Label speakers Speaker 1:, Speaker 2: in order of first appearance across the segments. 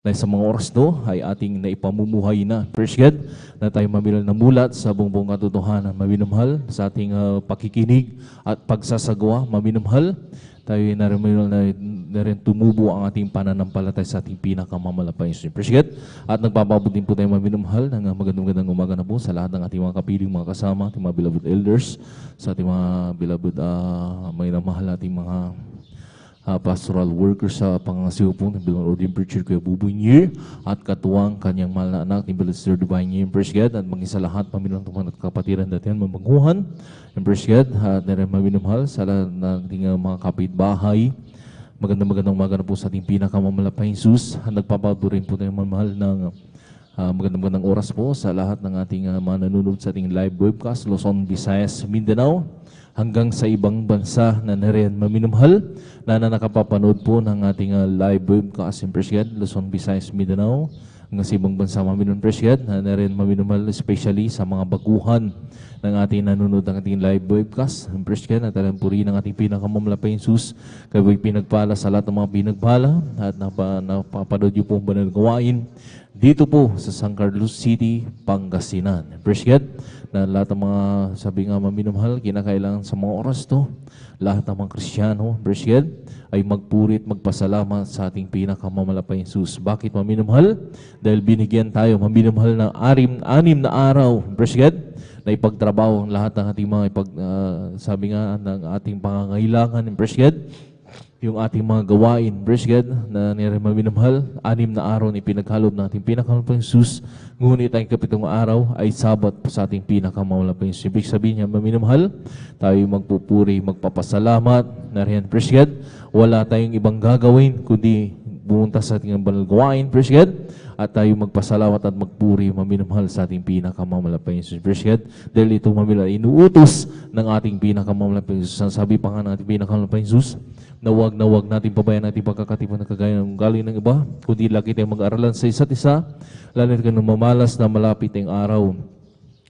Speaker 1: Dahil sa mga oras to ay ating naipamumuhay na. Praise God, na tayo mamilal na mulat sa buong katotohanan, maminamahal sa ating pakikinig at pagsasagawa, maminamahal. Tayo na rin tumubo ang ating pananampalatay sa ating pinakamamalapay. Praise God. At nagpapabot din po tayo maminamahal ng magandang umaga na po sa lahat ng ating mga kapiling, mga kasama, ating mga beloved elders, sa ating mga beloved may namahal ating mga pastoral workers sa pangasiwa po ng Bilang Ordained Preacher Kuya Buboy Nier at katuwang kanyang mahal na anak ni Beloved Sir Divine Nier. Praise God. At maging sa lahat pamilang tuman at kapatiran datihan mamanguhan. Praise God. At narin maminamahal sa lahat ng ating mga kapitbahay. Magandang umaga na po sa ating pinakamamalapay Jesus. Nagpapabot rin po tayo mamahal ng magandang oras po sa lahat ng ating mga nanonood sa ating live webcast, Luzon, Visayas, Mindanao, hanggang sa ibang bansa na nariyan maminamahal na nakapapanood po ng ating live webcast in Praise God, Luzon, Visayas, Mindanao, hanggang sa ibang bansa maminamahal Praise God na nariyan maminamahal, especially sa mga baguhan ng ating nanonood ng ating live webcast in Praise God, na talagang puri ng ating pinakamamalapay Jesus, kayo'y pinagpala sa lahat ng mga pinagpala at napapanood niyo po ang banal na gawain dito po sa San Carlos City, Pangasinan. Praise God, na lahat ng mga sabi nga maminamahal, kinakailangan sa mga oras to, lahat ng mga Kristiyano, praise God, ay magpurit, magpasalamat sa ating pinakamamalapay Jesus. Bakit maminamahal? Dahil binigyan tayo maminamahal ng anim na araw, praise God, na ipagtrabaho ang lahat ng ating mga sabi nga ng ating pangangailangan, praise God, yung ating mga gawain, praise God, na maminamahal, 6 na araw na ipinaghalob natin pinakamamalapay Jesus. Ngunit ang kapitong araw ay Sabat sa ating pinakamamalapay Jesus. Ibig sabihin niya, maminamahal, tayo magpupuri, magpapasalamat, nariyan, praise God, wala tayong ibang gagawin, kundi bumunta sa ating banal gawain, praise God, at tayo magpasalamat at magpuri, maminamahal sa ating pinakamamalapay Jesus. Praise God, dahil ito maminamahal, inuutos ng ating pinakamamalapay Jesus. Ang sabi pa nga ng ating pinakamamalapay Jesus, na wag natin pabayaan natin pagkakatipan na kagaya ng galing ng iba, kundi lagi tayong mag-aralan sa isa't isa, lalo na mamalas na malapit ang araw.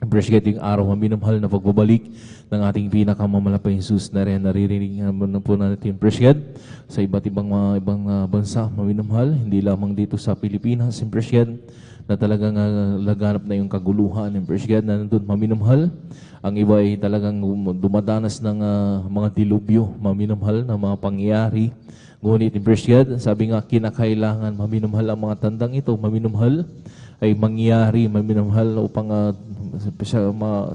Speaker 1: Praise God, yung araw maminamahal na pagbabalik ng ating pinakamamalapay Jesus na rin naririnig naman po natin, praise God, sa iba't ibang bansa maminamahal, hindi lamang dito sa Pilipinas, praise God, na talagang laganap na yung kaguluhan, praise God, na nandun maminamahal. Ang iba ay talagang dumadanas ng mga dilubyo, maminamahal na mga pangyayari. Ngunit, praise God, sabi nga, kinakailangan maminamahal ang mga tandang ito, maminamahal ay mangyari, maminamahal upang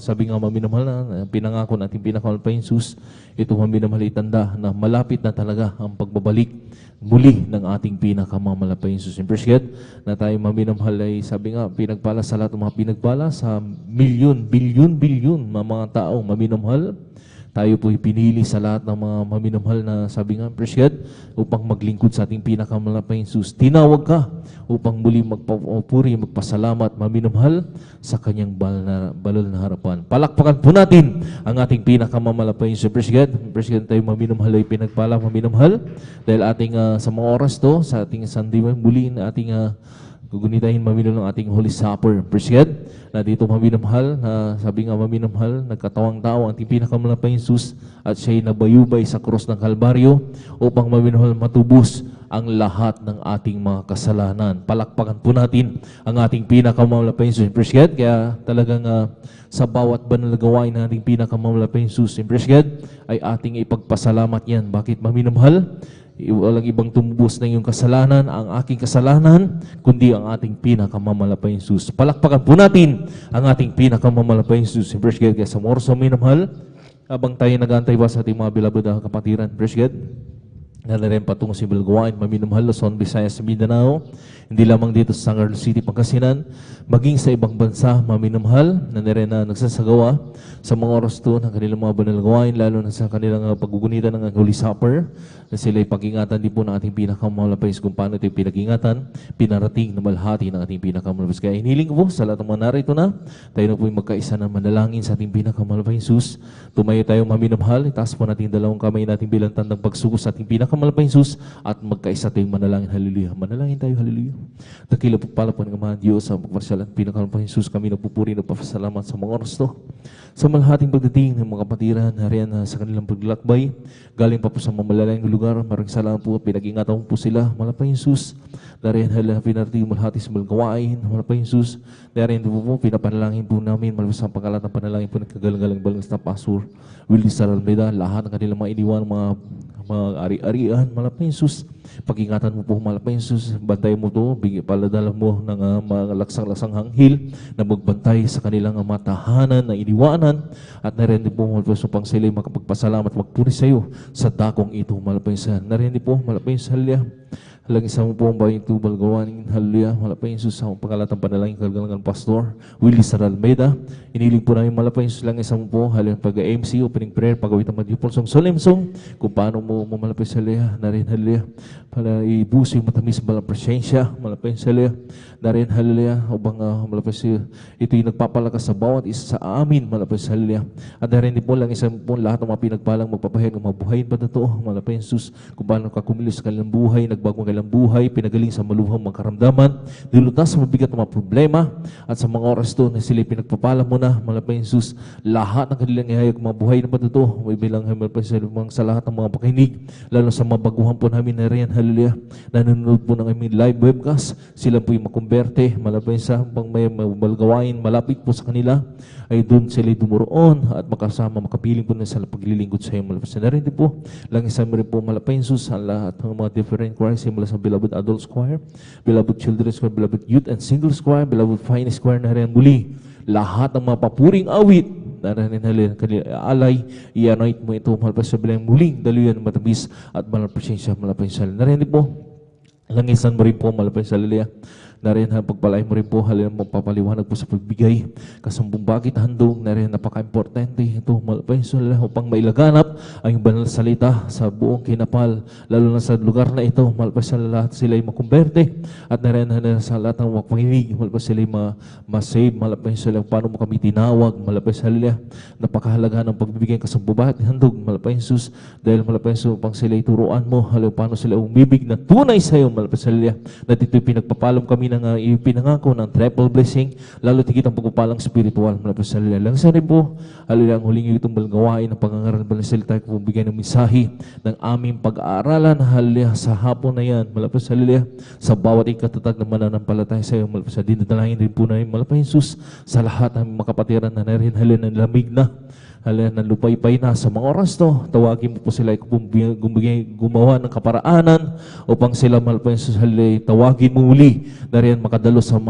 Speaker 1: sabi nga maminamahal na pinangako natin pinakamamalapay Jesus, ito maminamahal itanda na malapit na talaga ang pagbabalik muli ng ating pinakamamalapay Jesus. In Praise God, na tayo maminamahal ay sabi nga, pinagpala sa lahat ng mga pinagpala sa bilyon mga tao maminamahal. Tayo po'y pinili sa lahat ng mga maminamahal na sabi nga, praise God, upang maglingkod sa ating pinakamalapay Jesus. Tinawag ka upang muli magpapuri, magpasalamat, maminamahal sa kanyang balal na harapan. Palakpakan po natin ang ating pinakamamalapay Jesus. Praise God, tayo maminamahal ay pinagpala, maminamahal. Dahil ating sa mga oras to, sa ating Sunday muli na ating gugunitahin maminamahal ng ating Holy Supper. Praise God, na dito maminamahal, na sabi nga maminamahal, nagkatawang tao ang ating pinakamalapay Jesus at siya'y nabayubay sa krus ng Kalbaryo upang maminamahal matubos ang lahat ng ating mga kasalanan. Palakpakan po natin ang ating pinakamalapay Jesus. Praise God, kaya talagang sa bawat banal na gawain ng ating pinakamalapay Jesus, praise God, ay ating ipagpasalamat yan. Bakit maminamahal? Walang ibang tumubos na iyong kasalanan, ang aking kasalanan, kundi ang ating pinakamamalapay Jesus. Palakpakan po natin ang ating pinakamamalapay Jesus. Praise God, kaya sa morso minamahal, habang tayo nag-aantay ba sa ating mga beloved kapatiran, praise God, na rin patungo si Bilgawain, maminamahal, Luzon, Visayas, Mindanao, hindi lamang dito sa San Carlos City, Pangasinan, maging sa ibang bansa, maminamahal, na rin na nagsasagawa sa mga oras to ng kanilang mga banal gawain, lalo na sa kanilang pagugunitan ng Holy Supper, na sila'y pag-ingatan din po ng ating pinakamalapay kung paano ito pinag-ingatan, pinarating na malhati ng ating pinakamalapay. Kaya hiniling ko po sa lahat ng mga narito na, tayo na po yung magkaisa na manalangin sa ating pinakamalapay Jesus. Tumayo tayong maminamahal, itaas po natin dalawang kamay natin bilang tandang pagsuko sa ating pinakamalapay pinakamalapay Jesus at magkaisa tayong manalangin. Hallelujah. Manalangin tayo. Hallelujah. Dakila pagpalapan ng Amahan Diyos sa pagparsyalan. Pinakamalapay Jesus, kami nagpupuri, nagpapasalamat sa mga oras to. Sa malahating pagdating ng mga kapatiran, harian sa kanilang paglalakbay, galing pa po sa mamalalayang lugar, maraming salamat po, pinag-ingatan po sila. Malapay Jesus, darihan hala pinarating malahati sa malagawain. Malapay Jesus, darihan po pinapanalangin po namin, malapay sa pangkalat ng panalangin po ng kagalang-galang balang na Pastor Willie Saralmeda, lahat ng kanilang mga iniwan, mga ari-arian. Malapay Jesus, pag-ingatan mo po, malapay Jesus, bantay mo to, paladala mo ng mga laksang-laksang hanghil na magbantay sa kanilang mga tahanan na iniwanan, at narinig po malapay sa pang sila'y makapagpasalamat, magpuri sa iyo sa dakong ito. Malapay sa narinig po, malapay sa halya. Halang isa mo po ang bayang tubal gawanin. Hallelujah. Malapay Jesus sa pangkalatang panalangin kagalangan Pastor Willie Saralmeda. Iniling po namin malapay Jesus lang isa mo po. Halang pag-MC, opening prayer, pagawit ang Madipol song solemn song. Kung paano mo malapay sa Hallelujah. Narin Hallelujah. Para ibuso yung matamis balang presensya. Malapay sa Hallelujah. Narin Hallelujah. Upang malapay sa ito yung nagpapalakas sa bawat isa sa amin. Malapay sa Hallelujah. At narin po lang isa mo po lahat ng mga pinagpalang magpapahin ng mabuhayin pa na to. Malapay Jesus. Kung paano kakumilos sa kanilang buhay, nagbagong kanilang buhay, pinagaling sa maluhang mga karamdaman, nilutas sa mabigat ng mga problema, at sa mga oras to na sila pinagpapala mo na, malapay Jesus, lahat ng kanilang ihayag mga buhay na patuto, may bilang malapay sa lahat ng mga pakinig, lalo sa mga baguhan po namin na riyan, hallelujah, nanonood po ng aming live webcast, sila po yung makumberte, malapay sa pang may mabalgawain, malapit po sa kanila, ay doon sila dumoroon at makasama, makapiling po na sa paglilingkod sa iyo. Malapay sa narin din po, lang isang rin po malapay Jesus sa lahat ng mga different choirs, mula sa Beloved Adults Choir, Beloved Children's Choir, Beloved Youth and Singles Choir, Beloved Finest Choir na rin muli. Lahat ng mga papuring awit na rin alay, i-anoint mo ito, malapay sa bilang muling daluyan matamis at malapasensya, malapay sa narin din po. Langisan mo rin po, malapay sa Hallelujah. Narin pagpalain mo rin po, halilang magpapaliwanag po sa pagbigay. Kasambong bakit handong, narin napaka-importante ito, malapay sa Hallelujah, upang mailaganap ang banal salita sa buong kinapal, lalo na sa lugar na ito, malapay sa lahat sila ay makumberte, at narin sa lahat ng mapanginig, malapay sila ay masave, malapay sa paano mo kami tinawag, malapay sa Hallelujah, napakahalaga ng pagbibigay kasambong bakit handog, malapay Jesus, dahil malapay sa upang sila ay turuan mo, halilang paano sila umibig na tunay sa iyo, malapay sa Hallelujah, na dito'y pinagpapalam kami ng ipinangako ng triple blessing, lalo tigit ang pagpapalang spiritual, malapit sa Hallelujah. Lang sa rin po, Hallelujah, ang huling itong balgawain ng pangangaral ng salita kung bigyan ng mensahe ng aming pag-aaralan, Hallelujah, sa hapon na yan, malapit sa Hallelujah, sa bawat ikatatag na mananampalataya sa iyo, malapit sa dinadalangin din po namin, malapit Jesus, sa lahat ng mga kapatiran na narin, Hallelujah, ng lamig na, Hallelujah, ng lupay-pay na sa mga oras to, tawagin mo po sila gumawa ng kaparaanan upang sila malapay sa Hallelujah, tawagin mo muli na rin makadalo sa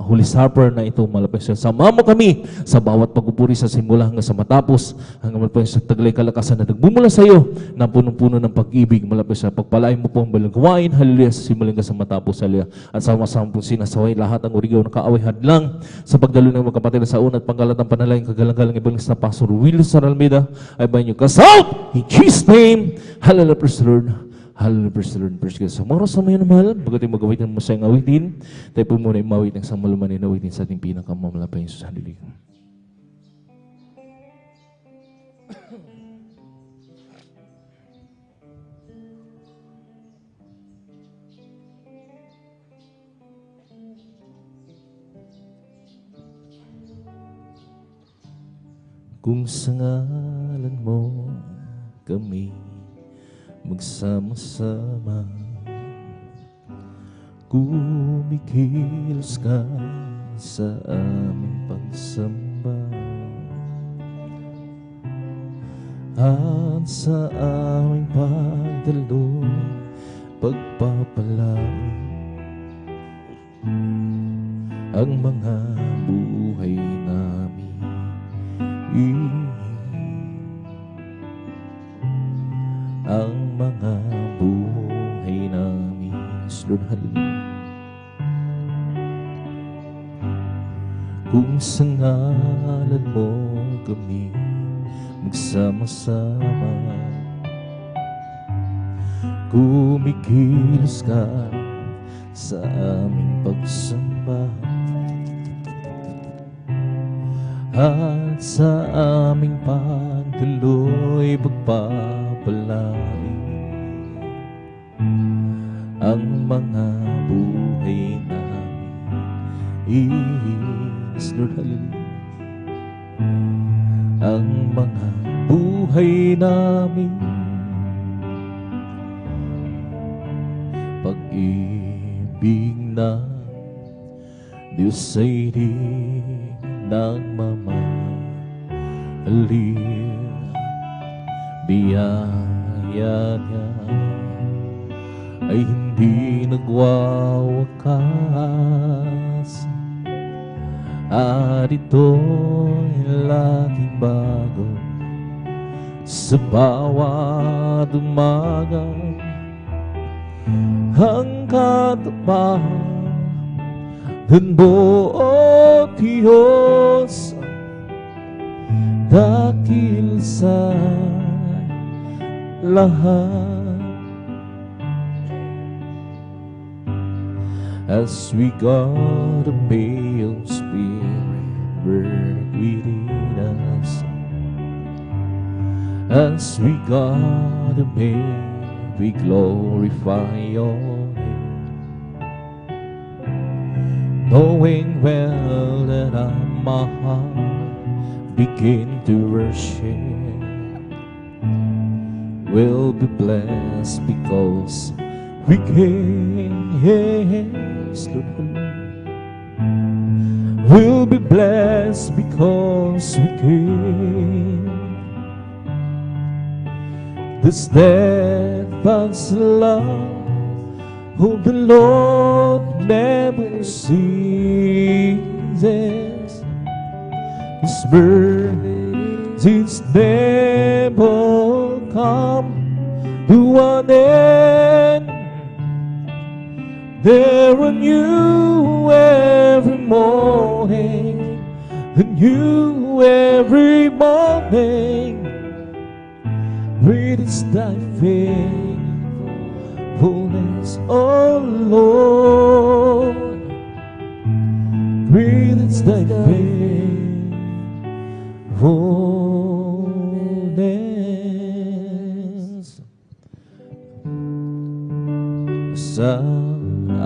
Speaker 1: Holy Supper na ito, malapay sa sama mo kami sa bawat pagpupuri sa simula hanggang sa matapos, hanggang malapay sa taglay kalakasan na nagmumula sa iyo na punong-puno ng pag-ibig, malapay sa pagpalain mo po ang balagawain, Hallelujah, sa simula hanggang sa matapos, Hallelujah, at sama-sama pong sinasaway lahat ang urigaw na kaaway hadlang sa pagdalo ng mga kapatid sa una at panggalat ng panalangin kagalang-galang ibang na Pastor Willie Saralmeda, I bind you cast out in Jesus' name. Hallelujah, praise the Lord. Hallelujah, praise the Lord. Praise God. Sa mga oras na may namahal, bagat yung mag-awit ng masayang awitin, tayo po muna imawit ng samalumanin na awitin sa ating pinakamalapay Jesus. Hallelujah. Kung sa ngalan mo kami magsama-sama, kumikilos ka sa aming pagsamba, at sa aming pagdaloy pagpapalain ang mga buhay namin. Ang mga buhay namin, Lord, hallelujah. Kung sa ngalan mo kami magsama-sama, kumikilos ka sa aming pagsamba, at sa aming pagtuloy pagpapalain ang mga buhay namin. Yes, Lord, hallelujah. Ang mga buhay namin, pag-ibig na Diyos ay di nagmamahalin. Biyaya niya ay hindi nagwawakas, at ito'y laging bago sa bawat umaga. Hanggat pa mo, O Diyos, dakil sa lahat. As we guard, may your Spirit work within us. As we guard, may we glorify your name, knowing well that my heart begin to worship will be blessed because we came. Yes, Lord, will be blessed because we came. The steadfast love of the Lord never ceases. His mercies never come to an end. They're new every morning, new every morning. Great is thy faithfulness, O Lord. Great is thy faithfulness. Sa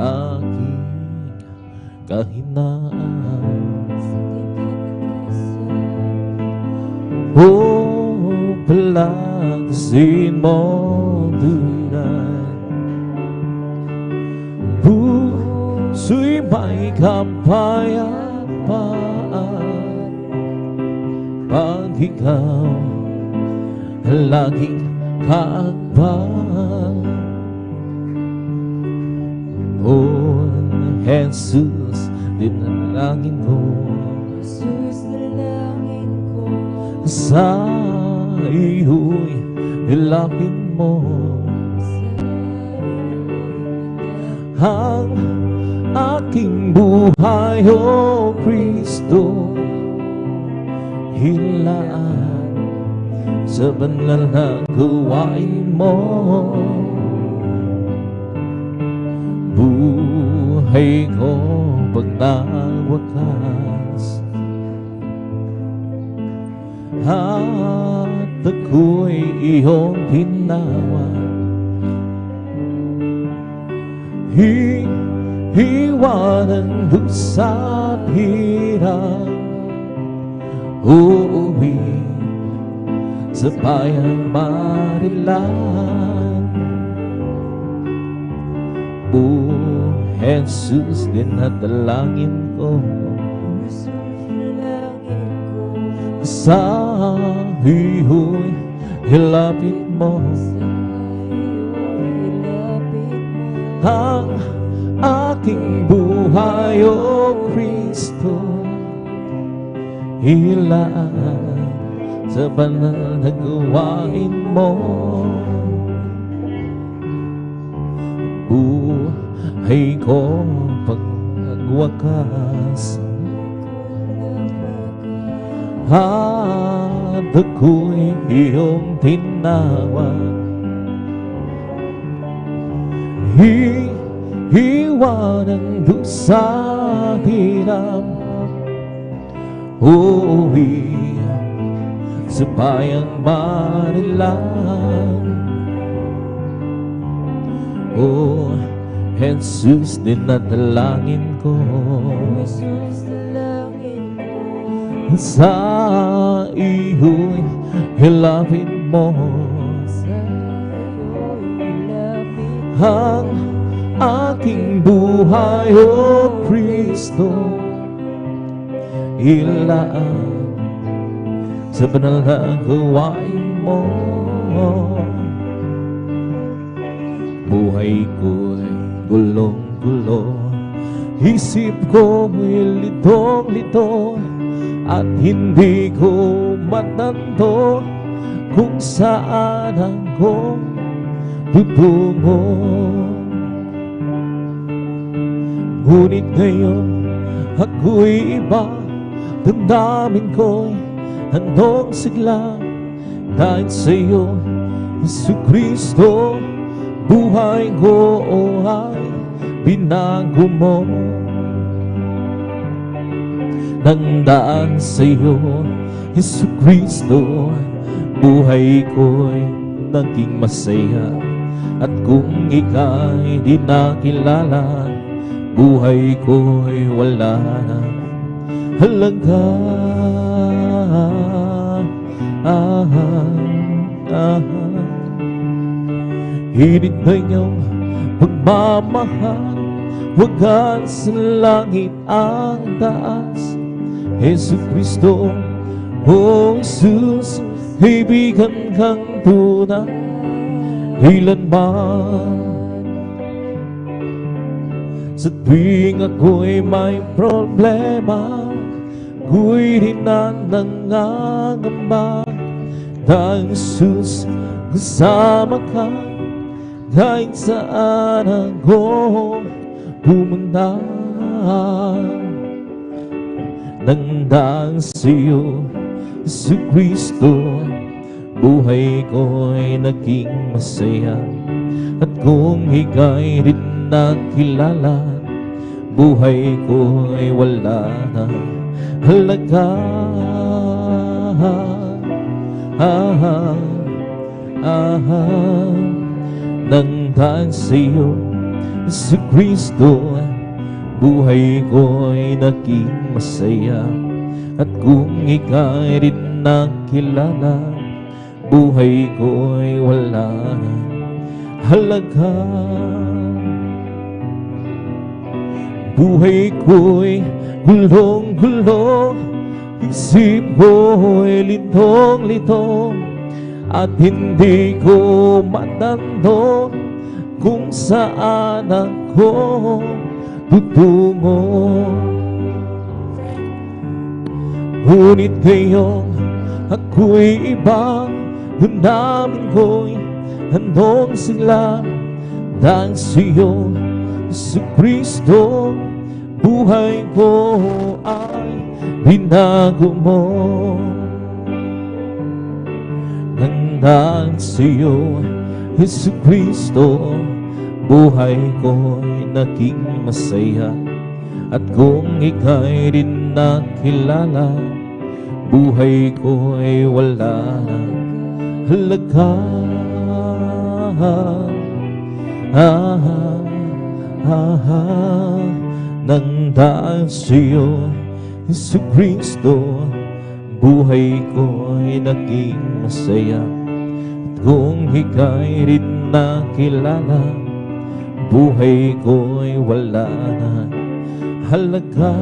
Speaker 1: aking kahinaan, oh, palagsin mo tunay, puso'y may kapayapaan pag ikaw laging kaagban. Oh, Jesus, dinalangin ko, sa iyo'y ilapin mo ang aking buhay, O Kristo. Hilaan sa banal na gawain mo, buhay ko pag nawakas, at ako'y iyong tinawag. Iwanan mo sa hirap, uuwi sa bayang Marilan. O Jesus, dinadalangin ko, sa iyo'y hilapit mo ang aking buhay, O Kristo. Hilaan sa banal na gawain mo, buhay ko pag nagwakas, at ako'y iyong tinawag. Iwanan doon sa hirap, uuwi sa bayang Marilan. O Jesus, dinadalangin ko
Speaker 2: Jesus, dalangin ko.
Speaker 1: sa iyo'y hilapin mo
Speaker 2: Sa iyo'y ilapit
Speaker 1: ang aking buhay, O Kristo. Ilaan sa banal na gawain mo. Buhay ko'y gulong-gulo, isip ko'y litong-lito, at hindi ko matanto kung saan ako tutungo. Ngunit ngayon ako'y iba, damdamin ko'y handong sigla, dahil sa'yo, Jesucristo, buhay ko ay binago mo. Nang daan sa'yo, Jesucristo, buhay ko'y naging masaya. At kung ika'y di nakilala, buhay ko'y wala na halaga. Hirit na iyong pagmamahal, wagas sa langit ang taas. Jesucristo, O Jesus, kaibigan kang tunay, ilanman. Sa tuwing ako'y may problema, ako'y di na nangangamba, dahil Jesus, kasama ka, kahit saan ako pumunta. Nang dahil sa'yo, Jesucristo, buhay ko'y naging masaya. At kung ika'y di nakilala, buhay ko'y wala na halaga. Nang dahil sa'yo, Jesucristo, buhay ko'y naging masaya. At kung ika'y rin nakilala, buhay ko'y wala na halaga. Buhay ko'y gulong-gulo, isip ko'y litong-lito, at hindi ko matando kung saan ako tutungo. Ngunit ngayong ako'y ibang, damdamin ko'y handong sigla, dahil sa'yo, Jesucristo, buhay ko ay binago mo. Nang dahil sa'yo, Jesucristo, buhay ko'y naging masaya. At kung ika'y rin nakilala, buhay ko'y wala na halaga. Nang dahil sa'yo, Jesucristo, buhay ko'y naging masaya. At kung ika'y rin nakilala, buhay ko'y wala na halaga.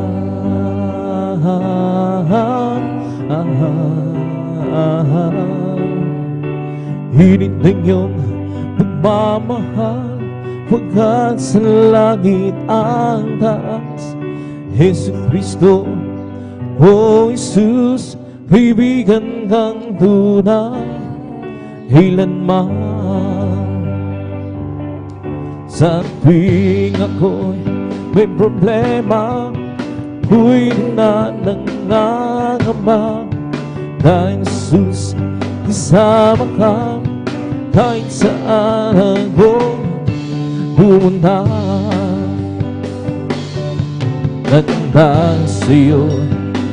Speaker 1: Hinit ng iyong pagmamahal, wagas sa langit ang taas. Jesucristo, O Jesus, kaibigan kang tunay, kailanman. Sa tuwing ako'y may problema, ako'y na nangangamba, dahil Jesus, kasama ka, kahit saan ako pumunta. Nandang sa'yo,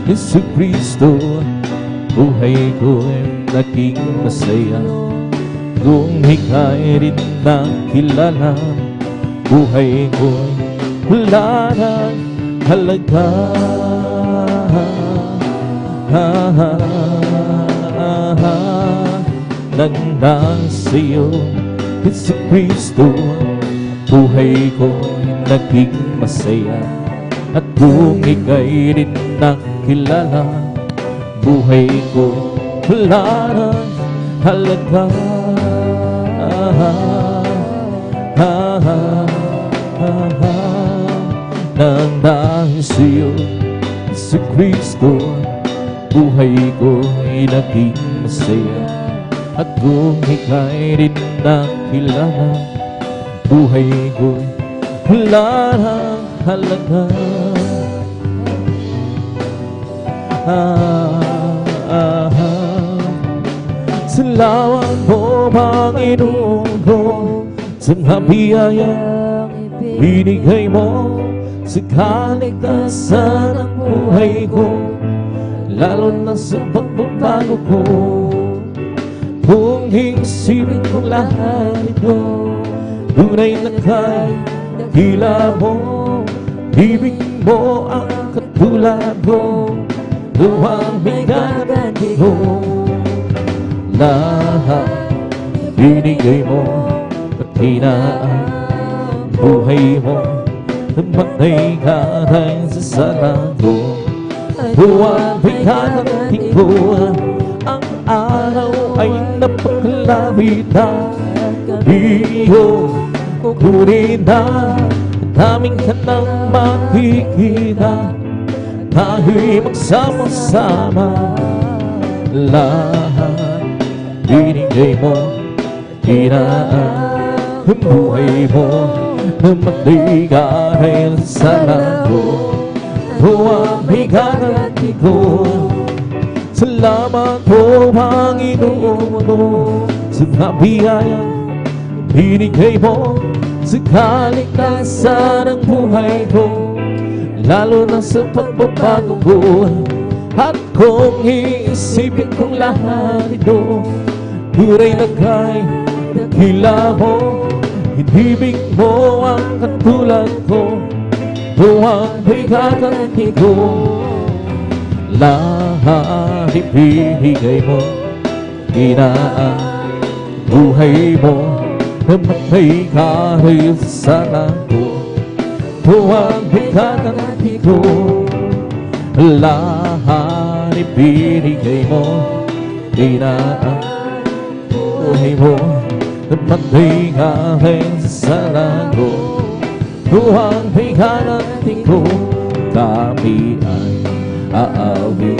Speaker 1: Jesucristo, buhay ko'y naging masaya. Kung ika'y rin nakilala, buhay ko'y wala ng halaga. Nang sa'yo, Hesus Kristo, buhay ko'y naging masaya. At kung ika'y rin nakilala, buhay ko'y wala ng halaga. Nang dahil sa'yo, Hesus Kristo, buhay ko'y naging masaya. At kung ika'y rin nakilala, buhay ko'y wala ng halaga. Salamat po, Panginoon ko, sa mga biyayang binigay mo sa kaligtasan ng buhay ko, lalo na sa pagbabago ko. Kung isipin ko lahat ito, tunay na kay dakila mo, ibig mo ang katulad ko, luwang bigati ko. Lahat binigay mo, pati na ang buhay mo, namatay ka dahil sa sala ko. Luwang bigati ko, ang araw ay napakalapit na, iyo kukunin na, daming ka nang makikita, tayo'y magsama-sama. Lahat binigay mo, hinaan ang buhay mo, namatay ka dahil sa sala ko. Huwag bigati ko, salamat po, Panginoon mo, sa mga biyayang binigay mo sa kaligtasan ng buhay ko, lalo na sa pagbabago ko. At kung iisipin kong lahat ito, tunay na kay dakila mo, inibig mo ang katulad ko, huwag bigati ko. Lahat ibinigay mo, inaan buhay mo, namatay ka rin sa sala ko, huwag bigati ko. Lahat ibinigay mo, inaan buhay mo, namatay ka rin sa sala ko, huwag bigati ko. Kami ay aawit,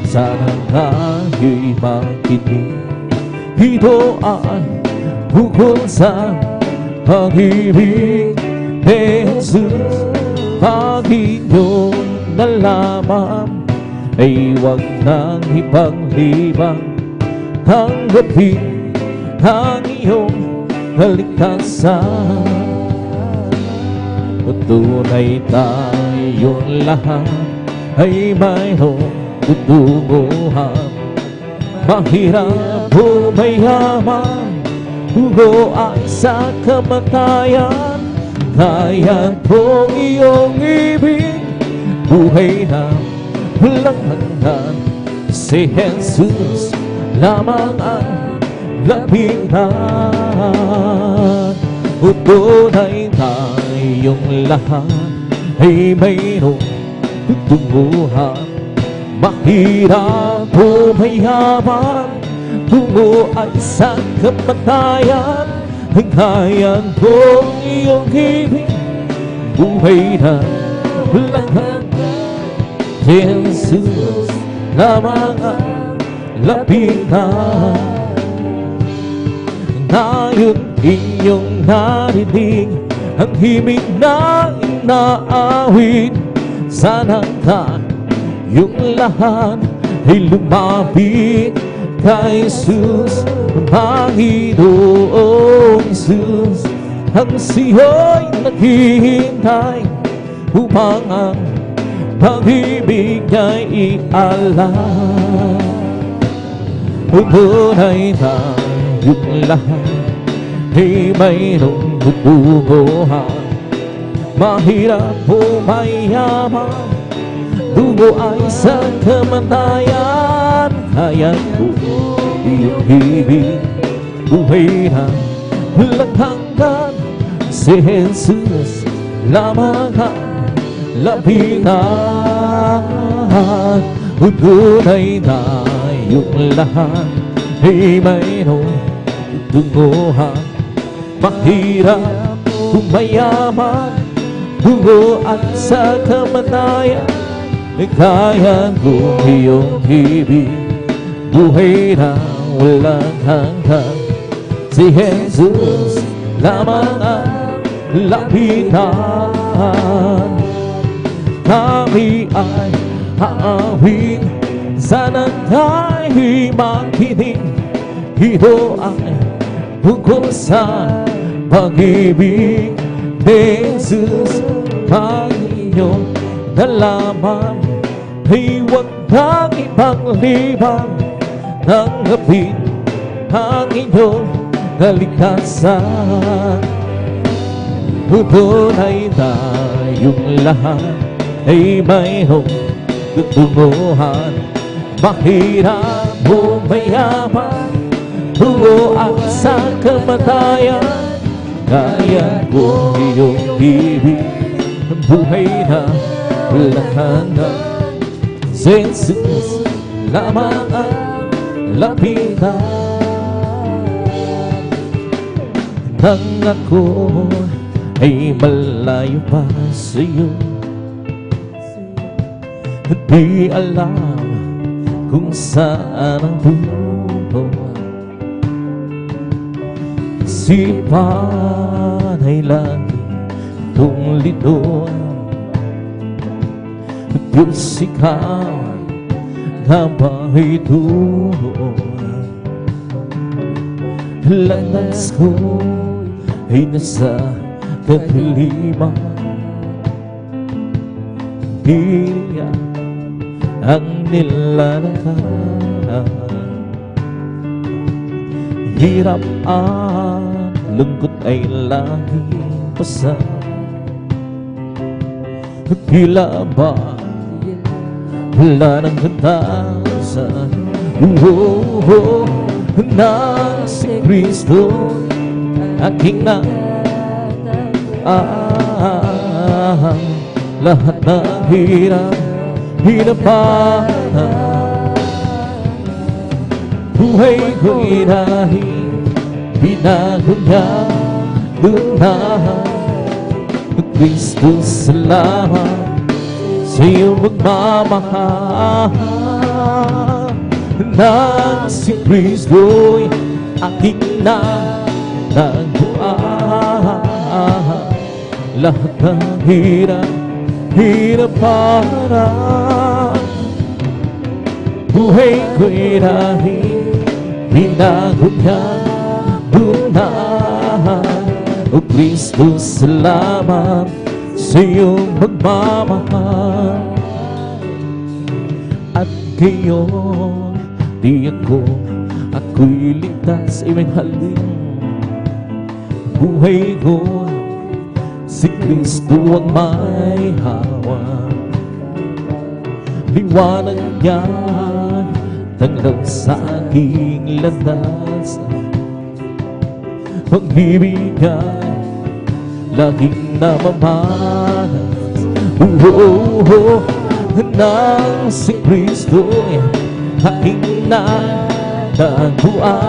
Speaker 1: sana nga'y makinig. Ito ay bukod sa pag-ibig ni Jesus. Pag inyong nalaman, ay huwag nang ipaglibang, tanggapin ang iyong kaligtasan. Tunay tayong lahat ay mayroong tutunguhan, mahirap o mayaman, dugo ay sa kamatayan. Kaya kong iyong ibig, buhay na walang hanggan, si Jesus lamang ang lapitan. O tunay tayong lahat ay mayroong tutunguhan, mahirap o mayaman, tungo ay sa kamatayan. Hanggayan kong iyong ibig, buhay na walang hanggan, si Jesus lamang ang lapitan. Ngayon inyong narinig ang himig na inaawit, sana tayong lahat ay lumapit kay Jesus, Panginoong Jesus. Ang siyo'y naghihintay upang ang pag-ibig niya'y ialam. Tunay tayong lahat ay mayroong tutunguhan. Mahirap o mayaman, tungo ay sa kamatayan. Kaya ko iyong ibig, buhay na walang hanggan. Si Jesus lamang ang lapitan. Tunay na yung lahat ay mayroong tunguhan. Mahirap kung mayaman, tungo at sa kamatayan. Kaya kong iyong ibig, buhay na walang hanggan. Si Jesus lamang ang lapitan. Kami ay aawin, sana tayo'y makinig. Ito ay tungkol sa pag-ibig ni Jesus. Ang iyong nalaman ay huwag kang ipaglibang. Tanggapin ang iyong kalikasan. Tunay na yung lahat ay mayroong tutunguhan. Mahirap o mayaman, tungo ang sa kamatayan. Kaya ko iyong ibig, buhay na walang hanggan. Si Jesus lamang ang lapitan. Nang ako ay malayo pa sa'yo, di alam kung saan ang dulo. Isipan ay lagi itong lito. Diyos, ikaw na ba'y tuon? Landas ko ay nasa kadiliman. Iyan ang nilalakaran. Hirap at lungkot ay laging pasan. Tila ba wala nang hatasan? Na si Kristo aking na lahat ng hirap, hinapahan. Buhay ko'y dahil binago niya lunahan. Kristo, salamat sa iyong magmamahal. Na si Kristo'y aking nagbuan. Lahat ng hirap, hinaparan. Buhay ko'y dahil binago niya lunahan. O Kristo, salamat sa iyong magmamahal. At ngayon, di ako'y ligtas. Amen, halin. Buhay ko, si Kristo ang may hawak. Liwanag niya tanglaw sa aking landas. Pag-ibig niya laging namamalas. Nang si Kristo aking nataguan.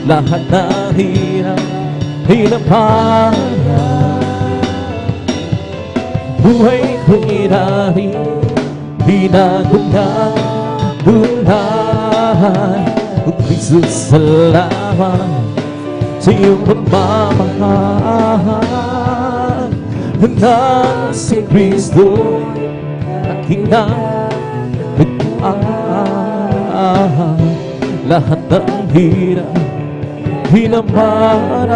Speaker 1: Lahat na hirap, hinapahan. Buhay ko'y dahil binago niya lunahan. O Kristo, salamat sa iyong pagmamahal. Nang si Kristo aking nagbuan. Lahat ng hirap, hinaparan.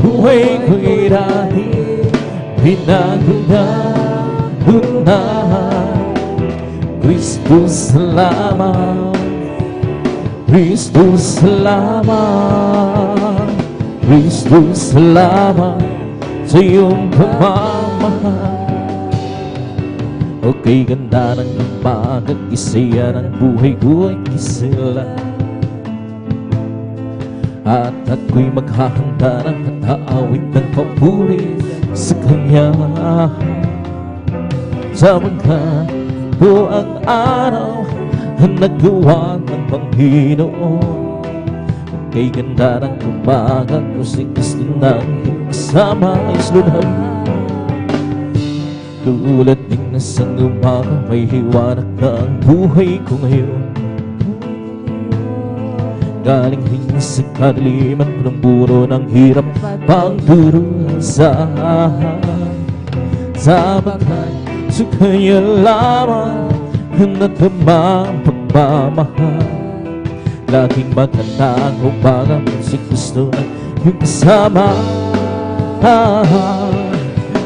Speaker 1: Buhay ko'y dahil binago niya lunahan. Kristo, salamat Kristo, salamat. Kristo, salamat sa iyong pagmamahal. Okay, ganda ng umaga, isaya ng buhay ko ay kisila. At ako'y maghahanda ng aawit ng papuri sa Kanya. Sapagkat ito ang araw na nagawa ng Panginoon. Okay, ganda ng umaga, kung si Kristo nang kasama ay sunod. Tulad ng nasang umaga, may hiwanag na ang buhay ko ngayon. Galing din sa kadiliman, punong-puno ng hirap, pagdurusa. Sapagkat sa Kanya lamang natama ang pagmamahal. Laging maganda ang umaga, kung si Kristo na yung kasama.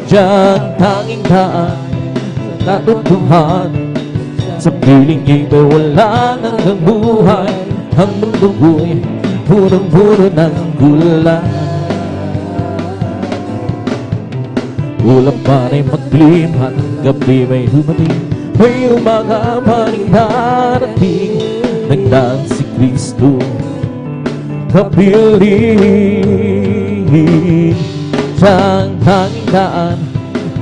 Speaker 1: Diyan tanging daan, katotohanan. Sa piling niya'y mawala hanggang buhay. Ang mundo ko'y punong-puno ng gulay. Ulap pa na'y magdilim at gabi may dumating. May umaga pa rin darating. Nagdaan si Kristo kapiling. Siyang tanging daan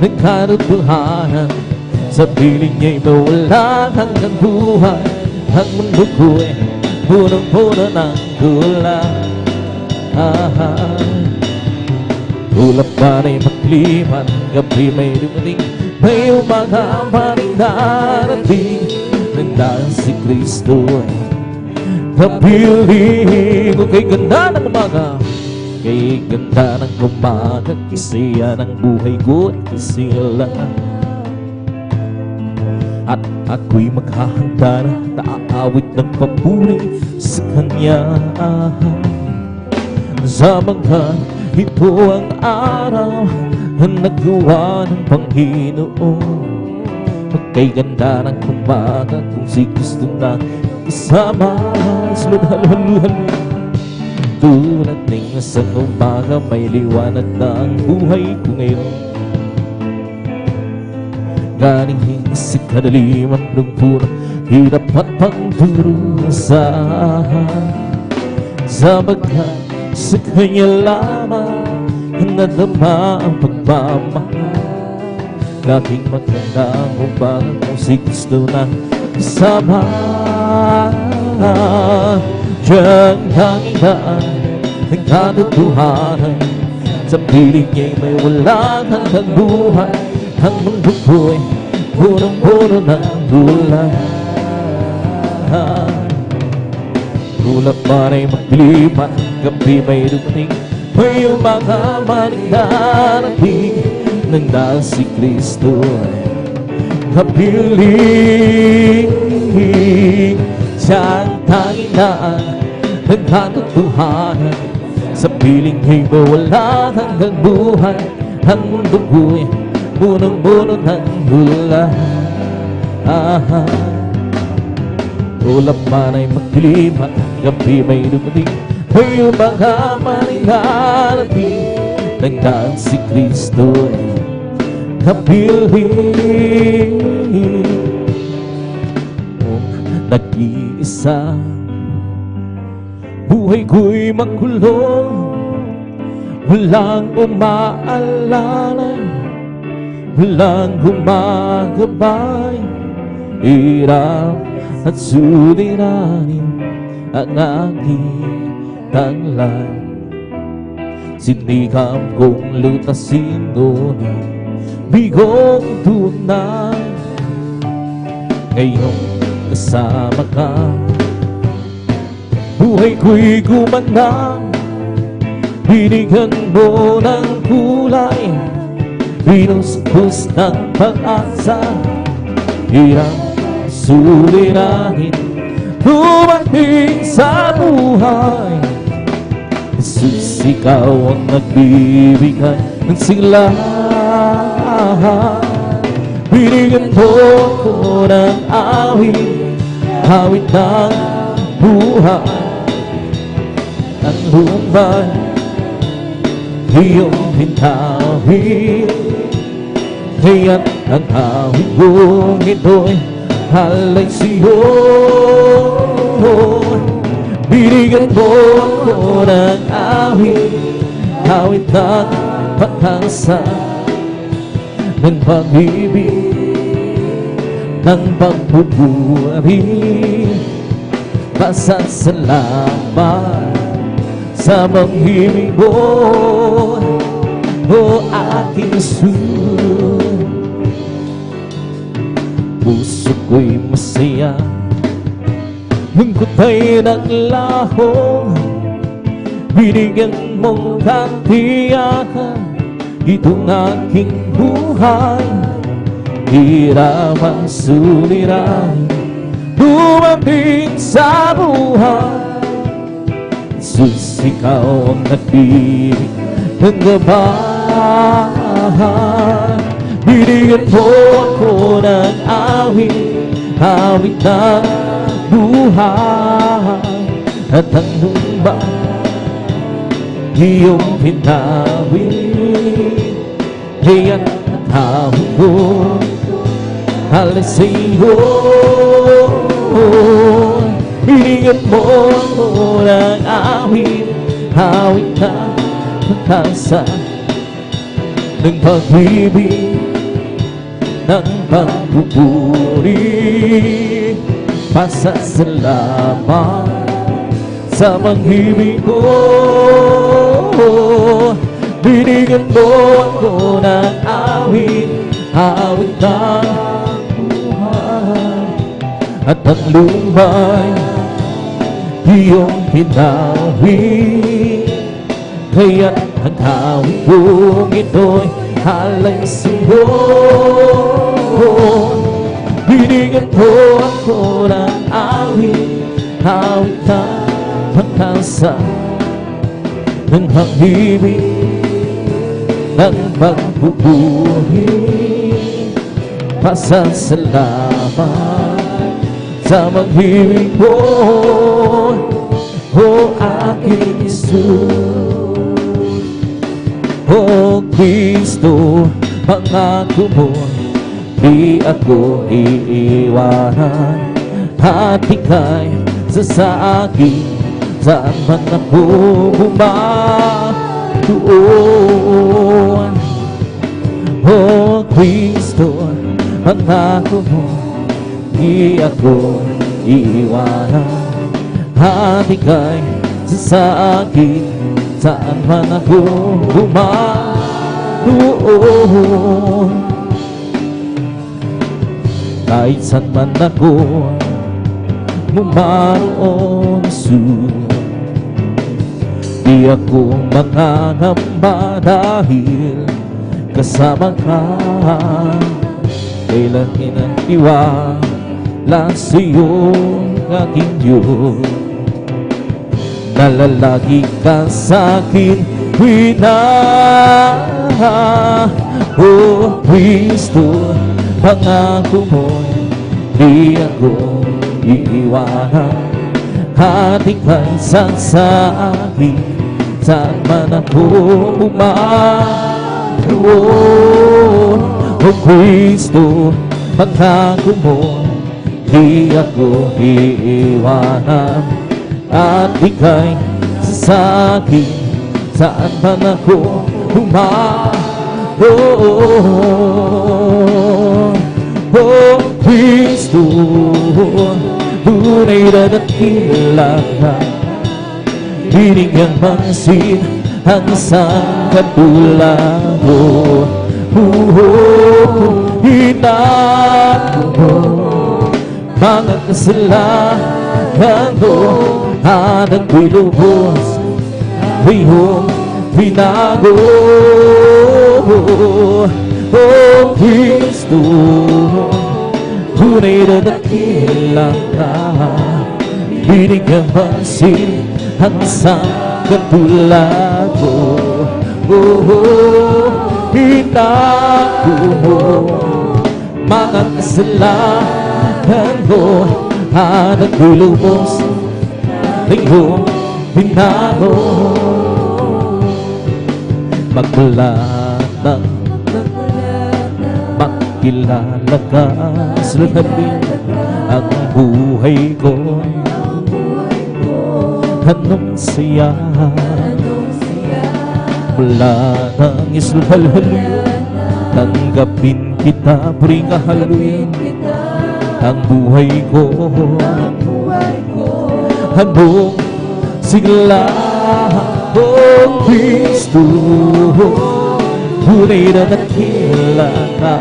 Speaker 1: ng katotohanan. Sa piling niya'y mawala hanggang buhay. Ang mundo ko'y punong-puno ng gulay. Ulap pa rin magliman, gabi may dumating. May umaga pa rin darating. Nagdaan si Kristo kapiling. Okay, ganda ng umaga, kay ganda ng umaga, kisaya ng buhay ko ay kisila. At ako'y maghahanda na aawit ng papuri sa Kanya. Sapagkat ito ang araw na nagawa ng Panginoon. Kay ganda ng umaga, kung si Kristo na isama. Sunod, halo-halo. Tulad ng isang umaga, may liwanag na ang buhay ko ngayon. Galing sa kadaliman, lungpura, hirap at pagdurusa. Sapagkat sa Kanya lamang nadama ang pagmamahal. Laging maganda ang umaga, kung si Kristo na kasama. Diyan tanging daan ng katotohanan. Sa piling niya'y may walang hanggang buhay. Ang mundo ko'y punong-puno ng gulay. Ulap pa rin magdilim at gabi may dumating. May umaga man ang darating. Nagdaan si Kristo kapiling. Siyang tanging daan ng katotohanan. Sa piling niya'y mawala hanggang buhay. Ang mundo ko'y punong-puno ng gulay. Ulap man ay magdilim at gabi may dumating. May umaga man ay darating. Nagdaan si Kristo kapiling. Nag-iisa, buhay ko'y makulong. Walang umaalala, walang gumagabay. Hirap at suliranin ang aking tanglay. Sinikap kong lutasin ngunit bigong tunay. Ngayong kasama ka, buhay ko'y gumanda. Binigyan mo ng kulay, binuspos ng pag-asa. Hirap suliranin, dumating sa buhay. Jesus, ikaw ang nagbibigay ng sigla. Binigyan mo ko ng awit, awit ng buhay ang lumbay, iyong pinawin. Kaya't ang awit kong ito'y halay sa'yo. Binigyan mo ako ng awit, awit ng pag-asa, ng pag-ibig, ng pagbubuhay. Pasasalamat sa pag-ibig mo, o aking Jesus. Puso ko'y masaya, lungkot ay naglahong, binigyan mong katiyakan itong aking buhay. Hirap ang suliranin dumating sa buhay. Jesus, ikaw ang nag-ibig ng gabahan. Binigyan mo ako ng awit, awit ng buhay, at ang lumbay iyong pinawin. Kaya't ang awit ko halay sa'yo. Binigyan mo ako ng awit, awit ng pag-asa, ng pag-ibig, ng pagpupuri. Pasasalamat sa pag-ibig ko. Binigyan mo ako ng awit, awit ng buhay, at ang lumbay iyong pinawin. Kaya't ang awit kong ito'y halay sa'yo. Binigyan mo ako ng awit, awit ng pag-asa, ng pag-ibig, ng pagbubuhay. Pasasalamat sa pag-ibig mo, o aking Jesus. O Kristo, pangako mo, di ako iiwanan, at ika'y sa akin saan man ako bumatuon. O Kristo, pangako mo, di ako iiwanan, at ika'y sa akin saan man ako bumatuon. Kahit saan man ako mumaroon, Jesus, di ako mangangamba dahil kasama ka. Kailan inantiwala sa'yo aking Diyos, nalalagi ka sa'kin, wina. O Kristo, pangako mo, di ako iiwanan, at ika'y sa akin saan man ako umaroon. O Kristo, pangako mo, di ako iiwanan, at ika'y sa akin saan man ako umaroon. O Kristo, tunay na dakila ka, binigyan pansin ang isang katulad mo. Hinako mo mga kasalanan ko, at ako'y lubos iyong binago. O Kristo, tunay na dakila ka, binigyan pansin ang isang katulad mo. Hinako mo mga kasalanan ko, at ako'y lubos iyong binago. Magmula nang makilala ka sa tabi ang buhay ko. Anong saya mula nang isulhalhaluyo, tanggapin kita, puring kahaluyo ang buhay ko. Anong sigla o Kristo, tunay na nakilala ka,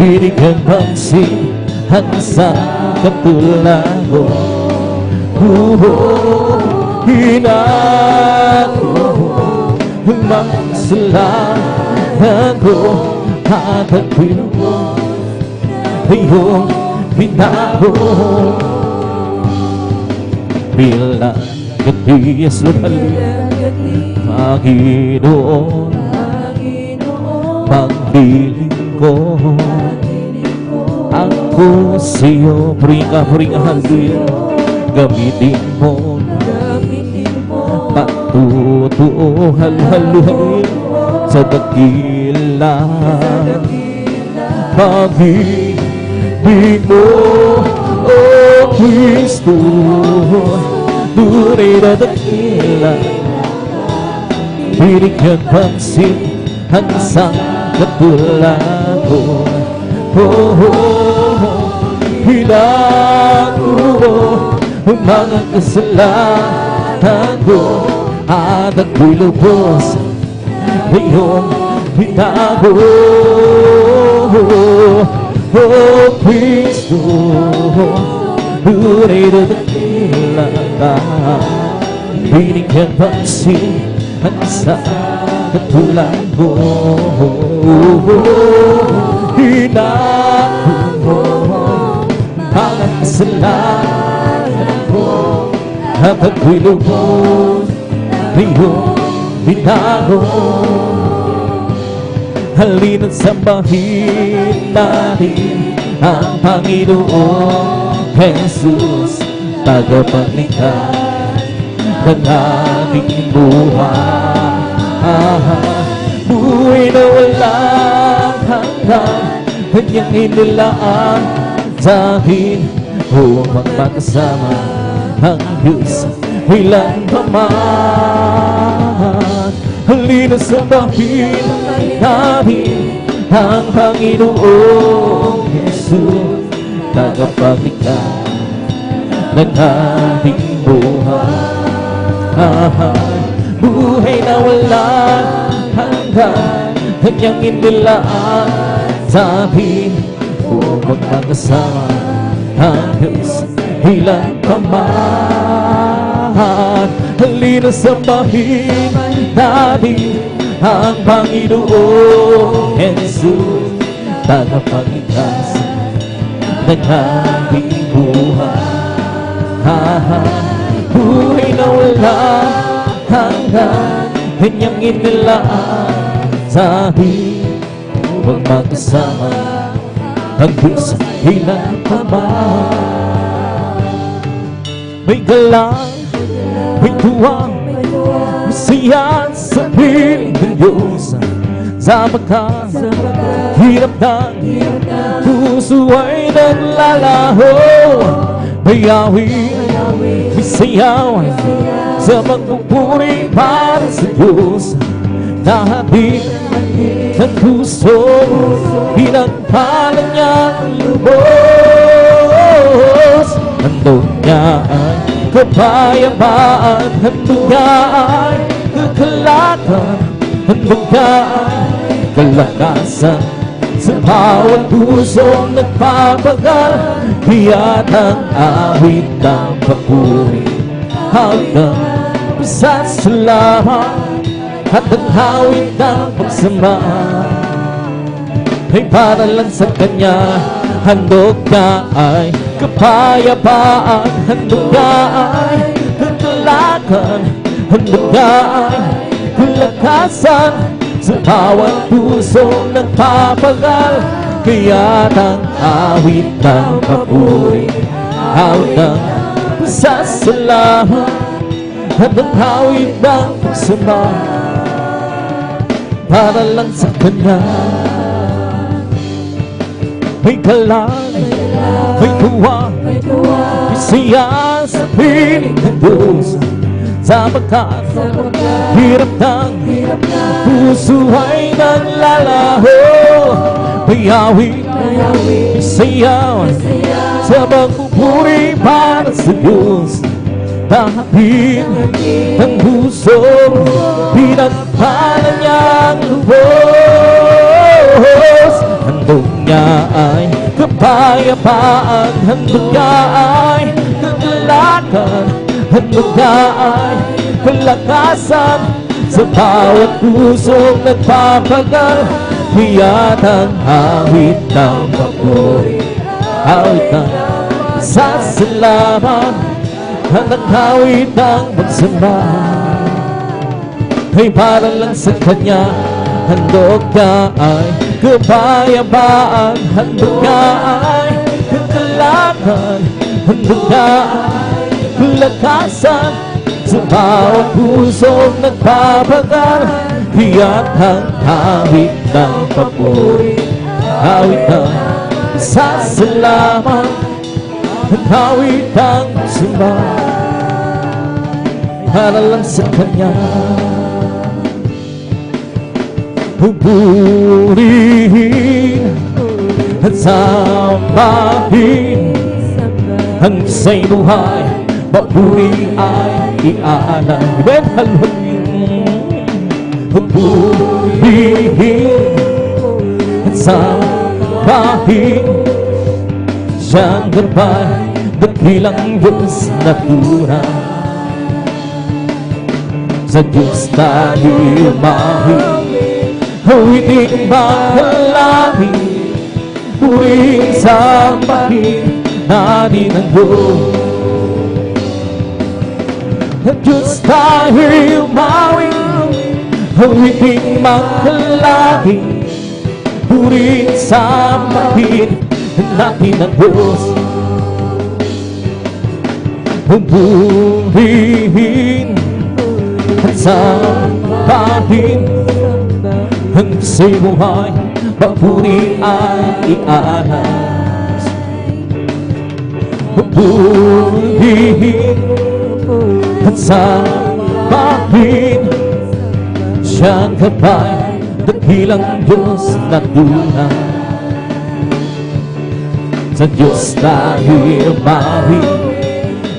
Speaker 1: binigyan pansin ang sa katulad mo. Hinago mga kasalanan ko at ang pinuno iyong binago. Bilang gatis lumalim, Panginoon, pagdiling ko ako sa'yo, puringa halil, gamitin mo patuto halhaluhin sa dakila pag-ibig mo, O Kristo, tunay na dakila, binigyan pansin ang isang katulad ko. Hinago ang mga kasalanan ko at ako'y lubos iyong binago. O Kristo, tunay na dakila ka, binigyan pansin ang isang katulad ko. Hinago mga kasalanan ko at ako'y lubos iyong binago. Halina't sambahin natin ang Panginoong Jesus, tagapagligtas ng ating buhay. Buhay na walang hanggan, kanyang inilaan sa akin upang makasama ang Diyos ilan pa man. Halina sambahin natin ang Panginoong Jesus, tagapagligtas ng ating buhay. Buhay na walang hanggan, kanyang inilaan sa atin upang makasama ang Diyos ilan pa man. Halina sambahin natin ang Panginoong Jesus, tagapagligtas ng ating buhay. Buhay na walang hanggan, kanyang inilaan sa atin upang magkasama ang Diyos ilan pa man. May galang, may tuwang, may siya sa piling ng Diyos, sa pagkahirap ng puso ay naglalaho. May awit, may sayaw sa magpupuri para sa Diyos, nahatid ng puso, pinagpalan niya ang lubos. Handog niya ang kapayapaan, handog niya ang kakalatan, handog niya ang kalakasan sa bawat pusong nagpapagal. Tiyak ang awit ng papuri hanggang pasasalamat at ang awit ng pagsama ay para lang sa Kanya. Handog na ay kapayapaan, handog na ay katulakan, handog na ay kalakasan sa bawat pusong nagpapagal. Kaya't ang awit ng papuri, awit ng Pasasalamat at ang hawig ng pagsamba para lang sa Kanya. May galang, may tuwa, may siya sa piling ng Diyos. Sapagkat hirap ng puso ay naglalaho. May awit, may sayaw sa pagpupuri para sa Diyos. Tahapin ang puso, pinagpalan niyang lubos. Handog niya ay kapayapaan, handog niya ay kagalakan, handog niya ay kalakasan sa bawat pusong nagpapagal. Kaya't ang awit ng papuri, awit ng pasasalamat, at ang awit ng pagsamba ay para lang sa Kanya. Handog niya ay kapayapaan, handog niya ay kagalakan, handog niya ay kalakasan sa bawat pusong nagpapagal. Kaya't ang awit ng papuri, awit ng pasasalamat, at awit ng pagsamba para lang sa Kanya. Pupurihin at sambahin ang isa'y buhay, papuri ay iaalay. Amen, hallelujah. Pupurihin at sambahin siyang gabay, dakilang Diyos na tunay. Sa Diyos tayo umahit, awiting mahalangin, purihin sambahin natin ang Diyos. Sa Diyos tayo umawit, awiting mahalangin, purihin sambahin natin ang Diyos. Pupurihin at sambahin ang isa'y buhay, papuri ay ialas. Pupurihin at sambahin siyang gabay, dakilang Diyos na tunay. Sa Diyos tayo'y umawit,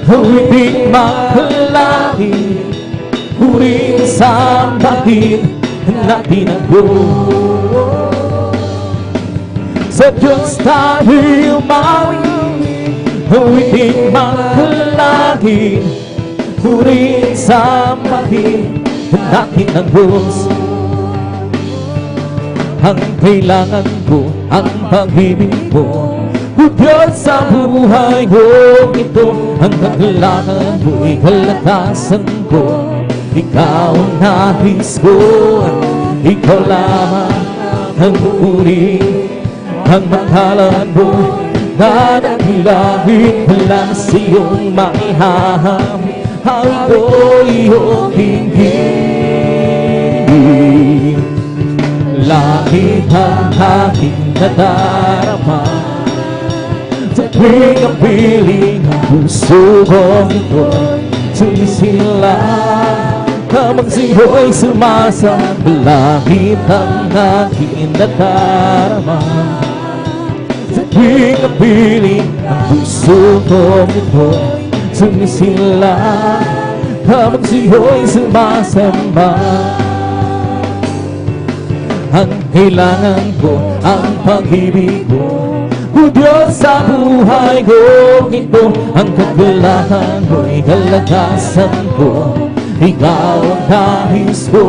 Speaker 1: awiting mahalangin, purihin sambahin natin ang Diyos. Sa Diyos tayo'y umawit, awiting mahalangin, purihin sambahin natin ang Diyos. Ang kailangan ko, ang pag-ibig mo, O Diyos sa buhay ko, ito ang kagalakan mo'y kalakasan ko. Ikaw ang nais ko, ikaw lamang ang pupuri, ang makalan mo dadakilahin, wala na siyong maihahami. Hawig ko iyong hingin, langit ang aking nadarama. Sa tuwing ang piling ang puso kong ito'y sumisilang, habang sa'yo'y sumasang langit ang aking nadarama. Sa tuwing ang piling ang puso kong ito'y sumisilang, habang sa'yo'y sumasamba. Ang kailangan ko, ang pag-ibig mo, O Diyos sa buhay ko, ito ang kagalakan mo'y kalagasan ko. Ikaw ang nais ko,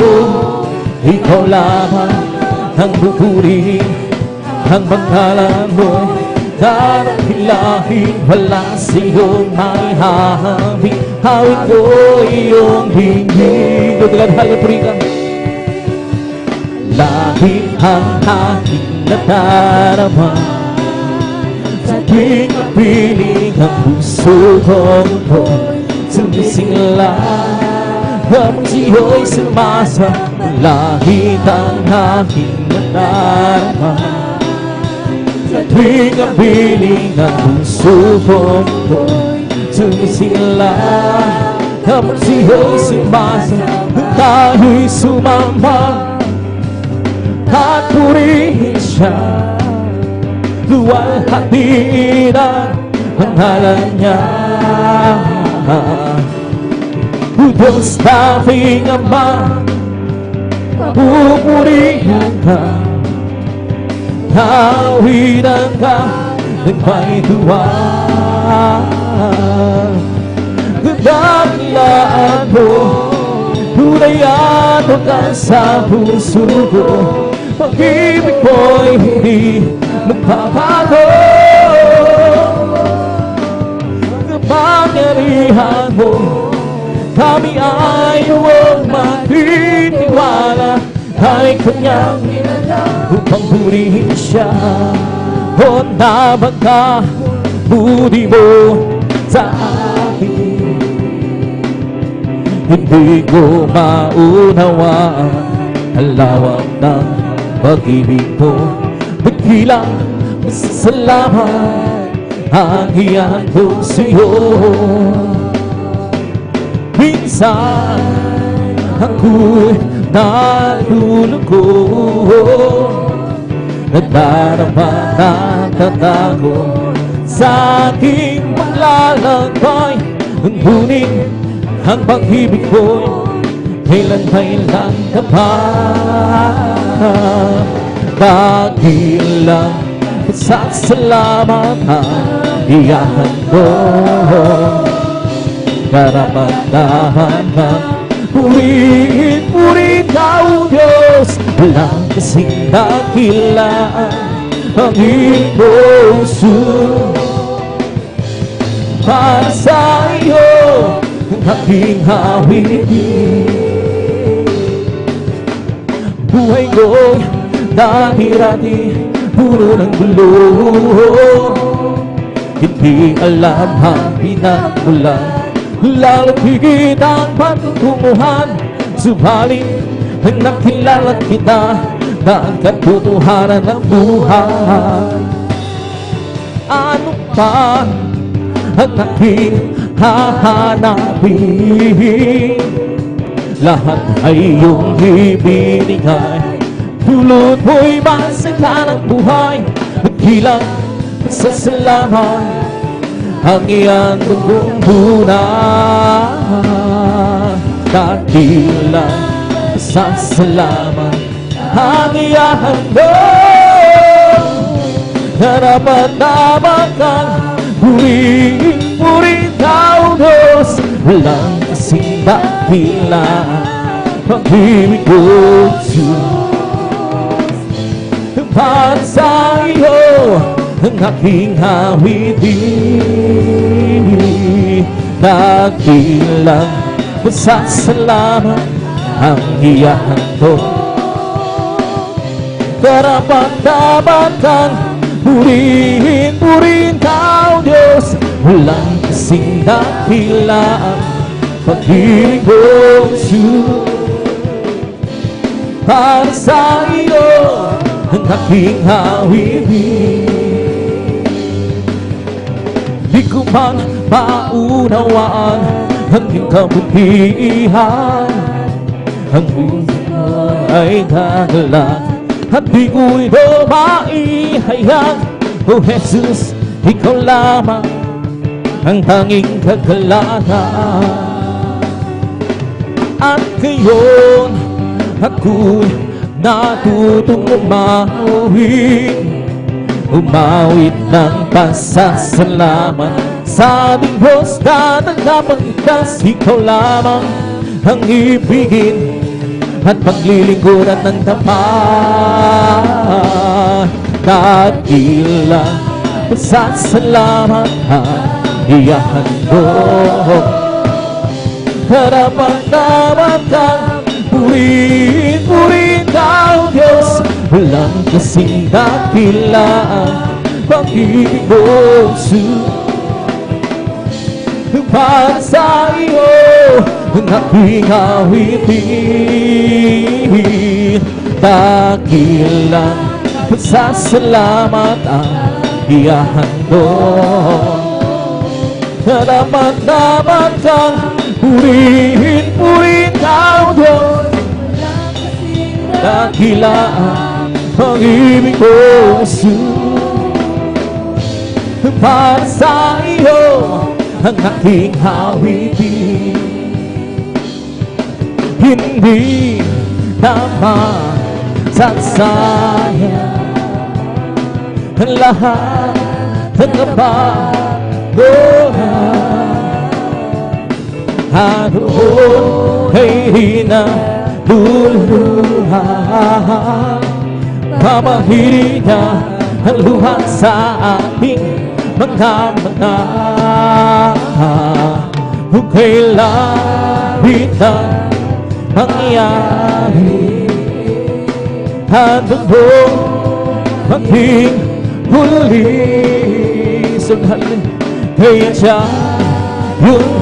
Speaker 1: ikaw lamang ang pupuri, ang pangalan mo'y dadakilahin, wala sa'yong maihahami. Hawig ko iyong hingin, dadakilahin, puri ka. Lahit ang aking nadarama. Sa tuwing mapiling ang puso ko'y sumisingla. Habang siyo'y sumasa, lahit ang aking nadarama. Sa tuwing mapiling ang puso ko'y sumisingla. Habang siyo'y sumasa, tayo'y sumama at purihin siya. Luwalhati na ang ngalan niya. O Diyos naming Ama, pupurihan ka, hawinan ka ng may tuwa. Dakilaan mo, tunay at wakas sa puso ko. Pag-ibig ko'y hindi magpapago. Kapangyarihan mo, kami ay huwag magtitiwala. Ay kanyang upang purihin siya. O nabang ka, budi mo sa akin. Hindi ko maunawaan ang lawak ng pag-ibig mo. Biglang masasalamat ang iyan ko sa'yo. Minsan ako'y nalulungkot, nadarama ng tatakot sa aking paglalakbay. Ngunit ang pag-ibig ko'y kailan-kailan ka pa. Dakilang pasasalamat ang iyakan ko. Karapat-dahan ng purihin ka, O Diyos. Walang kasing dakilaan ang iyong puso. Para sa iyo ang aking hawitin. Buhay ko'y dati-rati puro ng gulo. Hindi alam ang pinagmulan, lalo't higit ang pagtutumuhan. Subalit ang nakilala kita na ang katotohanan ng buhay. Ano pa ang aking hahanapin? Lahat ay iyong ibinigay. Dulot mo'y masagla ng buhay. Magkilang pasasalamat ang iyang tungkong tunay. Dakilang pasasalamat ang iyang handog. Karapat-dapat kang purihin ka, O Diyos. Walang kasing dakilaan pag-ibig ko, Diyos. Para sa iyo ang aking hawitin. Dakilang pasasalamat ang iyang handog. Karapat-dapat kang purihin ka, O Diyos. Walang kasing dakilaan pag-ibig ko, Diyos. Para sa iyo ang aking hawitin. Di ko man maunawaan ang iyong kabutihan. Ang iyong ay dakilang at di ko ito maihayag. O Jesus, ikaw lamang ang tanging kagalakan. At ngayon ako'y natutong umawit ng pasasalamat sa aming Diyos na nagpapagligtas. Ikaw lamang ang ibigin at paglilingkuran ng tapat. Dakilang pasasalamat ang iyang handog. Karapat-dapat kang purihin ka, O Diyos. Walang kasing dakilaan pag-ibig mo para sa iyo ang aking awitin. Dakilang pasasalamat ang ihahandog. Dapat kang purihin mo ikaw, Diyos. Dakilang pag-ibig mo para sa iyo ang aking awitin. Hindi naman sasayang ang lahat ng nabagohan. Ano ay hinaluluhan, pamahiri niya ang luha sa ating mga mata. Kung kailan bitang mangyari, handa mo maging huli. Sughalin kaya siya yung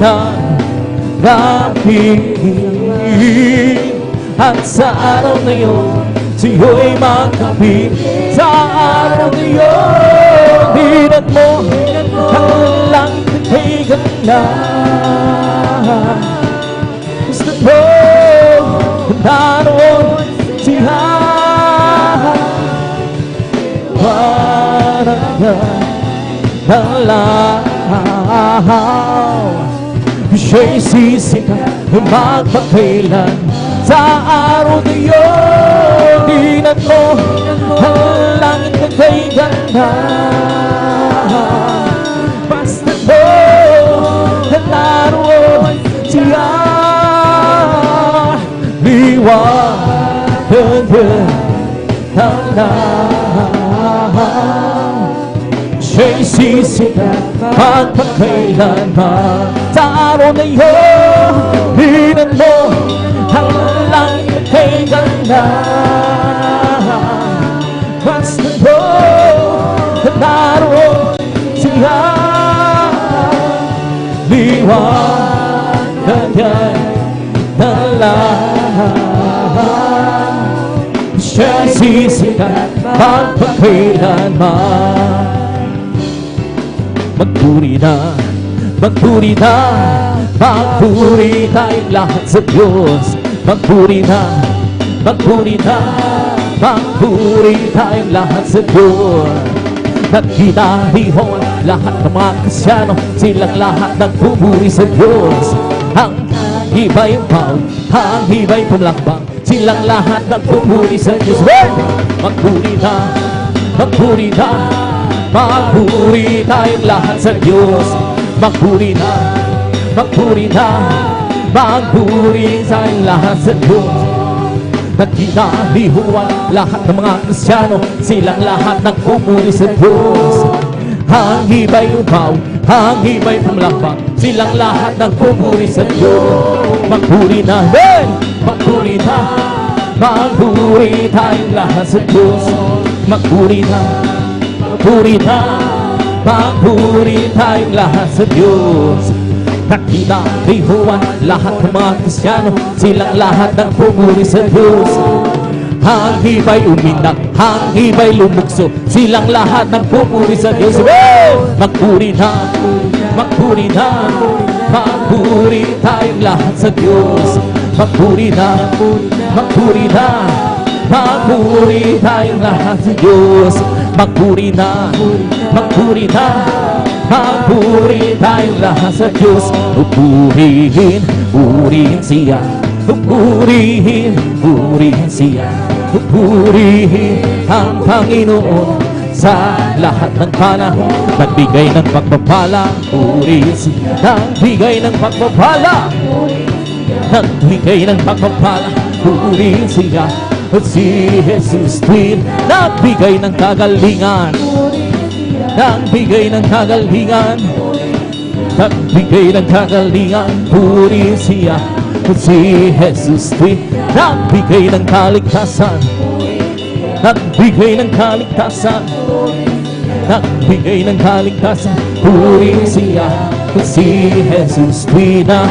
Speaker 1: nagapigil. At sa araw na yun siyo'y magkapit. Sa araw na yun dinat mo ang langit na kay ganda. Gusto mo naroon siya parang nalahaw. Siya'y sisika magpakailan. Sa araw na yun dinat mo ang langit na kay ganda. Basta mo naroon siya, liwanag ng lahat. Siya'y sisikat magpakailanman. Sa araw na yun dinat mo ang langit na kay ganda. Basta mo naroon siya, liwanag ng lahat. Siya'y sisikat magpakailanman. Magpuri na, magpuri na, magpuri tayong lahat sa Diyos. Magpuri na, magpuri na, magpuri tayong lahat sa Diyos. Nagkinahihon lahat ng mga Kristyano, silang lahat nagpupuri sa Diyos. Ang iba'y umaw, ang iba'y pumlakbang, silang lahat nagpupuri sa Diyos. Magpuri na, magpuri na, magpuri tayong lahat sa Diyos. Magpuri na, magpuri na, magpuri tayong lahat sa Diyos. Nagkinalihuan lahat ng mga Kristyano, silang lahat nagpupuri sa Diyos. Ang iba'y umaw, ang iba'y pumlakbang, silang lahat nagpupuri sa Diyos. Magpuri na, magpuri na, magpuri tayong lahat sa Diyos. Magpuri na, magpuri na, magpuri tayong lahat sa Diyos. Nagkinalihuan lahat ng mga Kristyano, silang lahat nagpupuri sa Diyos. Ang iba'y uminak, ang iba'y lumukso, silang lahat nagpupuri sa Diyos. Magpuri na, magpuri na, magpuri tayong lahat sa Diyos. Magpuri na, magpuri na, magpuri tayong lahat sa Diyos. Magpuri na, magpuri na, magpuri tayong lahat sa Diyos. Purihin, purihin siya, purihin, purihin siya, purihin ang Panginoon sa lahat ng panahon. Nagbigay ng pagpapala, purihin siya, nagbigay ng pagpapala, nagbigay ng pagpapala, purihin siya. Si Jesus din nagbigay ng kagalingan, nagbigay ng kagalingan, nagbigay ng kagalingan, purihin siya. Si Jesus din nagbigay ng kaligtasan, nagbigay ng kaligtasan, nagbigay ng kaligtasan. Purihin siya, si Jesus di na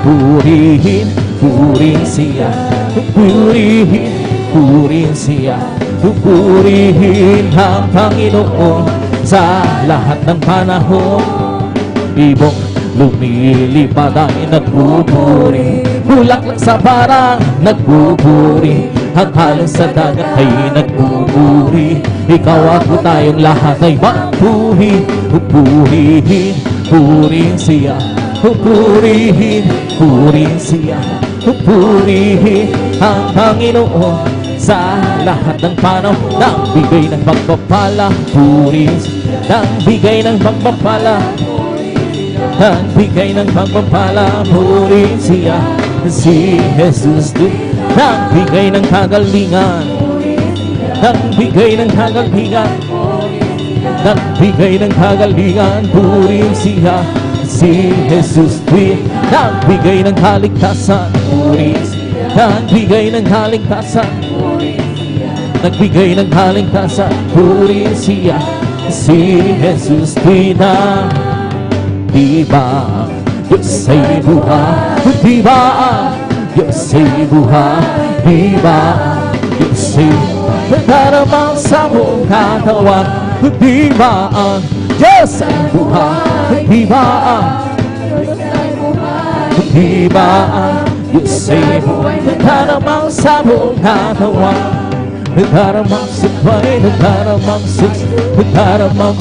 Speaker 1: purihin. Purihin siya, purihin siya, purihin ang Panginoon sa lahat ng panahon. Ibong lumilipad ay nagbuburi, bulaklak sa parang nagbuburi, ang halong sa dagat ay nagbuburi. Ikaw ako tayong lahat ay magpuri. Purihin, purihin siya, purihin, purihin siya, purihin ang Panginoon sa lahat ng panahon. Nagbigay ng pagpapala, purihin siya, nagbigay ng pagpapala, nagbigay ng pagpapala, purihin siya, si Jesus din. Nagbigay ng kagalingan, nagbigay ng kagalingan, nagbigay ng kagalingan, purihin siya, si Jesus din. Nagbigay ng kaligtasan, purihin siya, nagbigay ng kaligtasan, nagbigay ng kaligtasan, purihin siya, si Jesus din. Diba Diyos ay buhay, diba Diyos ay buhay, diba Diyos ay nagdaramang sa buong katawan. Diba Diyos ay buhay, diba diba Diyos ay buhay, nagdaramang sa buong katawan. Nagdaramang sabay, nagdaramang nagdaramang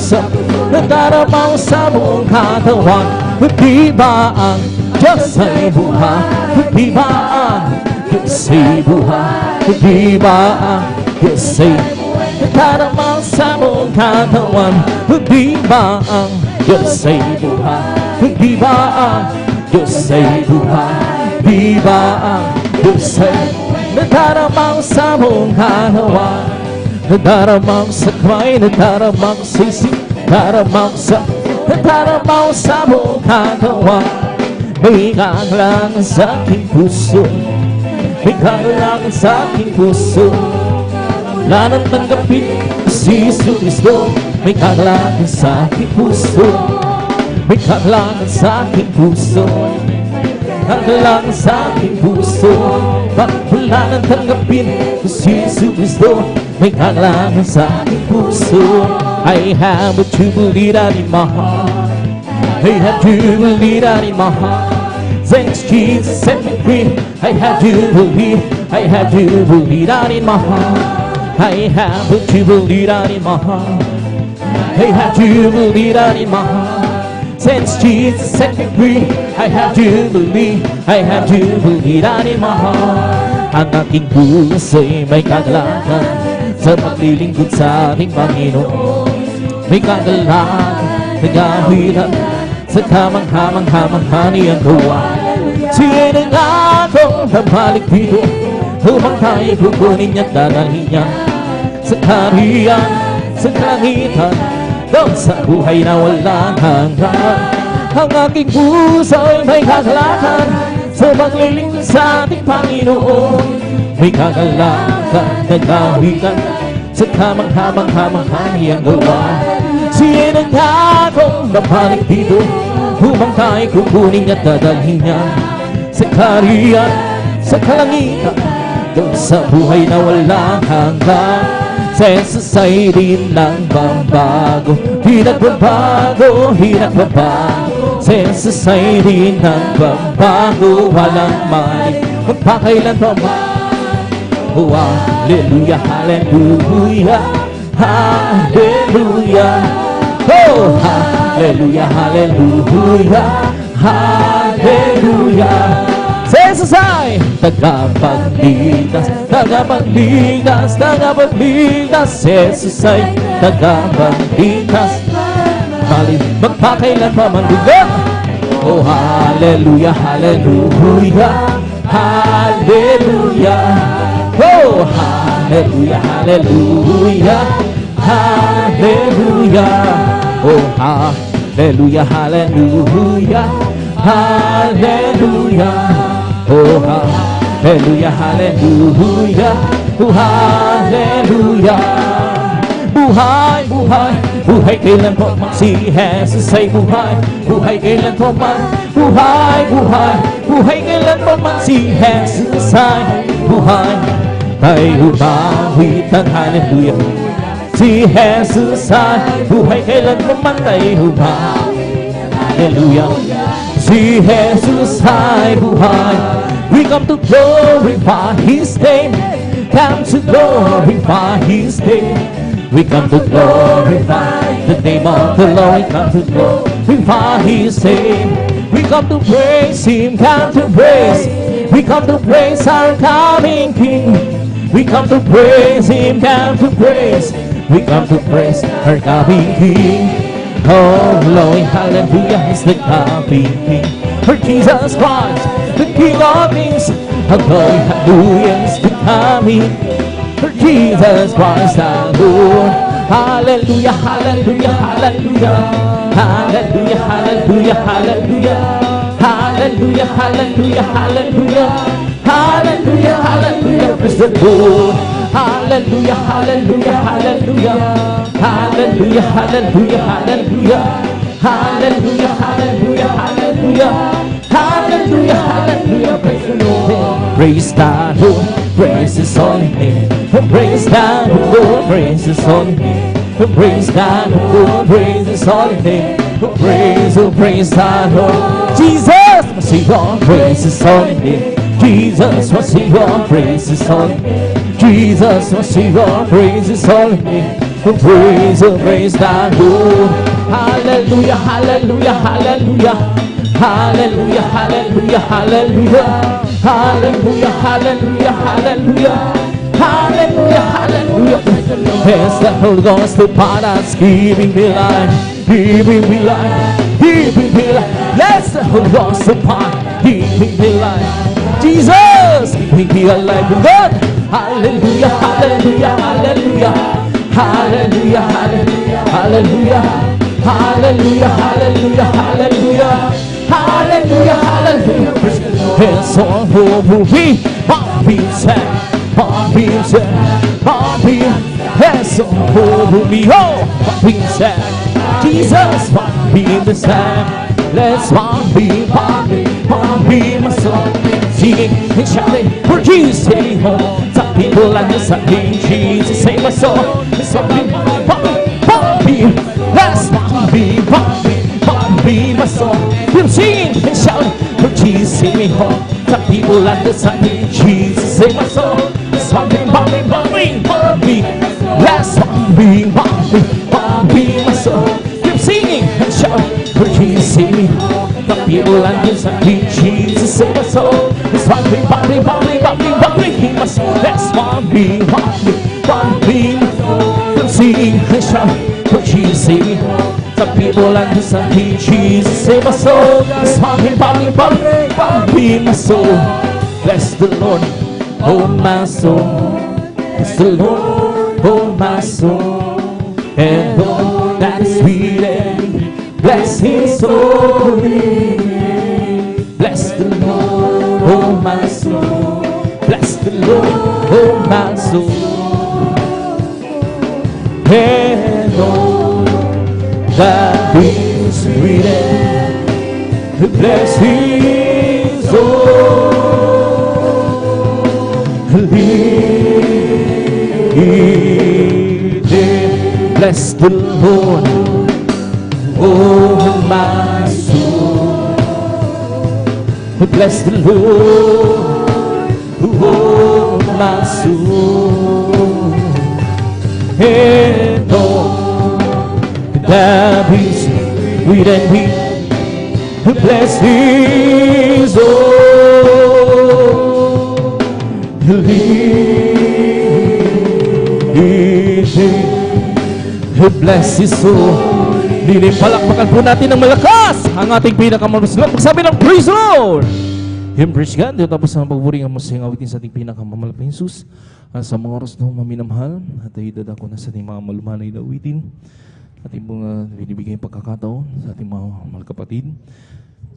Speaker 1: sa buong katawan. Diba ang Diyos ay buhay, diba ang Diyos ay buhay, diba ang Diyos ay nagdaramang sa buong katawan. Diba ang Diyos ay buhay, diba ang Diyos ay buhay, diba ang Diyos ay nagdaramang sa buong katawan. Nagdaramang sa kamay, nagdaramang sa isip, nagdaramang sa buong katawan. May kailangan sa aking puso, may kailangan sa aking puso. Wala nang tanggapin si Jesus Cristo. May kailangan sa aking puso, may kailangan sa aking puso, kailangan sa aking puso. Bakit wala nang tanggapin si Jesus Cristo? May kailangan sa aking puso. I have a jubilee in my heart, I have jubilee in my heart. Thanks Jesus set me free. I have jubilee, I have jubilee in my heart. I have a jubilee in my heart, I have jubilee in my heart. Since Jesus set me free, I have jubilee, I have jubilee in my heart. Ang aking puso'y may kagalakan sa paglilingkod sa ating Panginoon. May kagalakan, nagawiran sa kamang-hamang-hamang niyang gawa. Siya ng akong nabalik dito, upang tayo kukunin niya't dadalhin niya sa kaharian, sa kalangitan, doon sa buhay na walang hanggan. Ang aking puso'y may kagalakan sa paglilingkod sa ating Panginoon. May kagalakan, nagawiran sa kamang-hamang-hamang niyang gawa. Siya ng akong nabalik dito, upang tayo kukunin niya't dadalhin niya sa kaharian, sa kalangitan, doon sa buhay na walang hanggan. Sa Jesus ay di lang bago, di nagbabago, di nagbabago. Sa Jesus ay di lang bago, walang mali, magpakailan pa man. Oh, hallelujah, hallelujah, hallelujah. Oh, hallelujah, hallelujah, hallelujah. Sa Jesus ay tagapagligtas, tagapagligtas, tagapagligtas. Sa Jesus ay tagapagligtas, magpakailan pa man lugar. Oh, hallelujah, hallelujah, hallelujah. Oh, hallelujah, hallelujah, hallelujah. Oh, hallelujah, hallelujah, hallelujah. Oh, hallelujah, hallelujah, oh, hallelujah. Buhay, buhay, Buhay kailanman si Jesus ay buhay. Buhay kailanman, buhay, buhay. Buhay kailanman si Jesus ay buhay. Tayo bawitan, hallelujah. Si Jesus ay buhay kailanman tayo bawitan, hallelujah. Si Jesus ay buhay. We come to glorify His name. Come to glorify His name. We come to glorify the name of the Lord. We come to glorify His name. We come to praise Him. Come to praise. We come to praise our coming King. We come to praise Him. Come to praise. We come to praise our coming King. Oh Lord, hallelujah is the coming King. For Jesus Christ, the King of Kings. Oh Lord, hallelujah is the coming. For Jesus Christ our Lord. Hallelujah, hallelujah, hallelujah. Hallelujah, hallelujah, hallelujah. Hallelujah, hallelujah, hallelujah. Hallelujah, hallelujah, praise the Lord. Hallelujah, hallelujah, hallelujah. Hallelujah, hallelujah, hallelujah. Hallelujah, hallelujah, hallelujah. Hallelujah, hallelujah, praise the Lord. Praise the Lord, praise His holy name. Praise the Lord, praise His holy name. Praise the Lord, praise His holy name. Praise, oh praise the Lord. Jesus, must see God, praise His holy name. Jesus, must see God, praise His holy name. Jesus, must see God, praise His holy name. Praise, oh praise the Lord. Hallelujah, hallelujah, hallelujah. Hallelujah, hallelujah, hallelujah. Hallelujah, hallelujah, hallelujah. Hallelujah, hallelujah. Yes, the Holy Ghost upon us, giving me life, giving me life, giving me life. Yes, the Holy Ghost upon, giving me life. Jesus, giving me a life with God. Hallelujah, hallelujah, hallelujah. Hallelujah, hallelujah, hallelujah. Hallelujah, hallelujah, hallelujah. Hallelujah, hallelujah. It's all who we Bobby said, Bobby said, Bobby. It's all who we Bobby said. Jesus, Bobby in the sand. Let's Bobby, Bobby, Bobby, my soul. Singing and shouting for Jesus, sing home. Some people like this, I mean Jesus, save my soul. It's Bobby, Bobby, Bobby. Let's Bobby, Bobby, Bobby, my soul. We're singing and shouting for Jesus, save me home. Some people like this, I mean Jesus, save my soul. It's Bobby, Bobby, Bobby, Bobby. Let's Bobby, Bobby, Bobby, my soul. We're singing and shouting for Jesus, save me home. Some people like this, I mean Jesus, save my soul. It's Bobby, Bobby, Bobby, Bobby, Bobby, my soul. Let's Bobby, Bobby, Bobby, my soul. We're singing and shouting for Jesus, save me home. Some people like this, I need Jesus, save my soul. Bobby, Bobby, Bobby, Bobby, my soul. Bless the Lord, oh my soul. Bless the Lord, oh my soul. And all that is within, bless His holy name. Bless the Lord, oh my soul. Bless the Lord, oh my soul. And all that is written, bless His holy name. Bless the Lord, oh my soul. Bless the Lord, oh my soul. And all that is within me, bless His holy. Bless His soul. Palakpakan po natin ng malakas ang ating pinakamalapit. Magsabi ng praise the Lord. Hymn praise God. Dito tapos ang pagpuring ang masayang awitin sa ating pinakamalapit Jesus. Sa mga oras na maminamahal at ihidad ako na sa ating mga malumanay na awitin. Ating mga binibigay pagkakataon sa ating mga mahal kapatid.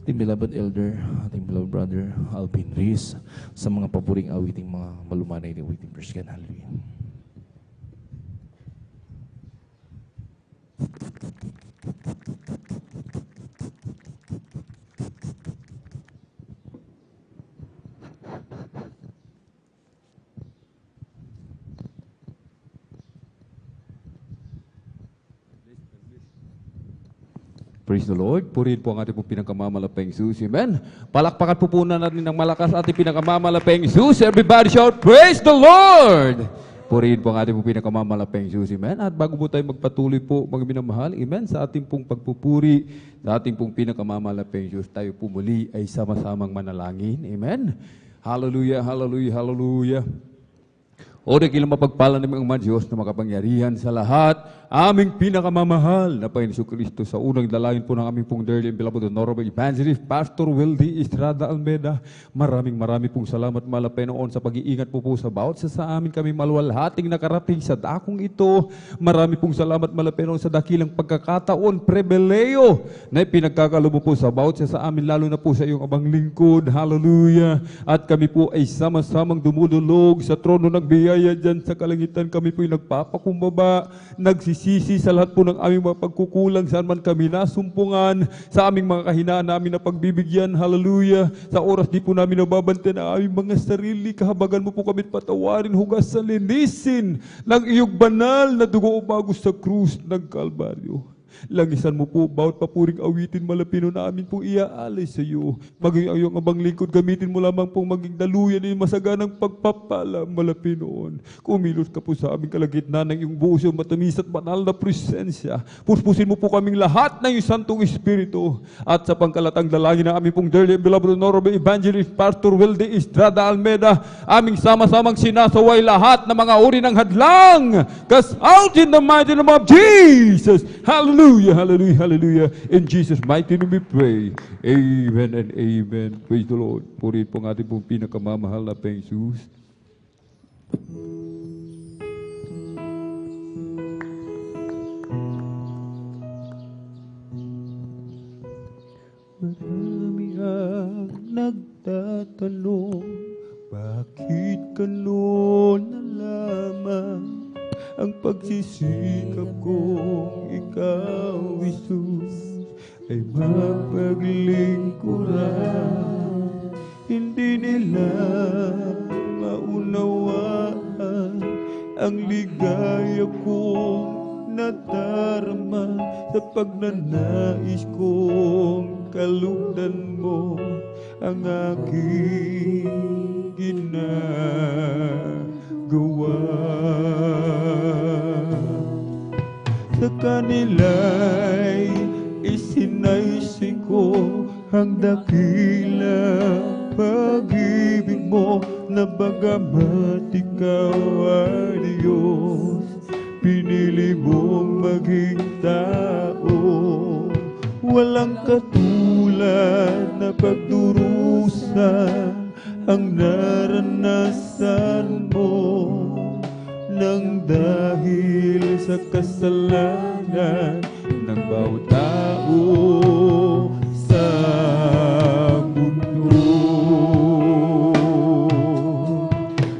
Speaker 1: Ating beloved elder, ating beloved brother Alvin Riz sa mga papuring awiting mga malumanay na awitin. Praise God. Hallelujah.
Speaker 3: Praise the Lord. Purihin po ang ating pong pinakamamalapeng Jesus. Amen. Palakpakan po natin ng malakas ating pinakamamalapeng Jesus. Everybody shout, Praise the Lord! Purihin po ang ating pong pinakamamalapeng Jesus. Amen. At bago po tayo magpatuloy po, mga minamahal, amen, sa ating pong pagpupuri, sa ating pong pinakamamalapeng Jesus, tayo po muli ay sama-samang manalangin. Amen. Hallelujah, hallelujah, hallelujah. O dakilang mapagpala ng mga Diyos na makapangyarihan sa lahat, aming pinakamamahal na Panginoon Kristo, sa unang dalangin po ng aming pong dearly and beloved Honorable Evangelist Pastor Wildy Estrada Almeda. Maraming pong salamat malapay noon sa pag-iingat po sa bawat sa amin kami maluwalhating nakarating sa dakong ito. Marami pong salamat malapay noon sa dakilang pagkakataon, prebeleo na pinagkakalobo po sa bawat sa amin, lalo na po sa iyong abang lingkod. Hallelujah! At kami po ay sama-samang dumudulog sa trono ng biyaya dyan sa kalangitan. Kami po ay nagpapakumbaba, nagsisisi sa lahat po ng aming mga pagkukulang, saan man kami nasumpungan, sa aming mga kahinaan namin na pagbibigyan. Hallelujah! Sa oras di po namin nababantayan ang aming mga sarili, kahabagan mo po kami patawarin, hugasan, linisin ng iyong banal na dugo umagos sa krus ng Kalbaryo. Langisan mo po bawat papuring awitin malapino na amin pong iaalay sa iyo. Maging ang iyong abang lingkod, gamitin mo lamang pong maging daluyan ng masaganang pagpapala malapinoon. Kumilos ka po sa aming kalagitnaan ng iyong buos yung matamis at banal na presensya. Puspusin mo po kaming lahat ng iyong Santong Espiritu. At sa pangkalatang dalangin ng aming pong dearly and beloved Honorable Evangelist Pastor Wildy Estrada Almeda, aming sama-samang sinasaway lahat ng mga uri ng hadlang. Cast out in the mighty name of Jesus. Hallelujah! Hallelujah, hallelujah. In Jesus' mighty name we pray. Amen and amen. Praise the Lord. Purihin po ang ating pong pinakamamahal na Panginoong Jesus. Marami ang nagtatanong, bakit gano'n na lamang ang pagsisikap kong ikaw, Jesus, ay mapaglingkuran. Hindi nila maunawaan ang ligaya kong nadarama sa pagnanais kong kalugdan mo ang aking ginagawa. Sa kanila'y isinaisi ko ang dakilang pag-ibig mo, na bagamat ikaw ay Diyos, pinili mong maging tao. Walang katulad na pagdurusa ang naranasan mo, nang dahil sa kasalanan ng bawat tao sa mundo.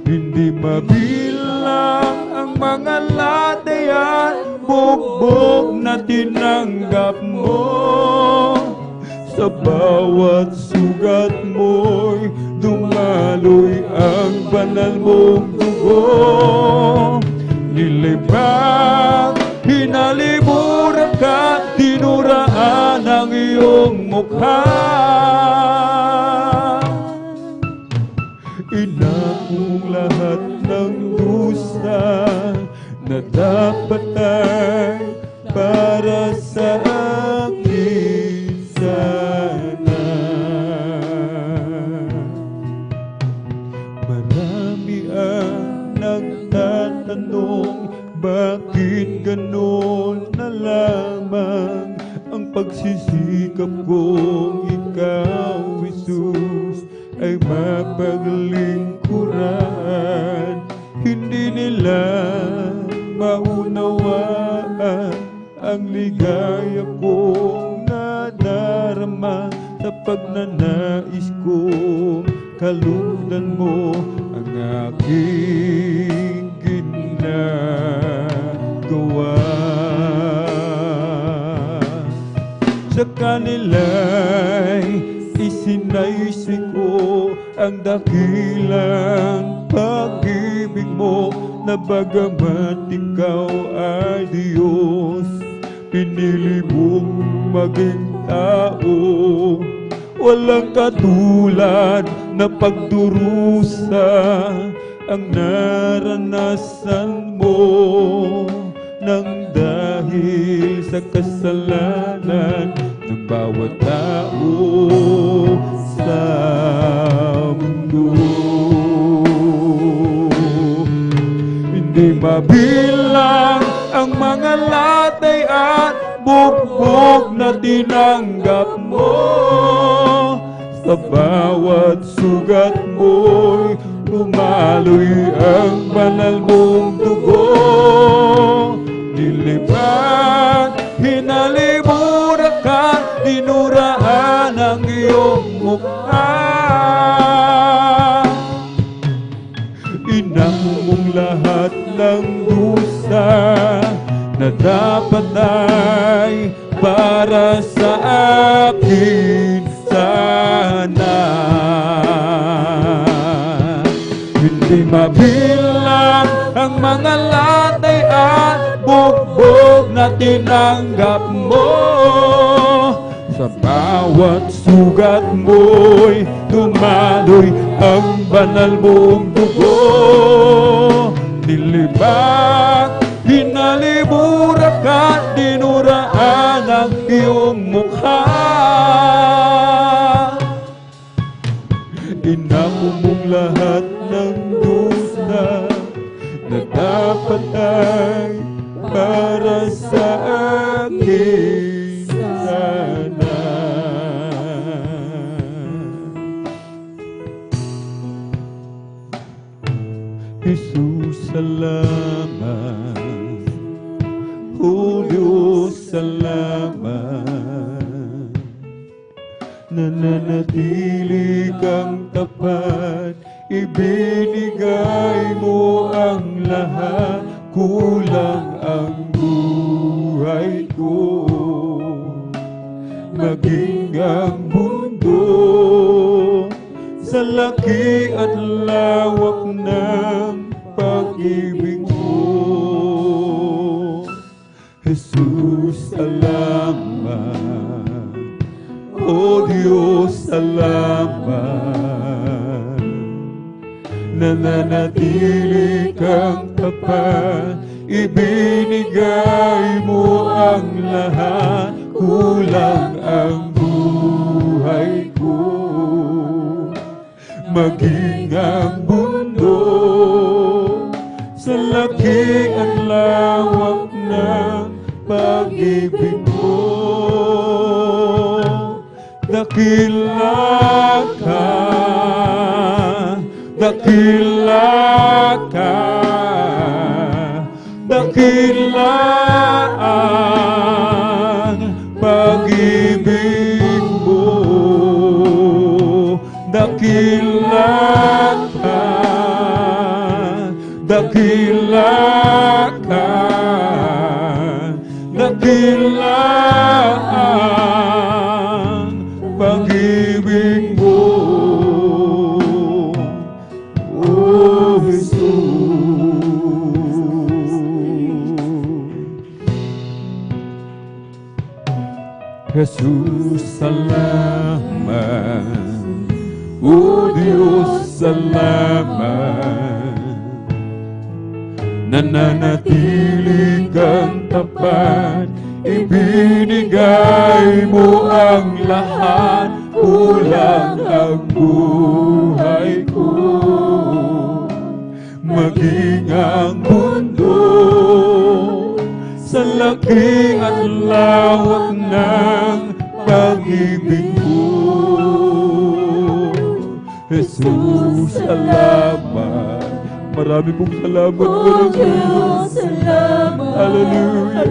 Speaker 3: Hindi mabilang ang mga latayan, bugbog na tinanggap mo. Sa bawat sugat mo'y dumaloy ang banal mong dugo. Nilibang, hinalimuran ka, tinuraan ang iyong mukha. Inakong lahat ng dusa na dapat ay para sa akin sana. Marami ang nagtatanong, bakit ganon na lamang ang pagsisikap kong ikaw, Jesus, ay mapaglingkuran. Hindi nila maunawaan ang ligaya kong nadarama sa pagnanais kong kalugdan mo ang aking ginagawa. Sa kanila'y isinaisi ko ang dakilang pag-ibig mo, na bagamat ikaw ay Diyos, pinili mong maging tao. Walang katulad na pagdurusa ang naranasan mo, nang dahil sa kasalanan ng bawat tao sa mundo. Hindi mabilang ang mga latay at bugbog na tinanggap mo. Sa bawat sugat mo'y lumaloy ang banal mong dugo. Nilipat, hinalimuran ka, dinuraan ang iyong mukha. Inako mong lahat ng dusa na dapat ay para sa akin sana. Hindi mabilang ang mga latay at bugbog na tinanggap mo. Sa bawat sugat mo'y dumaloy ang banal mong dugo. Nilibak, hinalimuran ka, dinuraan ang iyong mukha. Inako mong lahat ng dusa na dapat ay para sa akin sana. Jesus, salamat. Oh Diyos, salamat. Nananatili kang tapat, ibinigay mo ang lahat, kulang ang buhay ko. Maging ang mundo sa laki at lawak ng pag-ibig mo. Jesus, salamat. O Diyos, salamat. Nananatili kang tapat, ibinigay mo ang lahat, kulang ang buhay ko. Maging ang mundo sa laki at lawak ng pag-ibig mo. Dakila ka, dakila ka, dakila ang pag-ibig mo. Dakila ka, dakila ka, dakila ang pag-ibig mo. Oh Jesus, Jesus, salamat. O Diyos, salamat. Nananatili kang tapat, ibinigay mo ang lahat, kulang ang buhay ko. Maging ang mundo sa laki at lawak ng pag-ibig mo. Jesus, salamat. Marami pong salamat.
Speaker 2: Oh Diyos, salamat.
Speaker 3: Hallelujah.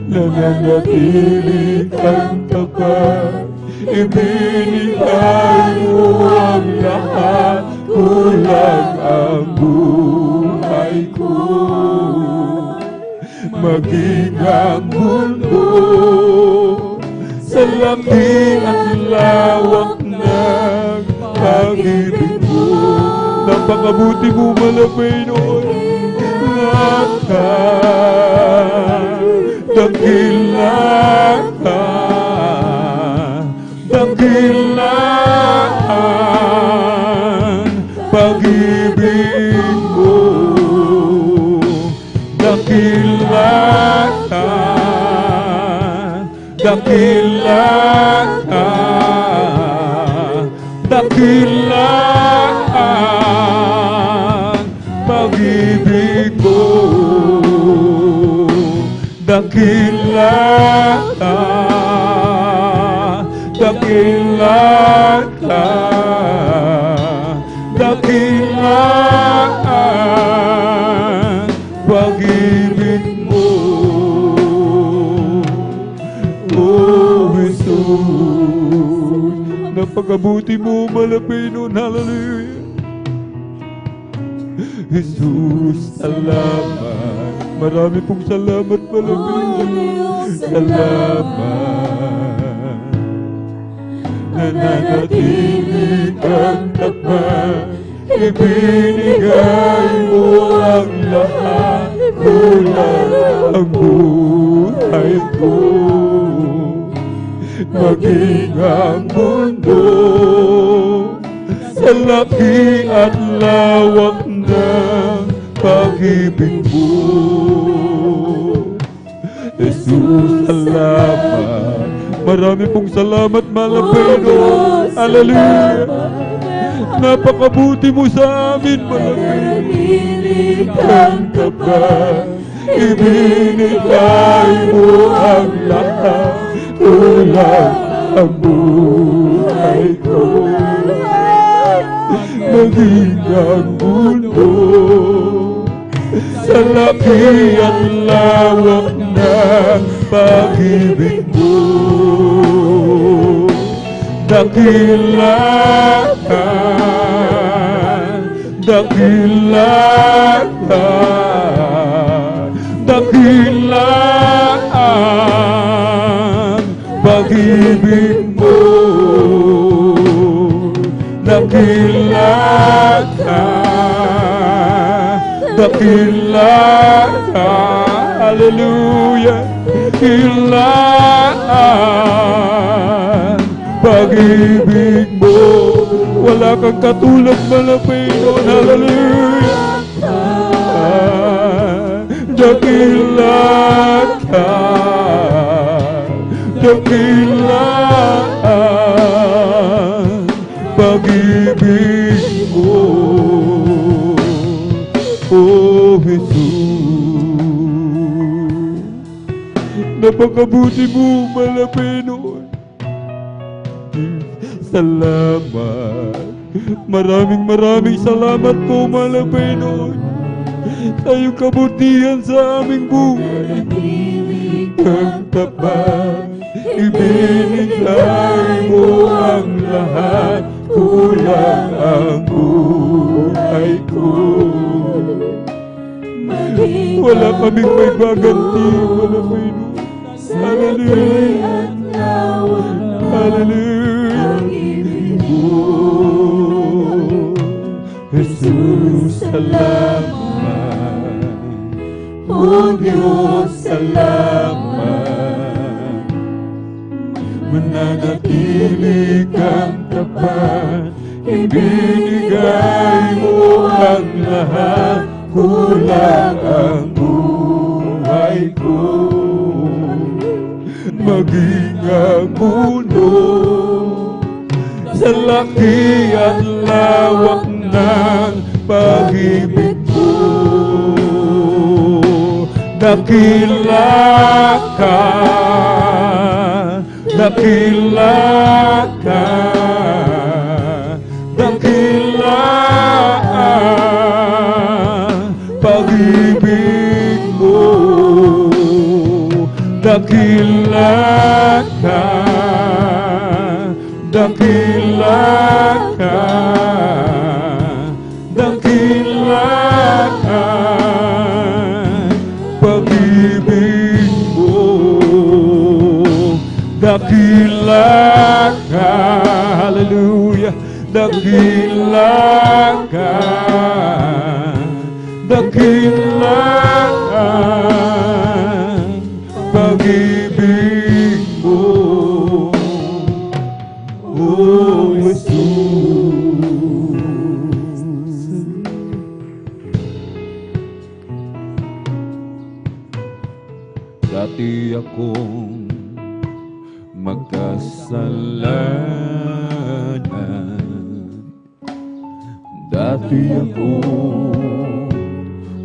Speaker 3: Nananatili kang tapat, ibinigay mo ang lahat, kulang ang buhay ko. Maging ang mundo sa laki at lawak ng pag-ibig mo. Napakabuti mo, Malapay noon. dakila ka, dakila ang pag-ibig mo, dakila ka, dakila ka, dakila ang pag-ibig mo, oh Jesus. Napakabuti mo, Malapinon, hallelujah. Jesus, salamat. Marami pong salamat, Malapinon. Salamat. Nananatili kang tapat, ibinigay mo ang lahat, kulang ang buhay ko. Maging ang mundo sa laki at lawak ng pag-ibig mo. Jesus, salamat. Marami pong salamat, Malapinon. Hallelujah. Napakabuti mo sa amin, Malapinon. Kang tapat, ibinigay mo ang lahat, kulang ang buhay ko. Maging ang mundo sa laki at lawak ng pag-ibig mo. Dakila ka, dakila ka, dakila ang pag-ibig mo. Dakila ka, dakila ka, hallelujah. Dakila ang pag-ibig mo. Wala kang katulad, Malapinon, hallelujah. Dakila ka, dakila ang pag-ibig mo, oh Jesus. Napakabuti mo, Malapinon. Salamat. Maraming salamat po, Malapinon, sa iyong kabutihan sa aming buhay. Kang tapat, ibinigay mo ang lahat, kulang ang buhay ko. Wala kaming may baganti, Malapinon. Hallelujah. Hallelujah. Oh, Jesus, salamat. Oh Diyos, salamat. Mananatili kang tapat, ibinigay mo ang lahat, kulang ang buhay ko. Maging ang mundo sa laki at lawak ng pag-ibig mo. Dakila ka, dakila ka, dakila ang pag-ibig mo. Dakila ka, dakila ka, dakila ka, pag-ibig mo. Dakila ka, hallelujah. Dakila ka, dakila ka, pag-ibig mo, oh Jesus. Dati akong makasalanan. Dati ako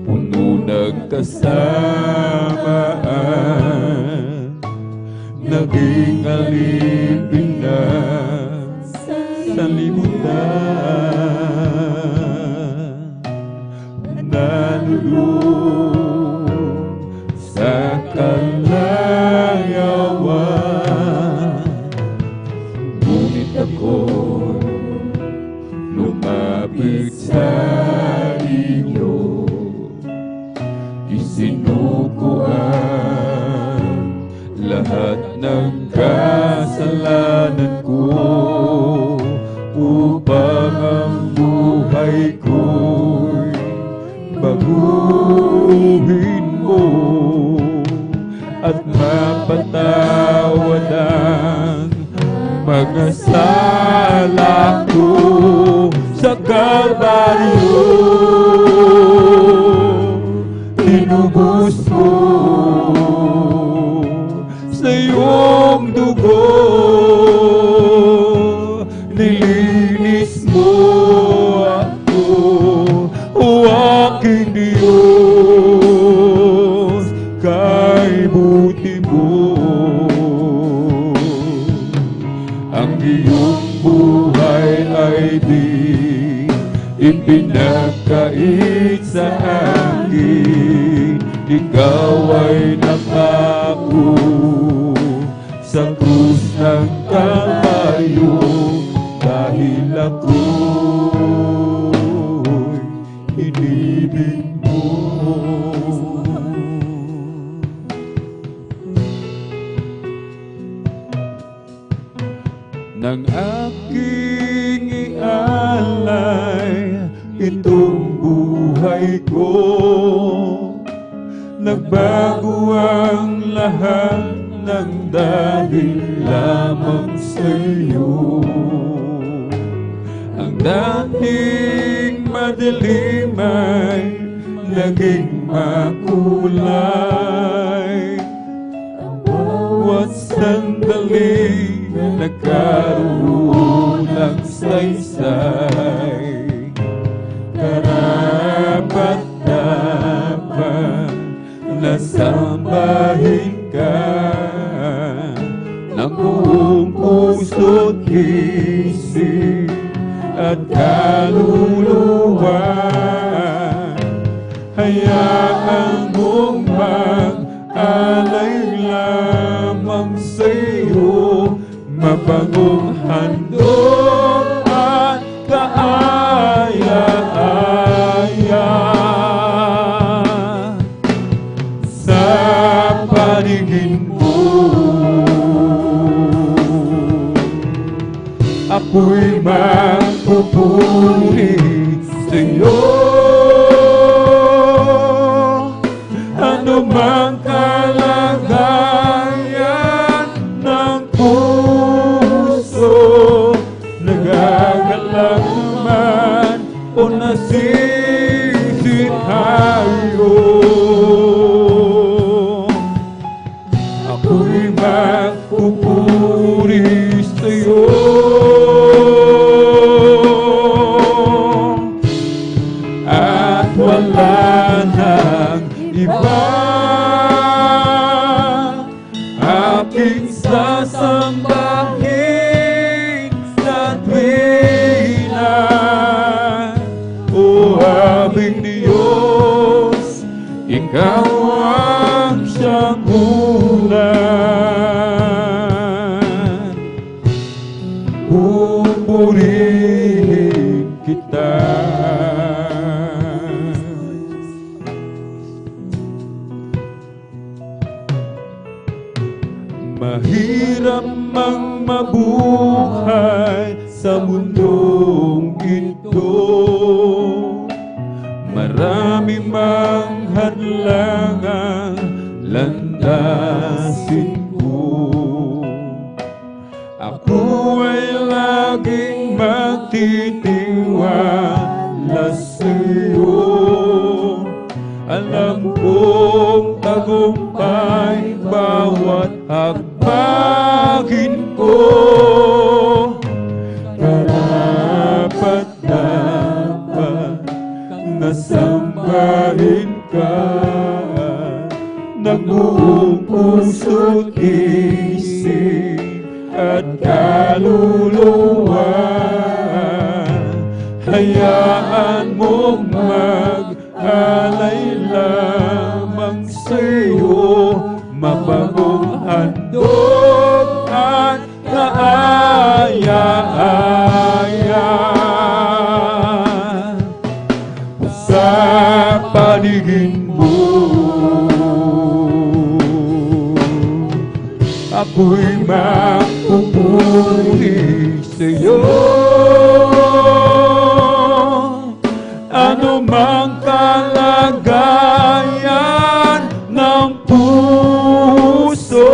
Speaker 3: puno ng kasamaan, naging alipin na sa libutan, nalulung sa kalayawan. Ngunit ako'y lumapit sa iyo, isinuko ang lahat ng kasalanan ko, upang ang buhay ko'y baguhin mo at mapatawad ang mga sala ko sa Kalbaryo. Tinubos mo sa iyong dugo, nilinis mo ako, o aking Diyos, kay buti mo. Ang iyong buhay ay di ipinagkait sa akin, ikaw ay nakako sa krus ng Kalbaryo, dahil ako'y inibig mo. Nang aking ialay itong buhay ko, nagbago ang lahat ng dahil lamang sa iyo. Ang dating madilim ay naging makulay, ang bawat sandali nagkaroon ng saysay. Karapat-dapat nasambahin ka ng buong puso't isip at kaluluwa. Hayaan mong mag-alay lamang sa iyo, mabangong handog at kaaya-aya. Sa paningin mo, ako'y magpupuri sa iyo. Ano mang kalagayan ng puso, nagagalang man o nasisitayo, ako'y magpupuri sa iyo. At wala nang iba aking sasambahin sa tuwina. O aming Diyos, ikaw ang siyang unan. Pupurihin kita. Mahirap mang mabuhay sa mundong ito, marami mang hadlangan landasin ko. Ako ay laging magtitiwala sa iyo. Alam kong tagumpay bawat hakbangin sambahin ka ng buong puso't isip at kaluluwa. Hayaan mong mag-alay lamang sa'yo, mabagong handog at kaaya-aya. Sa paligid mo, ako'y magpupuri sa'yo. Ano mang kalagayan ng puso,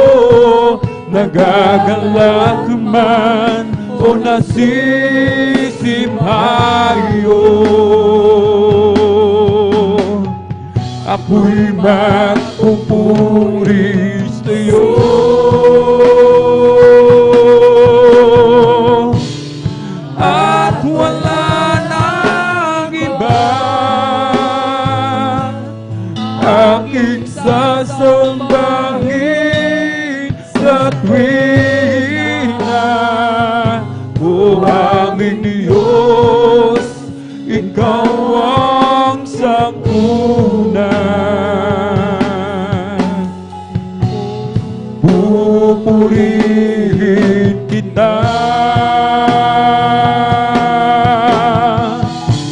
Speaker 3: nagagalak man o nasisipayo, ako'y magpupuri sa'yo. At wala nang iba aking sasambahin sa tuwina. O aming Diyos, Ikaw ang sakuna. Pupurihin kita,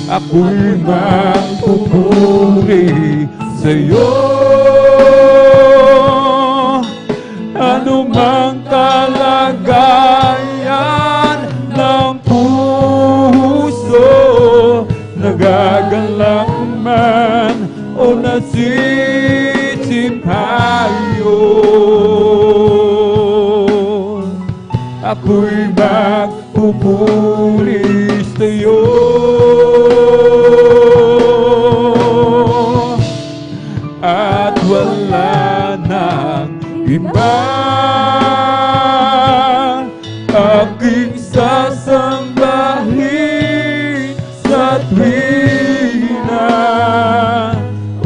Speaker 3: ako'y magpupuri sa'yo. Ano mang kalagayan ng puso, nagagalak man o nasisipayo, ako'y magpupuri sa'yo. At wala nang iba aking sasambahin sa tuwina.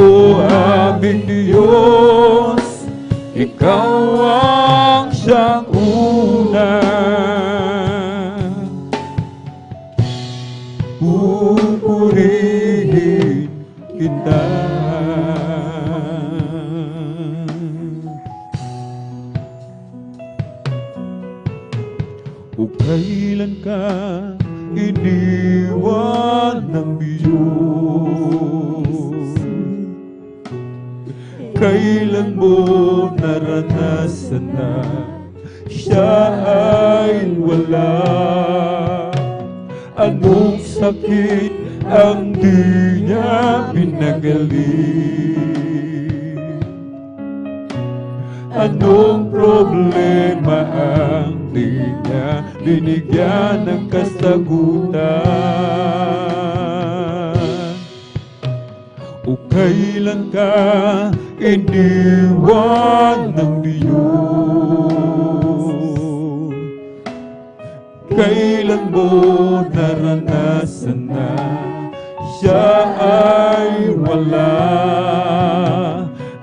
Speaker 3: O aming Diyos, Ikaw ang siyang una. Pupurihin kita. O kailan ka iniwan ng Diyos? Kailan mo naranasan na Siya ay wala? Anong sakit ang di niya pinagaling? Anong problema ang di niya binigyan ng kasagutan? O kailan ka iniwan ng Diyos? Kailan mo naranasan na Siya ay wala?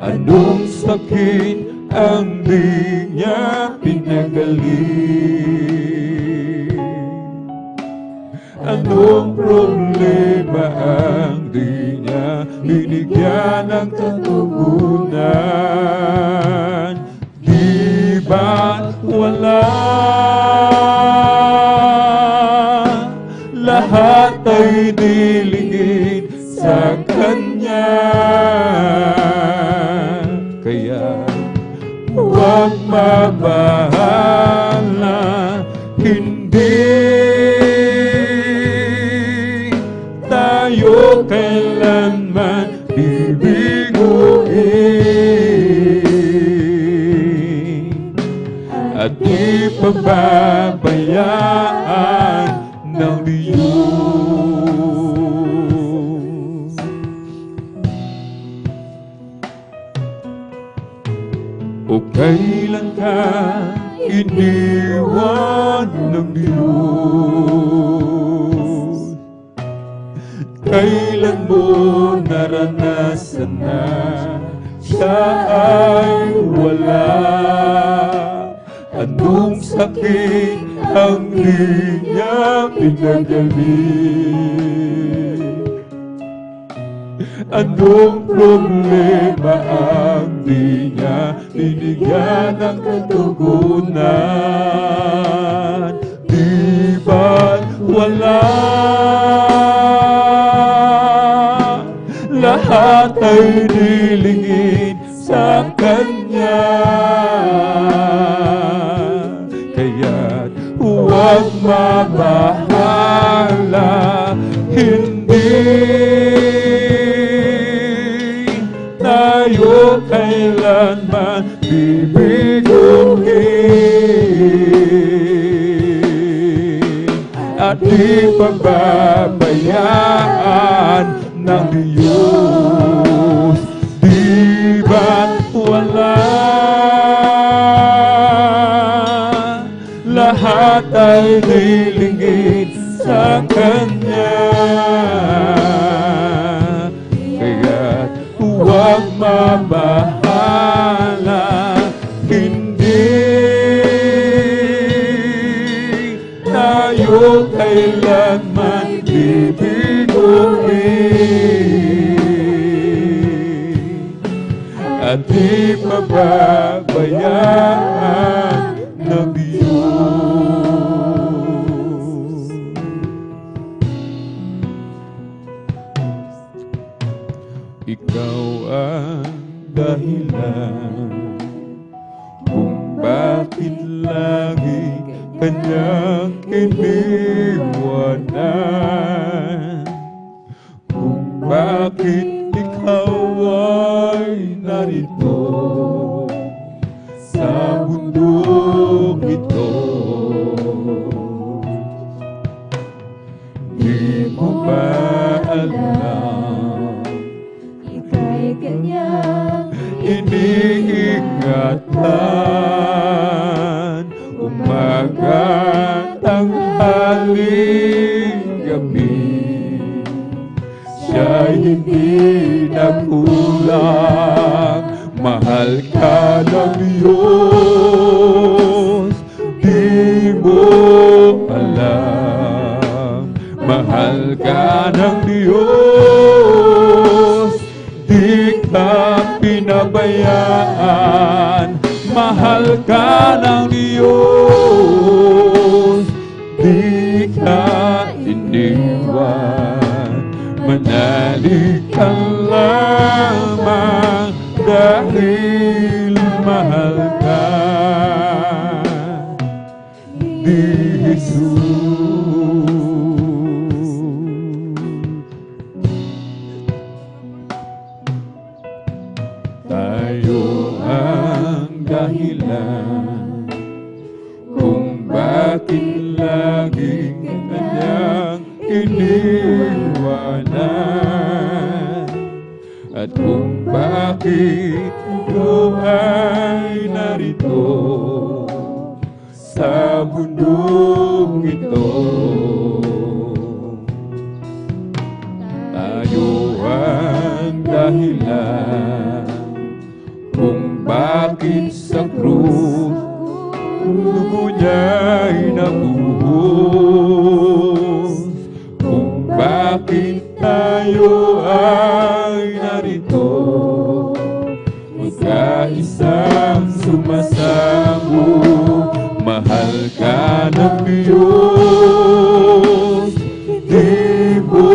Speaker 3: Anong sakit ang di niya pinagaling? Anong problema ang di niya binigyan ng katugunan? Di ba't wala? Lahat ay nilingid sa Kanya. Kaya huwag mabahala, hindi tayo kailanman bibiguin at ipababayaan ng Diyos. O kailan ka iniwan ng Diyos? Kailan mo
Speaker 4: naranasan na siya ay wala. Anong sakit ang di niya pinagaling? Anong problema ang di niya binigyan ng katugunan? Di ba't wala? Lahat ay nilingin sa Kanya. Kaya't huwag mabahala, hindi tayo kailanman bibiguin at di pababayaan ng Diyos. Di ba't wala? Lahat ay nilingin sa Kanya. Kaya't huwag mabahala, hindi tayo kailanman bibiguin at di pababayaan ng Diyos. Ikaw ang dahilan kung bakit lagi Kanyang iniwanan, kung bakit ikaw ay narito sa mundong ito. Di mo ba alam,
Speaker 2: Ika'y Kanyang
Speaker 4: iniingatan, umaga, tanghali, gabi. Siya'y hindi nagkulang, mahal ka ng Diyos. Di mo alam, mahal ka ng Diyos. Di ka pinabayaan, mahal ka ng Diyos. Di ka iniwan, manalig ka lamang dahil mahal ka ni Jesus. Tayo ang dahilan kung bakit lagi Kanyang iniwanan, at kung bakit ikaw ay narito sa mundong ito. Tayo ang dahilan kung bakit sa krus dugo niya'y nabuhos, kung bakit tayo ay narito magkaisang sumasamo. Mahal ka ng Diyos, di mo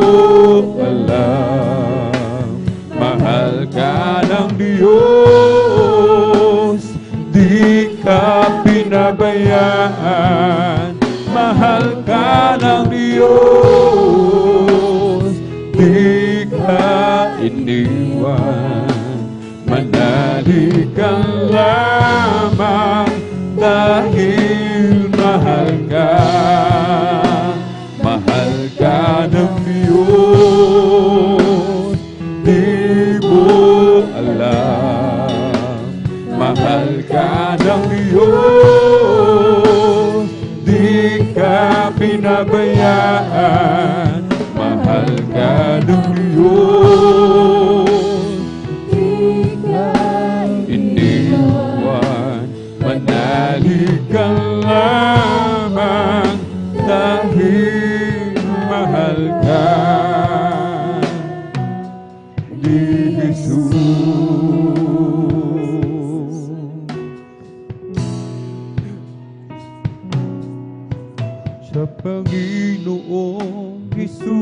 Speaker 4: alam, mahal ka ng Diyos. Di ka pinabayaan, mahal ka ng Diyos. Di ka iniwan, manalig ka lamang dahil mahal ka. Mahal ka ng Diyos, di mo alam, mahal ka ng Diyos. Di ka pinabayaan, mahal ka ng Diyos. Jesus. Sa Panginoong Jesus,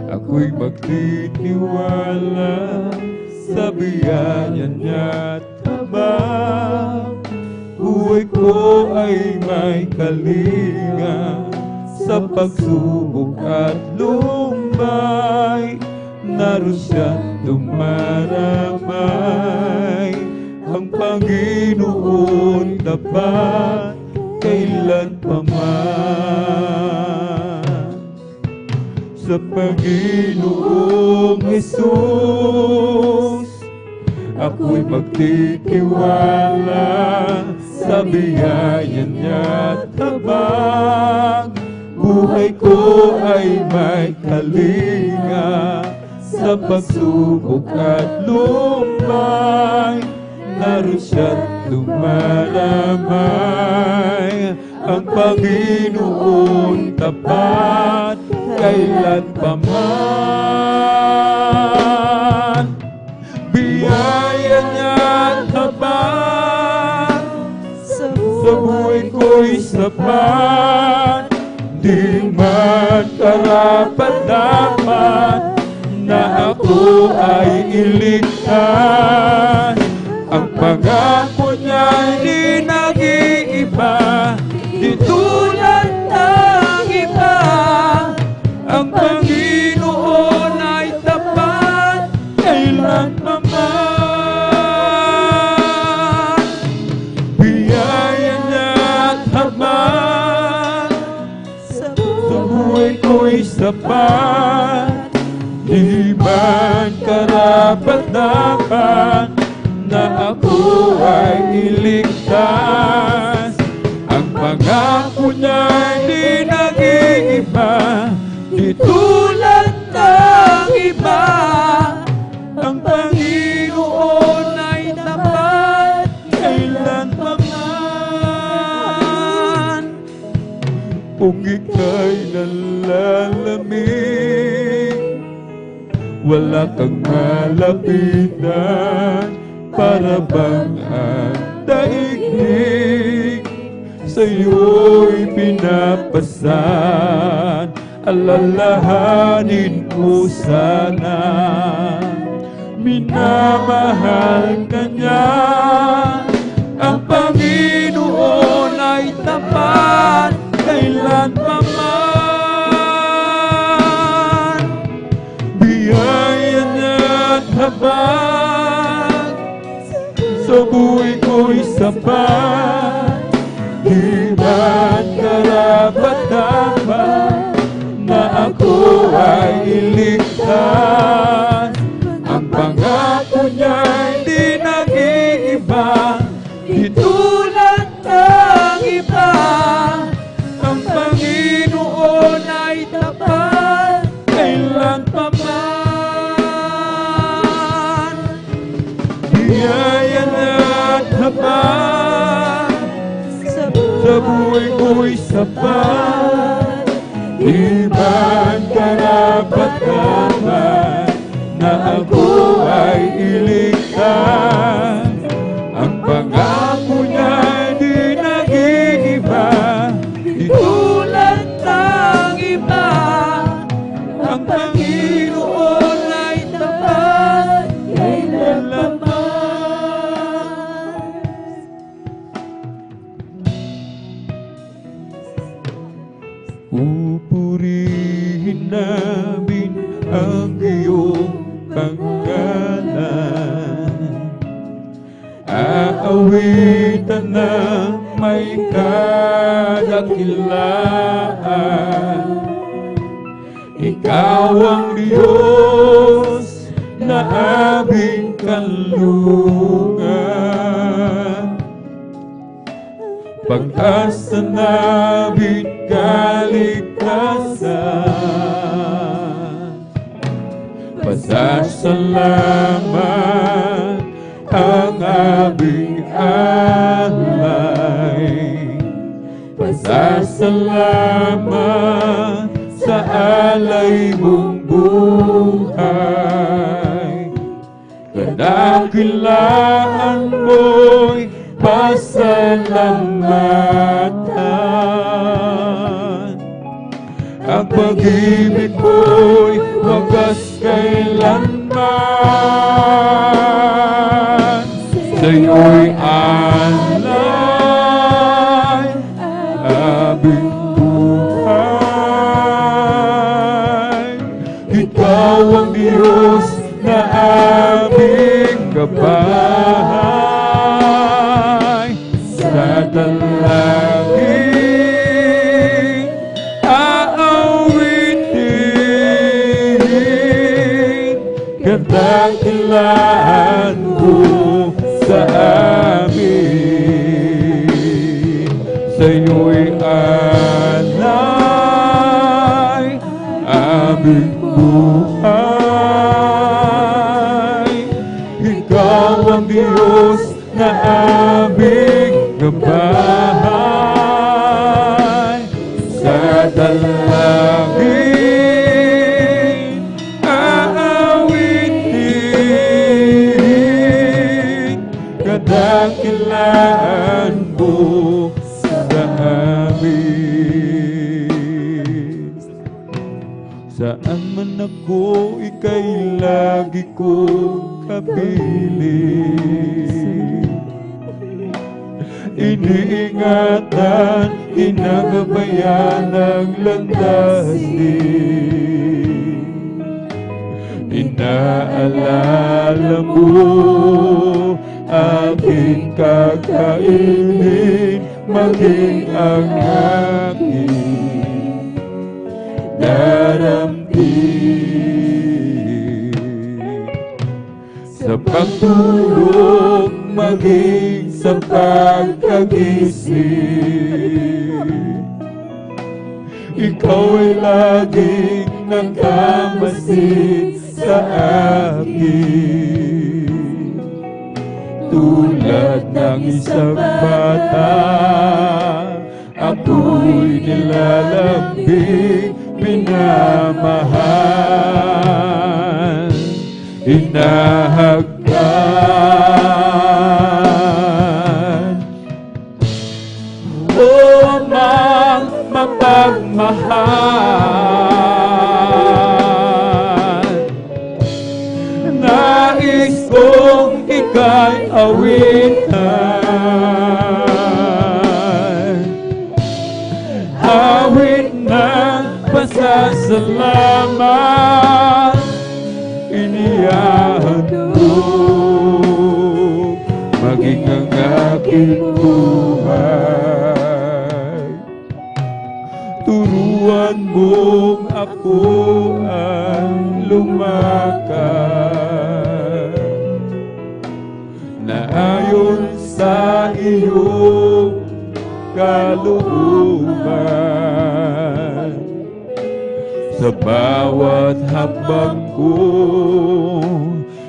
Speaker 4: ako'y magtitiwala sa biyaya niya at habang buhay ko ay may kalinga sa pagsubok at lumbay, naroon siya dumaramay. Ang Panginoon tapat kailan pa man. Sa Panginoong Jesus, ako'y magtitiwala sa biyaya niya at habang buhay ko ay may kalinga sa pagsubok at lumbay, naroon siya't lumalamay. Ang Panginoon tapat kailan pa man. Biyaya niya't habang sa buhay ko'y sapat, di man karapat-dapat na ako ay iligtas. Ang pangako niya'y di nag-iiba, di tulad ng iba. Ang Panginoon ay tapat kailan pa man. Biyaya niya't habang sa buhay ko'y sapat, di man karapat-dapat na ako ay iligtas. Ang pangako niya'y di nag-iiba, di tulad ng iba. Ang Panginoon ay tapat kailan pa man. Kung ika'y nalalamig, wala kang malapitan, para bang ang daigdig sa'yo'y pinapasan. Alalahanin mo sana, minamahal ka niya. Ang Panginoon ay tapat kailan pa man. Biyaya niya't habang sa buhay ko'y sapat, di man karapat-dapat na ako ay iligtas. Ang pangako niya'y di nag-iiba, di tulad ng iba. Ang Panginoon ay tapat kailan pa man. Biyaya na't habang sa buhay ko'y sapat, di man karapat-dapat na ako ay iligtas. Ang pangako niya'y di nag-iiba, di tulad ng iba. Ang Panginoon ay tapat kailan pa man. Pupurihin namin ang iyong pangalan, aawitan na may kadakilaan. Ikaw ang Diyos na aming kanlungan, pag-asa namin kaligtasan. Pasasalamat ang aming alay, pasasalamat sa alay mong buhay. dakilaan mo'y pasalamatan. Ang pag-ibig mo'y wagas kailanman. Sa'yo'y alay aming buhay. Ikaw ang Diyos na aming gabay. Sa dalangin aawitin, kadakilaan mo sa amin. Sa'yo'y alay aming buhay. Ikaw ang Diyos na aming gabay. Sa dalangin aawitin, kadakilaan mo sa amin. Saan man ako, ika'y lagi kong kapiling. Iniingatan, ginagabayan ang landas din. Inaalala mo aking kakainin, maging ang aking daramdin. Sa pagtulog, maging sa pagkagising, ikaw ay laging nakamasid sa akin. Tulad ng isang bata, ako'y nilalambing, minamahal, inahagkan. O Amang mapagmahal, nais kong ika'y awitan, awit ng pasasalamat, inihahandog maging ang aking buhay. Turuan mong ako ang lumakad na ayon sa iyong kalooban. Sa bawat hakbang ko,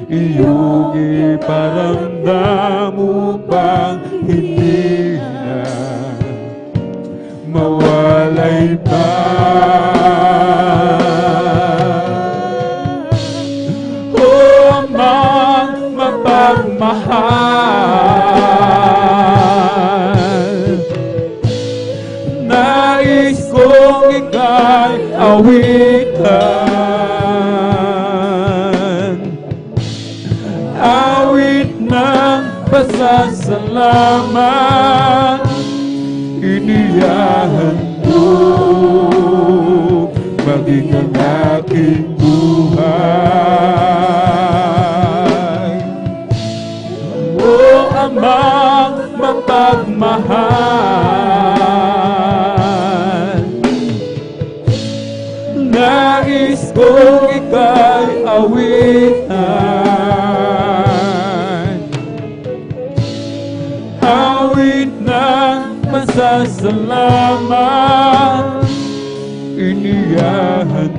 Speaker 4: iyong iparamdam upang hindi na mawalay pa. O Amang mapagmahal, nais kong ika'y awitan, awit ng pasasalamat, inihahandog maging ang aking buhay. O Amang mapagmahal, nais kong ika'y awitan, awit ng pasasalamat, inihahandog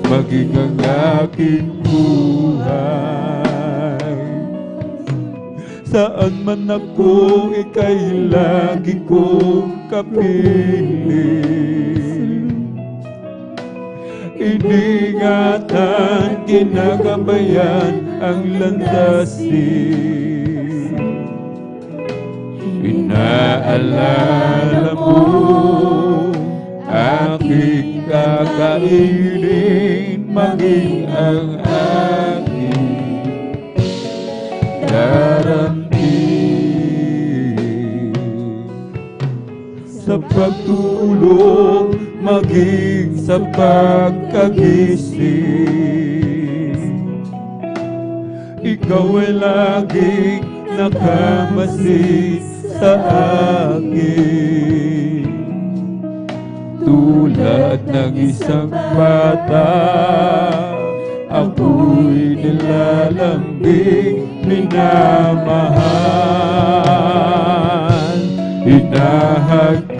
Speaker 4: maging ang aking buhay. Saan man ako, ika'y lagi kong kapiling. Iningatan, kinagabayan ang landasin. Inaalala mo aking kakainin, maging ang aking daramdin. Sa pagtulog, maging sa pagkagising, ikaw ay laging nakamasid sa akin. Tulad ng isang bata, ako'y nilalambing, minamahal, hinahagkan.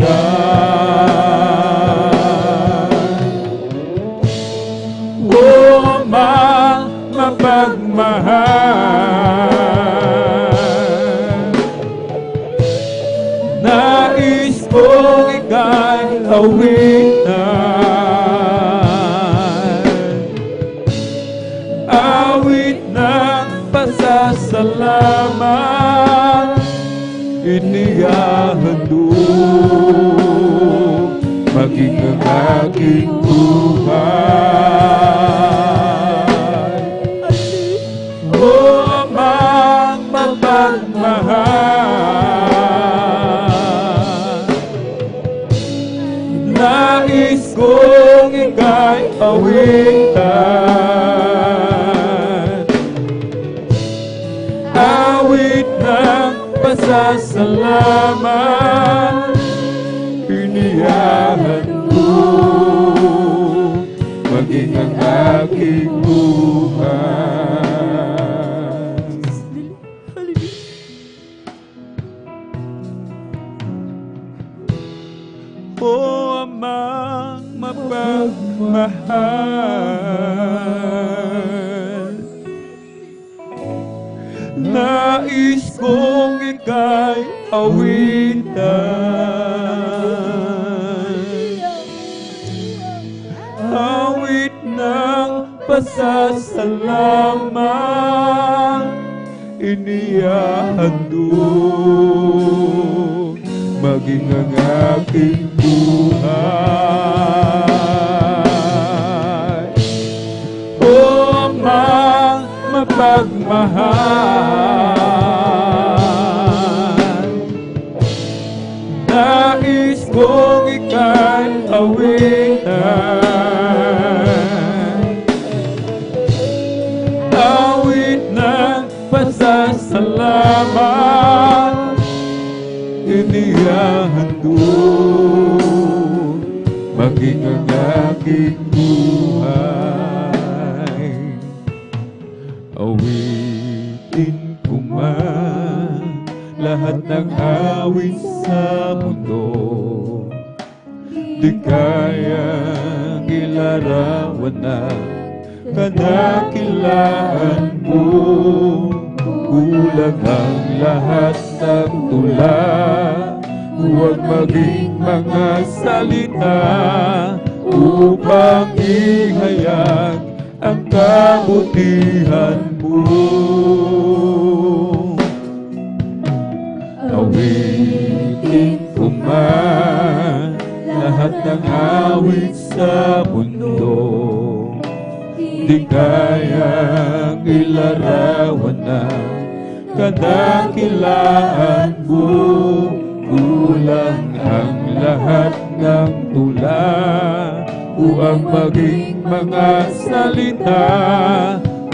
Speaker 4: O Ama, mapagmahal, nais kong ika'y awitan, awit ng pasasalamat, inihahandog, maging ang aking buhay. O Amang mapagmahal, nais kong ika'y awitan, awit ng pasasalamat, inihahandog, maging ang aking buhay. O Amang mapagmahal, nais kong ika'y awitan, awit ng pasasalamat, inihahandog, maging ang aking buhay. O Amang mapagmahal, nais kong ika'y awitan, awit ng pasasalamat, inihahandog, maging ang aking buhay. Awitin ko man lahat ng awit sa mundo, di kayang ilarawan na kadakilaan mo. Kulang ang lahat ng tula, huwag maging mga salita upang ihayag ang kabutihan mo. Awitin ko man lahat ng awit sa mundo, di kayang ilarawan na kadakilaan mo. Kulang ang lahat ng tula upang maging mga salita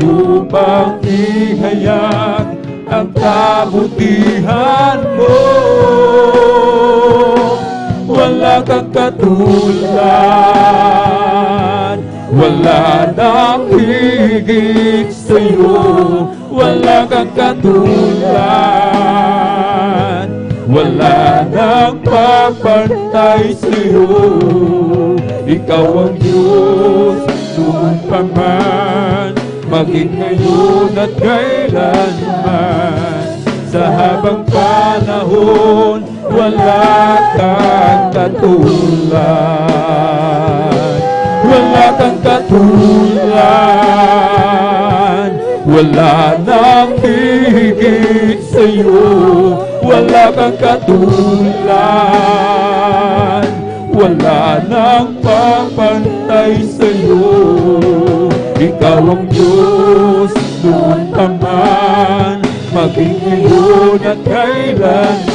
Speaker 4: upang ihayag ang kabutihan mo. Wala kang katulad, wala nang higit sa'yo, wala kang katulad, wala nang papantay sa'yo. Ikaw ang Diyos noon pa man, maging ngayon at kailanman. Sa habang panahon, wala kang katulad, wala kang katulad, wala nang higit sa'yo, wala kang katulad, wala nang papantay sa'yo. Ikaw ang Diyos noon pa man, maging ngayon at kailanman.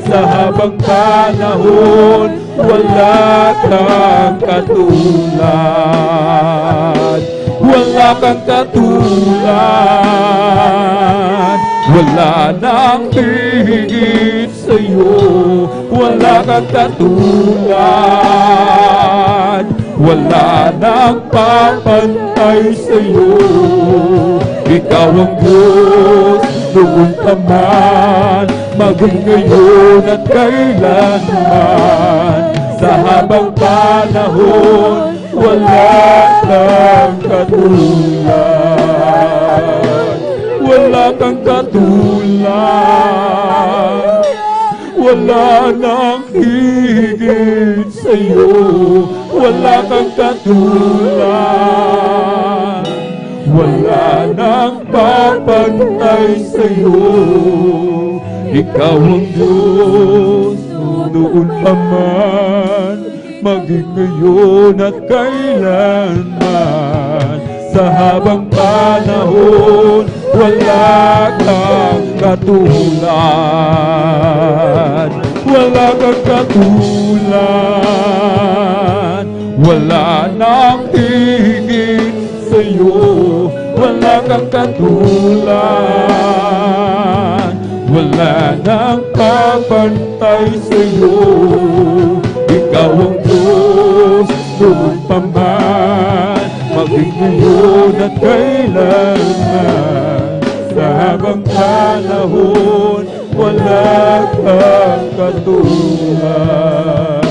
Speaker 4: Sa habang panahon, wala kang katulad, wala kang katulad, wala nang higit sa'yo, wala kang katulad, wala nang papantay sa'yo. Ikaw ang Diyos noon pa man, maging ngayon at kailanman. Sa habang panahon, wala kang katulad, wala kang katulad, wala nang higit sa'yo, wala kang katulad, wala nang papantay sa'yo. Ikaw ang Diyos noon pa man, maging ngayon at kailanman. Sa habang panahon, wala kang katulad, wala kang katulad, wala nang higit sa'yo, wala kang katulad, wala nang papantay sa'yo. Ikaw ang Diyos noon pa man, maging ngayon at kailanman. Sa habang panahon, wala kang katulad.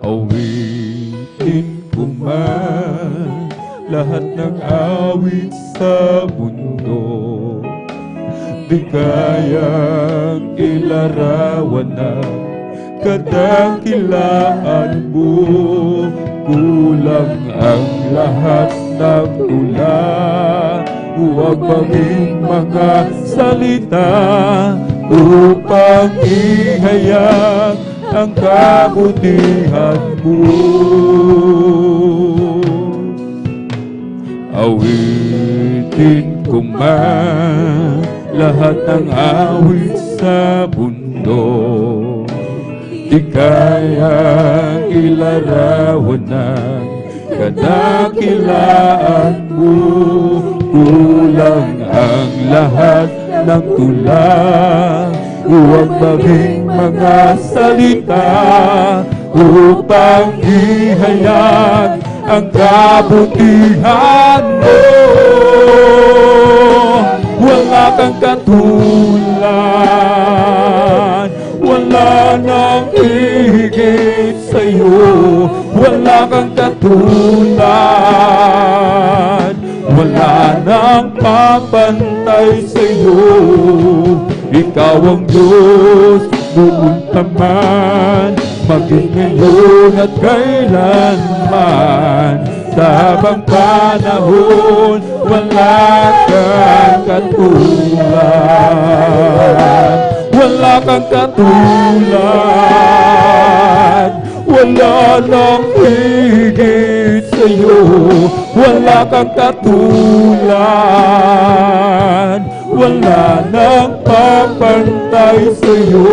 Speaker 4: Awitin ko man lahat ng awit sa mundo, di kayang ilarawan ng kadakilaan mo. Kulang ang lahat ng tula, huwag maging mga salita upang ihayag ang kabutihan mo. Awitin ko man lahat ng awit sa mundo, di kayang ilarawan ng kadakilaan mo. Kulang ang lahat ng tula, huwag maging mga salita upang ihayag ang kabutihan mo. Wala kang katulad, wala nang higit sa'yo, wala kang katulad, wala nang papantay sa'yo. Ikaw ang Diyos noon pa man, maging ngayon at kailanman. Sa habang panahon, wala kang katulad, wala kang katulad, wala nang higit sa'yo, wala kang katulad, wala nang papantay sa'yo.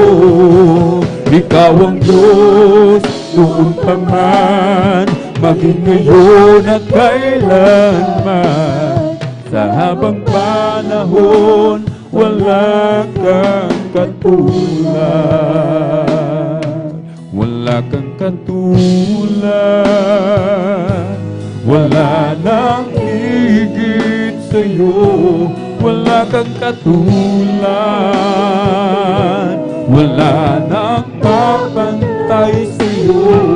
Speaker 4: Ikaw ang Diyos noon pa man, maging ngayon at kailanman. Sa habang panahon, wala kang katulad, wala kang katulad, wala nang higit sa'yo, wala kang katulad, wala nang papantay sa'yo.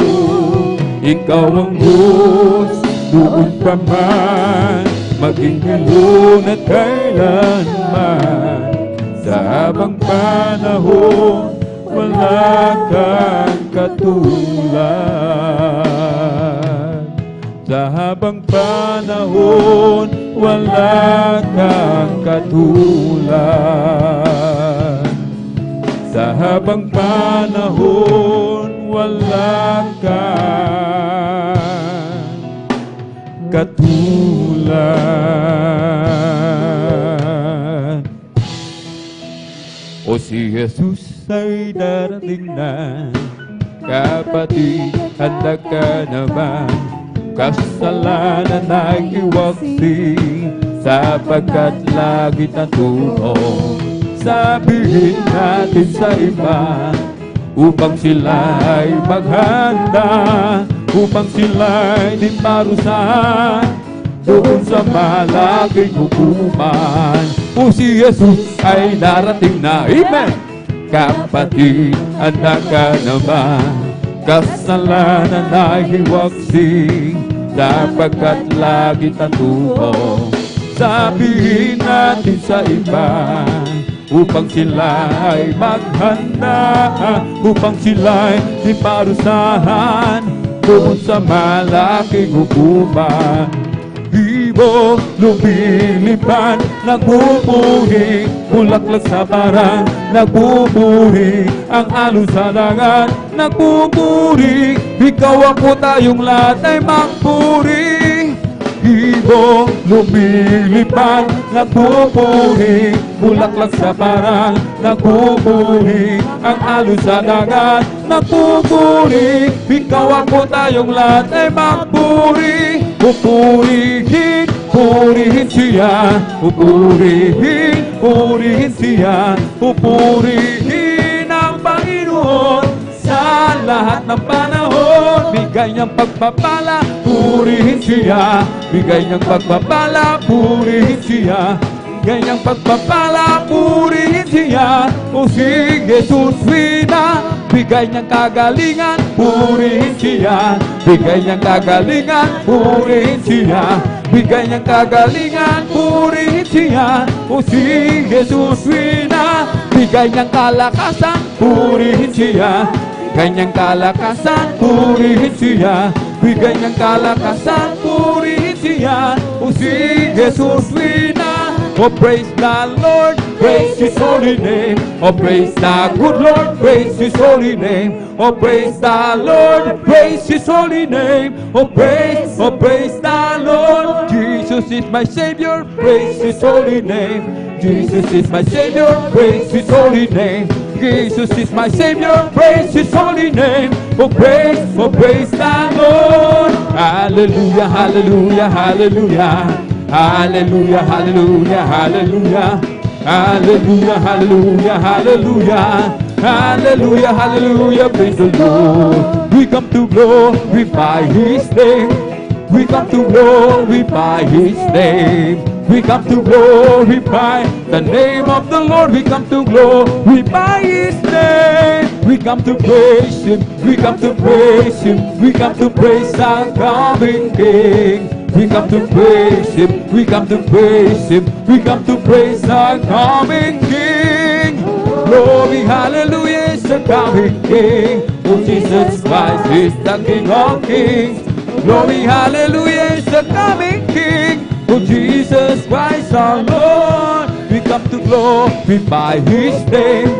Speaker 4: Ikaw ang Diyos noon pa man, maging ngayon at kailanman. Sa habang panahon, wala kang katulad, Sa habang panahon, wala kang katulad. Sa habang panahon, wala kang katulad. O si Jesus ay darating na, kapatid, handa ka naman. Kasalanan ay iwaksi, sapagkat lagi natulong. Sabihin natin sa iba, upang sila ay maghanda, upang sila ay di parusahan doon sa malaking hukuman. O si Jesus ay darating na, amen. Kapatid, handa ka naman. Kasalanan ay hiwaksi, sapagkat lagi tatulong. Sabihin natin sa iba, upang sila ay maghanda, upang sila ay di parusahan doon sa malaking hukuman. Ibo lumilipad, nagpupuri, bulaklak sa parang nagpupuri, ang alon sa dagat nagpupuri, ikaw ako tayong lahat ay magpuri. Ibo lumilipad, nagpupuri, bulaklak sa parang nagpupuri, ang alon sa dagat nagpupuri, ikaw ako tayong lahat ay magpuri. Pupurihin, purihin siya, pupurihin, purihin siya, pupurihin ang Panginoon sa lahat ng panahon. Bigay niyang pagpapala, purihin siya, bigay niyang pagpapala, purihin siya, bigay niyang pagpapala, purihin siya. O si Jesus Wina, bigay niyang kagalingan, purihin siya, bigay niyang kagalingan, purihin siya, bigay niyang kagalingan, purihin siya. O si Jesus Wina, bigay niyang kalakasan, purihin siya, bigay niyang kalakasan, purihin siya, bigay niyang kalakasan, purihin siya. O si Jesus Wina, oh praise the Lord, praise His holy name. Oh praise the good Lord, praise His holy name. Oh praise the Lord, praise His holy name. Oh praise the Lord. Jesus is my Savior, praise His holy name. Jesus is my Savior, praise His holy name. Jesus is my Savior, praise His holy name. Oh praise the Lord. Hallelujah, hallelujah, hallelujah. Hallelujah, hallelujah, hallelujah. Hallelujah, hallelujah, hallelujah. Hallelujah, hallelujah, praise the Lord. We come to glorify His name. We come to glorify His name. We come to glorify the name of the Lord. We come to glorify His name. We come to praise Him. We come to praise Him. We come to praise our coming King. We come to praise Him, we come to praise Him, we come to praise our coming King. Glory, hallelujah, is the coming King. Oh, Jesus Christ is the King of Kings. Glory, hallelujah, is the coming King. Oh, Jesus Christ our Lord. We come to glorify His name.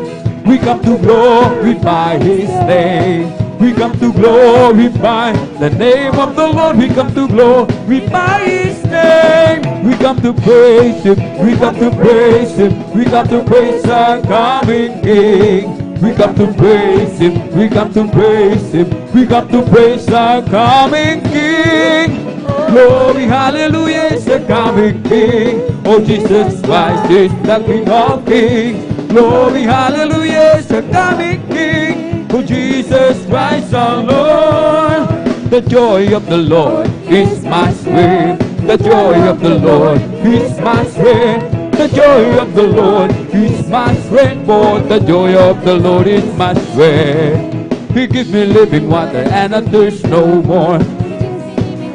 Speaker 4: We come to glorify His name. We come to glorify the name of the Lord. We come to glorify His name. We come to praise Him. We come to praise Him. We come to praise our coming King. We come to praise Him. We come to praise Him. We come to praise our coming King. Glory, hallelujah, is the coming King. Oh, Jesus Christ is the King of Kings. Glory, hallelujah, is the coming King. Oh, Jesus Christ our Lord. The joy of the Lord is my strength. The joy of the Lord is my strength. The joy of the Lord is my strength. For the joy of the Lord is my strength. He gives me living water and I thirst no more.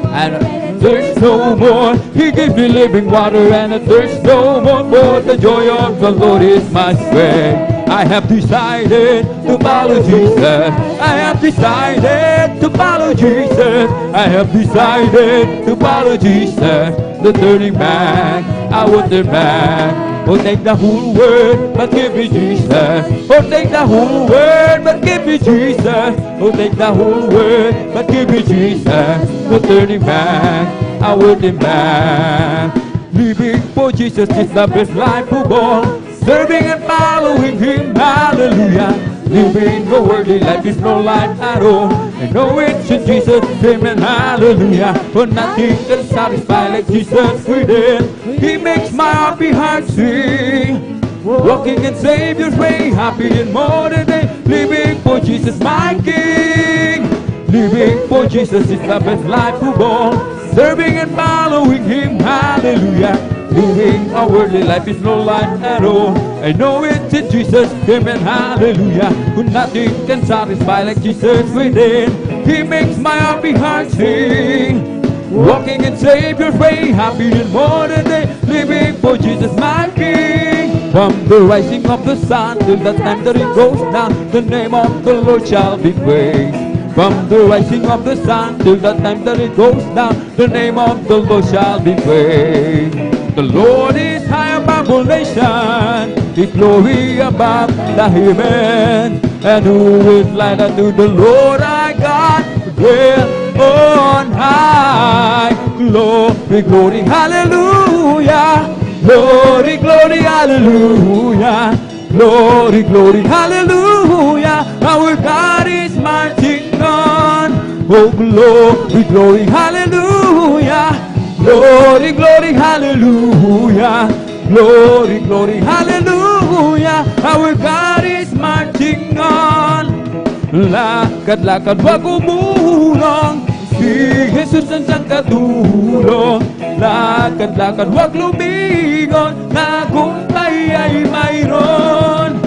Speaker 4: And I thirst no more. He gives me living water and I thirst no more. For the joy of the Lord is my strength. I have decided to follow Jesus. I have decided to follow Jesus. I have decided to follow Jesus. The turning back, I won't turn back. Oh, take the whole world, but give me Jesus. Oh, take the whole world, but give me Jesus. Oh, take the whole world, but give me Jesus. No turning back, I won't turn back. Living for Jesus is the best life of all. Serving and following Him, hallelujah. Living the worldly life is no life at all. And know it's in Jesus' name and hallelujah. For nothing can satisfy like Jesus within. He makes my happy heart sing. Walking in Savior's way, happy and more than day. Living for Jesus, my King. Living for Jesus is the best life of all. Serving and following Him, hallelujah. Living a worldly life is no life at all. I know it's in Jesus, amen, hallelujah. Nothing can satisfy like Jesus within. He makes my happy heart sing. Walking in Savior's way, happy and more than day. Living for Jesus, my King. From the rising of the sun till the time that it goes down, the name of the Lord shall be praised. From the rising of the sun till the time that it goes down, the name of the Lord shall be praised. The Lord is high above all nations, His glory above the heaven. And who is like unto the Lord our God, dwell on high. Glory, glory, hallelujah. Glory, glory, hallelujah. Glory, glory, hallelujah. Our God is marching on. Oh, glory, glory, hallelujah. Glory, glory, hallelujah. Glory, glory, hallelujah. Our God is marching on. Lakad-lakad, wag umulong. Si Jesus ang siyang katulong. Lakad-lakad, wag lumingon. Tagumpay ay mayroon.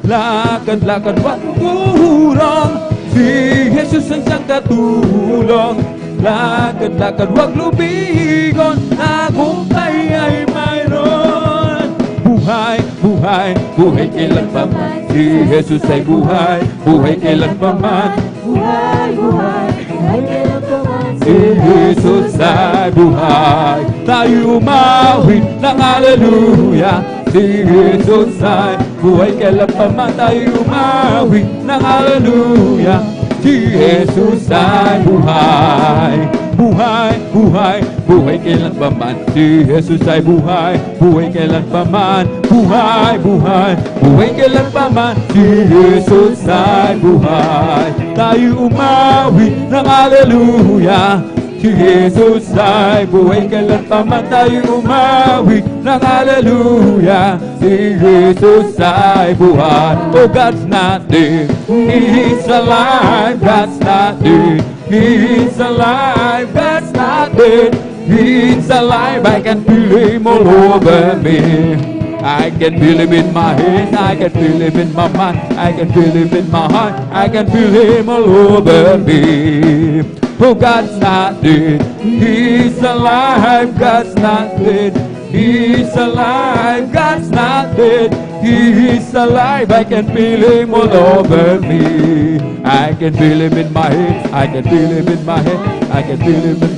Speaker 4: Lakad-lakad, wag umulong. Si Jesus ang siyang katulong. Lakad-lakad, wag lumingon. Tagumpay ay mayroon. Buhay, buhay, buhay kailan pa man. Si Jesus ay buhay, buhay kailan pa man.
Speaker 2: Buhay, buhay, buhay kailan pa man.
Speaker 4: Si Jesus ay buhay. Tayo umawit ng hallelujah. Si Jesus ay buhay kailan pa man. Tayo umawit ng hallelujah. Si Jesus ay buhay. Buhay, buhay, buhay kailan pa man. Si Jesus ay buhay, buhay kailan pa man. Buhay, buhay, buhay kailan pa man. Si Jesus ay buhay. Tayo umawi ng hallelujah. Si Jesus ay buhay kailan pa man. Tayo umawi ng hallelujah. Si Jesus ay buhay. Oh, God's not dead, He's alive. God's not dead, He's alive, God's not dead, He's alive. I can feel Him all over me. I can feel Him in my head, I can feel Him in my mind, I can feel Him in my heart, I can feel Him all over me. Oh, God's not dead, He's alive, God's not dead, He's alive, God's not dead, He's alive. I can feel Him all over me. I can feel Him in my head, I can feel Him in my head, I can feel Him in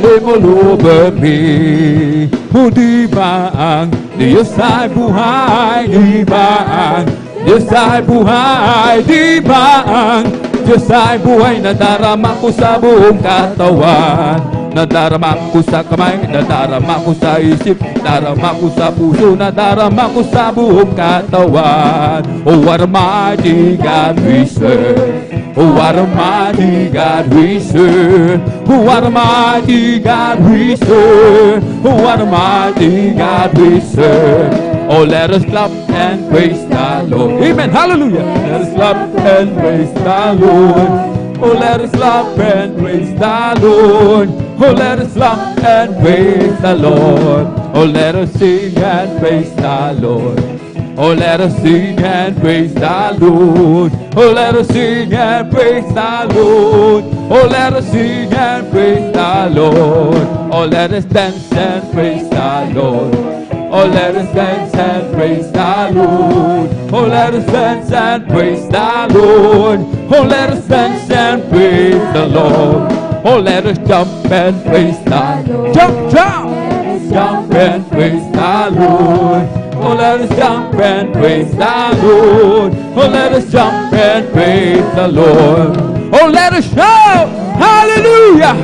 Speaker 4: Him all over me. Oh, di ba ang Diyos ay buhay? Di ba ang Diyos ay buhay? Di ba ang Diyos ay buhay? Nadarama ko sa buong katawan. Nadarama ko sa kamay, nadarama ko sa isip, nadarama ko sa puso, nadarama ko sa buong katawan. Oh, what a mighty God we serve. Oh, what a mighty God we serve. Oh, what a mighty God we serve. Oh, what a mighty God we serve. Oh, let us clap and praise the Lord. Amen. Hallelujah. Let us clap and praise the Lord. Oh, let us clap and praise the Lord. Oh, let us laugh and praise the Lord. Oh, let us sing and praise the Lord. Oh, let us sing and praise the Lord. Oh, let us sing and praise the Lord. Oh, let us sing and praise the Lord. Oh, let us dance and praise the Lord. Oh, let us dance and praise the Lord. Oh, let us dance and praise the Lord. Oh, let us dance and praise the Lord. Oh, let us jump and praise the Lord. Jump, jump! Jump and praise the Lord. Oh, let us jump and praise the Lord. Oh, let us jump and praise the Lord. Oh, let us shout, hallelujah.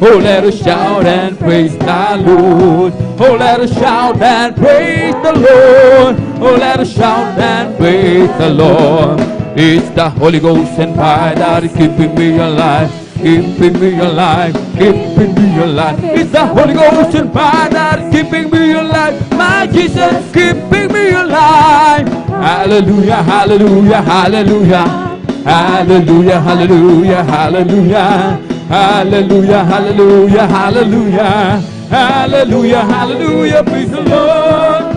Speaker 4: Oh, let us shout and praise the Lord. Oh, let us shout and praise the Lord. Oh, let us shout and praise the Lord. It's the Holy Ghost and fire that is keeping me alive. Keeping me alive, keeping me alive. It's the Holy Ghost and fire that is keeping me alive. My Jesus, keeping me alive. Hallelujah, hallelujah, hallelujah. Hallelujah, hallelujah, hallelujah. Hallelujah, hallelujah, hallelujah. Hallelujah, hallelujah, praise the Lord.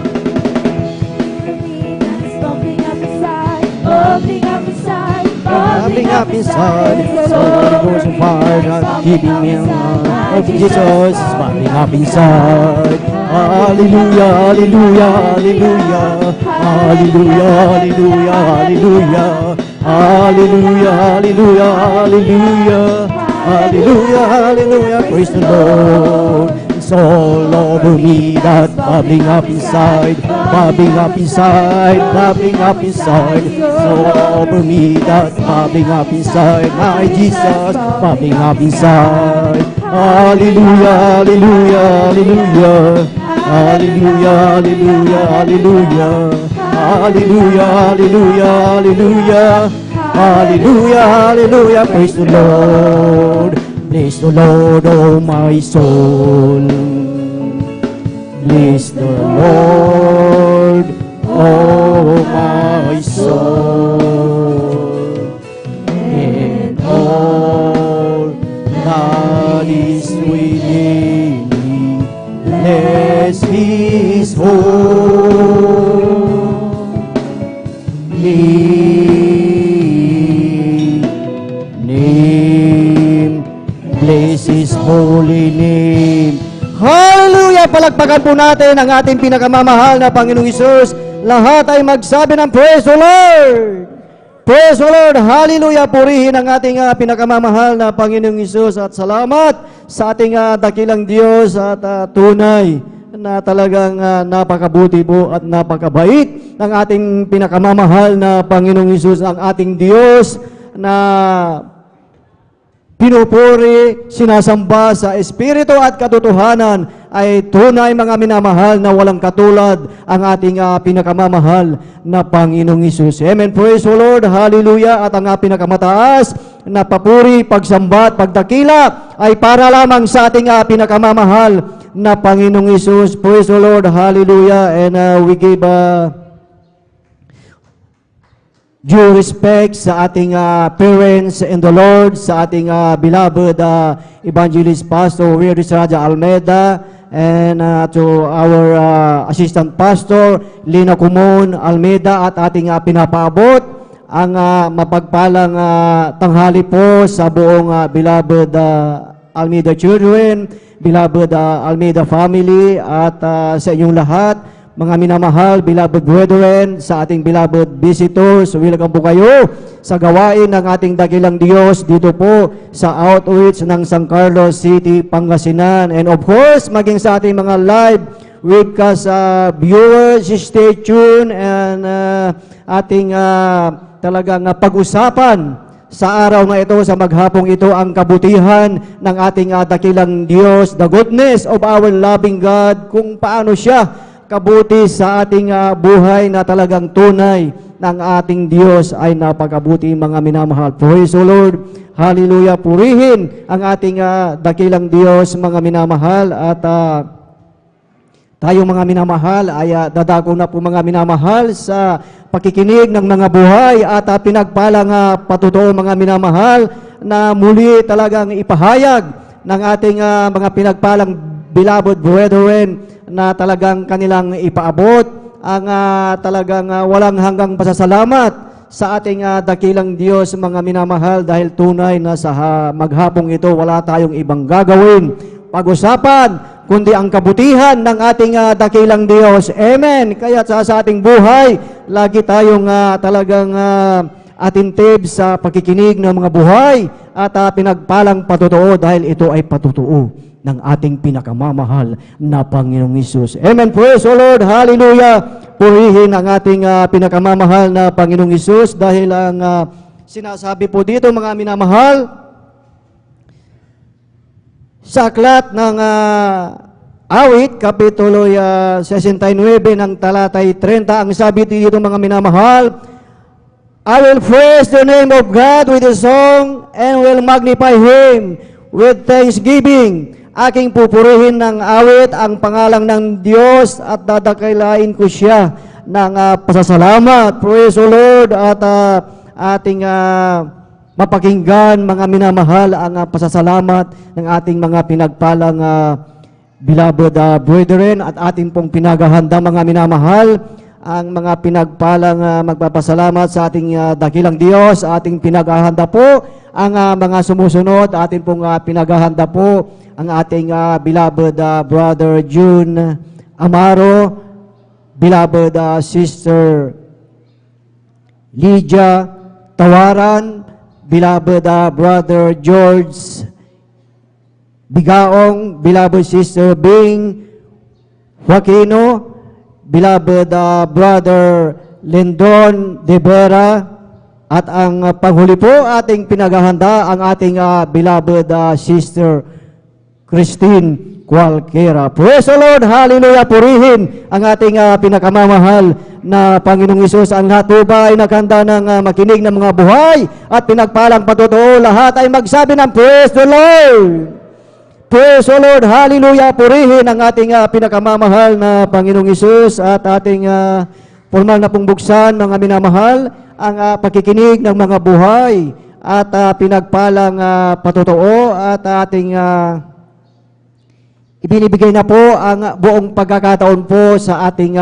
Speaker 2: Bubbling up inside, bubbling up inside,
Speaker 5: Bubbling up inside, so Holy Ghost and fire not keeping me alive. Oh, Jesus is bubbling up inside. Hallelujah, hallelujah, hallelujah. Hallelujah, hallelujah, hallelujah. Hallelujah, hallelujah, hallelujah. Hallelujah, hallelujah, praise the Lord. It's all over me that bubbling up inside, bubbling up inside, bubbling up inside. It's all over me that bubbling up inside. My Jesus, bubbling up inside. Hallelujah, hallelujah, hallelujah. Hallelujah, hallelujah, hallelujah. Hallelujah, hallelujah, hallelujah. Hallelujah, hallelujah, praise the Lord. Bless the Lord, oh my soul. Bless the Lord, oh my soul. And all that is within me, bless His holy name. Bless His holy name. Hallelujah! Palagpagan po natin ang ating pinakamamahal na Panginoong Hesus. Lahat ay magsabi ng praise the Lord! Praise the Lord! Hallelujah! Purihin ang ating pinakamamahal na Panginoong Hesus at salamat sa ating dakilang Diyos at tunay na talagang napakabuti po at napakabait ng ating pinakamamahal na Panginoong Hesus, ang ating Diyos na pinupuri, sinasamba sa Espiritu at katotohanan ay tunay mga minamahal na walang katulad ang ating pinakamamahal na Panginoong Hesus. Amen. Praise the Lord. Hallelujah. At ang pinakamataas na papuri, pagsamba at pagdakila ay para lamang sa ating pinakamamahal na Panginoong Hesus. Praise the Lord. Hallelujah. And we give due respect sa ating parents in the Lord, sa ating beloved evangelist pastor Willis Raja Almeida, and to our assistant pastor Lina Kumon Almeida, at ating pinapaabot ang mapagpalang tanghali po sa buong beloved Almeida children, beloved Almeida family, at sa inyong lahat, mga minamahal, beloved brethren, sa ating beloved visitors, welcome po kayo sa gawain ng ating dakilang Diyos dito po sa outreach ng San Carlos City, Pangasinan. And of course, maging sa ating mga live webcast viewers, stay tuned, and ating talagang pag-usapan sa araw na ito, sa maghapong ito, ang kabutihan ng ating dakilang Diyos, the goodness of our loving God, kung paano siya kabuti sa ating buhay na talagang tunay ng ating Diyos ay napakabuti, mga minamahal. Praise the Lord. Hallelujah. Purihin ang ating dakilang Diyos, mga minamahal. At tayong mga minamahal ay dadako na po, mga minamahal, sa pakikinig ng mga buhay at pinagpalang patutuo, mga minamahal, na muli talagang ipahayag ng ating mga pinagpalang beloved brethren na talagang kanilang ipaabot ang talagang walang hanggang pasasalamat sa ating dakilang Diyos, mga minamahal, dahil tunay na sa maghapong ito wala tayong ibang gagawin, pag-usapan, kundi ang kabutihan ng ating dakilang Diyos. Amen. Kaya sa ating buhay, lagi tayong talagang attentive sa pakikinig ng mga buhay at pinagpalang patotoo dahil ito ay patotoo ng ating pinakamamahal na Panginoong Hesus. Amen. Praise the Lord. Hallelujah. Purihin ang ating pinakamamahal na Panginoong Hesus dahil ang sinasabi po dito, mga minamahal, sa aklat ng Awit, Kapitulo 69 ng talatay 30, ang sabi dito, mga minamahal, I will praise the name of God with a song and will magnify Him with thanksgiving. Aking pupurihin ng awit ang pangalan ng Diyos at dadakilain ko siya ng pasasalamat. Praise the Lord. At ating mapakinggan, mga minamahal, ang pasasalamat ng ating mga pinagpalang beloved brethren at ating pong pinaghahanda, mga minamahal, ang mga pinagpalang magpapasalamat sa ating dakilang Diyos. Ating pinaghahanda po ang mga sumusunod. Ating pong pinaghahanda po ang ating beloved brother June Amaro, beloved sister Lydia Tawaran, beloved brother George Bigaong, beloved sister Bing Joaquino, beloved brother Lindon De Vera, at ang panghuli po ating pinaghahanda ang ating beloved sister Christine Cualquiera. Praise the Lord. Hallelujah. Purihin ang ating pinakamamahal na Panginoong Hesus. Ang lahat po ba ay naghanda ng makinig ng mga buhay at pinagpalang patotoo? Lahat ay magsabi ng Praise the Lord. Praise the Lord. Hallelujah. Purihin ang ating pinakamamahal na Panginoong Hesus at ating formal na pong buksan, mga minamahal, ang pakikinig ng mga buhay at pinagpalang patotoo at ating ibinibigay na po ang buong pagkakataon po sa ating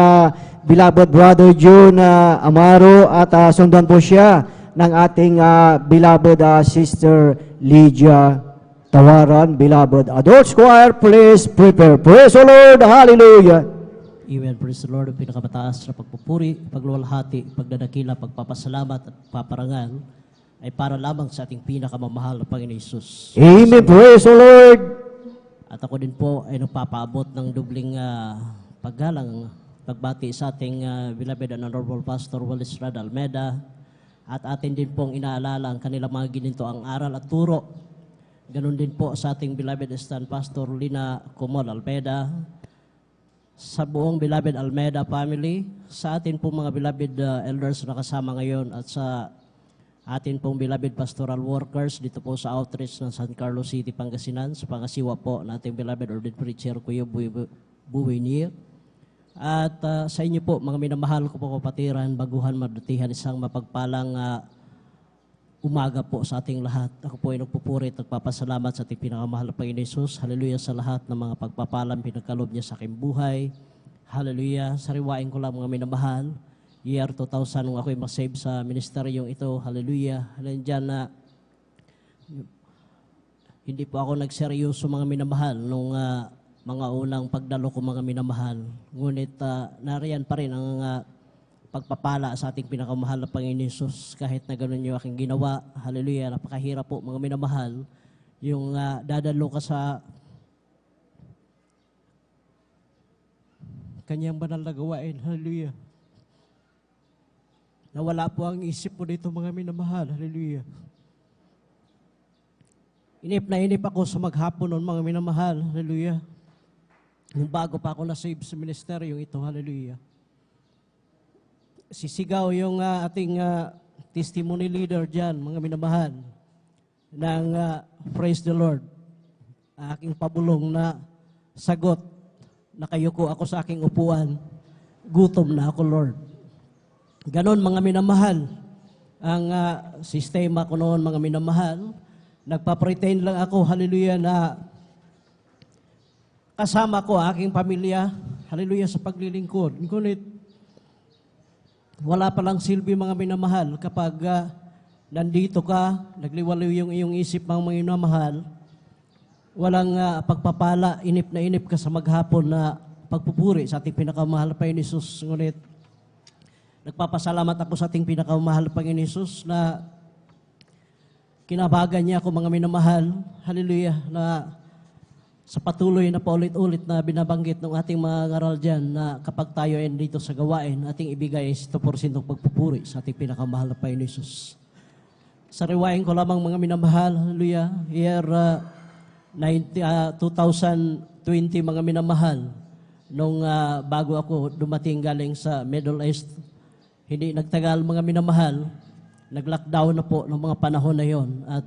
Speaker 5: beloved brother June Amaro at sundan po siya ng ating beloved sister Lydia Tawaran. Beloved adults choir, please prepare. Praise the Lord. Hallelujah.
Speaker 6: Amen. Praise the Lord. Ang pinakamataas na pagpupuri, pagluwalhati, pagdadakila, pagpapasalamat at paparangal ay para lamang sa ating pinakamamahal na Panginoon Hesus.
Speaker 5: Amen. Praise the Lord.
Speaker 6: At ako din po ay nagpapaabot ng dubling paggalang, pagbati sa ating beloved and honorable Pastor Wallace Rad Almeda at atin din pong inaalala ang kanilang mga ginintoang aral at turo. Ganon din po sa ating beloved stand Pastor Lina Comol Almeda, sa buong beloved Almeda family, sa atin pong mga beloved elders na kasama ngayon at sa atin pong beloved pastoral workers dito po sa outreach ng San Carlos City, Pangasinan, sa pangasiwa po na ating beloved ordained preacher Kuya Buwinier. At sa inyo po, mga minamahal ko po kapatiran, baguhan, madutihan, isang mapagpalang umaga po sa ating lahat. Ako po ay nagpupurit, nagpapasalamat sa ating pinakamahal na Panginoon Hesus. Hallelujah sa lahat ng mga pagpapalang pinagkalob niya sa aking buhay. Hallelujah. Sariwain ko lang, mga minamahal. Year 2000 nung ako'y masave sa ministeryong ito. Hallelujah. Nandiyan na hindi po ako nagseryoso, mga minamahal, nung mga unang pagdalo ko, mga minamahal. Ngunit nariyan pa rin ang pagpapala sa ating pinakamahal na Panginoon Hesus. Kahit na gano'n yung aking ginawa. Hallelujah. Napakahirap po, mga minamahal. Yung dadalo ka sa kanyang banal na gawain. Hallelujah. Nawala po ang isip po dito, mga minamahal. Hallelujah. Inip na inip ako sa maghapon noon, mga minamahal. Hallelujah. Nung bago pa ako na-save sa ministeryong ito. Hallelujah. Sisigaw yung ating testimony leader dyan, mga minamahal, ng Praise the Lord. Aking pabulong na sagot, nakayuko ako sa aking upuan, gutom na ako, Lord. Ganon, mga minamahal, ang sistema ko noon, mga minamahal. Nagpa-pretend lang ako, hallelujah, na kasama ko aking pamilya, hallelujah, sa paglilingkod. Ngunit, wala palang silbi, mga minamahal, kapag nandito ka, nagliwaliw yung iyong isip, mga minamahal, walang pagpapala, inip na inip ka sa maghapon na pagpupuri sa ating pinakamahal na Panginoon Hesus. Ngunit nagpapasalamat ako sa ating pinakamahal na Panginoon Hesus na kinabagan niya ako, mga minamahal. Hallelujah, na sa patuloy na paulit-ulit na binabanggit ng ating mga ngaral dyan na kapag tayo ay dito sa gawain, ating ibigay 100% pagpupuri sa ating pinakamahal na Panginoon Hesus. Sa riwain ko lamang, mga minamahal, hallelujah, year 2020, mga minamahal, nung bago ako dumating galing sa Middle East, hindi nagtagal, mga minamahal, nag-lockdown na po ng mga panahon na yon. At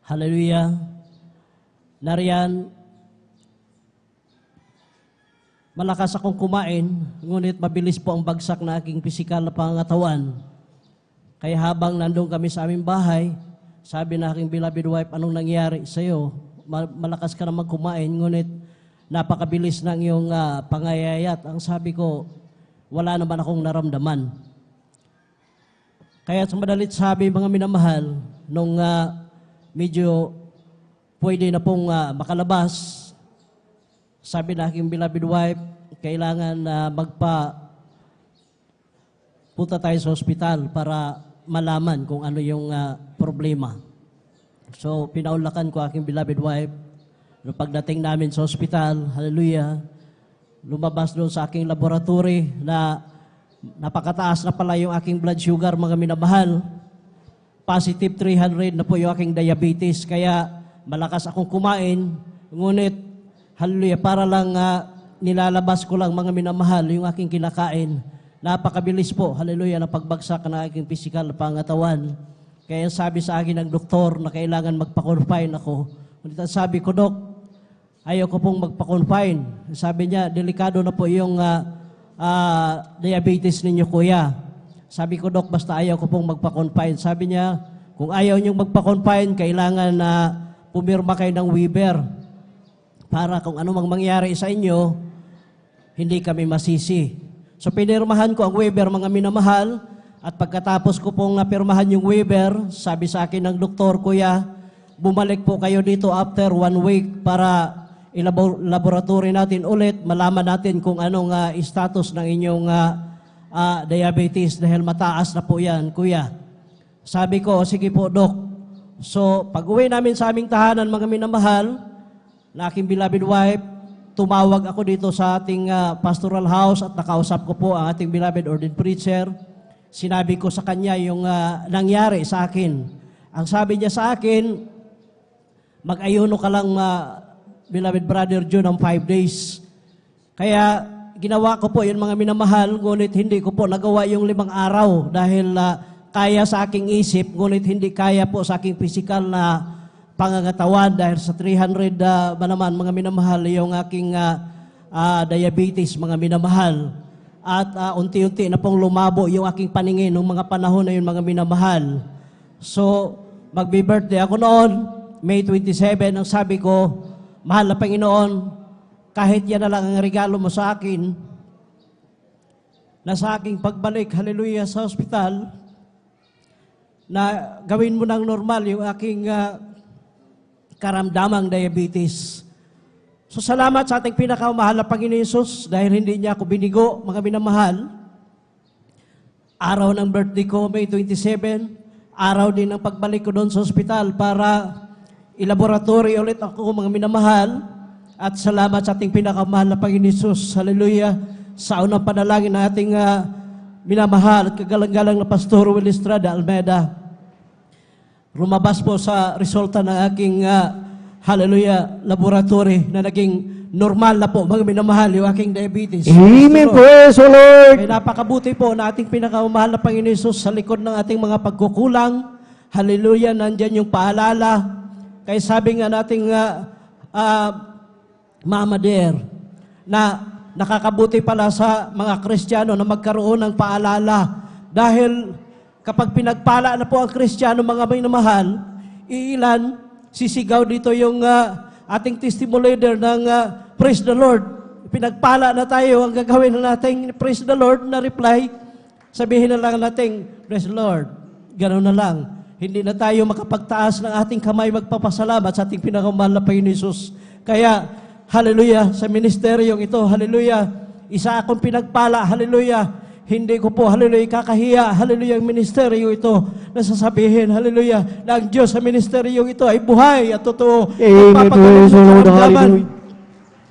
Speaker 6: hallelujah, nariyan, malakas akong kumain, ngunit mabilis po ang bagsak na aking pisikal na pangangatawan. Kaya habang nandun kami sa aming bahay, sabi na aking beloved wife, anong nangyari sa iyo? Malakas ka naman kumain, ngunit napakabilis ng iyong pangayayat. Ang sabi ko, wala naman akong naramdaman. Kaya sa madalit sabi, mga minamahal, nung medyo pwede na pong makalabas, sabi na aking beloved wife, kailangan punta tayo sa ospital para malaman kung ano yung problema. So, pinaulakan ko aking beloved wife. Noong pagdating namin sa ospital, hallelujah, lumabas doon sa aking laboratory na napakataas na pala yung aking blood sugar, mga minamahal. Positive 300 na po yung aking diabetes. Kaya malakas akong kumain. Ngunit, hallelujah, para lang nilalabas ko lang, mga minamahal, yung aking kinakain. Napakabilis po, hallelujah, na pagbagsak na aking physical na pangatawan. Kaya sabi sa akin ng doktor na kailangan magpa-confine ako. Ngunit sabi ko, Dok, ayaw ko pong magpa-confine. Sabi niya, delikado na po yung diabetes ninyo, kuya. Sabi ko, Dok, basta ayaw ko pong magpa-confine. Sabi niya, kung ayaw niyong magpa-confine, kailangan na pumirma kayo ng waiver para kung ano mang mangyari sa inyo, hindi kami masisi. So pinirmahan ko ang waiver, mga minamahal, at pagkatapos ko pong napirmahan yung waiver, sabi sa akin ng doktor, kuya, bumalik po kayo dito after 1 week para ilaboratory natin ulit, malaman natin kung anong status ng inyong diabetes dahil mataas na po yan, kuya. Sabi ko, sige po, Dok. So pag uwi namin sa aming tahanan, mga minamahal, na aking beloved wife, tumawag ako dito sa ating pastoral house at nakausap ko po ang ating beloved ordained preacher. Sinabi ko sa kanya yung nangyari sa akin. Ang sabi niya sa akin, mag-ayuno ka lang, beloved brother John, ng 5 days. Kaya ginawa ko po yun, mga minamahal, ngunit hindi ko po nagawa yung 5 araw dahil kaya sa aking isip, ngunit hindi kaya po sa aking physical na pangangatawan dahil sa 300 ba naman, mga minamahal, yung aking diabetes, mga minamahal. At unti-unti na pong lumabo yung aking paningin noong mga panahon na yun, mga minamahal. So, magbe-birthday ako noon, May 27, ang sabi ko, mahal na Panginoon, kahit yan na lang ang regalo mo sa akin, na sa aking pagbalik, hallelujah, sa hospital, na gawin mo ng normal yung aking karamdamang diabetes. So salamat sa ating pinakamahal na Panginoon Hesus dahil hindi niya ako binigo, mga minamahal. Araw ng birthday ko, May 27, araw din ng pagbalik ko doon sa hospital para ilaboratory ulit ako, mga minamahal. At salamat sa ating pinakamahal na Panginoon Hesus, hallelujah, sa unang panalangin na ating minamahal at kagalang-galang na Pastor Will Estrada Almeida. Lumabas po sa resulta ng aking, hallelujah, laboratory na naging normal na po, mga minamahal, yung aking diabetes.
Speaker 5: Amen. Praise the Lord.
Speaker 6: Ay napakabuti po na ating pinakamahal na Panginoon Hesus sa likod ng ating mga pagkukulang. Hallelujah, nandyan yung paalala. Kaya sabi nga nating Mama Dear, na nakakabuti pala sa mga Kristiyano na magkaroon ng paalala. Dahil kapag pinagpala na po ang Kristiyano, mga minamahal, iilan, sisigaw dito yung ating testimony leader ng Praise the Lord. Pinagpala na tayo, ang gagawin na natin, Praise the Lord, na reply, sabihin na lang natin, Praise the Lord. Ganoon na lang. hindi na tayo makapagtaas ng ating kamay magpapasalamat sa ating pinakamahal na Panginoon Hesus. Kaya, hallelujah, sa ministeryong ito, hallelujah, isa akong pinagpala, hallelujah, hindi ko po, hallelujah, kakahiya, hallelujah, ang ministeryo ito na sasabihin, hallelujah, na ang Diyos sa ministeryo ito ay buhay at totoo.
Speaker 5: Amen.
Speaker 6: Nagpapagaling
Speaker 5: Praise the
Speaker 6: ng
Speaker 5: Lord.
Speaker 6: karamdaman.
Speaker 5: Hallelujah.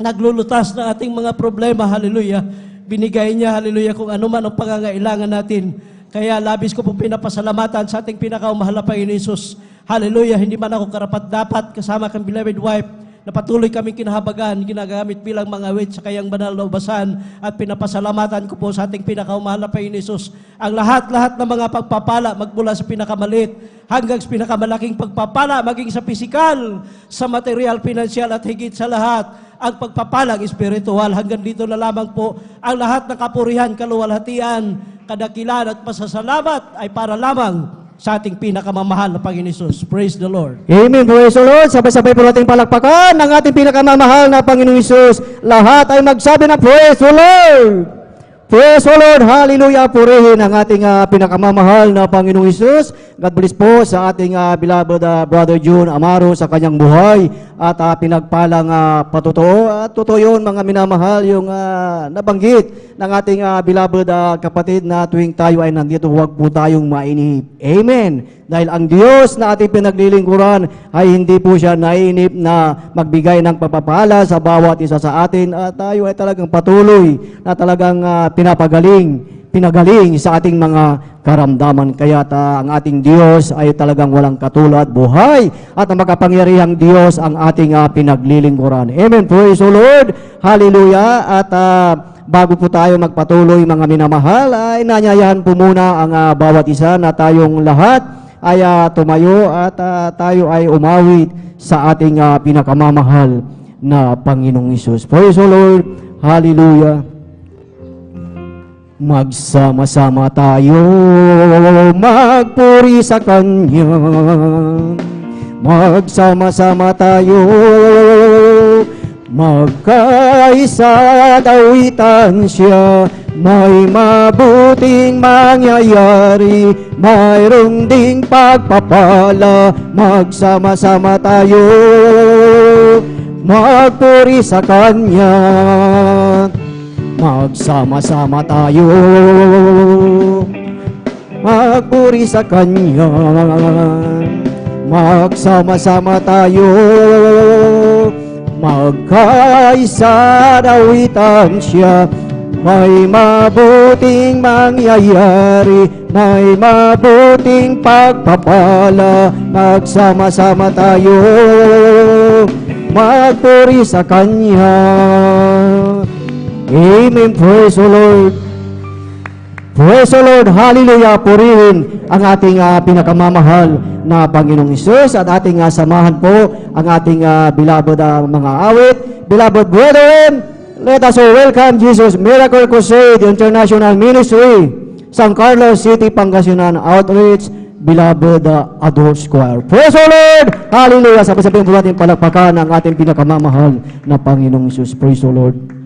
Speaker 6: Naglulutas ng ating mga problema, hallelujah. Binigay niya, hallelujah, kung ano man ang pangangailangan natin. Kaya labis ko po pinapasalamatan sa ating pinakaumahal na Panginoon Hesus. Hallelujah, hindi man ako karapat-dapat kasama kang beloved wife na patuloy kaming kinahabagan, ginagamit bilang mga awit sa kayang banal na ubasan at pinapasalamatan ko po sa ating pinakaumahal na Panginoon Hesus. Ang lahat-lahat ng mga pagpapala magmula sa pinakamalit hanggang sa pinakamalaking pagpapala, maging sa pisikal, sa material, pinansyal at higit sa lahat, ang pagpapalang espiritual. Hanggang dito na lamang po ang lahat ng kapurihan, kaluwalhatian, kadakilan at pasasalamat ay para lamang sa ating pinakamamahal na Panginoon Hesus. Praise the Lord.
Speaker 5: Amen. Praise the Lord. Sabay-sabay po nating palakpakan ng ating pinakamamahal na Panginoong Hesus. Lahat ay magsabi na Praise the Lord. Praise the Lord. Hallelujah. Purihin ang ating pinakamamahal na Panginoong Hesus. God bless po sa ating beloved Brother June Amaro sa kanyang buhay at pinagpalang patotoo. At totoo yun, mga minamahal, yung nabanggit ng ating beloved kapatid na tuwing tayo ay nandito, huwag po tayong mainip. Amen. Dahil ang Diyos na ating pinaglilingkuran ay hindi po siya naiinip na magbigay ng pagpapala sa bawat isa sa atin at tayo ay talagang patuloy na talagang pinagaling sa ating mga karamdaman. Kaya ang ating Diyos ay talagang walang katulad, buhay at ang makapangyarihang Diyos ang ating pinaglilingkuran. Amen. Praise the Lord. Hallelujah. At bago po tayo magpatuloy, mga minamahal, ay nanyayahan po muna ang bawat isa na tayong lahat ay tumayo at tayo ay umawit sa ating pinakamamahal na Panginoong Hesus. Praise the Lord. Hallelujah. Magsama-sama tayo magpuri sa Kanya. Magsama-sama tayo magkaisa, dawitan siya. May mabuting mangyayari, mayroong ding pagpapala. Magsama-sama tayo magpuri sa Kanya. Magsama-sama tayo magpuri sa Kanya. Magsama-sama tayo magkaisa, dawitan siya. May mabuting mangyayari, may mabuting pagpapala. Magsama-sama tayo magpuri sa Kanya. Amen. Praise the Lord. Praise the Lord. Hallelujah. Purihin ang ating pinakamamahal na Panginoong Hesus at ating samahan po ang ating beloved mga awit. Beloved brethren, let us all welcome Jesus Miracle Crusade International Ministry, San Carlos City, Pangasinan Outreach, beloved Adult Choir. Praise the Lord! Hallelujah! Sabay-sabay po natin palakpakan ang ating pinakamamahal na Panginoong Hesus. Praise the Lord!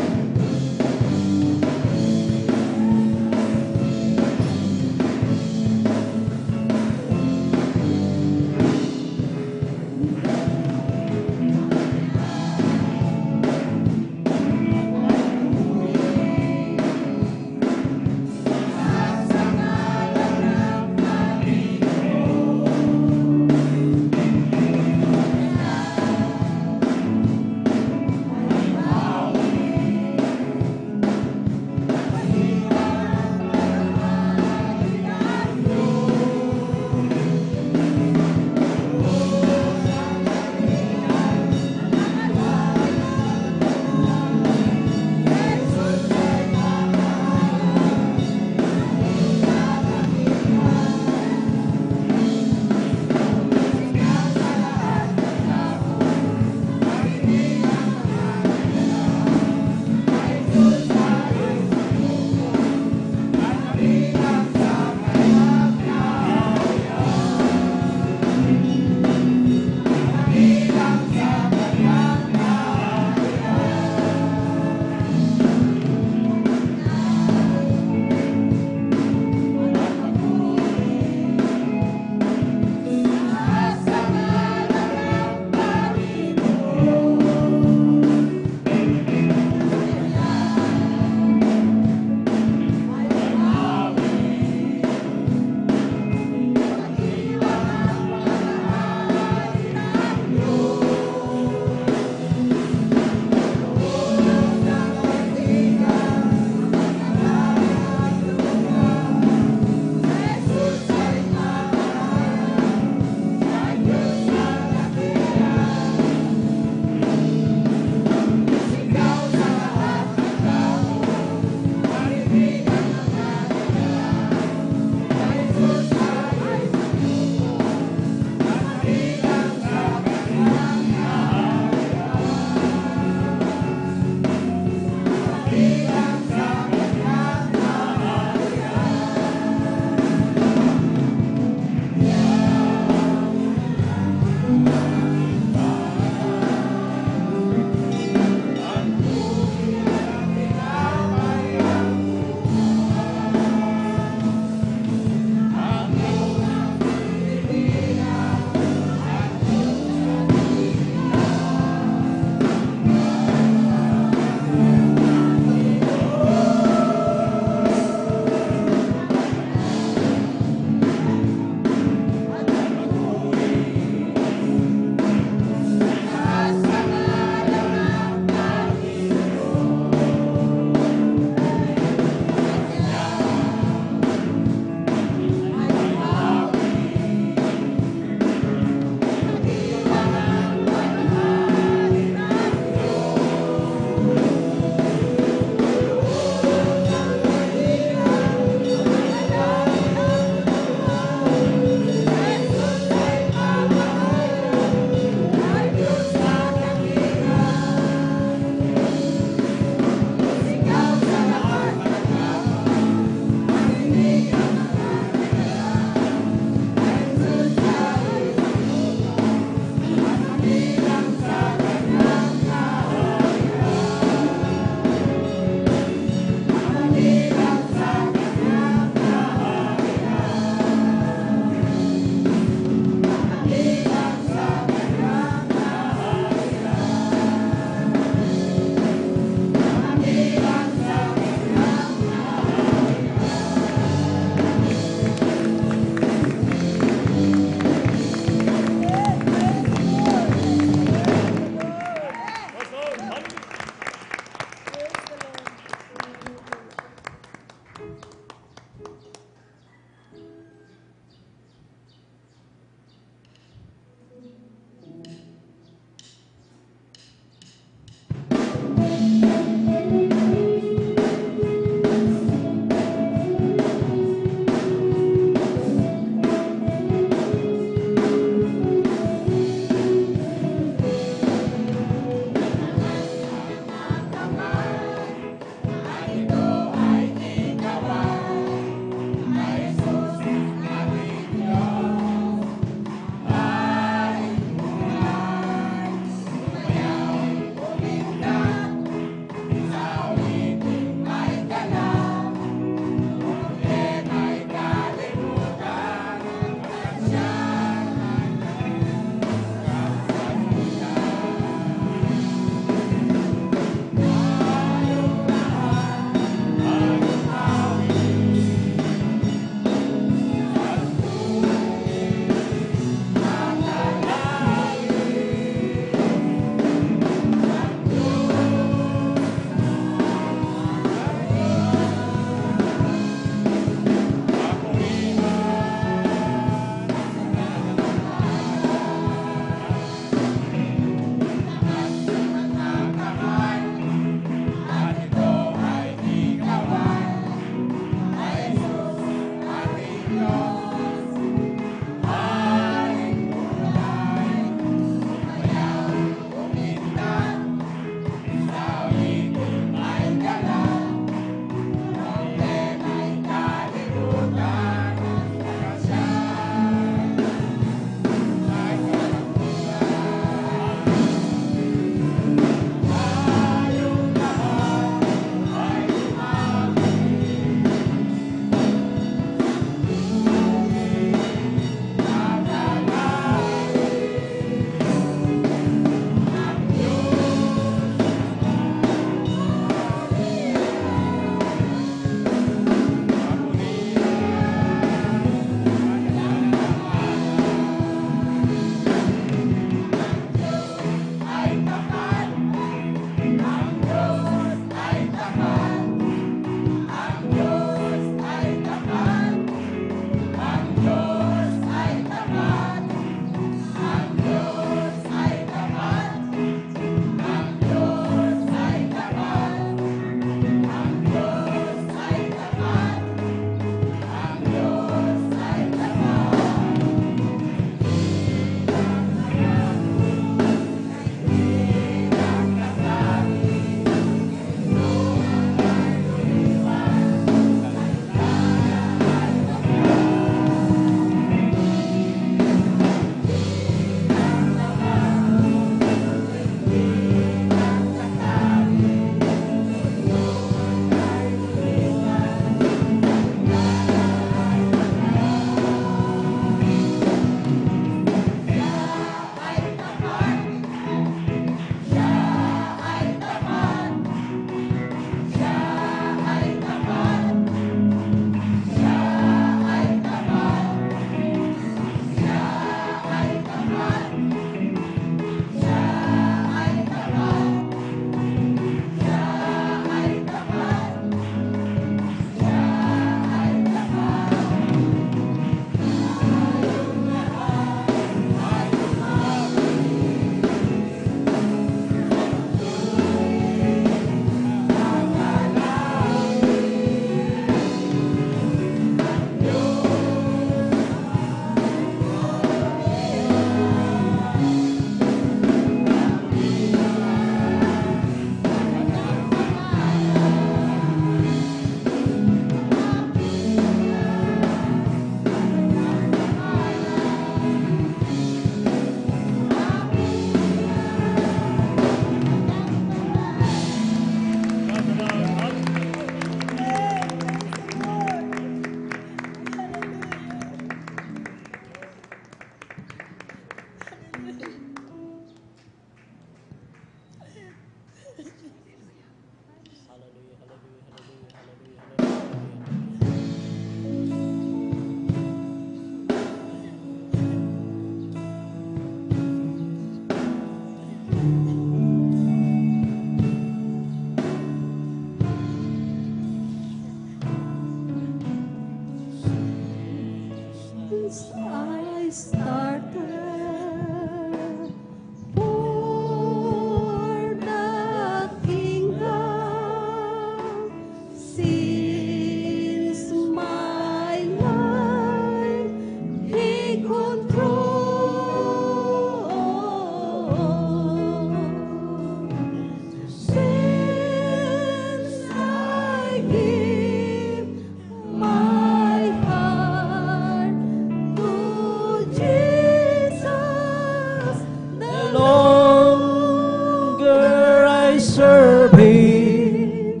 Speaker 6: serve Him,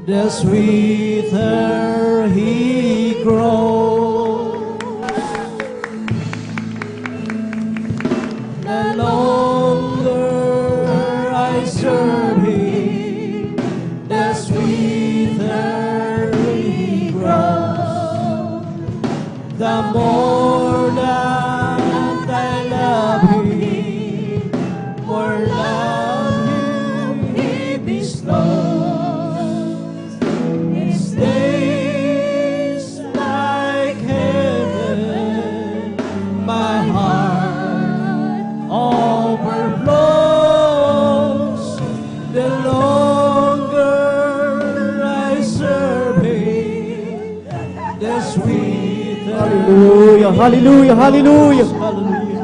Speaker 6: the sweeter He grows. The longer I serve Him, the sweeter He grows. The more that I love Him, more love He bestows. His days like heaven, my heart overflows. The longer I serve Him, the sweeter.
Speaker 5: Hallelujah, hallelujah, hallelujah.
Speaker 6: Hallelujah.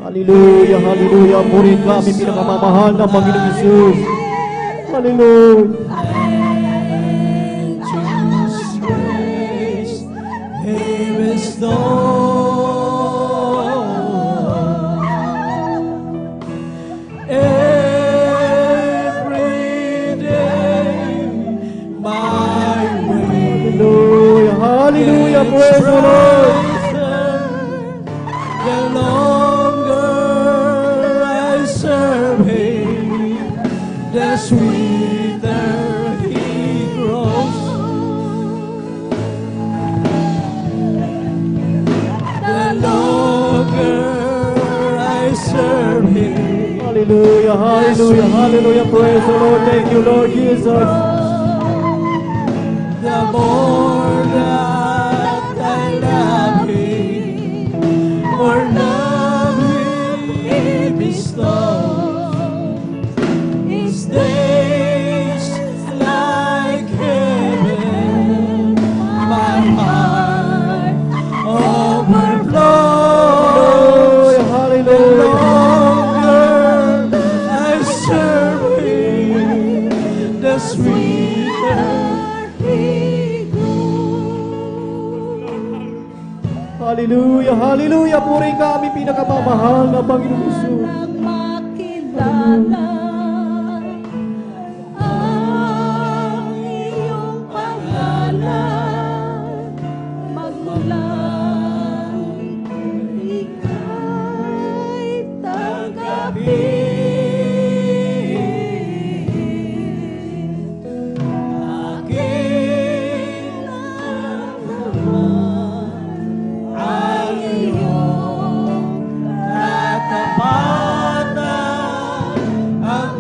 Speaker 5: Hallelujah, hallelujah. Purihin kami pinakamamahal ng Panginoong Isus. Hallelujah.
Speaker 6: Jesus Christ, He bestows. Every day my way.
Speaker 5: Hallelujah, hallelujah. Praise the Lord.
Speaker 6: The longer I serve Him, the sweeter He grows. The longer I serve Him,
Speaker 5: Hallelujah, hallelujah, hallelujah. Praise the Lord. Thank you, Lord Jesus.
Speaker 6: the more that I love Him, more love He bestows. His days like heaven, my heart overflows.
Speaker 5: Hallelujah,
Speaker 6: The
Speaker 5: hallelujah.
Speaker 6: longer I serve Him, the sweeter He grows.
Speaker 5: Hallelujah, hallelujah. Purihin kami pinakamamahal ng Panginoong Isus.
Speaker 2: Nang makilala ang iyong pangalan, magmulan ika'y tanggapin.
Speaker 6: Akin naman ang iyong katapatan, ang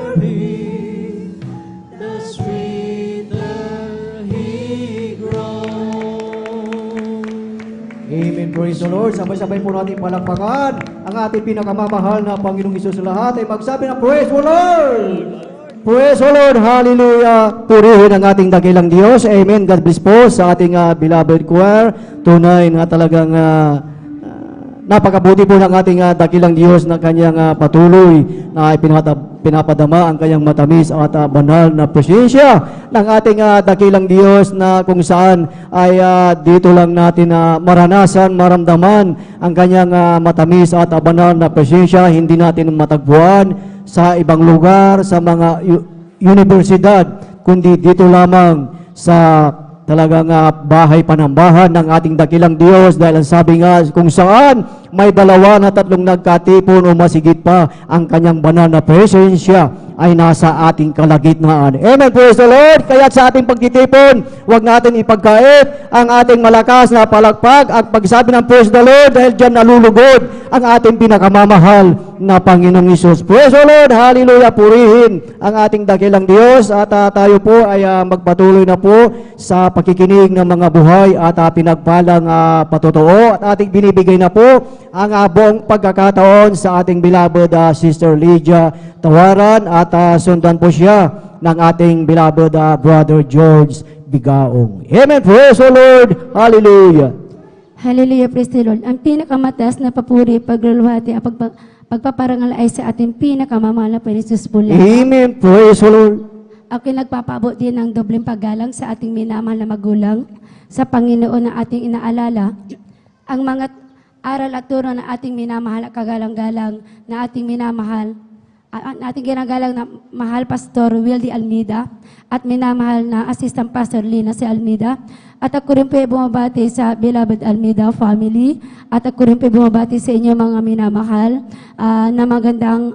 Speaker 6: worry, the sweeter he grows.
Speaker 5: Amen. Praise the Lord. Sabay-sabay po natin palakpakan ang ating pinakamamahal na Panginoong Hesus sa lahat ay magsabi na Praise the Lord! Praise the Lord! Hallelujah! Purihin ang ating dakilang Diyos. Amen. God bless po sa ating beloved choir. Tunay na talagang napakabuti po ng ating dakilang Diyos na kanyang patuloy na pinapadama ang kanyang matamis at banal na presensya ng ating dakilang Diyos na kung saan ay dito lang natin maranasan, maramdaman ang kanyang matamis at banal na presensya. Hindi natin matagpuan sa ibang lugar, sa mga universidad, kundi dito lamang sa talagang bahay panambahan ng ating dakilang Diyos dahil ang sabi nga kung saan may 2 na 3 nagkatipon o masigit pa ang kanyang banal na presensya ay nasa ating kalagitnaan. Amen. Praise the Lord. Kaya sa ating pagtitipon, huwag natin ipagkait ang ating malakas na palakpak at pagsabi ng Praise the Lord dahil dyan nalulugod ang ating pinakamamahal na Panginoong Hesus. Praise the Lord. Hallelujah. Purihin ang ating dakilang Diyos at tayo po ay magpatuloy na po sa pakikinig ng mga buhay at pinagpalang patotoo at ating binibigay na po ang buong pagkakataon sa ating beloved Sister Lydia Tawaran at sundan po siya ng ating beloved Brother George Bigaong. Amen. Praise the Lord. Hallelujah.
Speaker 2: Hallelujah, praise the Lord. Ang pinakamataas na papuri, pagluluhati, at pagpaparangal ay sa ating pinakamamahal na Panginoon Hesus po lamang.
Speaker 5: Amen. Praise the Lord.
Speaker 2: Ako'y nagpapaabot din ng dobleng paggalang sa ating minamahal na magulang, sa Panginoon na ating inaalala, ang mga aral at turo na ating minamahal at kagalang-galang na ating minamahal, ating ginagalang na mahal Pastor Wildy Almeida at minamahal na Assistant Pastor Lina C. Almeida. At ako rin po ay bumabati sa beloved Almeida family at ako rin po ay bumabati sa inyo mga minamahal na magandang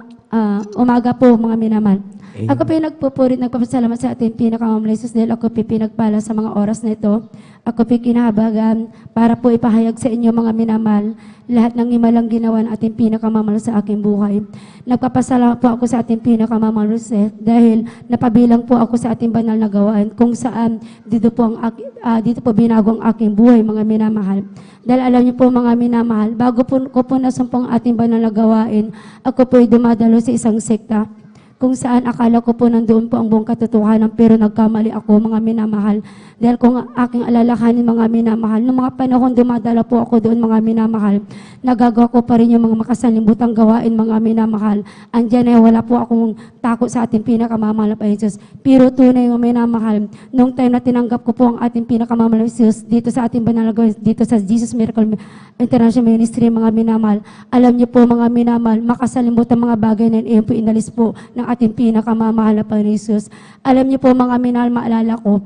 Speaker 2: umaga po mga minamahal. Ako po yung nagpupurit, nagpapasalamat sa ating pinakamamahal Jesus dahil ako po pinagpala sa mga oras na ito. Ako po kinahabagan para po ipahayag sa inyo mga minamahal lahat ng himalang ginawa ng ating pinakamamahal sa aking buhay. Nagpapasalamat po ako sa ating pinakamamahal Jesus dahil napabilang po ako sa ating banal na gawain kung saan dito po binago ang aking buhay mga minamahal. Dahil alam niyo po mga minamahal, bago po ko po nasumpong ating banal na gawain, ako po ay dumadalo sa isang sekta kung saan akala ko po nandoon po ang buong katotohanan pero nagkamali ako mga minamahal. Dahil kung aking alalahanin mga minamahal, noong mga panahon dumadala po ako doon mga minamahal, nagagawa ko pa rin yung mga makasalimutang gawain mga minamahal. Andyan ay wala po akong takot sa ating pinakamamahal na Jesus. Pero tunay mga minamahal, noong time na tinanggap ko po ang ating pinakamamahal na Jesus dito sa ating banal na gawain, dito sa Jesus Miracle International Ministry mga minamahal, alam niyo po mga minamahal, makasalimutan mga bagay na yun po inalis po ng ating pinakamamahal na Panginoon Jesus. Alam niyo po mga minamahal, maalala ko,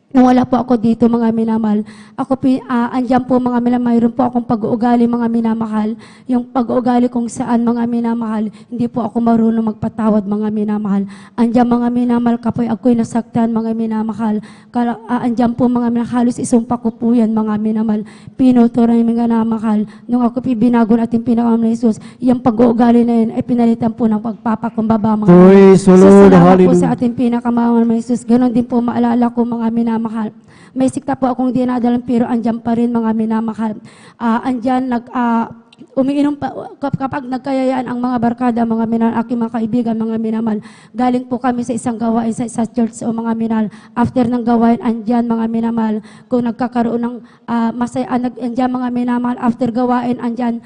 Speaker 2: nung wala po ako dito mga minamahal, ako po, andyan po mga minamahal, mayroon po akong pag-uugali mga minamahal, yung pag-uugali kung saan mga minamahal, hindi po ako marunong magpatawad mga minamahal. Andyan mga minamahal, ako'y nasaktan mga minamahal, andyan po mga minamahal, halos isumpa ko po yan mga minamahal, pinuturan yung mga minamahal. Nung ako binago natin pinakamamahal na Jesus, yung pag-uugali na yun ay pinalitan po ng pagpapakumbaba mga
Speaker 5: Praise the Lord.
Speaker 2: salamat po
Speaker 5: Hallelujah.
Speaker 2: sa ating pinakamamahal na Jesus. Ganon din po maalala ko mga minamahal. May sikta po akong dinadalang pero andyan pa rin mga minamahal. Andyan umiinom pa kapag nagkayayaan ang mga barkada, mga minamahal, aking mga kaibigan, mga minamahal. Galing po kami sa isang gawain sa church o mga minamahal. After ng gawain, andyan mga minamahal. Kung nagkakaroon ng masaya, andyan mga minamahal. After gawain, andyan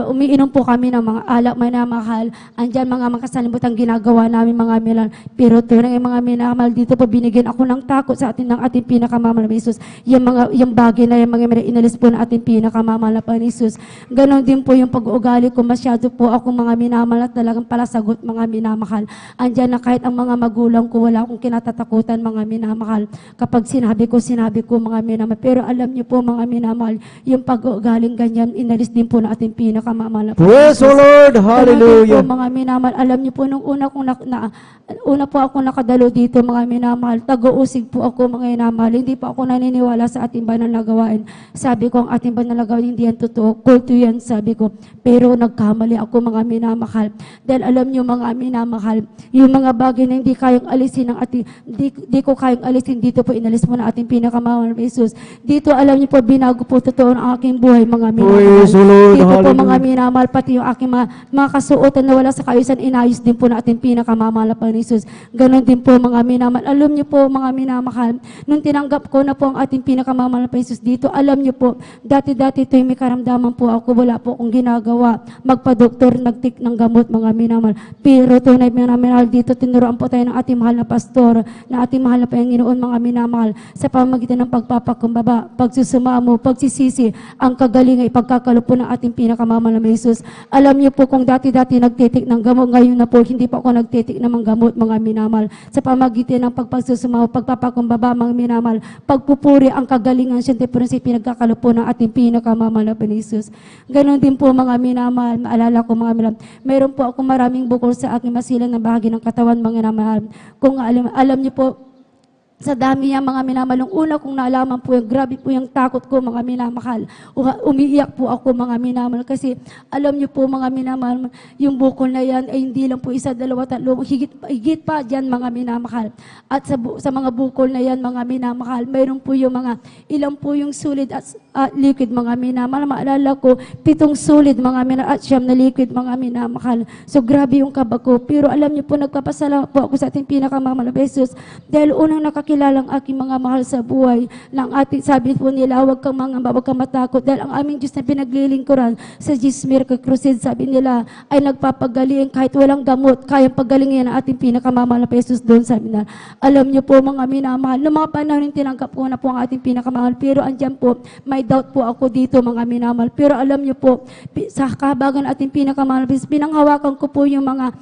Speaker 2: umiinom po kami ng mga alak minamahal. Andyan mga makasalimutan ginagawa namin mga minamahal. Pero tunay mga minamahal, dito po binigyan ako ng takot sa atin ng ating pinakamamahal na Jesus. Yung bagay na yung mga minamahal, inalis po na ating pinakamamahal na Panginoon Jesus. Ganon din po yung pag-uugali ko. Masyado po ako mga minamahal at talagang palasagot mga minamahal. Andyan na kahit ang mga magulang ko, wala akong kinatatakutan mga minamahal. Kapag sinabi ko mga minamahal. Pero alam niyo po mga minamahal, yung pag-uugaling ganyan, inalis din po na ating pinakamamahal na
Speaker 5: Praise the Lord.
Speaker 2: Ganon din
Speaker 5: Hallelujah.
Speaker 2: po, mga minamahal, alam niyo po, nung una po ako nakadalo dito, mga minamahal, tago-usig po ako, mga minamahal. Hindi po ako naniniwala sa ating banal na gawain. Sabi ko, ang ating banal na gawain, hindi yan totoo. Kulto yan, sabi ko. Pero nagkamali ako, mga minamahal. Dahil alam niyo, mga minamahal, yung mga bagay na hindi kayang alisin ng ating, di ko kayang alisin, dito po inalis mo na ating pinakamamahal na Jesus. Dito, alam niyo po, binago po totoo ang aking buhay, mga minamahal.
Speaker 5: Praise the Lord.
Speaker 2: Dito po,
Speaker 5: Hallelujah.
Speaker 2: mga minamahal, pati yung aking mga kasuotan na wala sa kaayusan, inayos din po na ating pinakamamahal na Panginoon Jesus. Ganon din po, mga minamahal. Alam niyo po, mga minamahal, nung tinanggap ko na po ang ating pinakamamahal na Panginoon Jesus dito, alam niyo po, dati-dati ito yung may karamdaman po ako, wala po akong ginagawa. Magpa-doktor, nagtik ng gamot, mga minamahal. Pero tunay, mga minamahal, dito tinuruan po tayo ng ating mahal na pastor, na ating mahal na Panginoon, mga minamahal, sa pamagitan ng pagpapakumbaba, pagsusumamo, pagsisisi, ang kagalingan, ipagkakalupo ng ating pinakamamahal na Jesus. Alam niyo po, kung dati-dati nagtitik ng gamot, ngayon na po, hindi pa ako nagtitik ng mga gamot, mga minamahal. Sa pamagitan ng pagpagsusumamo, pagpapakumbaba, mga minamahal, pagpupuri, ang kagalingan, siyempre po sa pinagkakalupo ng ating pinakamamahal na Jesus. Ganon din po, mga minamahal, maalala ko, mga minamahal, mayroon po ako maraming bukol sa aking masilang na bahagi ng katawan, mga minamahal. Kung alam niyo po, sa dami niya, mga minamahal, nung una kong naalaman po yung grabe po yung takot ko, mga minamahal. Umiiyak po ako, mga minamahal, kasi alam niyo po, mga minamahal, yung bukol na yan ay hindi lang po isa, dalawa, tatlo, higit pa dyan, mga minamahal. At sa mga bukol na yan, mga minamahal, mayroon po yung mga ilang po yung sulit at liquid, mga minamahal. Maalala ko, 7 sulit, mga minamahal, at 9 na liquid, mga minamahal. So grabe yung kaba ko. Pero alam niyo po, nagpapasalamat po ako sa ating pinakamamahal na Jesus, dahil unang kilalang aking mga mahal sa buhay ng ating, sabi po nila, huwag kang mangamba, huwag kang matakot, dahil ang aming Diyos na pinaglilingkuran sa Jesus Miracle Crusade, sabi nila, ay nagpapagaling kahit walang gamot, kayang pagalingin ang ating pinakamamahal na Jesus doon, sabi nila. Alam niyo po, mga minamahal, noong mga panahon tinanggap ko na po ang ating pinakamamahal, pero andyan po, may doubt po ako dito, mga minamahal. Pero alam niyo po, sa kahabagan ating pinakamahal, pinanghawakan ko po yung mga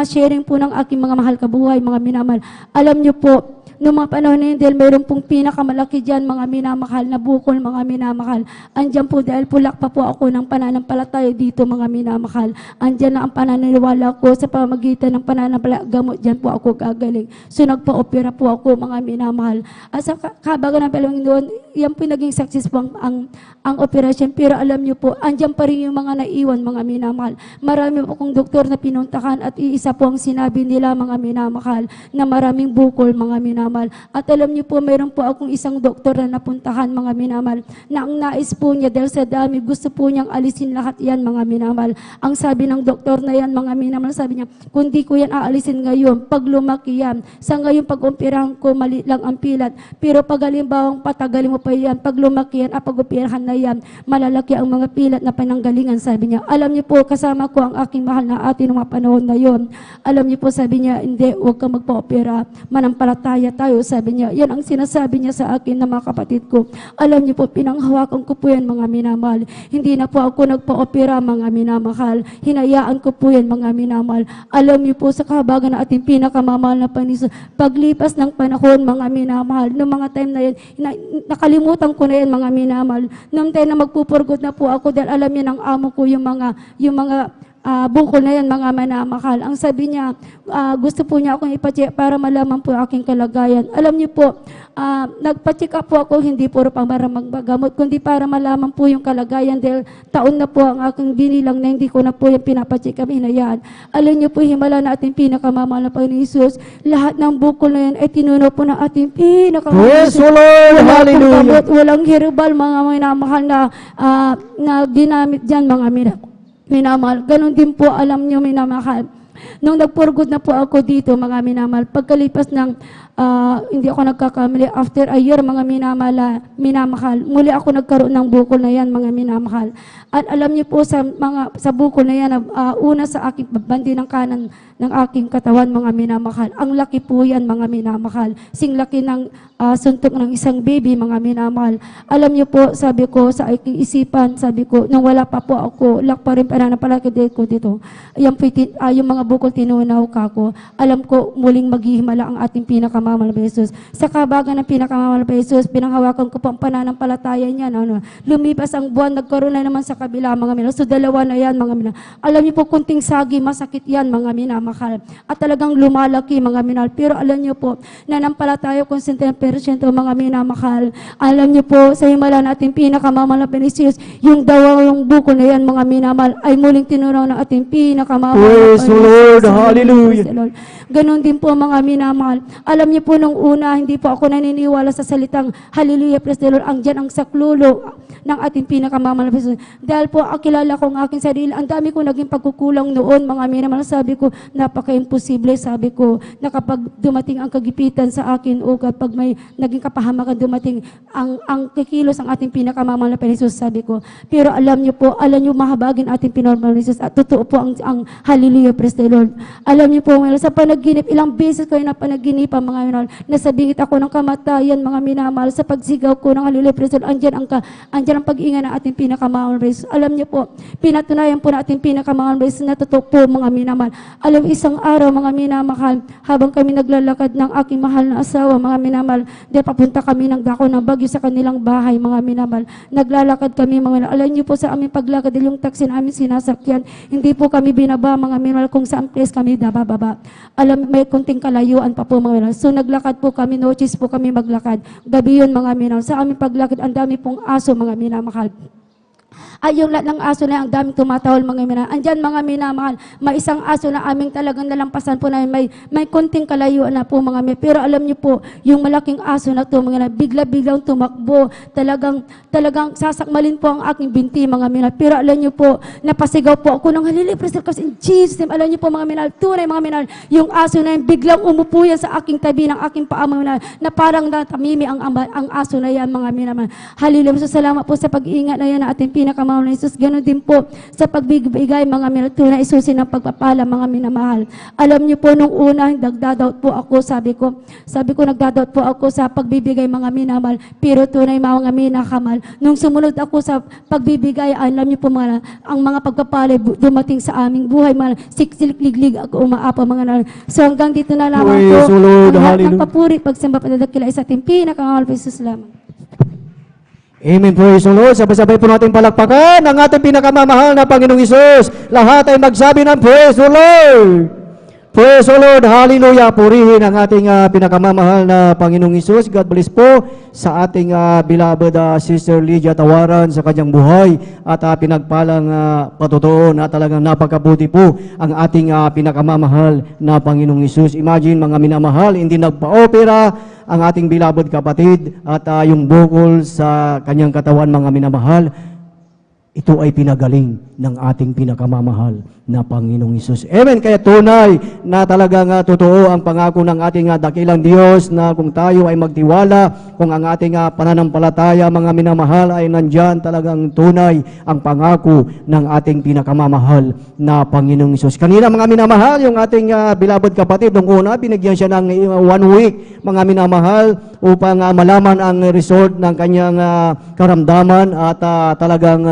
Speaker 2: sharing po ng aking mga mahal kabuhay, mga minamahal. Alam niyo po, noong mga panahon na yun, dahil mayroon pong pinakamalaki dyan, mga minamahal na bukol, mga minamahal. Andyan po, dahil pulak pa po ako ng pananampalataya dito, mga minamahal. Andyan na ang pananiniwala ko sa pamagitan ng pananampalataya, gamot dyan po ako gagaling. So nagpa-opera po ako, mga minamahal. At sa kabagan ng Panginoon, yan po naging success po ang operasyon. Pero alam niyo po, andyan pa rin yung mga naiwan, mga minamahal. Marami po akong doktor na pinuntahan at iisa po ang sinabi nila, mga minamahal, na maraming bukol, mga minamahal. At alam niyo po, mayroon po akong isang doktor na napuntahan, mga minamahal, na ang nais po niya, dahil sa dami, gusto po niyang alisin lahat yan, mga minamahal. Ang sabi ng doktor na yan, mga minamahal, sabi niya, kung di ko yan aalisin ngayon, pag lumaki yan, sa ngayon pag-umpirahan ko, mali lang ang pilat. Pero pag halimbawang patagalin mo pa yan, pag lumaki yan, pag-umpirahan na yan, malalaki ang mga pilat na pananggalingan, sabi niya. Alam niyo po, kasama ko ang aking mahal na ate ng mga panahon na yon. Alam niyo po, sabi niya, hindi, huwag kang magpa-opera, manampalataya tayo, sabi niya. Yan ang sinasabi niya sa akin na mga kapatid ko. Alam niyo po, pinanghawakan ko po yan, mga minamahal. Hindi na po ako nagpa-opera, mga minamahal. Hinayaan ko po yan, mga minamahal. Alam niyo po, sa kahabagan na ating pinakamamahal na Panginoon, paglipas ng panahon, mga minamahal, noong mga time na yan, nakalimutan ko na yan, mga minamahal. Noong time na magpupurgot na po ako, dahil alam niya ng amo ko yung mga bukol na yan, mga minamahal. Ang sabi niya, gusto po niya akong ipacheck para malaman po aking kalagayan. Alam niyo po, nagpacheck up po ako, hindi po para magbagamot, kundi para malaman po yung kalagayan, dahil taon na po ang aking binilang na hindi ko na po yung pinapacheck up, hinayaan. Alam niyo po, himala na ating pinakamamahal na Panginoon Jesus, lahat ng bukol na yan ay tinuno po ng ating pinakamamahal.
Speaker 5: Praise the Lord. Hallelujah.
Speaker 2: Walang herbal, mga minamahal na ginamit dyan, mga minamahal. Ganon din po, alam niyo, minamahal. Nung nagpurgod na po ako dito, mga minamahal, pagkalipas ng, hindi ako nagkakamali, after a year, mga minamahal, muli ako nagkaroon ng bukol na yan, mga minamahal. At alam niyo po, sa bukol na yan, una sa aking bandi ng kanan ng aking katawan, mga minamahal. Ang laki po yan, mga minamahal. Sing laki ng suntok ng isang baby, mga minamahal. Alam niyo po, sabi ko sa aking isipan, sabi ko, nung wala pa po ako, lak pa rin pananampalataya ko dito. Yung mga bukol tinunaw kako. Alam ko muling maghihimala ang ating pinakamamahal na Jesus. Sa kabagan ng pinakamamahal na Jesus, pinanghawakan ko po ang pananampalataya niya. Lumipas ang buwan, nagkaroon na naman sa kabila, mga minamahal. So dalawa na yan, mga minamahal. Alam niyo po, kunting sagi, masakit yan, mga minamahal. At talagang lumalaki, mga minamahal. Pero alam niyo po, nanampalataya kung 100%, mga minamahal. Alam niyo po, sa himala natin pinakamamahal na Jesus, yung dalawang bukol na yan, mga minamahal, ay muling tinunaw ng ating pinakamamahal.
Speaker 5: Praise the Lord. Hallelujah.
Speaker 2: Ganon din po, mga minamahal. Alam niyo po, nung una, hindi po ako naniniwala sa salitang hallelujah, praise the Lord. Ang dyan ang saklulo ng ating pinakamamahal na Jesus. Dahil po, akilala ko ng aking sarili, ang dami ko naging pagkukulang noon, mga minamahal. Sabi ko, napaka-imposible, sabi ko, na kapag dumating ang kagipitan sa akin o kapag may naging kapahamakan dumating, ang kikilos ang ating pinakamamahal na Jesus, sabi ko. Pero alam niyo po, alam niyo mahabagin ating pinormal na Jesus at totoo po ang hallelujah, praise the Lord. Alam niyo po, sa panaginip, ilang beses ko yung napanaginipan, mga minamahal, nasabingit ako ng kamatayan, mga minamahal, sa pagsigaw ko ng hallelujah, praise the Lord. Andyan ang pag-ingat ng ating pinakamamahal na Jesus. Alam niyo po, pinatunayan po na ating pinakamamahal na Jesus na totoo po, mga minamahal. Alam, isang araw, mga minamahal, habang kami naglalakad ng aking mahal na asawa, mga minamahal, dahil papunta kami ng dako ng bagyo sa kanilang bahay, mga minamahal. Naglalakad kami, mga minamahal. Alam niyo po, sa aming paglakad, yung taxi na aming sinasakyan, hindi po kami binaba, mga minamahal, kung saan place kami bababa. Alam, may kunting kalayuan pa po, mga minamahal. So naglakad po kami, noches po kami maglakad. Gabi yun, mga minamahal. Sa aming paglakad, ang dami pong aso, mga minamahal. Ay, yung lahat ng aso na ang daming tumatawal, mga minamahal. Andyan, mga minamahal, may isang aso na aming talagang nalampasan po na may konting kalayuan na po, mga minamahal. Pero alam niyo po, yung malaking aso na to, mga minamahal, bigla-biglang tumakbo. Talagang sasakmalin po ang aking binti, mga minamahal. Pero alam niyo po, napasigaw po ako ng hallelujah, praise the Lord, in Jesus' name. Alam niyo po, mga minamahal, tunay, mga minamahal, yung aso na yan, biglang umupo yan sa aking tabi ng aking paa, mga minamahal, na parang natamimi ang aso na yan, mga minamahal. Hallelujah. So, salamat po sa pag-iingat na yan na ating pinakamamahal na Jesus. Ganon din po sa pagbibigay, mga minamahal, tunay isusin ng pagpapala, mga minamahal. Alam niyo po, nung una, nagdadoubt po ako, sabi ko, nagdadoubt po ako sa pagbibigay, mga minamahal, pero tunay, mga minamahal. Nung sumunod ako sa pagbibigay, alam niyo po, mga, ang mga pagpapala dumating sa aming buhay, mga siksilik-liglig ako umaapa, mga minamahal. So hanggang dito na lamang
Speaker 5: Praise
Speaker 2: po,
Speaker 5: the Lord.
Speaker 2: ang lahat ng
Speaker 5: Hallelujah.
Speaker 2: papuri, pagsamba, padadakila sa ating pinakamamahal na Jesus. Salamat.
Speaker 5: Amen. Praise the Lord. Sabay-sabay po natin palakpakan ang ating pinakamamahal na Panginoong Hesus. Lahat ay magsabi ng praise the Lord. Praise the Lord. Hallelujah. Purihin ang ating pinakamamahal na Panginoong Hesus. God bless po sa ating beloved Sister Lydia Tawaran sa kanyang buhay at pinagpalang patotoo na talagang napakabuti po ang ating pinakamamahal na Panginoong Hesus. Imagine, mga minamahal, hindi nagpa-opera ang ating beloved kapatid at yung bukol sa kanyang katawan, mga minamahal, ito ay pinagaling ng ating pinakamamahal na Panginoong Hesus. Amen. Kaya tunay na talagang totoo ang pangako ng ating dakilang Diyos na kung tayo ay magtiwala, kung ang ating pananampalataya, mga minamahal, ay nandyan, talagang tunay ang pangako ng ating pinakamamahal na Panginoong Hesus. Kanina, mga minamahal, yung ating beloved kapatid, nung una, binigyan siya ng 1 week, mga minamahal, upang malaman ang result ng kanyang karamdaman at talagang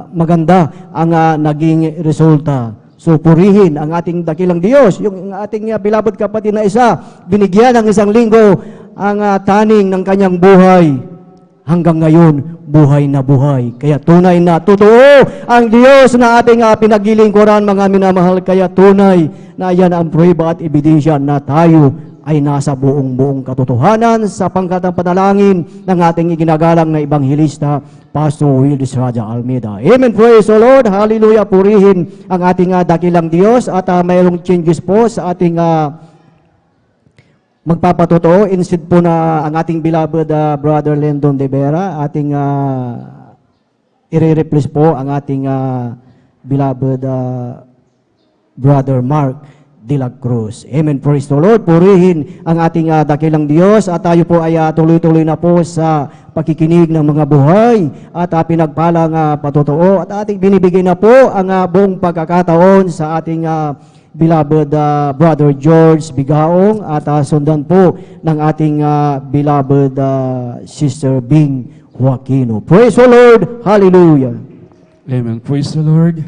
Speaker 5: maganda ang naging resulta. So purihin ang ating dakilang Diyos. Yung ating beloved kapatid na isa, binigyan ng 1 linggo ang taning ng kanyang buhay. Hanggang ngayon, buhay na buhay. Kaya tunay na totoo ang Diyos na ating pinaglilingkuran, mga minamahal. Kaya tunay na yan ang prueba at ebidensya na tayo ay nasa buong katotohanan sa pangkatang panalangin ng ating iginagalang na Ebanghelista, Pastor Wildes Raja Almeida. Amen. Praise the Lord. Hallelujah. Purihin ang ating dakilang Diyos at mayroong changes po sa ating magpapatotoo. Instead po na ang ating beloved Brother Lendon de Vera, ating i-replace po ang ating beloved Brother Mark de la Cruz. Amen. Praise the Lord. Purihin ang ating dakilang Diyos at tayo po ay tuloy-tuloy na po sa pakikinig ng mga buhay at pinagpalang patotoo at ating binibigay na po ang buong pagkakataon sa ating beloved Brother George Bigaong at sundan po ng ating beloved Sister Bing Joaquino. Praise the Lord. Hallelujah.
Speaker 4: Amen. Praise the Lord.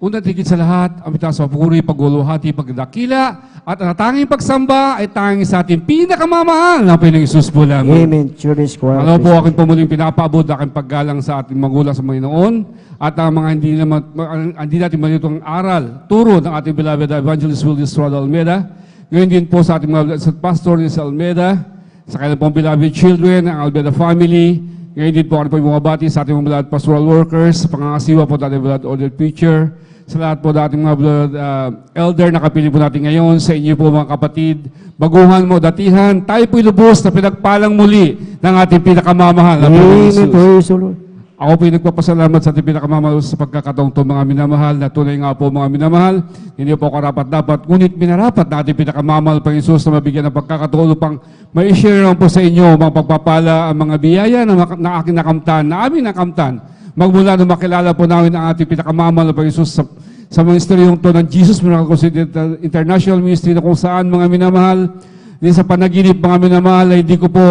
Speaker 7: Una higit sa lahat, ang itaas sa papuri, paguluhati, pagdakila, at ang tanging pagsamba ay tanging sa ating pinakamamahal na Panginoong Isus po lamang.
Speaker 5: Amen. Children's choir.
Speaker 7: Ano po aking pamuling pinapaabot, aking paggalang sa ating magulang sa Panginoon, at ang mga hindi natin malito ang aral, turo ng ating beloved Evangelist Willis Rod Almeida. Ngayon din po sa ating mga pastor ni Almeida, sa kanilang pong beloved children, ang Almeida family. Ngayon din po ako po bumabati sa ating mga beloved pastoral workers, sa pangangasiwa po natin beloved ordered preacher, sa lahat po dating mga beloved elder na kapili po natin ngayon, sa inyo po mga kapatid, baguhan mo, datihan, tayo po'y lubos na pinagpalang muli ng ating pinakamamahal na Panginoong
Speaker 5: Amen.
Speaker 7: Jesus.
Speaker 5: Praise the Lord.
Speaker 7: Ako po'y nagpapasalamat sa ating pinakamamahal sa pagkakataong ito mga minamahal, na tunay nga po mga minamahal, hindi po karapat-dapat, ngunit minarapat na ating pinakamamahal Panginoong Jesus na mabigyan ng pagkakataon upang mai-share lang po sa inyo mga pagpapala, ang mga biyaya na aking nakamtan, na aming nakamtan, magmula nung makilala po namin ang ating pinakamamahal na Panginoong Jesus sa mga istoryong to ng Jesus Miracle International Ministry, na kung saan mga minamahal, din sa panaginip mga minamahal, ay hindi ko po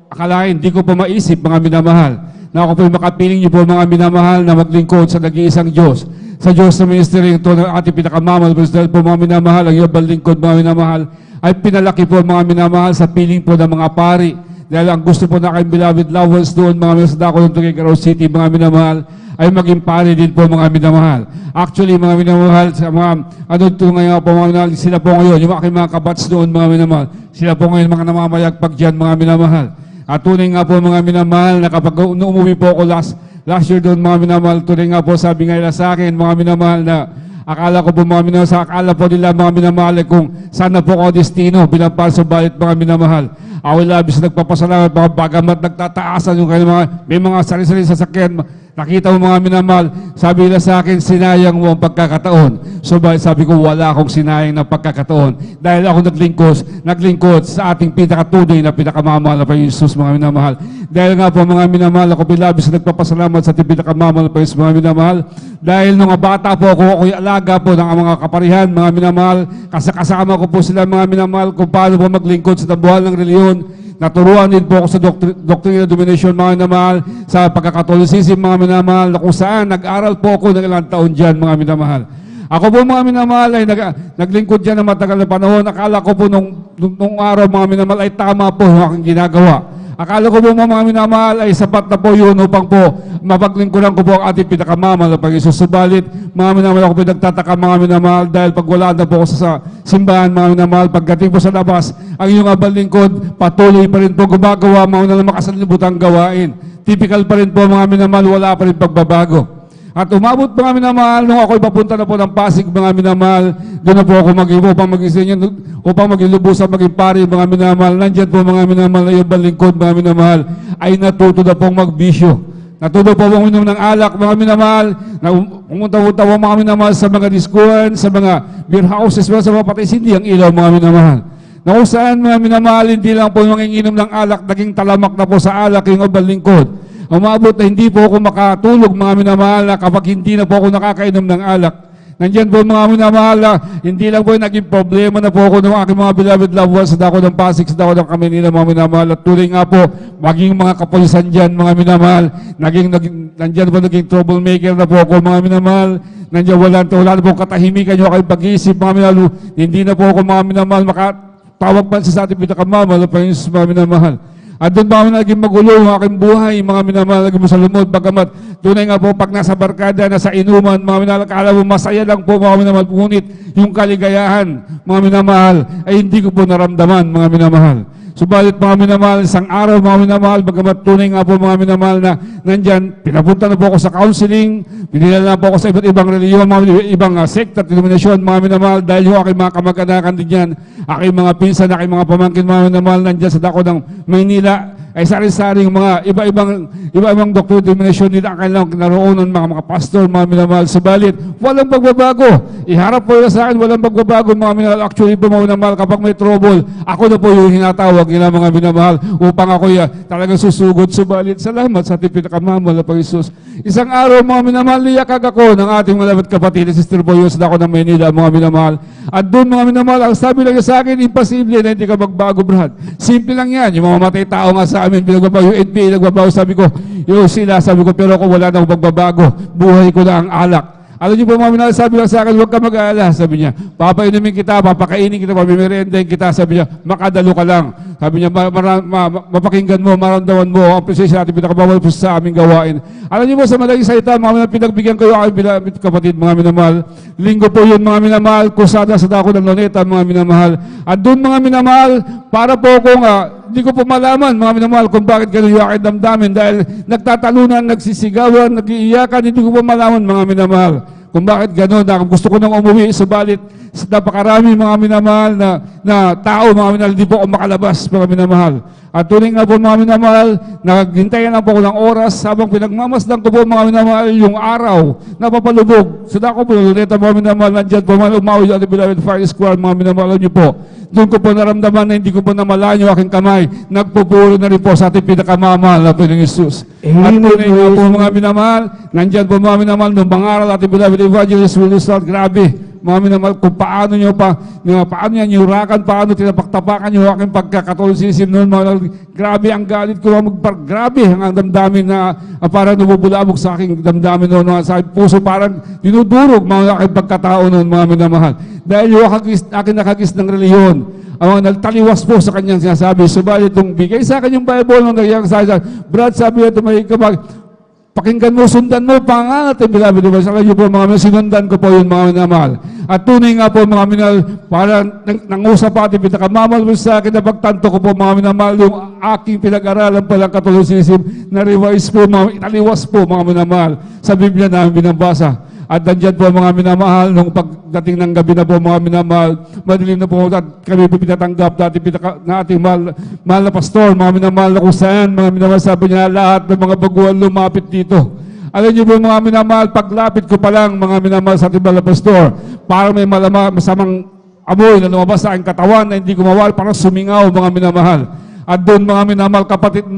Speaker 7: akalain, hindi ko po maisip mga minamahal, na ako po makapiling niyo po mga minamahal na maglingkod sa nag-iisang Diyos. Sa Diyos na ministry ito ng ating pinakamamahal, dahil po mga minamahal, ang iyong lingkod mga minamahal, ay pinalaki po mga minamahal sa piling po ng mga pari. Dahil ang gusto po na kayong beloved loved ones doon, mga minasada ko ng Tuguegarao City, mga minamahal, ay maging pari din po mga minamahal. Actually, mga minamahal, sa mga, ano ito ngayon po mga minamahal, sila po ngayon, yung aking mga kabats doon, mga minamahal, sila po ngayon mga namamayagpag dyan, mga minamahal. At tunay nga po mga minamahal, na kapag umuwi po ako last year doon, mga minamahal, tunay nga po sabi nga nila sa akin, mga minamahal, na akala ko po mga minamahal, sa akala po nila mga minamahal, kung sana po ako destino, bilang para sa balit mga minamahal. Ako labis nagpapasalamat, mga bagamat nagtataasan yung kanilang mga, may mga sarili-sarili sasakyan, nakita mo mga minamahal, sabi nila sa akin, sinayang mo ang pagkakataon. So sabi ko, wala akong sinayang na pagkakataon. Dahil ako naglingkod sa ating pinakatunay na pinakamamahal na Panginoon Jesus, mga minamahal. Dahil nga po mga minamahal, ako bilabis nagpapasalamat sa ating pinakamamahal na Panginoon, mga minamahal. Dahil nung bata po ako'y alaga po ng mga kaparihan, mga minamahal, kasama ko po sila mga minamahal kung paano po maglingkod sa tabuhan ng reliyon. Naturuan din po ako sa Doctrine of Domination, mga minamahal, sa pagkakatolicism, mga minamahal, na kung saan nag-aral po ako ng ilang taon dyan, mga minamahal. Ako po mga minamahal ay naglingkod dyan ng matagal na panahon. Akala ko po nung araw mga minamahal ay tama po ang aking ginagawa. Akala ko po mga minamahal ay sapat na po yun upang po mapaglingkuran ko po ang ating pinakamamahal na Panginoon. Subalit, mga minamahal, ako po nagtataka mga minamahal, dahil pag wala na po ako sa simbahan, mga minamahal, pagdating po sa labas, ang iyong abal lingkod, patuloy pa rin po gumagawa, mga na makasalibutang gawain. Typical pa rin po mga minamahal, wala pa rin pagbabago. At umabot mga minamahal, nung ako'y papunta na po ng Pasig, mga minamahal, doon na po ako upang maging lubusan, maging pari, mga minamahal. Nandiyan po mga minamahal, na yung balingkod, mga minamahal, ay natuto na pong magbisyo. Natuto po pong uminom ng alak, mga minamahal, na pumunta po mga minamahal sa mga diskuhan, sa mga beer houses, sa mga patay hindi ang ilaw, mga minamahal. Na kung saan mga minamahal, hindi lang po manginginom ng alak, naging talamak na po sa alak yung balingkod. Umabot na hindi po ako makatulog, mga minamahal, na kapag hindi na po ako nakakainom ng alak. Nandiyan po mga minamahal, hindi lang po naging problema na po ako ng aking mga beloved loved ones, sa dako ng Pasig, sa dako ng Kamanila, mga minamahal. At tuloy nga po, maging mga kapulisan dyan, mga minamahal, nandiyan po naging troublemaker na po ako, mga minamahal. Nandiyan wala na po katahimikan nyo kayo pag-iisip, mga minamahal. Hindi na po ako, mga minamahal, makatawag pa sa ating pinakamamahal, Panginoon, mga minamahal. At doon pa kami naging magulo ang aking buhay, mga minamahal, naging masalumod, bagamat tunay nga po pag nasa barkada, nasa inuman, mga minamahal, akala mo masaya lang po, mga minamahal, ngunit yung kaligayahan, mga minamahal, ay hindi ko po naramdaman, mga minamahal. Subalit mga minamahal, isang araw mga minamahal, bagamat tunay nga po mga minamahal na nandyan, pinapunta na po ako sa counseling, pinilala na po ako sa iba't ibang reliyon, mga ibang sekta, denominasyon, mga minamahal, dahil yung aking mga kamag-anakan din yan, aking mga pinsan, aking mga pamangkin, mga minamahal, nandyan sa dako ng Maynila, ay sari-saring mga iba-ibang doctrine denomination nila ang kanilang naroonan, mga pastor, mga minamahal. Subalit, walang pagbabago. Iharap po nila sa akin, walang pagbabago, mga minamahal. Actually po, mga minamahal, kapag may trouble, ako na po yung hinatawag nila, mga minamahal, upang ako talagang susugod. Subalit, salamat sa ating pinakamamahal na Panginoon. Isang araw, mga minamahal, niyakag ako ng ating malapit kapatid, Sister Boyo, sa dako ng Maynila, mga minamahal. At doon, mga minamahal, ang sabi lang sa akin, imposible na hindi ka magbago, Brad. Simple lang yan. Yung mga matay tao nga sa amin, pinagbabago, yung NPA nagbabago, sabi ko, yung sila, sabi ko, pero ako wala na akong pagbabago, buhay ko na ang alak. Alam niyo po mga minamahal, sabi lang sa akin, huwag ka mag-aalala, sabi niya. Papainumin kita, papakainin kita, pamimirendahin kita, sabi niya, makadalo ka lang. Sabi niya, mapakinggan mo, maramdaman mo, ang presensya natin pinakamamahal po sa aming gawain. Alam niyo po sa malaking salita, mga minamahal, pinagbigyan kayo aking kapatid, mga minamahal. Linggo po yun, mga minamahal, kusada sa dako ng Luneta, mga minamahal. At doon, mga minamahal, para po kung hindi ko po malaman, mga minamahal, kung bakit ganun yung aking damdamin dahil nagtatalunan, nagsisigawan, nag-iiyakan, hindi ko po malaman, mga minamahal, kung bakit ganun. Gusto ko nang umuwi, subalit napakarami, mga minamahal, na tao, mga minamahal, hindi po ako makalabas, mga minamahal. At tuloy nga po, mga minamahal, naghintayan lang po ako ng oras habang pinagmamasdan ko po, mga minamahal, yung araw na papalubog. Sa dako po, Luneta, mga minamahal, nandyan po, mga umawi at beloved fire squad, mga minamahal, niyo po. Doon ko po naramdaman na hindi ko po namalaan yung aking kamay. Nagpupuro na rin po sa ating pinakamamahal na Panginoong Isus. At tuloy nga po, mga minamahal, nandyan po, mga minamahal, nung bangaral ating beloved evangelist Willie Salt, grabe. Mga minamahal, kung paano nyo paano niya nyurakan, paano tinapaktapakan yung aking pagkakatolicism noon, mga grabe ang galit ko, grabe ang damdamin na parang nabubulabog sa aking damdamin noon, sa aking puso, parang dinudurog mga aking pagkatao noon, mga minamahal. Dahil yung aking nakagis ng reliyon, ang nagtaliwas po sa kanyang sinasabi, subalit itong bigay sa akin yung Bible, nung nagyang sa akin, Brad, sabi niya, tumayo ka pakinggan mo, sundan mo, pangangat, beloved, sa kanyo po, mga sinundan ko po yun, mga minamahal. At tunay nga po, mga minamahal, para nangusap pa ating pinakamamahal mo sa akin, na pagtanto ko po, mga minamahal, yung aking pinag-aralan palang Catholicism, na revise po, italiwas po, mga minamahal, sa Biblia namin binabasa. At nandyan po, mga minamahal, nung pagdating ng gabi na po, mga minamahal, madilim na po, at kami po pinatanggap na ating mahal na pastor, mga minamahal, na kung saan, mga minamahal, sabi niya, lahat ng mga baguhan lumapit dito. Alam niyo po, mga minamahal, paglapit ko pa lang, mga minamahal, sa ating mahal na pastor, para may masamang amoy na lumabas sa aking katawan na hindi ko mawal, parang sumingaw, mga minamahal. At doon, mga minamahal,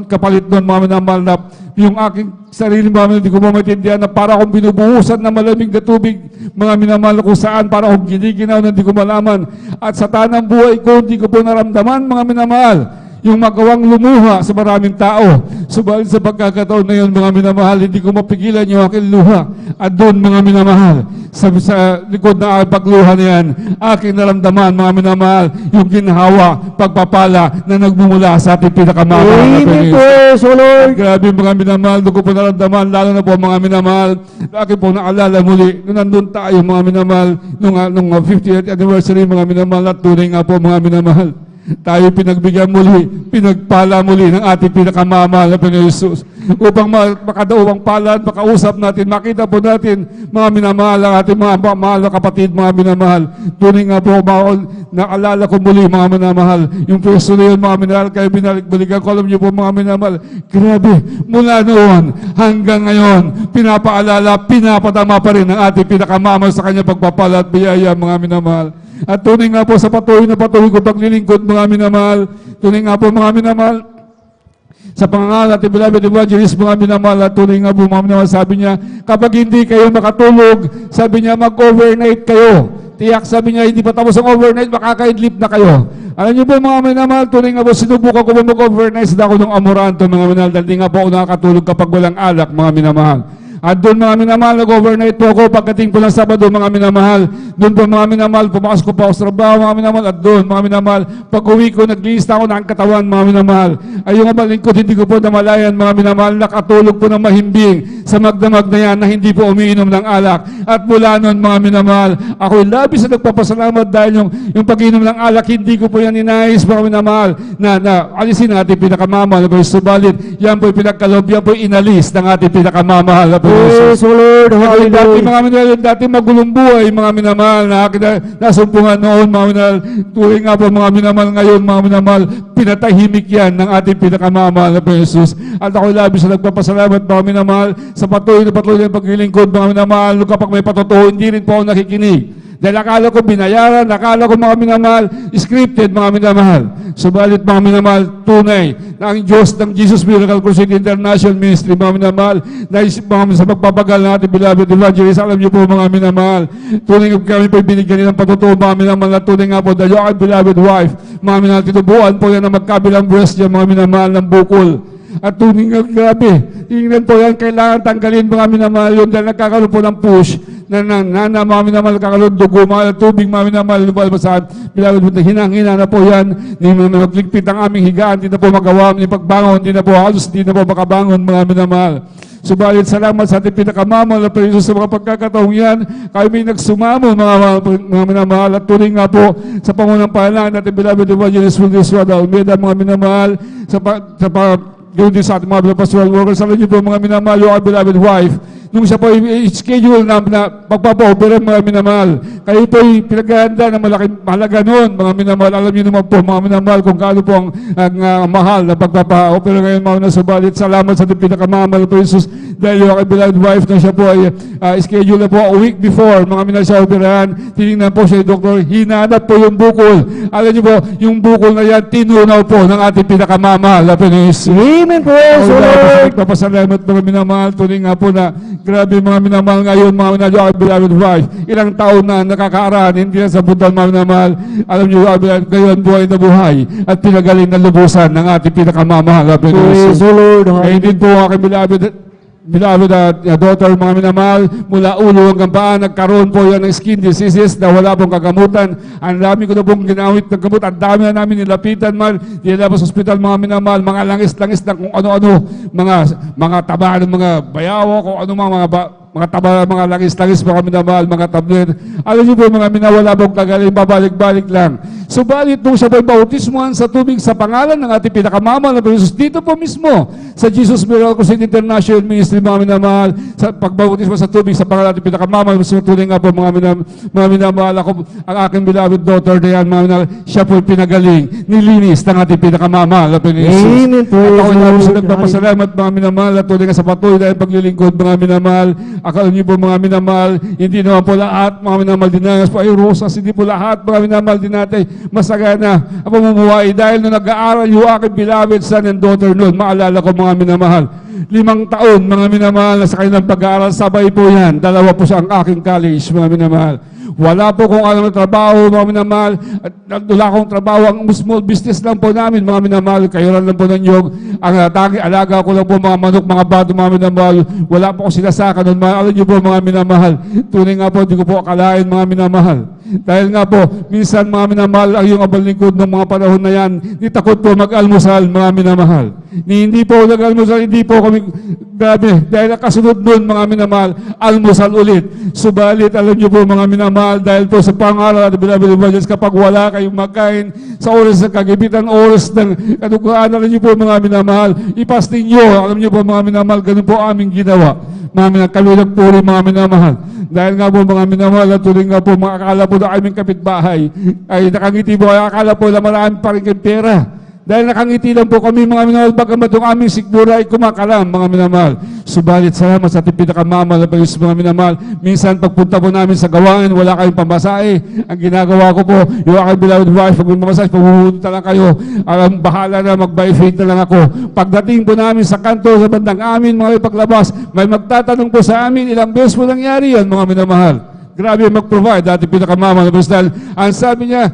Speaker 7: kapalit doon, mga minamahal, na yung aking sarili, mga minamahal, hindi ko maintindihan na para akong binubuhusan ng malamig na tubig, mga minamahal, kung saan, para akong giniginaw na hindi ko malaman. At sa tanang buhay ko, hindi ko po naramdaman, mga minamahal, yung magawang lumuha sa maraming tao. Subalit sa pagkakataon na yun, mga minamahal, hindi ko mapigilan yung aking luha. At doon, mga minamahal, sa likod na pagluha na yan, aking naramdaman, mga minamahal, yung ginhawa, pagpapala na nagmumula sa ating pinakamahal.
Speaker 5: Amen po, so Lord.
Speaker 7: Grabe, mga minamahal, doon ko po naramdaman, lalo na po, mga minamahal, aking po naalala muli, nung nandun tayo, mga minamahal, nung 50th anniversary, mga minamahal, at tunay nga po, mga minamahal, tayo pinagbigyan muli, pinagpala muli ng ating pinakamamahal na Panginoon Hesus. Upang makadaupang pala at makausap natin, makita po natin, mga minamahal, ang ating mga mahal na kapatid, mga minamahal. Tunay nga po, naalala ko muli, mga minamahal, yung pwesto na yun, mga minamahal, kayo binalik-balikan ko, alam niyo po, mga minamahal, grabe, mula noon hanggang ngayon, pinapaalala, pinapatama pa rin ang ating pinakamamahal sa kanya pagpapala at biyaya, mga minamahal. At tunay nga po sa patuloy ko paglilingkod, mga minamahal, tunay nga po, mga minamahal, sa pangangalan at beloved evangelist, mga minamahal, at tunay nga po, mga minamahal, sabi niya, kapag hindi kayo makatulog, sabi niya, mag-overnight kayo. Tiyak, sabi niya, hindi pa tapos ang overnight, makakaidlip na kayo. Alam niyo po, mga minamahal, tunay nga po, sinubukan ko po mag-overnight sa dako ng Amoranto, mga minamahal, dahil di nga po ako nakakatulog kapag walang alak, mga minamahal. At doon, mga minamahal, nag-overnight po ako pagdating po ng Sabado, mga minamahal. Doon po, mga minamahal, pumasok ko pa ako sa trabaho, mga minamahal. At doon, mga minamahal, pag-uwi ko, naglilista ako ng katawan, mga minamahal. Ay yung malingkod, hindi ko po namalayan, mga minamahal, nakatulog po ng mahimbing sa magdamag na yan na hindi po umiinom ng alak. At mula noon, mga minamahal, ako'y labis na nagpapasalamat dahil yung pag-inom ng alak, hindi ko po yan inayos, mga minamahal, na alisin ang ating pinakamamahal. Subalit, yan po'y pinagkalob, yan po'y inalis ng ating pinakamamahal.
Speaker 5: Yes, O Lord, hallelujah.
Speaker 7: Dati magulong buhay, mga minamahal, na nasumpungan noon, mga minamahal, tuloy nga po, mga minamahal, ngayon, mga minamahal, pinatahimik yan ng ating pinakamamahal na Panginoon Hesus. At ako labis na nagpapasalamat, mga minamahal, sa patuloy na paglilingkod, mga minamahal, kapag may patutuho, hindi rin po ako nakikinig. Dahil akala ko binayaran, akala ko, mga minamahal, scripted, mga minamahal. Subalit, mga minamahal, tunay na ang Diyos ng Jesus Miracle Crusade International Ministry, mga minamahal, na sa pagpapagal ng ating beloved evangelist, alam niyo po, mga minamahal, tunay kami po binigyan ng patutuo, mga minamahal, na tunay nga po, dahil yung beloved wife, mga minamahal, tinubuan po yan na magkabilang breast niya, mga minamahal, ng bukol. At tuning nga, grabe, tingnan po yan, kailangan tanggalin mga minamahal yun dahil nagkakaroon po ng push na mga minamahal, nagkakaroon dugo, mga tubig, mga minamahal, lumalbasan, hinang-hina na po yan, hindi na magligpit ang aming higaan, hindi na po magawa, hindi pagbangon, hindi na po halos, hindi na po makabangon mga minamahal. Subalit salamat sa ating pinakamamahal na Panginoon sa mga pagkakataong yan. Kami nagsumamo mga minamahal at tuloy nga po sa pangunampalaan natin beloved evangelist Willis Rada Almeida mga minamahal gawin din sa ating mga pastoral workers. Alam niyo po mga minamahal, yung beloved wife, nung siya po i-schedule na pagpapa-opera mga minamahal. Kayo po pinaghahanda ng malaking mahalaga noon mga minamahal. Alam niyo naman po mga minamahal kung gaano po ang mahal na pagpapa-opera ngayon mga minamahal. Subalit salamat sa ating pinakamamahal po Jesus dahil yung beloved wife na siya po ay schedule na po a week before mga minamahal siya operahan. Tinignan po siya yung doktor, hinanap po yung bukol. Alam niyo po, yung bukol na yan tinunaw po ng ating pinakamamahal na Panginoon.
Speaker 5: Amen, praise the Lord.
Speaker 7: Nagpapasalamat mga minamahal. Tuloy nga po na grabe mga minamahal ngayon, mga minamahal, beloved wife. Ilang taon na nakakaaraan, hindi na sabutan mga minamahal. Alam niyo, ngayon buhay na buhay at pinagaling na lubusan ng ating pinakamamahal.
Speaker 5: Praise the Lord.
Speaker 7: Kaya din po aking beloved daughter, mga minamahal, mula ulo hanggang paa, nagkaroon po yan ng skin diseases na wala pong kagamutan. Ang dami ko na pong ginawit ng gamot. Ang dami na namin nilapitan, mahal. Dinala sa ospital, mga minamahal, mga langis-langis na kung ano-ano, mga taba ng mga bayaw, kung ano mga taba, mga langis-langis, mga minamahal, mga tablet. Alam niyo po, mga minawala pong kagaling, babalik-balik lang. Subalit, nung siya po'y bautismuhan sa tubig sa pangalan ng ating pinakamamahal na Jesus, dito po mismo, sa Jesus Miracle Crusade International Ministry, mga minamahal, sa pagbautismo sa tubig sa pangalan ng ating pinakamamahal, tuloy nga po, mga minamahal, ako, ang aking beloved daughter na yan, mga minamahal, siya po'y pinagaling, nilinis ng ating pinakamamahal na Jesus.
Speaker 5: Amen,
Speaker 7: At ako
Speaker 5: praise
Speaker 7: na po
Speaker 5: the
Speaker 7: sa
Speaker 5: Lord.
Speaker 7: nagpapasalamat, mga minamahal, at tuloy nga sa patuloy na paglilingkod, mga minamahal. Akala niyo po mga minamahal, hindi naman po lahat, mga minamahal dinangas po ay rosas, hindi po lahat, mga minamahal din natin, masagana ang pamumuhay. Dahil nung nag-aaral yung aking beloved son and daughter noon, maalala ko mga minamahal, 5 taon, mga minamahal, na sa kanilang pag-aaral, sabay po yan, 2 po sa ang aking college, mga minamahal. Wala po kung anong trabaho, mga minamahal. At wala akong trabaho. Ang small business lang po namin, mga minamahal. Kayo lang po ng nyog. Ang tangi, alaga ko lang po mga manok, mga bato, mga minamahal. Wala po ko sinasaka nun. Alam niyo po, mga minamahal. Tunay nga po, hindi ko po akalain, mga minamahal. Dahil nga po, minsan, mga minamahal, ang iyong abal lingkod ng mga panahon na yan, di takot po mag-almusal, mga minamahal. Hindi po nag-almusal, hindi po kami, grabe, dahil kasunod nun, mga minamahal, almusal ulit. Subalit, alam niyo po, mga minamahal, dahil po sa pangaral at beloved evangelist, kapag wala kayong magkain sa oras ng kagibitan, oras ng kadukaan, alam niyo po, mga minamahal, ipastin niyo, alam niyo po, mga minamahal, ganun po aming ginawa. Mga minamahal, kami nagpuri, mga minamahal. Dahil nga po, mga minamahal, at tuloy nga po, mga akala po na aming kapitbahay, ay nakangiti po, ay akala po na marami pa rin kayong pera. Dahil nakangiti lang po kami, mga minamahal, bagamat yung aming sikmura ay kumakalam, mga minamahal. Subalit, salamat sa ating pinakamamahal na Panginoon, mga minamahal. Minsan, pagpunta po namin sa gawain, wala kayong pamasahe. Ang ginagawa ko po, yung aking beloved wife, pag may pamasahe, pagpupunta lang kayo, bahala na, mag-by faith na lang ako. Pagdating po namin sa kanto, sa bandang amin, mga paglabas, may magtatanong po sa amin, ilang beses po nangyari yan, mga minamahal. Grabe mag-provide, dati pinakamama na Bristol. Ang sabi niya,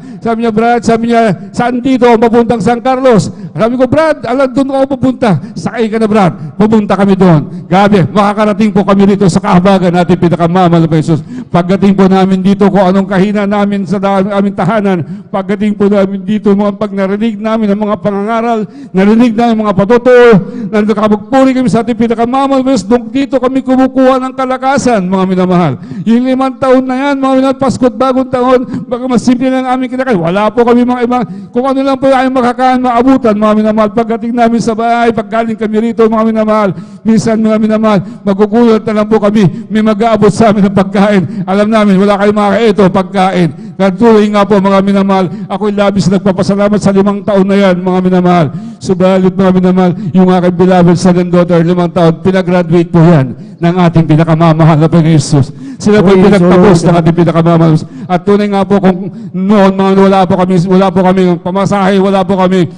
Speaker 7: Brad, saan dito ako papuntang San Carlos? Sabi ko, Brad, alam, doon ako papunta. Sakay ka na, Brad. Pupunta kami doon. Grabe, makakarating po kami dito sa kahabagan natin pinakamama na Jesus. Pagdating po namin dito, kung anong kahina namin sa aming tahanan, pagdating po namin dito, mga pag narinig namin ang mga pangangaral, narinig namin mga patotoo, nakapagpuri kami sa ating pinakamama na Jesus, doon dito kami kumukuha ng kalakasan, mga minamahal. Yung 5 taon na yan, mga minamahal, Pasko't bagong taon, baka mas simple lang aming kinakain. Wala po kami mga ibang, kung ano lang po yung makakain, maabutan, mga minamahal. Pagdating namin sa bahay, paggaling kami rito, mga minamahal, minsan mga minamahal, magugulat na lang po kami, may mag-aabot sa amin ng pagkain. Alam namin, wala kayong makakain, ito, pagkain. Katuloy nga po, mga minamahal, ako'y labis nagpapasalamat sa 5 taon na yan, mga minamahal. Subalit, mga minamahal, yung aking beloved son and daughter, 5 taon, pinagraduate po yan ng ating pinakamamahal na Panginoon Jesus. Sila po yung pinagtapos ng ating pinakamamahal. At tunay nga po, kung noon, mga wala po kami pamasahe, wala po kami,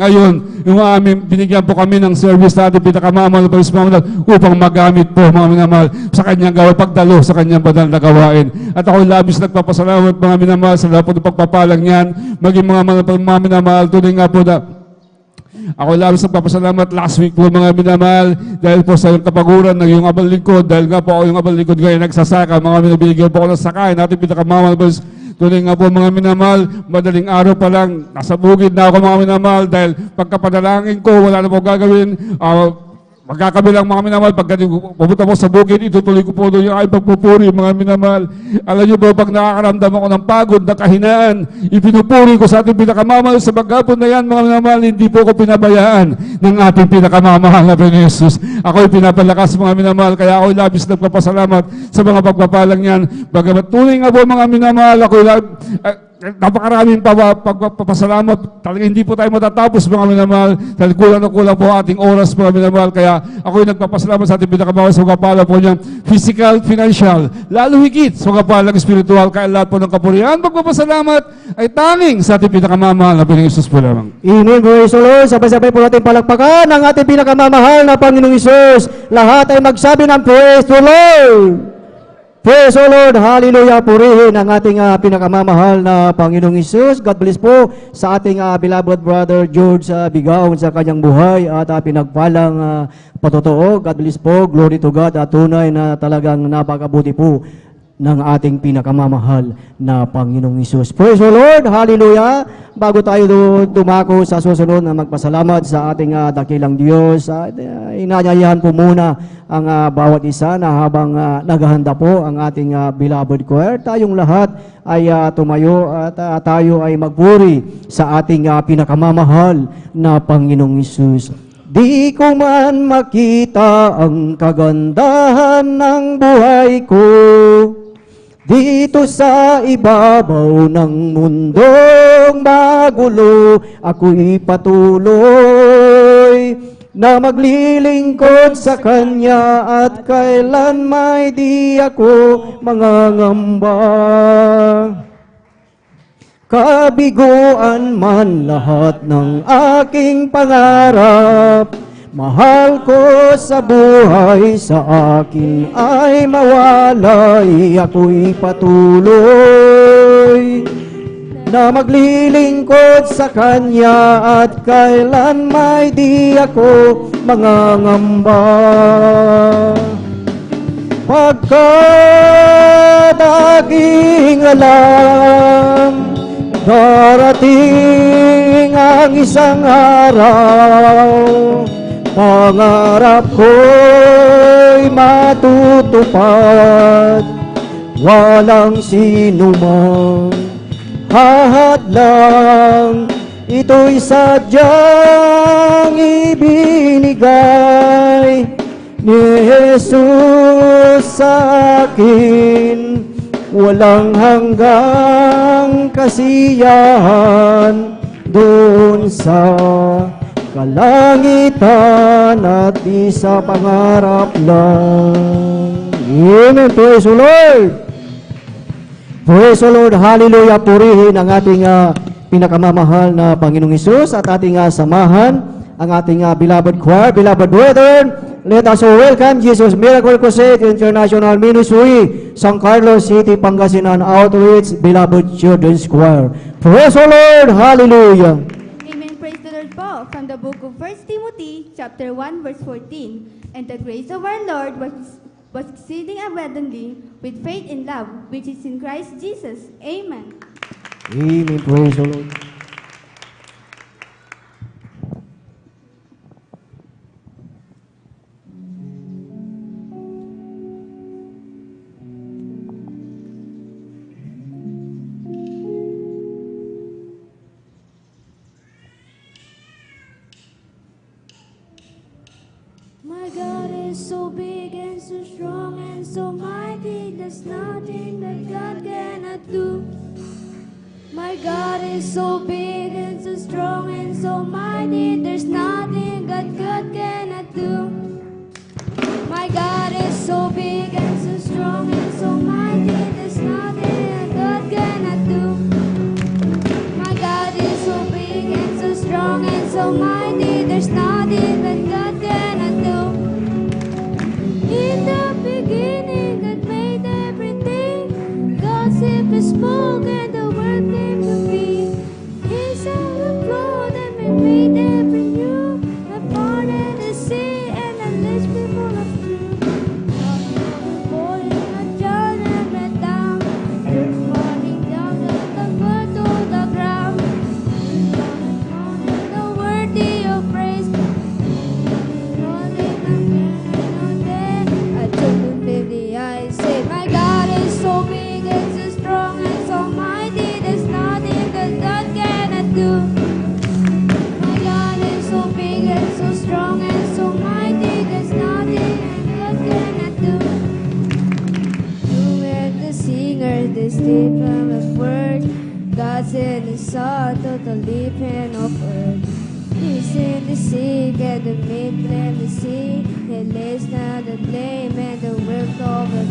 Speaker 7: ngayon, yung aming, binigyan po kami ng service na ating pinakamamahal na Panginoon upang magamit po, mga minamahal, sa kanyang gawa, pagdalo sa kanyang banal na gawain. At ako labis nagpapasalamat, mga minamahal, sa lahat po ng pagpapalang yan, maging mga minamahal, tunay nga po na Ako labis nagpapasalamat last week po mga minamahal dahil po sa iyong kapaguran ng iyong abang lingkod. Dahil nga po ako yung abang lingkod ngayon nagsasaka. Mga binibigyan po ako ng sakay. Natin pinakamamahal po. Tunay nga po mga minamahal, madaling araw pa lang, nasa bukid na ako mga minamahal dahil pagkapadalangin ko, wala na po gagawin. Magkakabilang mga minamahal, pagka pumunta po sa bukid, itutuloy ko po doon yung ay pagpupuri mga minamahal. Alam niyo po, pag nakakaramdam ako ng pagod, na kahinaan, ipinupuri ko sa ating pinakamamahal sa maghapon na yan mga minamahal, hindi po ko pinabayaan ng ating pinakamamahal na Panginoon Jesus. Ako'y pinapalakas mga minamahal, kaya ako'y labis nagpapasalamat sa mga pagpapalang yan. Bagamat tunay nga po mga minamahal, ako'y napakaraming pagpapasalamat. Talagang hindi po tayo matatapos mga minamahal dahil kulang na kulang po ating oras mga minamahal. Kaya ako'y nagpapasalamat sa ating pinakamahal sa kapala po niyang physical, financial, lalo higit sa kapalang spiritual. Kaya lahat po ng kapurihan, pagpapasalamat ay tanging sa ating pinakamamahal na Panginoong Isus po lamang.
Speaker 5: Amen, praise the Lord. Sabay-sabay po natin palakpakan ang ating pinakamamahal na Panginoong Isus. Lahat ay magsabi ng praise the Lord. Praise the Lord, hallelujah, purihin ang ating pinakamamahal na Panginoong Isus. God bless po sa ating beloved brother George Bigaon sa kanyang buhay at pinagpalang patotoo. God bless po, glory to God, at tunay na talagang napakabuti po ng ating pinakamamahal na Panginoong Isus. Praise the Lord, hallelujah. Bago tayo dumako sa susunod na magpasalamat sa ating dakilang Diyos, inanyayahan po muna ang bawat isa na habang naghahanda po ang ating beloved choir, tayong lahat ay tumayo at tayo ay magpuri sa ating pinakamamahal na Panginoong Isus. Di ko man makita ang kagandahan ng buhay ko, dito sa ibabaw ng mundong magulo, ako'y patuloy na maglilingkod sa Kanya at kailan may di ako mangangamba. Kabiguan man lahat ng aking pangarap, mahal ko sa buhay, sa akin ay mawalay, ako'y patuloy na maglilingkod sa Kanya at kailan may di ako mangangamba. Pagkat aking alam, darating ang isang araw, pangarap ko'y matutupad, walang sinumang hahadlang, ito'y sadyang ibinigay ni Jesus sa akin, walang hanggang kasiyahan doon sa kalangitan at di sa pangarap lang. Amen. Praise the Lord. Praise the Lord. Hallelujah. Purihin ang ating pinakamamahal na Panginoong Hesus at ating samahan ang ating beloved choir, beloved brethren. Let us welcome Jesus Miracle Crusade International Ministry, San Carlos City, Pangasinan Outreach, beloved children's choir. Praise the Lord. Hallelujah.
Speaker 8: Amen. Praise the Lord po. From the book of 1 Timothy, chapter 1, verse 14. And the grace of our Lord was exceeding abundantly with faith and love, which is in Christ Jesus. Amen.
Speaker 5: Amen. Praise the Lord.
Speaker 9: My God is so big and so strong and so mighty, there's nothing that God cannot do. My God is so big and so strong and so mighty, there's nothing that God cannot do. My God is so big and so strong and so mighty, there's nothing that God cannot do. My God is so big and so strong and so mighty, there's nothing that God cannot do. In the beginning, God made everything. God simply spoke and the world came to be. He saw the flood and we made every new. keep from the word. God's in the salt of the living of earth. He's in the sea, get the meat, blame the sea. He lays down the blame and the work of the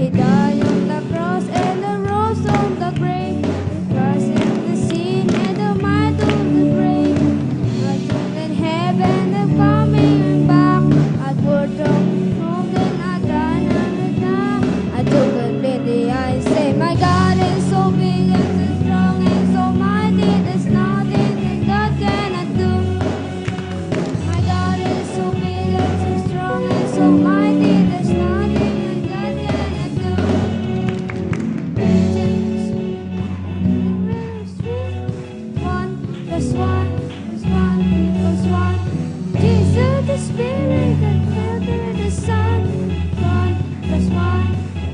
Speaker 9: He died on the cross and the rose on the grave. Christ in the sea and the might of the grave. I took in heaven and coming back. I put on then I died and I died. I took a lady, I say, my God is so big and so strong and so mighty. There's nothing that God cannot do. My God is so big and so strong and so mighty. There's nothing that God cannot do. One plus one plus one equals one. Jesus, the Spirit that filled in the Son. One plus one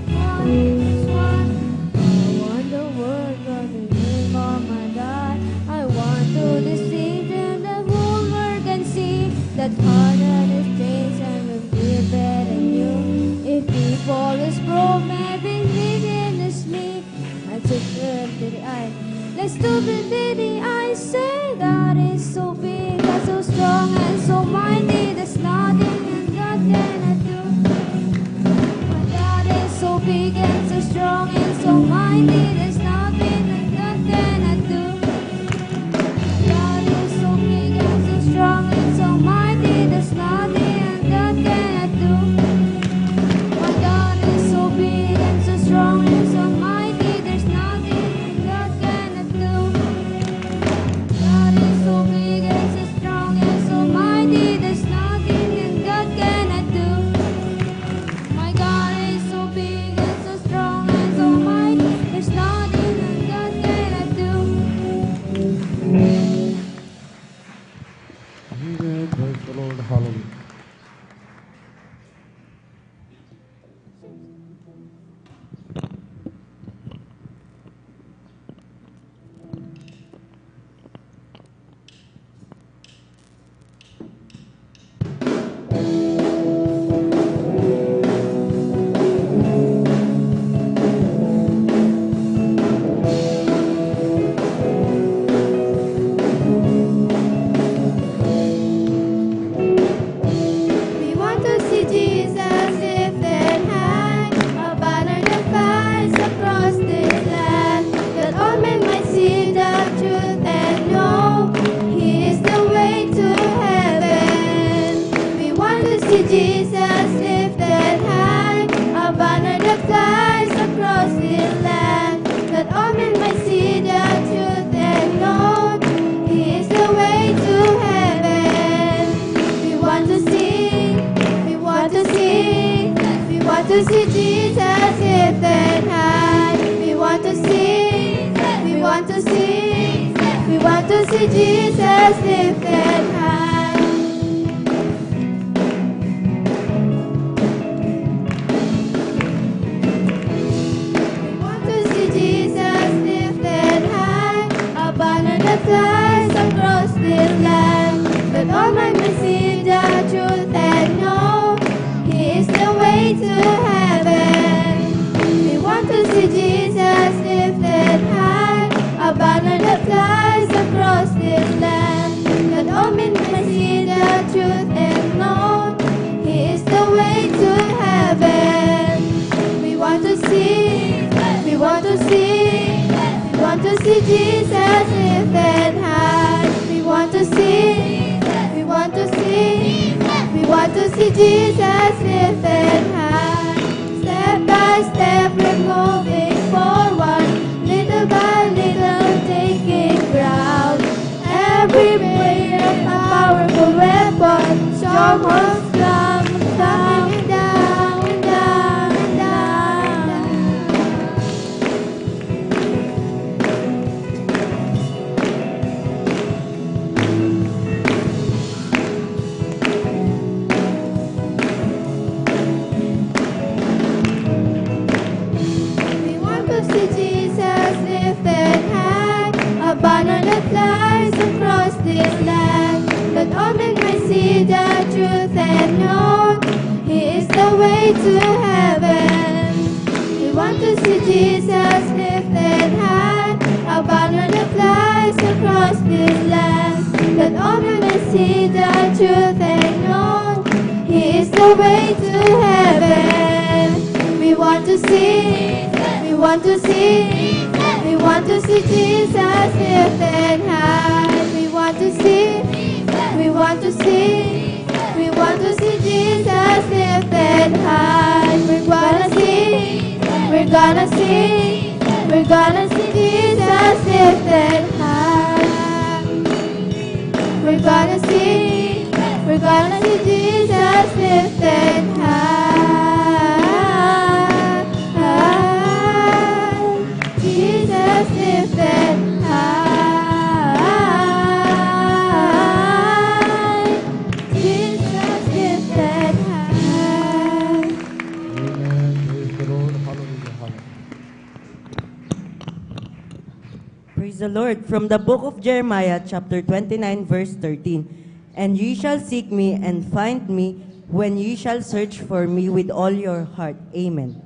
Speaker 9: plus one. I want the world from the name of my God. I want to deceive and the whole world can see that heart and his things and will be better than you. If people is broke, maybe living is me. I took her to the eye. Let's do the I say God is so big and so strong and so mighty. There's nothing that God cannot do. My God is so big and so strong and so mighty. There's nothing that God cannot do. God is so big and so strong and so mighty. There's nothing that God cannot do. My God is so big and so strong and so mighty. There's nothing that God cannot do. God is so big and so strong and so mighty. There's nothing that God cannot do. My God is so big and so strong and so mighty. There's nothing that God cannot do.
Speaker 7: Amen. Praise the Lord. Hallelujah.
Speaker 8: We want to see Jesus lifted high, a banner that flies across this land, that all men might see the truth and know He is the way to heaven. We want to see Jesus lifted high, a banner that flies across this land, that all men might see the truth and know He is the way to heaven. We want to see, we want to see, we want to see Jesus lifted high. We want to see, we want to see, we want to see Jesus lifted high. We want to see Jesus lifted high, a banner that flies across this land, that all men may see the truth and know He is the way to heaven. We want to see Jesus lifted high, a banner that flies across this land, that all men may see the truth and know He is the way to heaven. We want to see, we want to see, we want to see Jesus lifted high. We want to see, we want to see, we want to see Jesus lifted high. Step by step we're moving forward, little by little taking ground. Every prayer a powerful weapon, strongholds come down, down, down, down. We want to see Jesus lifted high, a banner that flies across this land, that all men may see the truth and know He is the way to heaven. We want to see Jesus lifted
Speaker 9: He the truth and known. He is the way to heaven. We want to see, we want to see, we want to see Jesus lifted high. We want to see, we want to see, we want to see Jesus lifted high. We're gonna see, we're gonna see, we're gonna see Jesus lifted high. We're gonna see, we're gonna see Jesus lifted high. Jesus lifted high. Jesus lifted high.
Speaker 10: Praise the Lord. From the book of Jeremiah, chapter 29, verse 13. And ye shall seek me and find me when ye shall search for me with all your heart. Amen.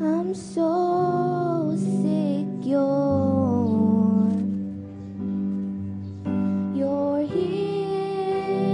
Speaker 9: I'm so secure. You're here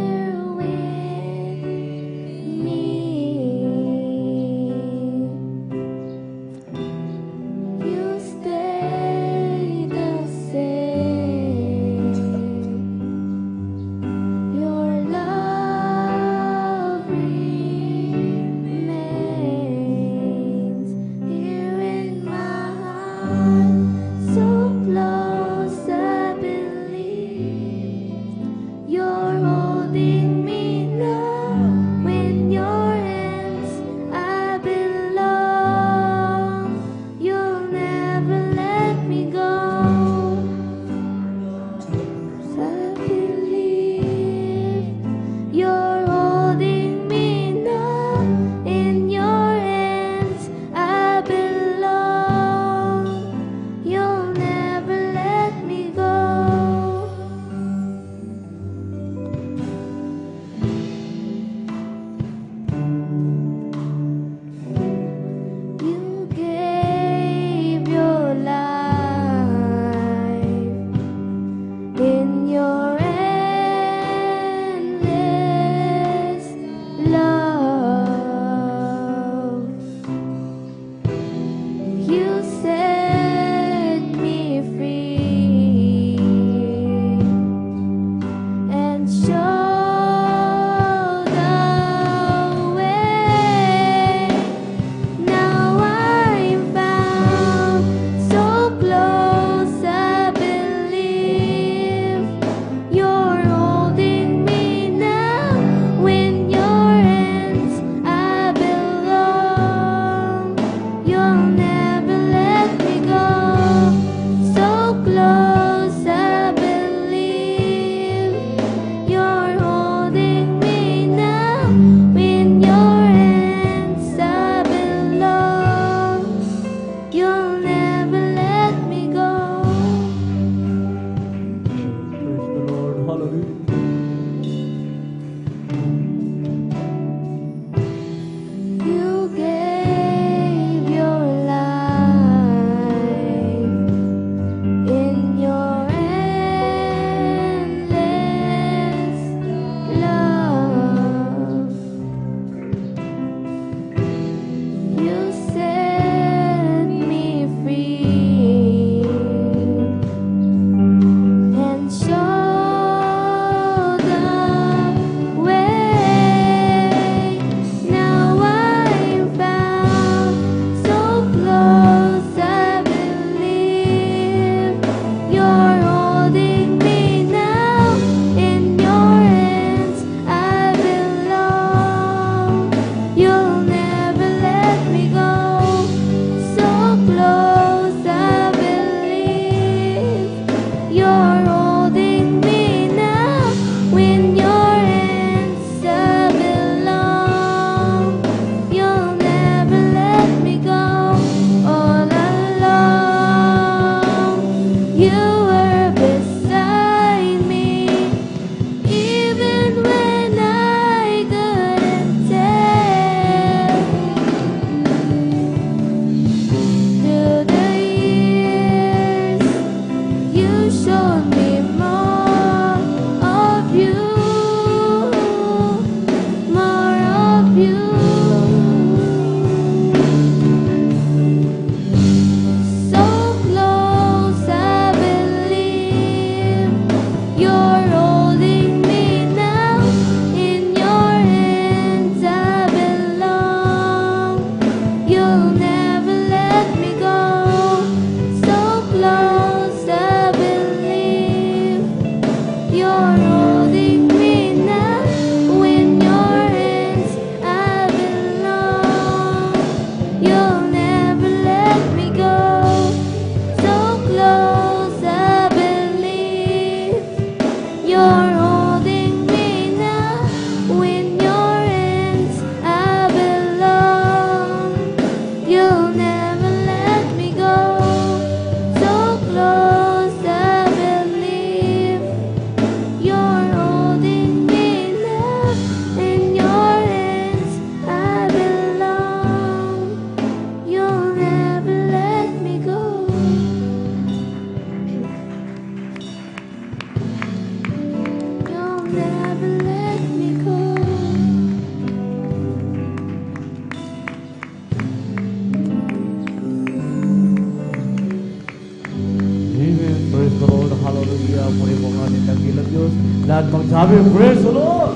Speaker 5: Sabi, praise the Lord!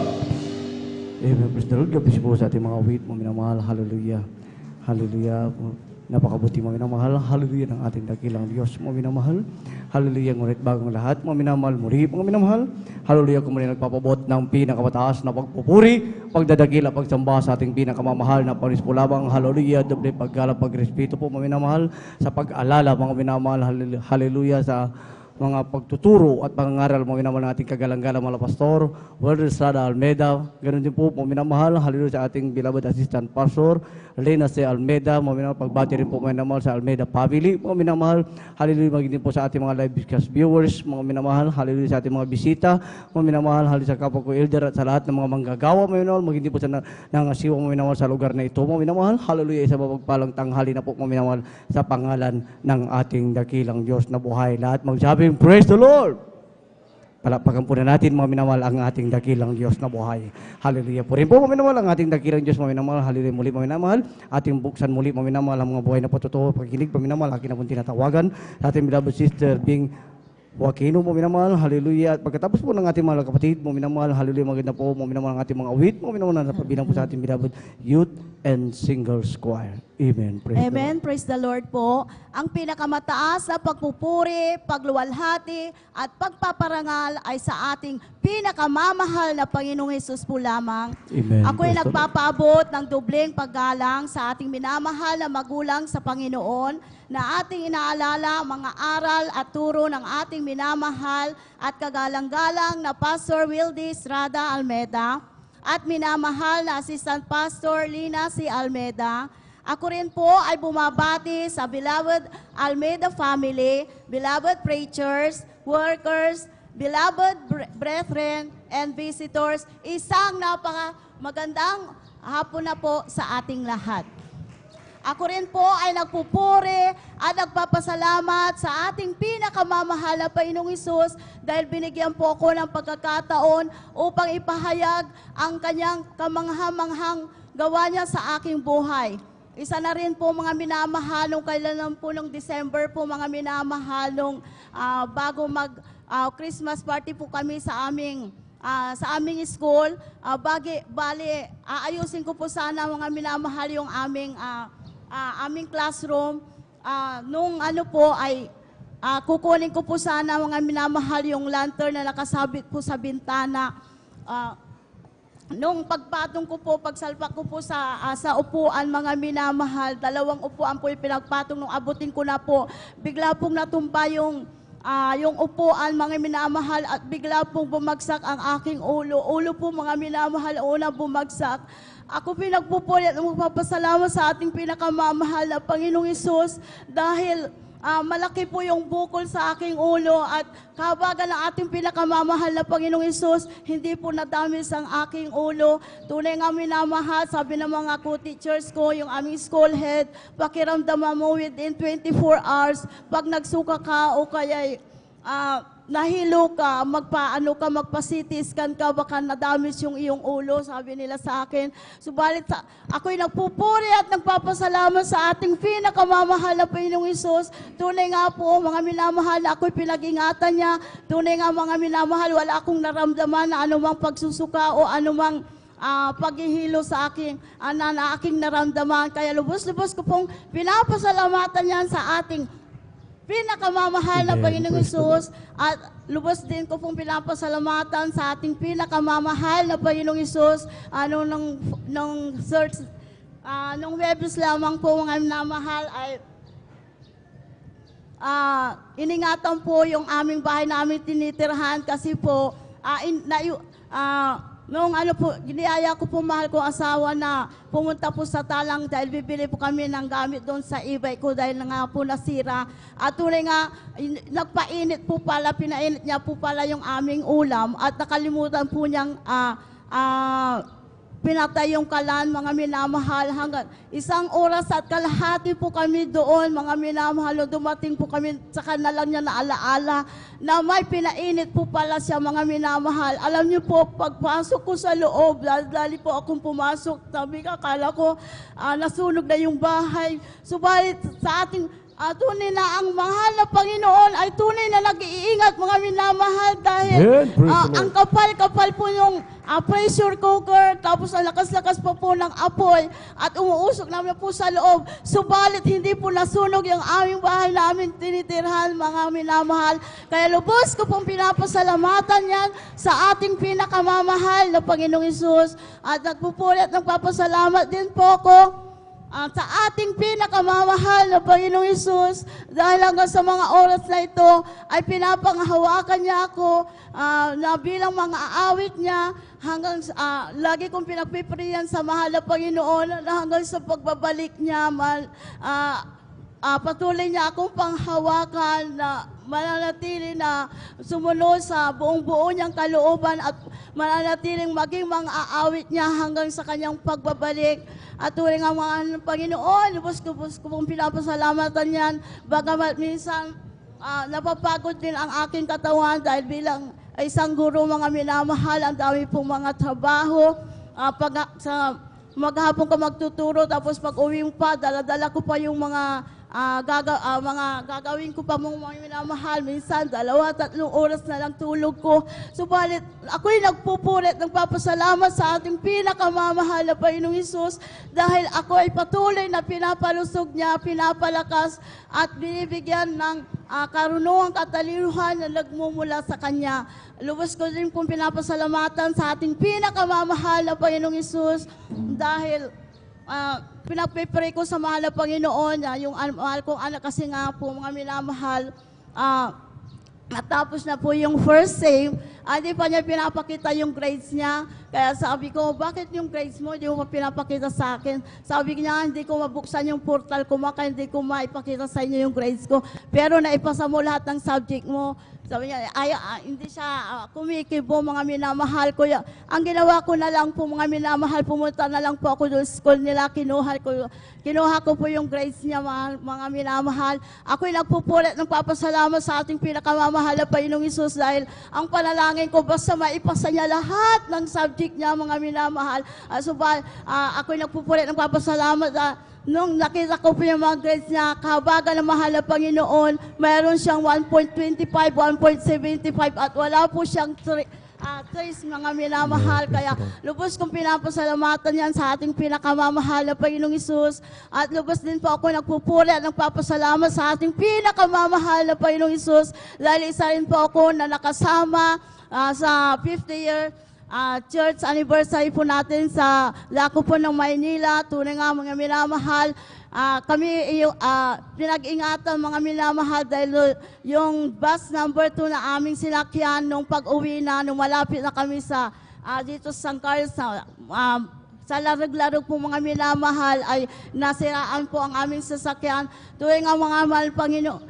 Speaker 5: Amen. Praise the Lord. Gabi po sa ating mga awit, mga minamahal. Hallelujah. Hallelujah. Napakabuti mga minamahal. Hallelujah ng ating dakilang Diyos, mga minamahal. Hallelujah. Ngunit bagong lahat, mga minamahal. Muri, mga minamahal. Hallelujah. Kung muli nagpapabot ng pinakamataas na pagpupuri, pagdadakila, pagsamba sa ating pinakamamahal na Paris po labang. Hallelujah. Doble paggala, pagrespeto po, mga minamahal. Sa pag-alala, mga minamahal. Hallelujah. Sa mga pagtuturo at pangangaral mo minamahal ng ating kagalang-galang mga pastor, Walter Estrada Almeida, ganoon din po mo minamahal, hallelujah sa ating beloved assistant pastor, Lena C. Almeida, mo minamahal, pagbati rin po mo minamahal sa Almeida family, mo minamahal, hallelujah maging din po sa ating mga live broadcast viewers, mo minamahal, hallelujah sa ating mga bisita, mo minamahal, hallelujah sa kapwa ko elder at sa lahat ng mga manggagawa, mo minamahal, maging din po sa nangasiwa mo minamahal sa lugar na ito, mo minamahal, hallelujah isa mapagpalang tanghali na po mo minamahal sa pangalan ng ating dakilang Diyos na buhay. Lahat magsabi, praise the Lord! Palakpakan po na natin, mga minamahal, ang ating dakilang Diyos na buhay. Hallelujah po rin po, mga minamahal, ang ating dakilang Diyos, mga minamahal. Hallelujah muli, mga minamahal. Ating buksan muli, mga minamahal, ang mga buhay na patutuo, pagkinig, mga minamahal, akin na pong tinatawagan. Sa ating beloved sister, Bing Joaquino, mga minamahal, hallelujah. At pagkatapos po ng ating mga kapatid, mga minamahal, hallelujah, maganda po, mga minamahal, ang ating mga awit, mga minamahal, na napabilang po sa ating beloved youth and singles choir. Amen. Praise the
Speaker 11: Amen. Praise the Lord po. Ang pinakamataas na pagpupuri, pagluwalhati, at pagpaparangal ay sa ating pinakamamahal na Panginoong Hesus po lamang.
Speaker 5: Amen.
Speaker 11: Ako ay
Speaker 5: Praise the Lord.
Speaker 11: nagpapaabot ng dobleng paggalang sa ating minamahal na magulang sa Panginoon na ating inaalala mga aral at turo ng ating minamahal at kagalang-galang na Pastor Wildy Estrada Almeida at minamahal na Assistant Pastor Lina C. Almeida. Ako rin po ay bumabati sa beloved Almeida family, beloved preachers, workers, beloved brethren, and visitors. Isang magandang hapon na po sa ating lahat. Ako rin po ay nagpupuri at nagpapasalamat sa ating pinakamamahal na Panginoong Hesus dahil binigyan po ako ng pagkakataon upang ipahayag ang kanyang kamangha-manghang gawa niya sa aking buhay. Isa na rin po mga minamahalong kailan po nung December po mga minamahalong bago mag-Christmas party po kami sa aming school. Bali, aayusin ko po sana mga minamahal yung aming classroom. Nung ano po ay kukunin ko po sana mga minamahal yung lantern na nakasabit po sa bintana. Nung pagpatong ko po, pagsalpak ko po sa upuan, mga minamahal, 2 upuan po yung pinagpatong nung abutin ko na po. Bigla pong natumba yung upuan, mga minamahal, at bigla pong bumagsak ang aking ulo. Ulo po, mga minamahal, una bumagsak. Ako pinagpupuri at magpapasalamat sa ating pinakamamahal na Panginoong Hesus dahil malaki po yung bukol sa aking ulo at kabagan ng ating pinakamamahal na Panginoong Hesus, hindi po nadamis ang aking ulo. Tunay nga minamahal, sabi ng mga co-teachers ko, yung aming school head, pakiramdaman mo within 24 hours, pag nagsuka ka o kaya nahilo ka, magpa-CT scan ka, baka nadamis yung iyong ulo, sabi nila sa akin. Subalit, ako'y nagpupuri at nagpapasalamat sa ating pinakamamahal na Panginoong Hesus. Tunay nga po, mga minamahal, ako'y pinag-ingatan niya. Tunay nga mga minamahal, wala akong naramdaman na anumang pagsusuka o anumang paghihilo sa aking naramdaman. Kaya lubos-lubos ko pong pinapasalamatan yan sa ating pinakamamahal na Panginoong Hesus at lubos din ko pong pinapasalamatan sa ating pinakamamahal na Panginoong Hesus nung search nung Webes lamang po mga minamahal ay iningatan po yung aming bahay namin tinitirhan kasi po nung giniyaya ko po mahal ko asawa na pumunta po sa Talang dahil bibili po kami ng gamit doon sa e-bike ko dahil nga po nasira. At tunay nga, nagpainit po pala, pinainit niya po pala yung aming ulam at nakalimutan po niyang pinatay yung kalan, mga minamahal, hanggang 1 oras at kalahati po kami doon, mga minamahal, dumating po kami, saka na lang niya na alaala na may pinainit po pala siya, mga minamahal. Alam niyo po, pagpasok ko sa loob, dali po akong pumasok, sabi ka, akala ko nasunog na yung bahay. Subalit sa ating tunay na ang mahal na Panginoon ay tunay na nag-iingat mga minamahal dahil
Speaker 4: Amen. Praise the Lord.
Speaker 11: ang kapal-kapal po yung pressure cooker, tapos ang lakas-lakas pa po ng apoy at umuusok namin po sa loob. Subalit hindi po nasunog yung aming bahay namin tinitirhan mga minamahal. Kaya lubos ko pong pinapasalamatan yan sa ating pinakamamahal na Panginoong Hesus at nagpupulit ng papasalamat din po ako sa ating pinakamamahal na Panginoong Hesus dahil hanggang sa mga oras na ito ay pinapanghawakan niya ako na bilang mga aawit niya hanggang lagi kong pinagpipiriyan sa mahal na Panginoon na hanggang sa pagbabalik niya patuloy niya akong panghawakan na mananatili na sumunod sa buong-buo niyang kalooban at mananatiling maging mga aawit niya hanggang sa kanyang pagbabalik. At tuwing ang mga Panginoon, lubos ko pong pinapasalamatan yan, bagamat minsan napapagod din ang aking katawan dahil bilang isang guro mga minamahal, ang dami pong mga trabaho. Maghapon ka magtuturo, tapos pag uwi pa, dala-dala ko pa yung mga gagawin ko pa mong mga minamahal. Minsan, 2-3 oras na lang tulog ko. Subalit, ako'y nagpupulit ng papasalamat sa ating pinakamamahal na Panginoong Hesus dahil ako ay patuloy na pinapalusog niya, pinapalakas at binibigyan ng karunungang katalinuhan na nagmumula sa Kanya. Lubos ko din pong pinapasalamatan sa ating pinakamamahal na Panginoong Hesus dahil pinagpipray ko sa mahal na Panginoon, yung mahal kong anak kasi nga po mga minamahal, natapos na po yung first save, hindi pa niya pinapakita yung grades niya. Kaya sabi ko, bakit yung grades mo hindi mo pa pinapakita sa akin? Sabi niya, hindi ko mabuksan yung portal ko, kaya hindi ko maipakita sa inyo yung grades ko. Pero naipasa mo lahat ng subject mo. Sabi niya, hindi siya kumikibo mga minamahal ko. Ang ginawa ko na lang po mga minamahal, pumunta na lang po ako doon sa school nila, kinuha ko po yung grades niya mga minamahal. Ako'y nagpupulit ng papasalamat sa ating pinakamamahal na Panginoong Hesus dahil ang panalangin ko basta maipasa niya lahat ng subject niya mga minamahal. Ako'y nagpupulit ng papasalamat nung nakita ko po yung mga grades niya, kahabagan ng mahal na Panginoon, mayroon siyang 1.25, 1.75 at wala po siyang trace mga minamahal. Kaya lubos kong pinapasalamatan yan sa ating pinakamamahal na Panginoong Hesus. At lubos din po ako nagpupuri at nagpapasalamat sa ating pinakamamahal na Panginoong Hesus dahil isa rin po ako na nakasama sa 50th year church anniversary po natin sa Lako po ng Maynila. Tunay nga mga minamahal, kami pinag-ingatan mga minamahal dahil yung bus number 2 na aming sinakyan nung pag-uwi na, nung malapit na kami sa dito sa San Carlos, sa larog-larog po mga minamahal ay nasiraan po ang aming sasakyan. Tuwing ang mga mahal Panginoon,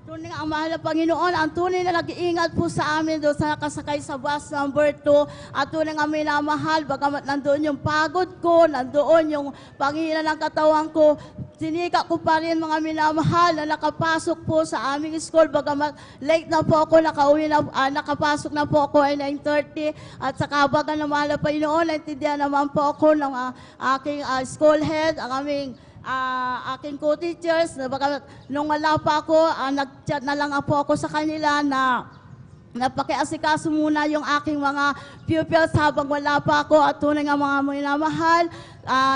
Speaker 11: tunay ang mahal na Panginoon, ang tunay na nag-iingat po sa amin doon sa nakasakay sa bus number 2. At tunay ang minamahal, bagamat nandoon yung pagod ko, nandoon yung panghina ng katawan ko, sinika ko pa rin mga minamahal na nakapasok po sa aming school. Bagamat late na po ako, nakapasok na po ako ay 9:30. At sa kabagan ng mahal na Panginoon, naintindihan naman po ako ng aking school head, ang aming aking co-teachers. Nung wala pa ako, nag-chat na lang po ako sa kanila na napakiasikaso muna yung aking mga pupils habang wala pa ako. At tunay nga mga minamahal,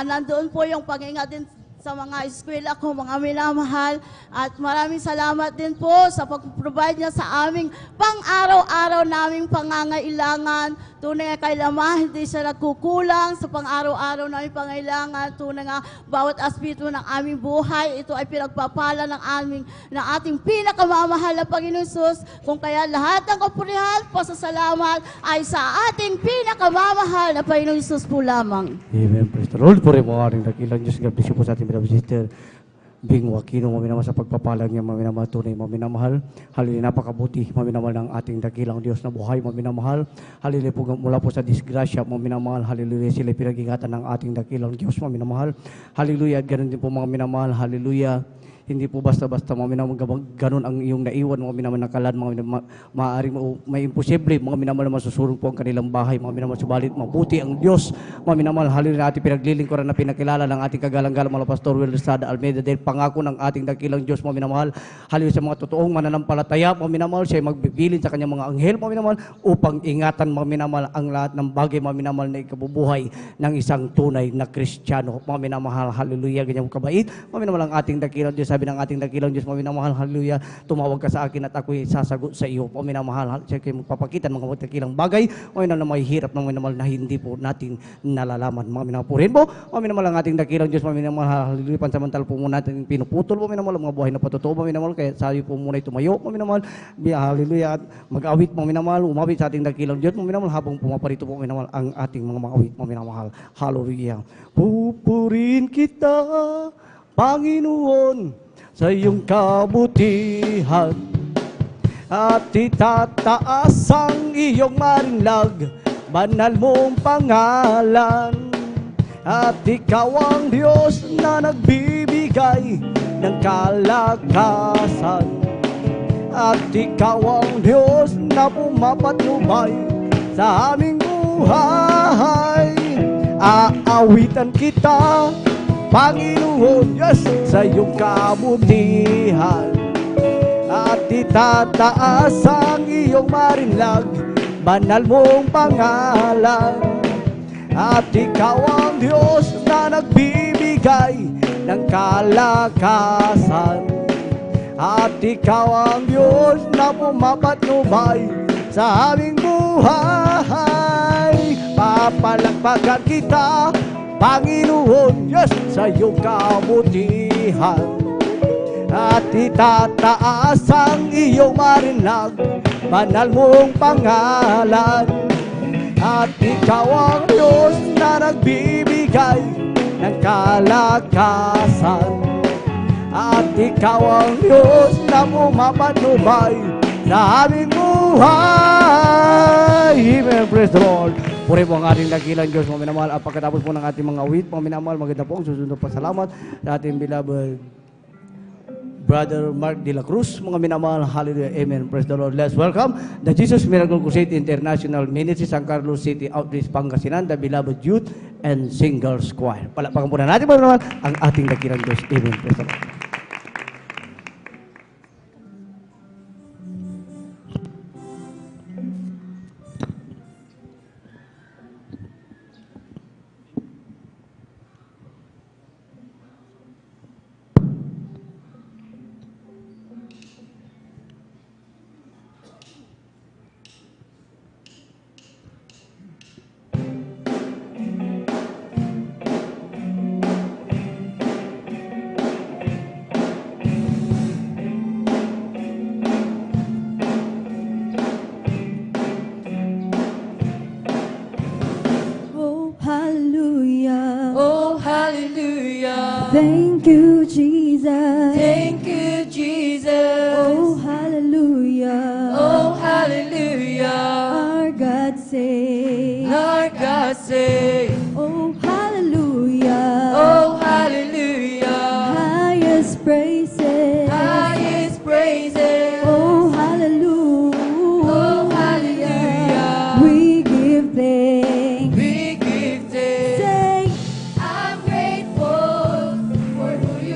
Speaker 11: nandoon po yung pag-ingat din sa mga eskwela ko, mga minamahal. At maraming salamat din po sa pag-provide niya sa aming pang-araw-araw naming pangangailangan. Tunay nga kay Lama, hindi siya nagkukulang sa pang-araw-araw naming pangailangan. Tunay nga bawat aspeto ng aming buhay, ito ay pinagpapala ng ating pinakamamahal na Panginoon Hesus. Kung kaya lahat ng kapurihan, pasasalamat ay sa ating pinakamamahal na Panginoon Hesus po lamang.
Speaker 5: Amen. Praise the Lord. Puri mo aring dakilang Diyos. God bless you po sa ating sister. Bing wakino, maminamahal sa pagpapalag niya, maminamahal tunay, maminamahal. Haliluya, napakabuti, maminamahal ng ating dakilang Diyos na buhay, maminamahal. Haliluya po mula po sa disgrasya, maminamahal. Haliluya, sila pinag-ingatan ng ating dakilang Diyos, maminamahal. Haliluya, at ganun din po mga minamahal. Haliluya,
Speaker 12: Hindi po basta-basta mga minamahal, ganun ang iyong naiwan, mga minamahal nakalan, mga minamahal, maaaring may imposible, mga minamahal masusurong po ang kanilang bahay, mga minamahal, subalit mabuti ang Diyos, mga minamahal, haliluya, ating pinaglilingkuran na pinakilala ng ating kagalang-galang mga Pastor Will Estrada Almeida, dahil pangako ng ating dakilang Diyos, mga minamahal, haliluya, sa mga totoong mananampalataya, mga minamahal, siya ay magbibilin sa kanyang mga anghel, mga minamahal, upang ingatan, mga minamahal, ang lahat ng bagay, mga minamahal, na ikabubuhay ng isang tunay na Kristiyano, mga minamahal, haliluya, ganyan kabait, mga minamahal, ang ating dakilang Diyos, sabi ng ating dakilang Diyos, mga minamahal, hallelujah, tumawag ka sa akin at ako'y sasagot sa iyo. Mga minamahal, siya kayo magpapakita ng mga dakilang bagay, mga minamahal na may hirap ng minamahal na hindi po natin nalalaman. Mga minamahal po rin po, mga minamahal ang ating dakilang Diyos, mga minamahal, hallelujah, pansamantala po muna natin pinuputol, mga minamahal, mga buhay na patotoo, mga minamahal, kaya sabi po muna tumayo, mga minamahal, hallelujah, at mag-awit, mga minamahal, umawit sa ating dakilang Diyos, mga minamahal, habang pumaparito po, mga minamahal, ang ating mga awit, mga minamahal, hallelujah. Pupurin kita, Panginoon, sa iyong kabutihan at itataas ang iyong marinlag, banal mong pangalan. At ikaw ang Diyos na nagbibigay ng kalakasan, at ikaw ang Diyos na pumapatnubay sa aming buhay. Aawitan kita, Panginoon, yes, sa iyong kabutihan at itataas ang iyong marinlag, banal mong pangalan. At ikaw ang Diyos na nagbibigay ng kalakasan, at ikaw ang Diyos na pumapatnubay sa aming buhay. Papalakpakan kita, Panginoon, yes, sa iyong kabutihan at itataas ang iyong marinlag, banal mong pangalan. At ikaw ang Diyos na nagbibigay ng kalakasan, at ikaw ang Diyos na pumapatnubay sa aming buhay. Amen. Praise the Lord. Puri po ang ating dakilang Diyos, mga minamahal. At pagkatapos po ng ating mga awit, mga minamahal, maganda po ang susunod pa salamat sa ating beloved Brother Mark de la Cruz, mga minamahal. Hallelujah. Amen. Praise the Lord. Let's welcome the Jesus Miracle Crusade International Ministry, San Carlos City Outreach, Pangasinan, the beloved youth and singers choir. Palakpakan po na natin, mga minamahal, ang ating dakilang Diyos. Amen. Praise the Lord.
Speaker 9: Thank you, Jesus.
Speaker 13: Thank you, Jesus.
Speaker 9: Oh, hallelujah.
Speaker 13: Oh, hallelujah.
Speaker 9: Our God say.
Speaker 13: Our God say.
Speaker 9: Oh, hallelujah.
Speaker 13: Oh, hallelujah.
Speaker 9: Highest praises.
Speaker 13: Highest praises.
Speaker 9: Oh, hallelujah.
Speaker 13: Oh, hallelujah.
Speaker 9: We give thanks.
Speaker 13: We give thanks.
Speaker 9: Say,
Speaker 13: I'm grateful for who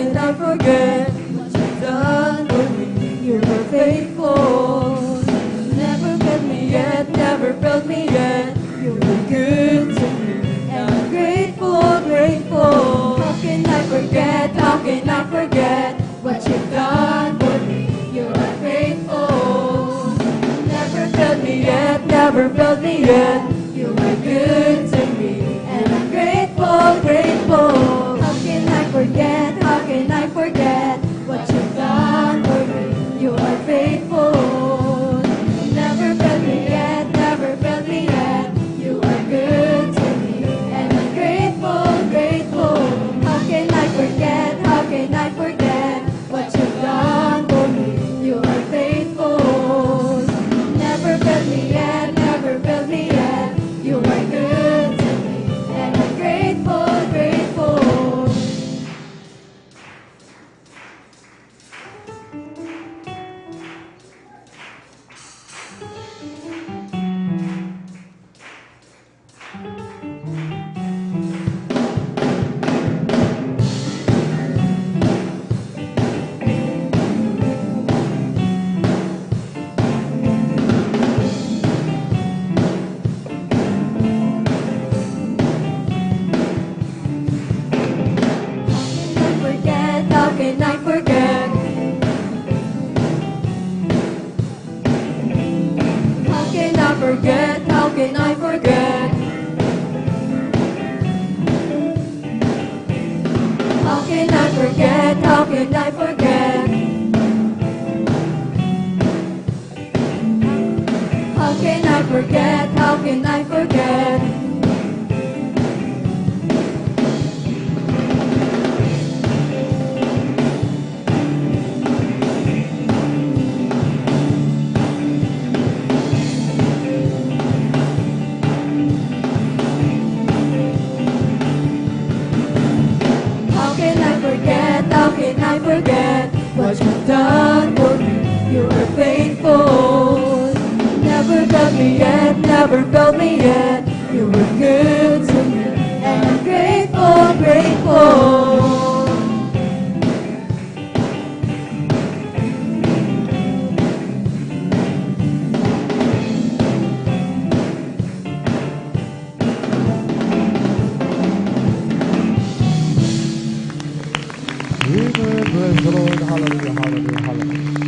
Speaker 13: can I forget what you've done for me? You were faithful. Never failed me yet, never failed me yet. You were good to me, and I'm grateful, grateful. How can I forget? How can I forget what you've done for me? You are faithful. Never failed me yet, never failed me yet. You were good to me, and I'm grateful, grateful. How can I forget? How can I forget what you've done for me? You are faithful. Never failed me yet, never failed me yet. You are good to me, and I'm grateful, grateful. How can I forget? How can I forget what you've done for me? You are faithful. Never failed me yet, never failed me yet. You are good to me, and I'm grateful, grateful. How can I forget? How can I forget? How can I forget? How can I forget? How can I forget? How can I forget? How can I forget? How can I forget? How can I forget what you've done for me? You were faithful. Never failed me yet, never failed me yet. You were good to me, and I'm grateful, grateful.
Speaker 7: Amen. Praise the Lord. Hallelujah, hallelujah, hallelujah.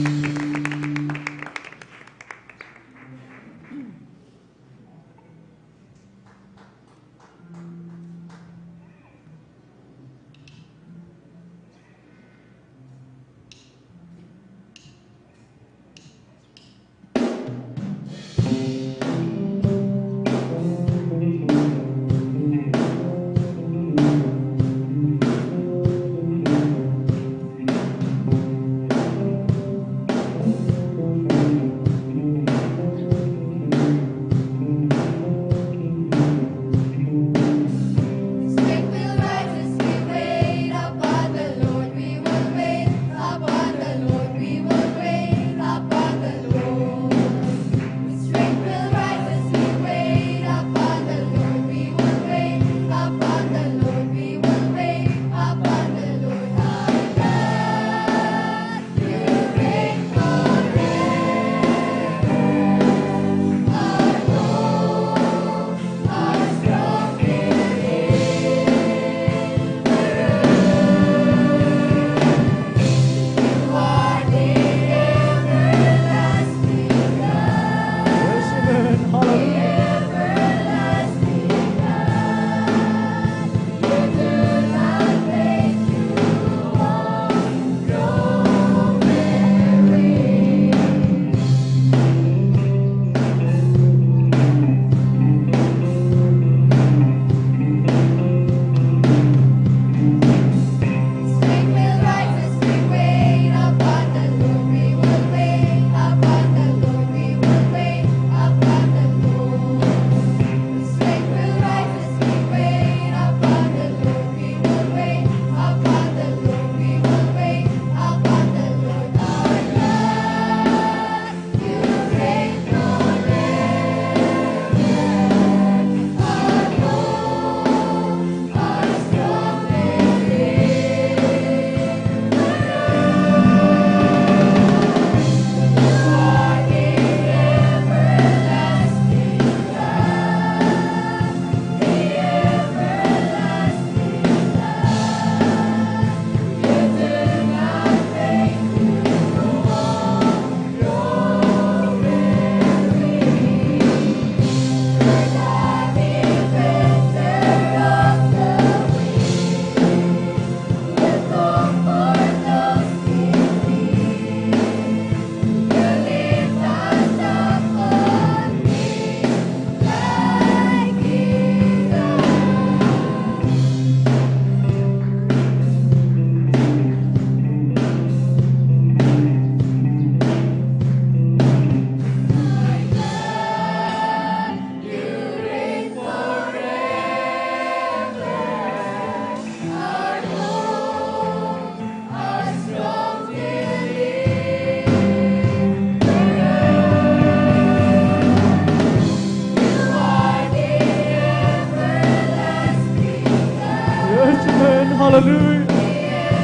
Speaker 5: Hallelujah.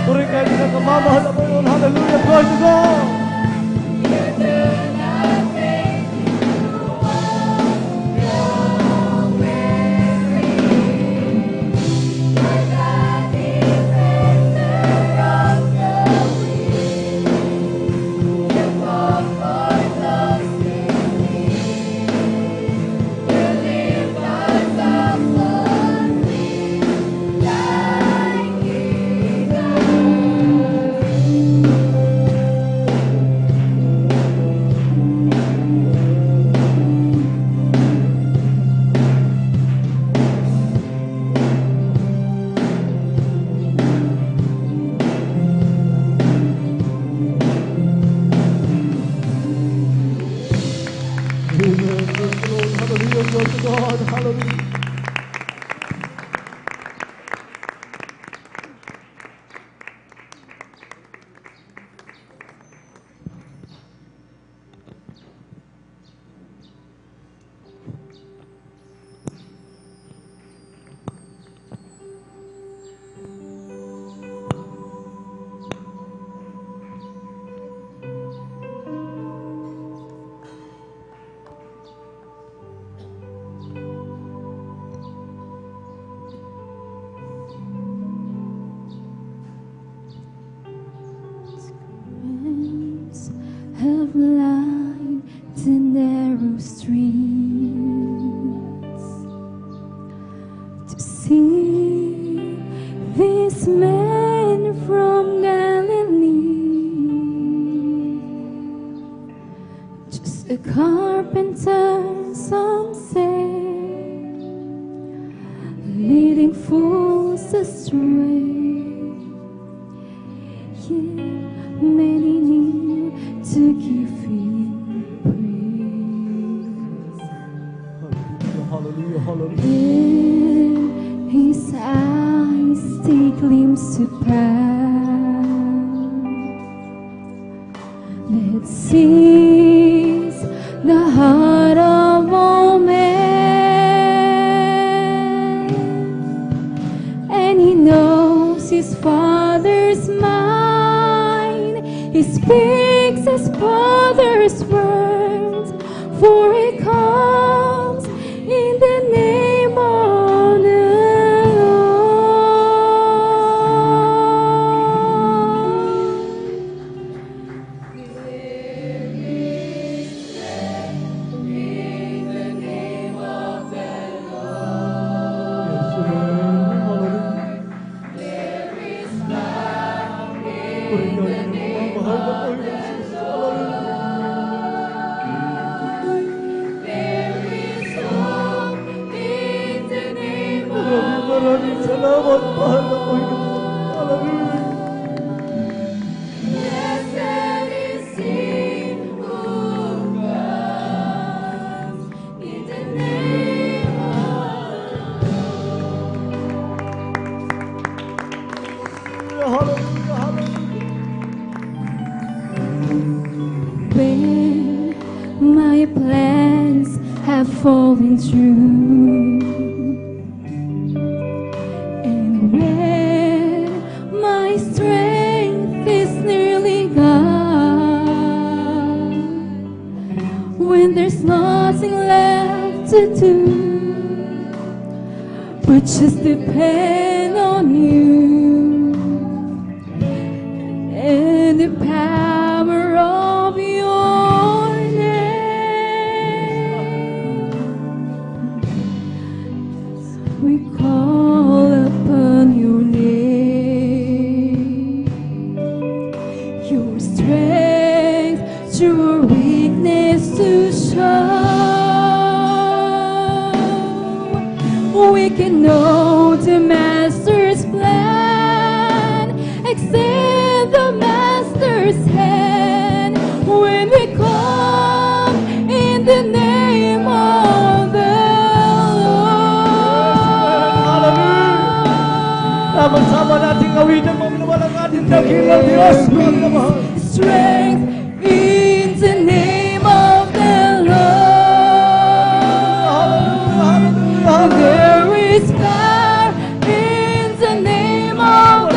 Speaker 5: Puri kayo pinakamamahal na Panginoon. Hallelujah. Glory to God. Hallelujah. Glory to God. Hallelujah.
Speaker 9: Have lined the narrow streets to see this man from Galilee, just a carpenter, some say, leading fools astray. Yeah, many need to give him praise.
Speaker 5: Hallelujah. Hallelujah.
Speaker 9: Then his eyes take glimpse to pass that sees the heart of all men, and he knows his Father's mind. He speaks his Father's words, for he comes in the name of the
Speaker 5: Maraming salamat, mahal na Panginoon. Hallelujah.
Speaker 9: Blessed is he who comes in the name of
Speaker 5: Hallelujah. Hallelujah.
Speaker 9: when my plans have fallen through, and when my strength is nearly gone, when there's nothing left to do but just depend on you and the power of your name. We call upon your name, your strength through our weakness to show. We can know the Master's plan, extend the Master's hand when we come in the name of the Lord.
Speaker 5: Sama-sama nating gawin ang mga ating dakilang Diyos.
Speaker 9: Strength in the name of the Lord. There is power in the name of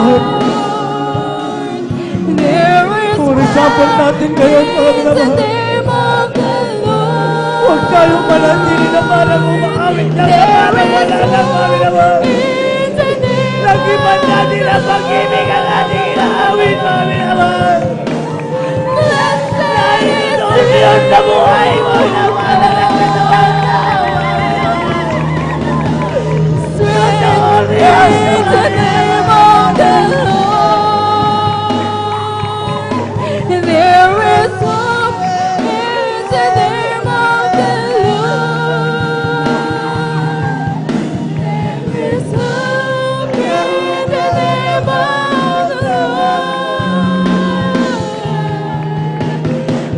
Speaker 12: minamahal.
Speaker 9: There is
Speaker 12: For example natin ngayon, mga
Speaker 9: in the
Speaker 12: minamahal.
Speaker 9: name of the Lord.
Speaker 12: Huwag tayong manatili na parang umaawit na parang wala na, mga minamahal.
Speaker 9: In the name
Speaker 12: Nag-iban natin ang pag-ibig ang ating inaawit, mga minamahal. Dahil ito ang Diyos na buhay, mga minamahal, ang nagkataon na.
Speaker 9: in the name of the Lord. There is hope in the name of the Lord. There is hope in the name of the Lord.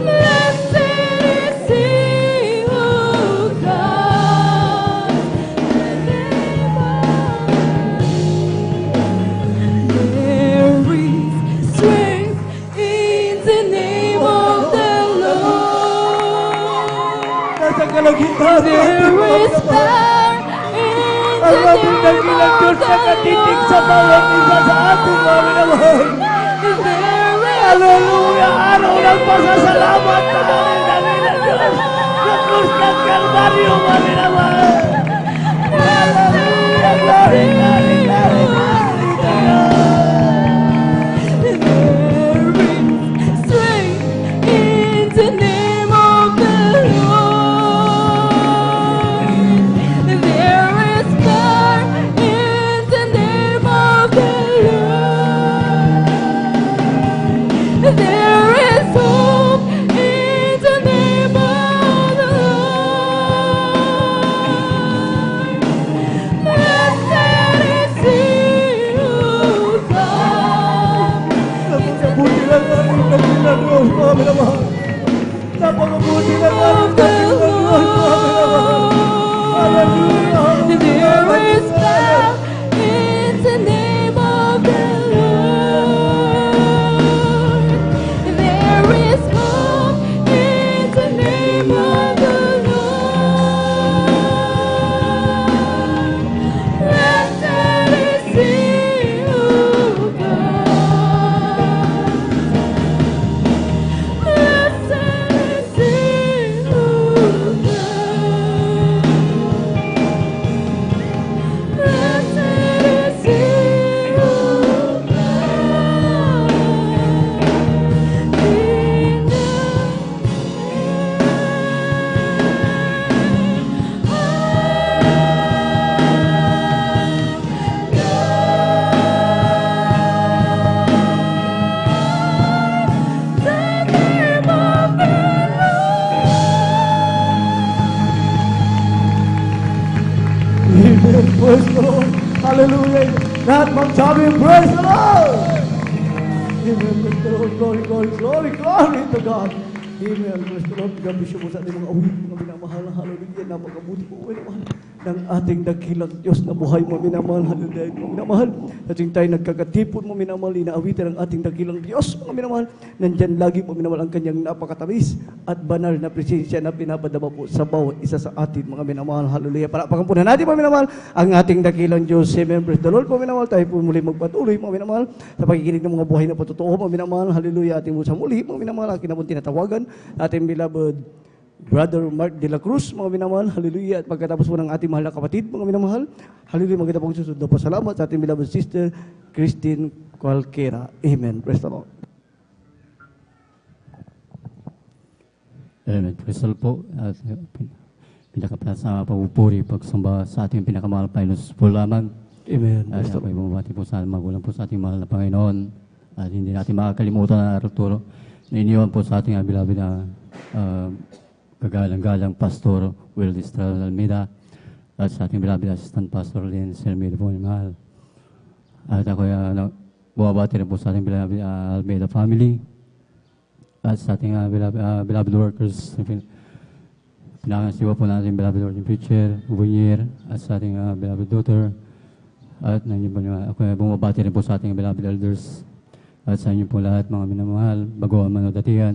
Speaker 9: Blessed is He who comes in the name of There is strength in the name of the Lord.
Speaker 12: Nasa kalagitnaan
Speaker 9: There is power in
Speaker 12: ang
Speaker 9: the
Speaker 12: ating
Speaker 9: name
Speaker 12: dakilang
Speaker 9: of
Speaker 12: Diyos
Speaker 9: the
Speaker 12: na katitig sa bawat isa sa atin, mga minamahal.
Speaker 9: There is
Speaker 12: Hallelujah! Araw ng pasasalamat sa ating dakilang Diyos sa krus ng Kalbaryo, mga minamahal. Hallelujah! Glory, glory, glory, glory to God.
Speaker 9: strength in the name of the Lord. There is power in the name of the Lord. There is hope in the name of the Lord. Blessed is He who comes.
Speaker 12: Napakabuti lang ating dakilang Diyos, mga minamahal. Napakabuti lang ating dakilang Diyos, mga minamahal. Hallelujah!
Speaker 9: There is power in the name of the Lord. There is hope in the name of the Lord. Blessed is He who comes. Blessed is He who comes. Blessed is He who
Speaker 12: Amen. Praise the Lord. Hallelujah. Lahat magsabi, praise the Lord. Amen. Praise the Lord. Glory, glory, glory, glory to God. Amen. Praise the Lord. Gabisyo mo sa ating mga awit, mga minamahal. Hallelujah. Napakabuti po, mga minamahal, ng ating dakilang Diyos na buhay, mga minamahal. Hallelujah. Mga minamahal. Sa tuwing tayo nagkakatipon, mga minamahal, inaawitan ang ating dakilang Diyos, mga minamahal. Nandyan lagi, mga minamahal, ang kanyang napakatamis at banal na presensya na pinapadama po sa bawat isa sa atin, mga minamahal. Hallelujah. Palakpakan po na natin, mga minamahal, ang ating dakilang Diyos. Amen. Praise the Lord, mga minamahal. Tayo po muli magpatuloy, mga minamahal, sa pakikinig ng mga buhay na patotoo, mga minamahal. Hallelujah. Ating mo sa muli, mga minamahal, aking na po tinatawagan, ating beloved Brother Mark de la Cruz, mga minamahal. Hallelujah. At pagkatapos po ng ating mahal na kapatid, mga minamahal. Hallelujah. Maganda pong susunod na pasalamat sa ating beloved sister, Christine Cualquera. Amen. Praise the Lord.
Speaker 14: Amen. Praise the Lord po. At pinakapala sa pagpupuri, pagsamba sa ating pinakamahal Panginoon po lamang.
Speaker 12: Amen.
Speaker 14: At ako'y bumabati po sa magulang po sa ating mahal na Panginoon. At hindi natin makakalimutan na Arturo na iniwan po sa ating beloved na kagalang-galang Pastor Will Estrada Almeida at sa ating beloved Assistant Pastor Lynn Selmedo po yung mahal. At ako'y bumabati rin po sa ating beloved Almeida family at sa ating beloved workers. Pinakasiwa po natin beloved working preacher, Ubunyer, at sa ating beloved daughter. At nandiyan po ako bumabati rin po sa ating beloved elders at sa inyo po lahat mga minamahal, bago ang manodatihan.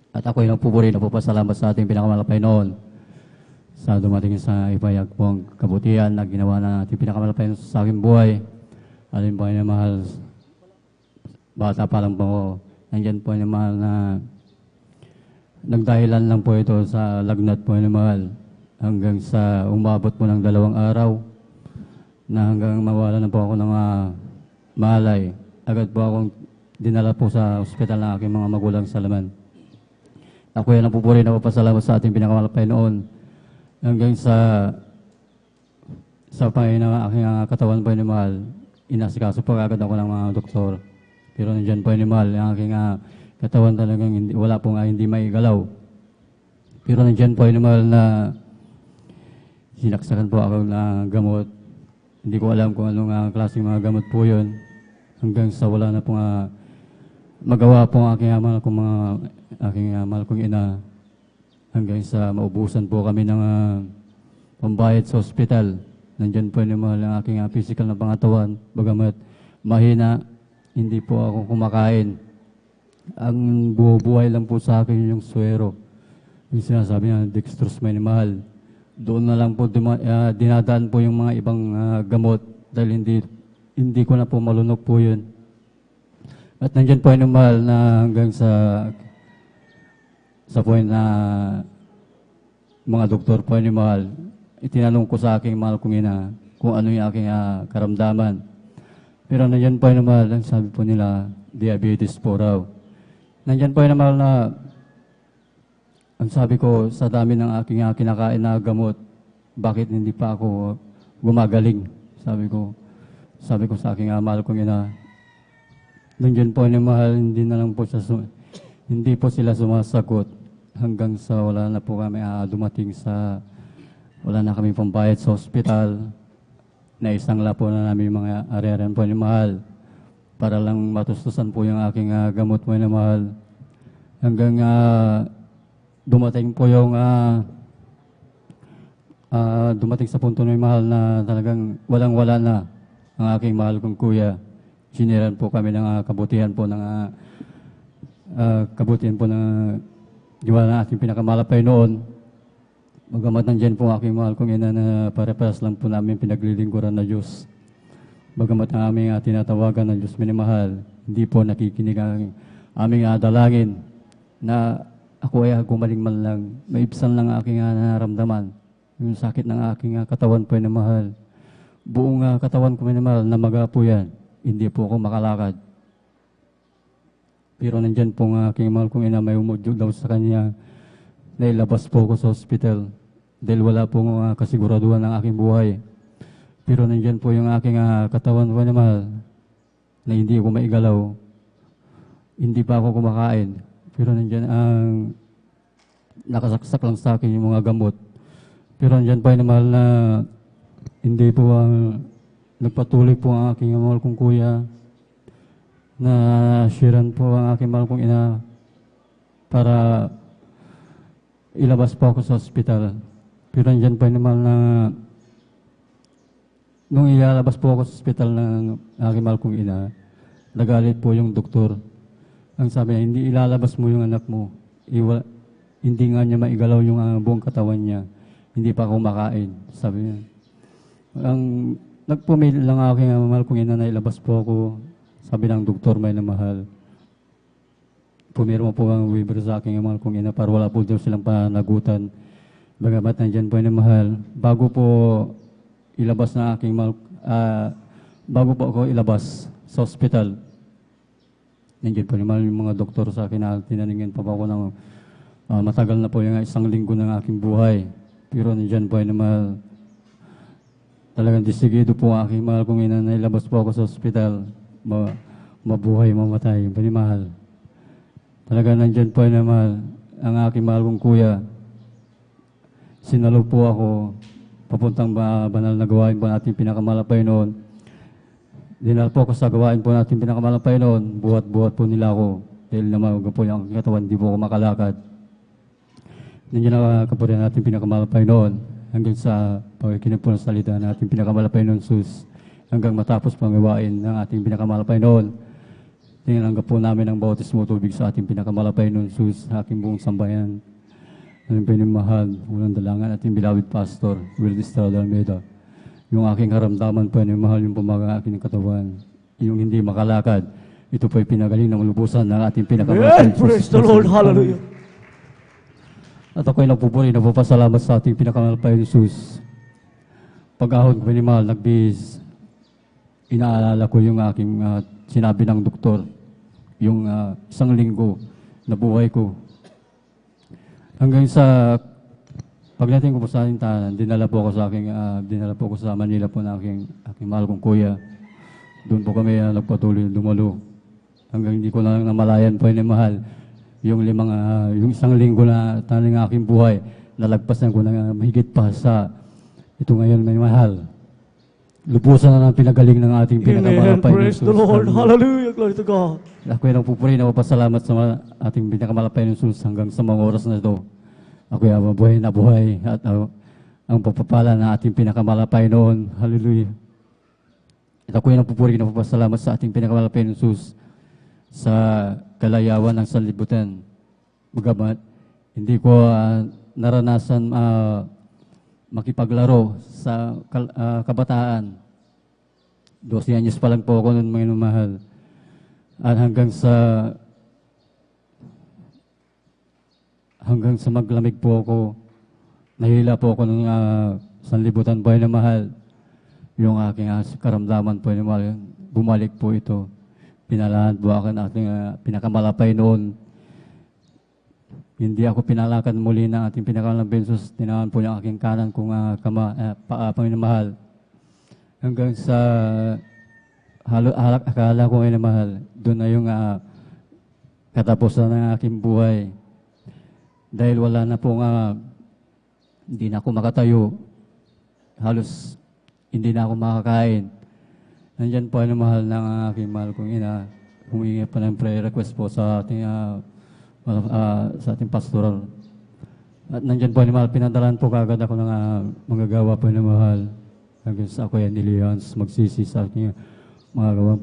Speaker 14: At ako'y nagpupuri na po pasalamat sa ating pinakamahal na Panginoon sa dumating sa ipayag pong kabutihan na ginawa na ating pinakamahal na Panginoon sa aking buhay. Alin po ay mahal, bata pa lang po ako. Nandyan po ay mahal na nagdahilan lang po ito sa lagnat po ay mahal. Hanggang sa umabot po ng 2 araw na hanggang mawala na po ako ng malay. Agad po akong dinala po sa ospital ng aking mga magulang sa Laman. Ako yan ang pupuri na papasalamat sa ating pinakamalapay noon. Hanggang sa Panginoon ng aking katawan po ay mahal. Inasikaso po agad ako ng mga doktor. Pero nandiyan po ay mahal. Ang aking katawan talagang wala po hindi maigalaw. Pero nandiyan po ay mahal na sinaksakan po ako ng gamot. Hindi ko alam kung anong klaseng mga gamot po yun. Hanggang sa wala na po magawa po ang aking mahal kong ina. Hanggang sa maubusan po kami ng pambayad sa ospital. Nandyan po yung mahal ang aking physical na pangatawan. Bagamat mahina, hindi po ako kumakain. Ang buhay lang po sa akin yung suero. Yung sinasabi niya, dextrose may mahal. Doon na lang po dinadaan po yung mga ibang gamot dahil hindi ko na po malunok po yun. At nandyan po yung mahal na hanggang sa point na mga doktor po yung mahal. Itinanong ko sa aking mahal kong ina kung ano yung aking karamdaman. Pero nandyan po yung mahal, ang sabi po nila, diabetes po raw. Nandyan po yung mahal na ang sabi ko, sa dami ng aking kinakain na gamot, bakit hindi pa ako gumagaling? Sabi ko sa aking mahal kong ina. Nandiyan po yung mahal, hindi po sila sumasagot hanggang sa wala na po kami dumating sa, wala na kami pambayad sa ospital. Naisangla po na namin mga ariaran po yung mahal para lang matustusan po yung aking gamot po yung mahal. Hanggang dumating po yung dumating sa punto ng mahal na talagang walang-wala na ang aking mahal kong kuya. Siniran po kami ng kabutihan po ng diwa na ating pinakamalapay noon. Bagamat nandiyan po aking mahal kong ina na pare-paras lang po namin pinaglilingkuran na Diyos. Bagamat ang aming tinatawagan ng Diyos minamahal, hindi po nakikinig ang aming dalangin na ako ay gumaling man lang, maibsan lang aking nararamdaman. Yung sakit ng aking katawan po ay namahal. Buong katawan ko ay namahal, namaga po yan. Hindi po ako makalakad. Pero nandyan po ang aking mahal kong ina, may umudyog daw sa kanya. Nailabas po ako sa hospital dahil wala po kasiguraduhan ng aking buhay. Pero nandyan po yung aking katawan ko ay namahal na hindi ako maigalaw. Hindi pa ako kumakain. Pero nandyan ang nakasaksak lang sa akin yung mga gamot. Pero nandyan pa yung mahal na hindi po nagpatuloy po ang aking mahal kong kuya na sharean po ang aking mahal kong ina para ilabas po ako sa ospital. Pero nandyan pa yung mahal na nung ilalabas po ako sa ospital ng aking mahal kong ina, nagalit po yung doktor. Ang sabi niya, hindi ilalabas mo yung anak mo. Hindi nga niya maigalaw yung buong katawan niya. Hindi pa kumakain, sabi niya. Nagpumili lang aking mahal kong ina na ilabas po ako. Sabi ng doktor, may na mahal. Pumirma po ang waiver sa aking mahal kong ina para wala po daw silang panagutan. Bagamat nandyan po na mahal. Bago po ilabas na aking mahal, bago po ako ilabas sa ospital, nandiyan po naman yung mga doktor sa akin na tinaningin pa ako ng matagal na po yung 1 linggo ng aking buhay. Pero nandiyan po naman talagang disigido po ang aking mahal kong ina na ilabas po ako sa ospital. Mabuhay, mamatay, panimahal. Talagang nandiyan po naman ang aking mahal kong kuya. Sinalo po ako papuntang banal na gawain po natin pinakamalapay noon. Dinala po ako sa gawain po natin pinakamalapay noon. Buhat-buhat po nila ako. Dahil namaga po yung katawan, di po ako makalakad. Nandiyan na kapurihan natin pinakamalapay noon. Hanggang sa pagkikinig po ng salita natin pinakamalapay noon, sus. Hanggang matapos pang gawain ng ating pinakamalapay noon. Tinanggap po namin ang bautismo tubig sa ating pinakamalapay noon, sus. Sa aking buong sambayan. Ang pinimahal, unang dalangan ating bilawid pastor, Will Estrada Almeida. yung aking karamdaman po na mahal yung pumaga aking katawan, yung hindi makalakad. Ito po ay pinagaling ng lubusan ng ating pinakamahal.
Speaker 12: Praise the Lord. Hallelujah.
Speaker 14: At ako'y nagpupuri, nagpapasalamat sa ating pinakamahal pa Jesus. Pag-ahon ko ni mahal, nagbihis, inaalala ko yung aking sinabi ng doktor, yung isang linggo na buhay ko. Hanggang sa pagdating ko po sa ating tahanan, dinala po ako sa Manila po ng aking mahal kong kuya. Doon po kami nagpatuloy dumalo. Hanggang hindi ko na lang namalayan po ni mahal. Yung isang linggo na taning aking buhay, nalagpasan ko na mahigit pa sa ito ngayon may mahal. Lubusan na ng pinagaling ng ating pinakamahal pa
Speaker 12: Praise the Lord. Hallelujah. Glory to God.
Speaker 14: Ako'y nagpupuri na papasalamat sa ating pinakamahal pa Jesus hanggang sa mga oras na ito. Ako'y mabuhay na buhay at ang pagpapala ng ating pinakamahal pa noon. Hallelujah. At ako'y nagpupuri na papasalamat sa ating pinakamahal pa Jesus sa kalayawan ng sanlibutan. Bagamat hindi ko naranasan makipaglaro sa kabataan. 12 anyos pa lang po ako noon, mga mahal. At hanggang sa maglamig po ako, nahila po ako ng sanlibutan po na mahal. Yung aking karamdaman po na mahal, bumalik po ito. Pinalahan po ako ng ating pinakamalapay noon. Hindi ako pinalakad muli ng ating pinakamalapay Jesus. Tinahan po yung aking kanan kung Panginoon. Hanggang sa akala ko ngayon mahal, doon na yung katapusan ng aking buhay. Dahil wala na po hindi na ako makatayo. Halos hindi na ako makakain. Nandyan po ang mahal ng aking mahal kong ina. Humingi pa ng prayer request po sa ating pastoral. At nandyan po ang mahal, pinadalan po kagad ako ng magagawa po ng mahal. Hanggang sa ako yan nilihans, magsisi sa aking mga gawang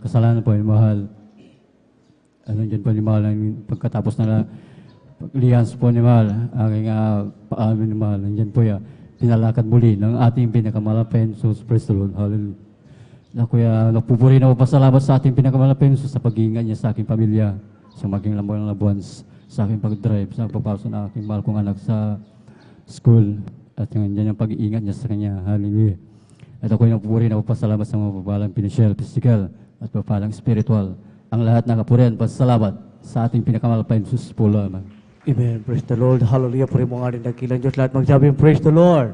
Speaker 14: kasalanan po ng mahal. At nandyan po ang mahal, pagkatapos na paglihans po ni mahal, aking paamin ni mahal, nandyan po yan. Pinalakad muli ng ating pinakamalapay Jesus. Praise the Lord. Hallelujah. Kuya, nagpupuri na pasalamat sa ating pinakamalapay Jesus sa pag-iingat niya sa aking pamilya, sa maging lamang ng labuans, sa aking pag-drive, sa pagpapasok ng aking mahal kong anak sa school, at yung pag-iingat niya sa kanya. Hallelujah. At ako'y nagpupuri na pasalamat sa mga papalang pinansyal, physical, at papalang spiritual. Ang lahat ng kapurihan, pasalamat sa ating pinakamalapay Jesus po lamang.
Speaker 12: Amen. Praise the Lord. Hallelujah. Puri mo nga rin dakilang Diyos. Lahat magsabi, praise the Lord.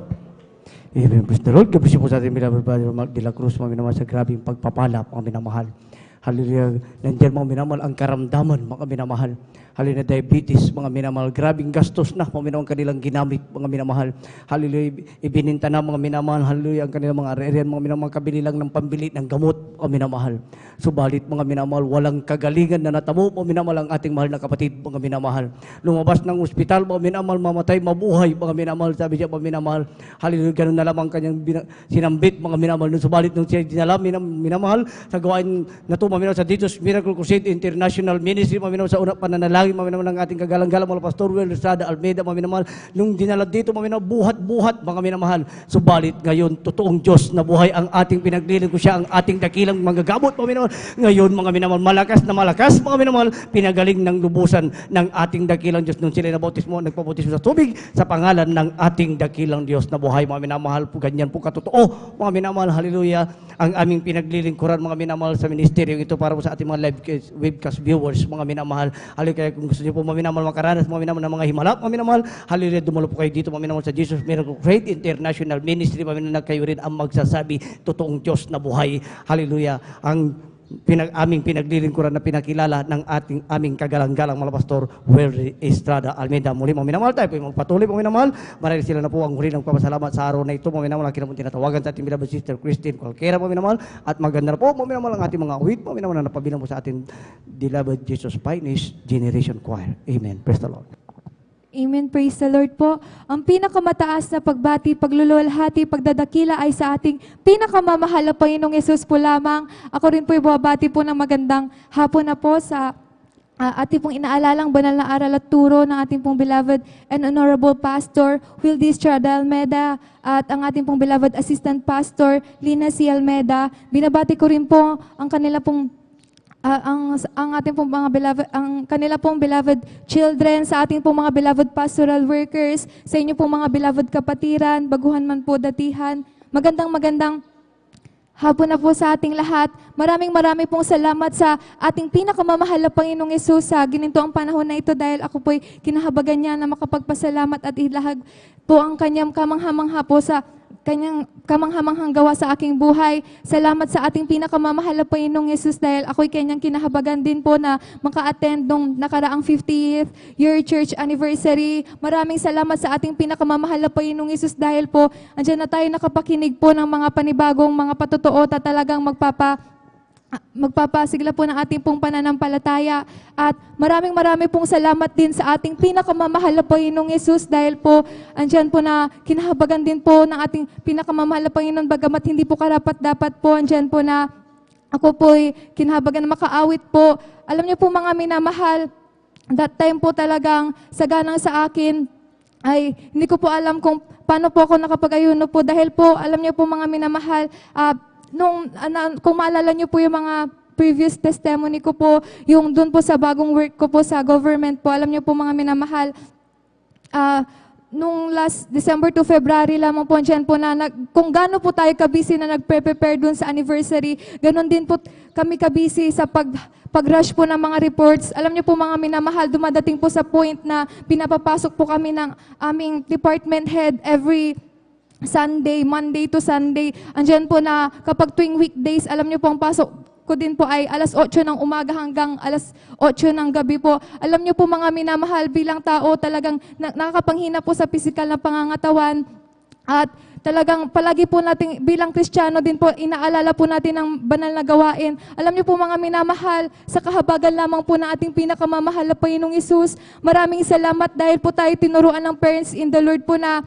Speaker 12: Amen. Praise the Lord. Gabi po sa ating beloved brother Mark de la Cruz, mga minamahal sa grabing pagpapala, mga minamahal. Hallelujah. Nandiyan mga minamahal ang karamdaman, mga minamahal. Hallelujah, diabetes, mga minamahal. Grabing gastos na, mga minamahal kanilang ginamit, mga minamahal. Hallelujah, ibininta na mga minamahal. Hallelujah, ang kanilang mga arian, mga minamahal, kabili lang ng pambili ng gamot, mga minamahal. Subalit, mga minamahal, walang kagalingan na natamo, mga minamahal, ang ating mahal na kapatid, mga minamahal. Lumabas ng ospital, mga minamahal, mamatay, mabuhay, mga minamahal. Sabi siya, mga minamahal. Hallelujah, ganun na lamang kanyang sinambit, mga minamahal. Subalit, nung siya dinala, minamahal, sa gawain na ito, mga minamahal, sa Ditos Miracle Crusade International Ministry, mga minamahal, sa unang pananalangin, mga minamahal, ng ating kagalang-galang, mga Pastor Will Estrada Almeida, mga minamahal, nung dinala dito, mga minamahal, buhat-buhat, mga minamahal. Subalit, ngayon, totoong Diyos na buhay ang ating pinagliling ko siya, ang ating dakilang magagamot, mga minamahal. Ngayon, mga minamahal, malakas na malakas, mga minamahal, pinagaling ng lubusan ng ating dakilang Diyos. Nung sila nagpabautismo sa tubig, sa pangalan ng ating dakilang Diyos na buhay, mga minamahal, po ganyan po katotoo, mga minamahal, hallelujah, ang aming pinaglilingkuran, mga minamahal, sa ministeryo ito para po sa ating mga live webcast viewers, mga minamahal, hallelujah, kung gusto niyo po, mga minamahal, makaranas, mga minamahal, ng mga himalap, mga minamahal, hallelujah, dumalo po kayo dito, mga minamahal, sa Jesus Miracle Crusade International Ministry, mga minamahal, kayo rin ang magsasabi, totoong Diyos na buhay, hallelujah, ang aming pinaglilingkuran na pinakilala ng aming kagalang-galang mga pastor, Will Estrada Almeida. Muli, mga minamahal, tayo po yung patuloy, mga minamahal. Marahil sila na po ang huli ng papasalamat sa araw na ito, mga minamahal. Ang tinatawagan sa ating beloved sister Christine Colquera, mga minamahal. At maganda na po, mga minamahal, ang ating mga awit, mga minamahal, na napabilang po sa ating beloved Jesus Finest Generation Choir. Amen. Praise the Lord.
Speaker 15: Amen. Praise the Lord po. Ang pinakamataas na pagbati, pagluluwalhati, pagdadakila ay sa ating pinakamamahal na Panginoong Yesus po lamang. Ako rin po ibabati po ng magandang hapon na po sa ating pong inaalalang banal na aral at turo ng ating pong beloved and honorable Pastor Wildy Estrada Almeda at ang ating pong beloved Assistant Pastor Lina C. Almeda. Binabati ko rin po ang kanila pong ang ating pong mga beloved, ang kanila pong beloved children, sa ating pong mga beloved pastoral workers, sa inyo pong mga beloved kapatiran, baguhan man po datihan. Magandang hapon na po sa ating lahat. Maraming pong salamat sa ating pinakamamahal na Panginoong Yesus sa gininto ang panahon na ito dahil ako po'y kinahabagan niya na makapagpasalamat at ilahag po ang kanyang kamangha-mangha po sa kanyang kamanghamanghang gawa sa aking buhay. Salamat sa ating pinakamamahal na Panginoong Yesus dahil ako'y kanyang kinahabagan din po na maka-attend nung nakaraang 50th year church anniversary. Maraming salamat sa ating pinakamamahal na Panginoong Yesus dahil po andyan na tayo nakapakinig po ng mga panibagong mga patotoo at talagang magpapasigla po ng ating pong pananampalataya. At maraming pong salamat din sa ating pinakamamahal na Panginoong Yesus dahil po andyan po na kinahabagan din po ng ating pinakamamahal na Panginoon bagamat hindi po karapat-dapat po andyan po na ako po'y kinahabagan na makaawit po. Alam niyo po mga minamahal, that time po talagang saganang sa akin ay hindi ko po alam kung paano po ako nakapag-ayuno po dahil po alam niyo po mga minamahal, kung maalala niyo po yung mga previous testimony ko po, yung doon po sa bagong work ko po sa government po, alam niyo po mga minamahal, nung last December to February lamang po dyan po na kung gaano po tayo kabisi na nagpre-prepare doon sa anniversary, ganun din po kami kabisi sa pag-rush po ng mga reports. Alam niyo po mga minamahal, dumadating po sa point na pinapapasok po kami ng aming department head every Sunday, Monday to Sunday. Andyan po na kapag tuwing weekdays, alam niyo po ang pasok ko din po ay alas 8 ng umaga hanggang alas 8 ng gabi po. Alam niyo po mga minamahal, bilang tao talagang nakakapanghina po sa pisikal na pangangatawan. At talagang palagi po natin bilang Kristiyano din po, inaalala po natin ang banal na gawain. Alam niyo po mga minamahal, sa kahabagan lamang po ng ating pinakamamahal na Panginoong Hesus, maraming salamat dahil po tayo tinuruan ng parents in the Lord po na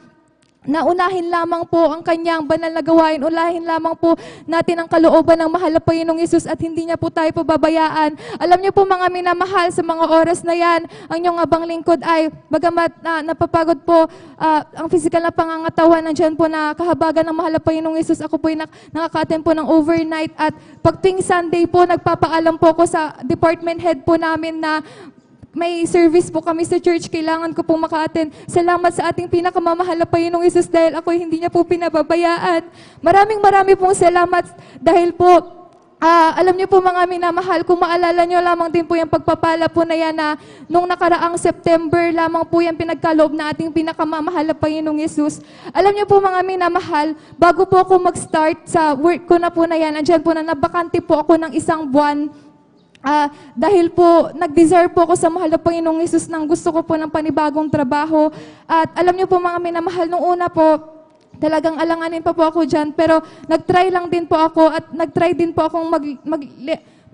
Speaker 15: unahin lamang po ang kanyang banal na gawain, unahin lamang po natin ang kalooban ng mahal na Panginoong Hesus at hindi niya po tayo pababayaan. Alam niyo po mga minamahal, sa mga oras na yan, ang inyong abang lingkod ay, bagamat napapagod po ang physical na pangangatawan, nandiyan po na kahabagan ng mahal na Panginoong Hesus, ako po nakaka-attend po ng overnight at pag tuwing Sunday po, nagpapaalam po ako sa department head po namin na may service po kami sa church, kailangan ko pong maka-attend. Salamat sa ating pinakamamahal na Panginoong Hesus dahil ako hindi niya po pinababayaan. Maraming pong salamat dahil po, alam niyo po mga minamahal, kung maalala niyo lamang din po yung pagpapala po na yan na nung nakaraang September lamang po yung pinagkaloob na ating pinakamamahal na Panginoong Hesus. Alam niyo po mga minamahal, bago po ako mag-start sa work ko na po na yan, andyan po na nabakante po ako ng 1 buwan. Dahil po, nag-desire po ako sa mahal na Panginoong Hesus nang gusto ko po ng panibagong trabaho. At alam niyo po mga minamahal, nung una po, talagang alanganin pa po ako dyan. Pero nag-try lang din po ako at nag-try din po akong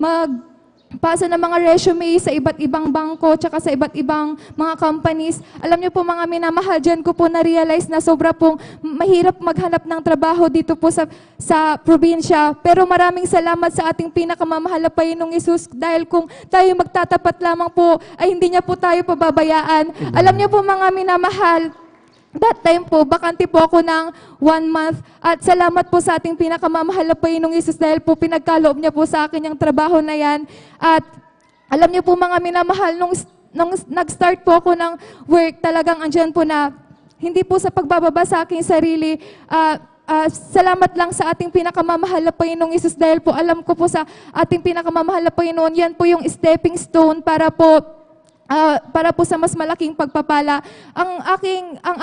Speaker 15: magpasa ng mga resume sa iba't ibang bangko tsaka sa iba't ibang mga companies. Alam niyo po mga minamahal, dyan ko po na-realize na sobra pong mahirap maghanap ng trabaho dito po sa probinsya. Pero maraming salamat sa ating pinakamamahal na Panginoong Hesus dahil kung tayo magtatapat lamang po ay hindi niya po tayo pababayaan. Alam niyo po mga minamahal, that time po, bakante po ako ng 1 month at salamat po sa ating pinakamamahal na Panginoong Hesus dahil po pinagkaloob niya po sa akin yung trabaho na yan. At alam niyo po mga minamahal, nung nag-start po ako ng work, talagang andyan po na hindi po sa pagbababa sa aking sarili, salamat lang sa ating pinakamamahal na Panginoong Hesus dahil po alam ko po sa ating pinakamamahal na Panginoon, yan po yung stepping stone para po sa mas malaking pagpapala. Ang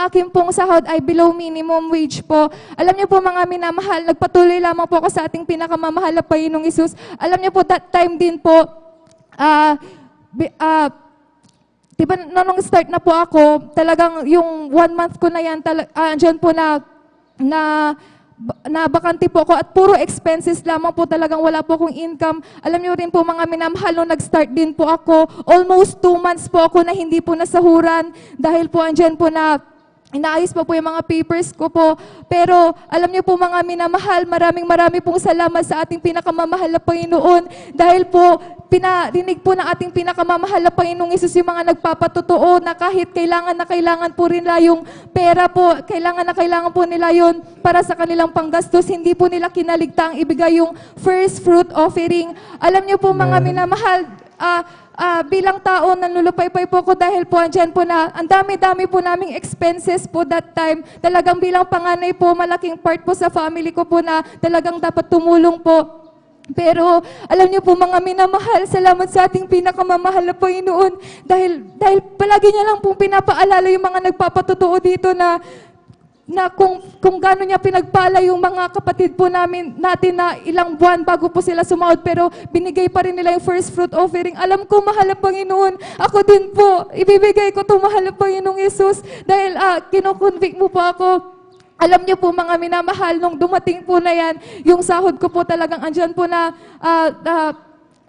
Speaker 15: aking pong sahod ay below minimum wage po. Alam niyo po mga minamahal, nagpatuloy lamang po ako sa ating pinakamamahal na Panginoong Hesus. Alam niyo po, that time din po, diba nung start na po ako, talagang yung 1 month ko na yan, andyan po na bakante po ako at puro expenses lamang po, talagang wala po akong income. Alam niyo rin po mga minamahal, nung nag-start din po ako, almost 2 months po ako na hindi po nasahuran dahil po andyan po na inaayos pa po yung mga papers ko po. Pero alam niyo po mga minamahal, maraming pong salamat sa ating pinakamamahal na Panginoon dahil po pinarinig po ng ating pinakamamahal na Panginoong Isus yung mga nagpapatotoo na kahit kailangan na kailangan po rin nila yung pera po, kailangan na kailangan po nila yun para sa kanilang panggastos, hindi po nila kinaligtaang ibigay yung first fruit offering. Alam niyo po mga minamahal, bilang tao, nanlulupay-pay po ko dahil po andyan po na, ang dami-dami po naming expenses po that time. Talagang bilang panganay po, malaking part po sa family ko po na talagang dapat tumulong po. Pero alam niyo po mga minamahal, salamat sa ating pinakamamahal na Panginoon dahil palagi niya lang pong pinapaalala yung mga nagpapatotoo dito na kung gaano niya pinagpala yung mga kapatid po natin na ilang buwan bago po sila sumahod pero binigay pa rin nila yung first fruit offering. Alam ko, mahal na Panginoon, ako din po, ibibigay ko ito, mahal na Panginoong Yesus, dahil kinoconvict mo po ako. Alam niyo po mga minamahal, nung dumating po na yan, yung sahod ko po talagang andyan po na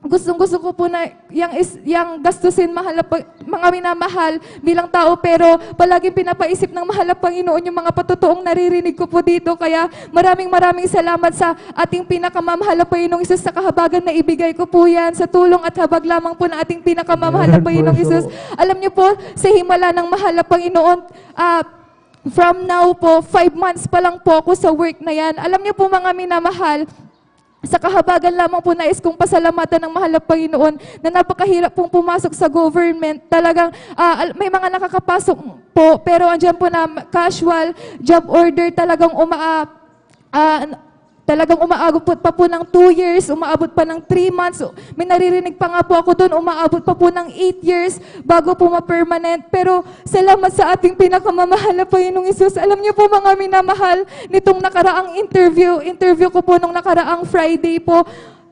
Speaker 15: gustong-gusto ko po na yung gastusin mga minamahal bilang tao, pero palaging pinapaisip ng mahal na Panginoon yung mga patutuong naririnig ko po dito. Kaya maraming salamat sa ating pinakamamahal na Panginoong Isus sa kahabagan na ibigay ko po yan sa tulong at habag lamang po na ating pinakamamahal na Panginoong Isus. Alam niyo po, sa himala ng mahal na Panginoon, from now po, 5 months pa lang po ako sa work na yan. Alam niyo po mga minamahal, sa kahabagan lamang po nais kong pasalamatan ng mahal na Panginoon na napakahirap pong pumasok sa government. Talagang may mga nakakapasok po, pero andyan po na casual job order, talagang umaabot pa po ng 2 years, umaabot pa ng 3 months. May naririnig pa nga po ako doon, umaabot pa po ng 8 years bago po ma-permanent. Pero salamat sa ating pinakamamahal na Panginoong Isus. Alam niyo po mga minamahal, nitong nakaraang interview ko po nung nakaraang Friday po,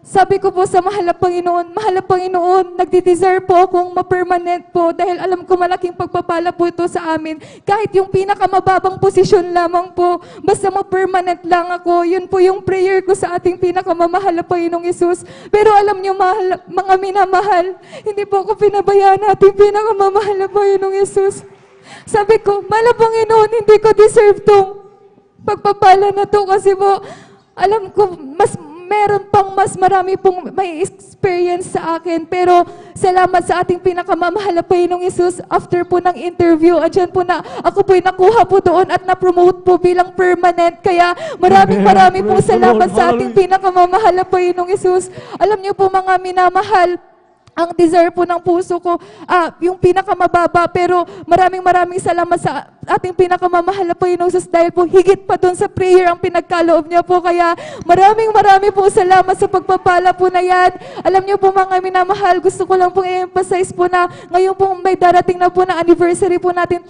Speaker 15: sabi ko po sa mahal na Panginoon, nagdi-desire po akong ma-permanent po dahil alam ko malaking pagpapala po ito sa amin. Kahit yung pinakamababang posisyon lamang po, basta ma-permanent lang ako, yun po yung prayer ko sa ating pinakamamahal na Panginoong Isus. Pero alam niyo mga minamahal, hindi po ako pinabayaan ating pinakamamahal na Panginoong Isus. Sabi ko, mahal na Panginoon, hindi ko deserve tong pagpapala na to kasi po, alam ko, meron pang mas marami pong may experience sa akin. Pero salamat sa ating pinakamamahal na Panginoong Isus. After po ng interview, andyan po na ako po'y nakuha po doon at na-promote po bilang permanent. Kaya maraming pong salamat sa ating pinakamamahal na Panginoong Isus. Alam niyo po mga minamahal, ang desire po ng puso ko, yung pinakamababa, pero maraming salamat sa ating pinakamamahal na Panginoong Isus dahil po higit pa doon sa prayer ang pinagkaloob niya po. Kaya maraming po salamat sa pagpapala po na yan. Alam niyo po mga minamahal, gusto ko lang pong i-emphasize po na ngayon po may darating na po na anniversary po natin,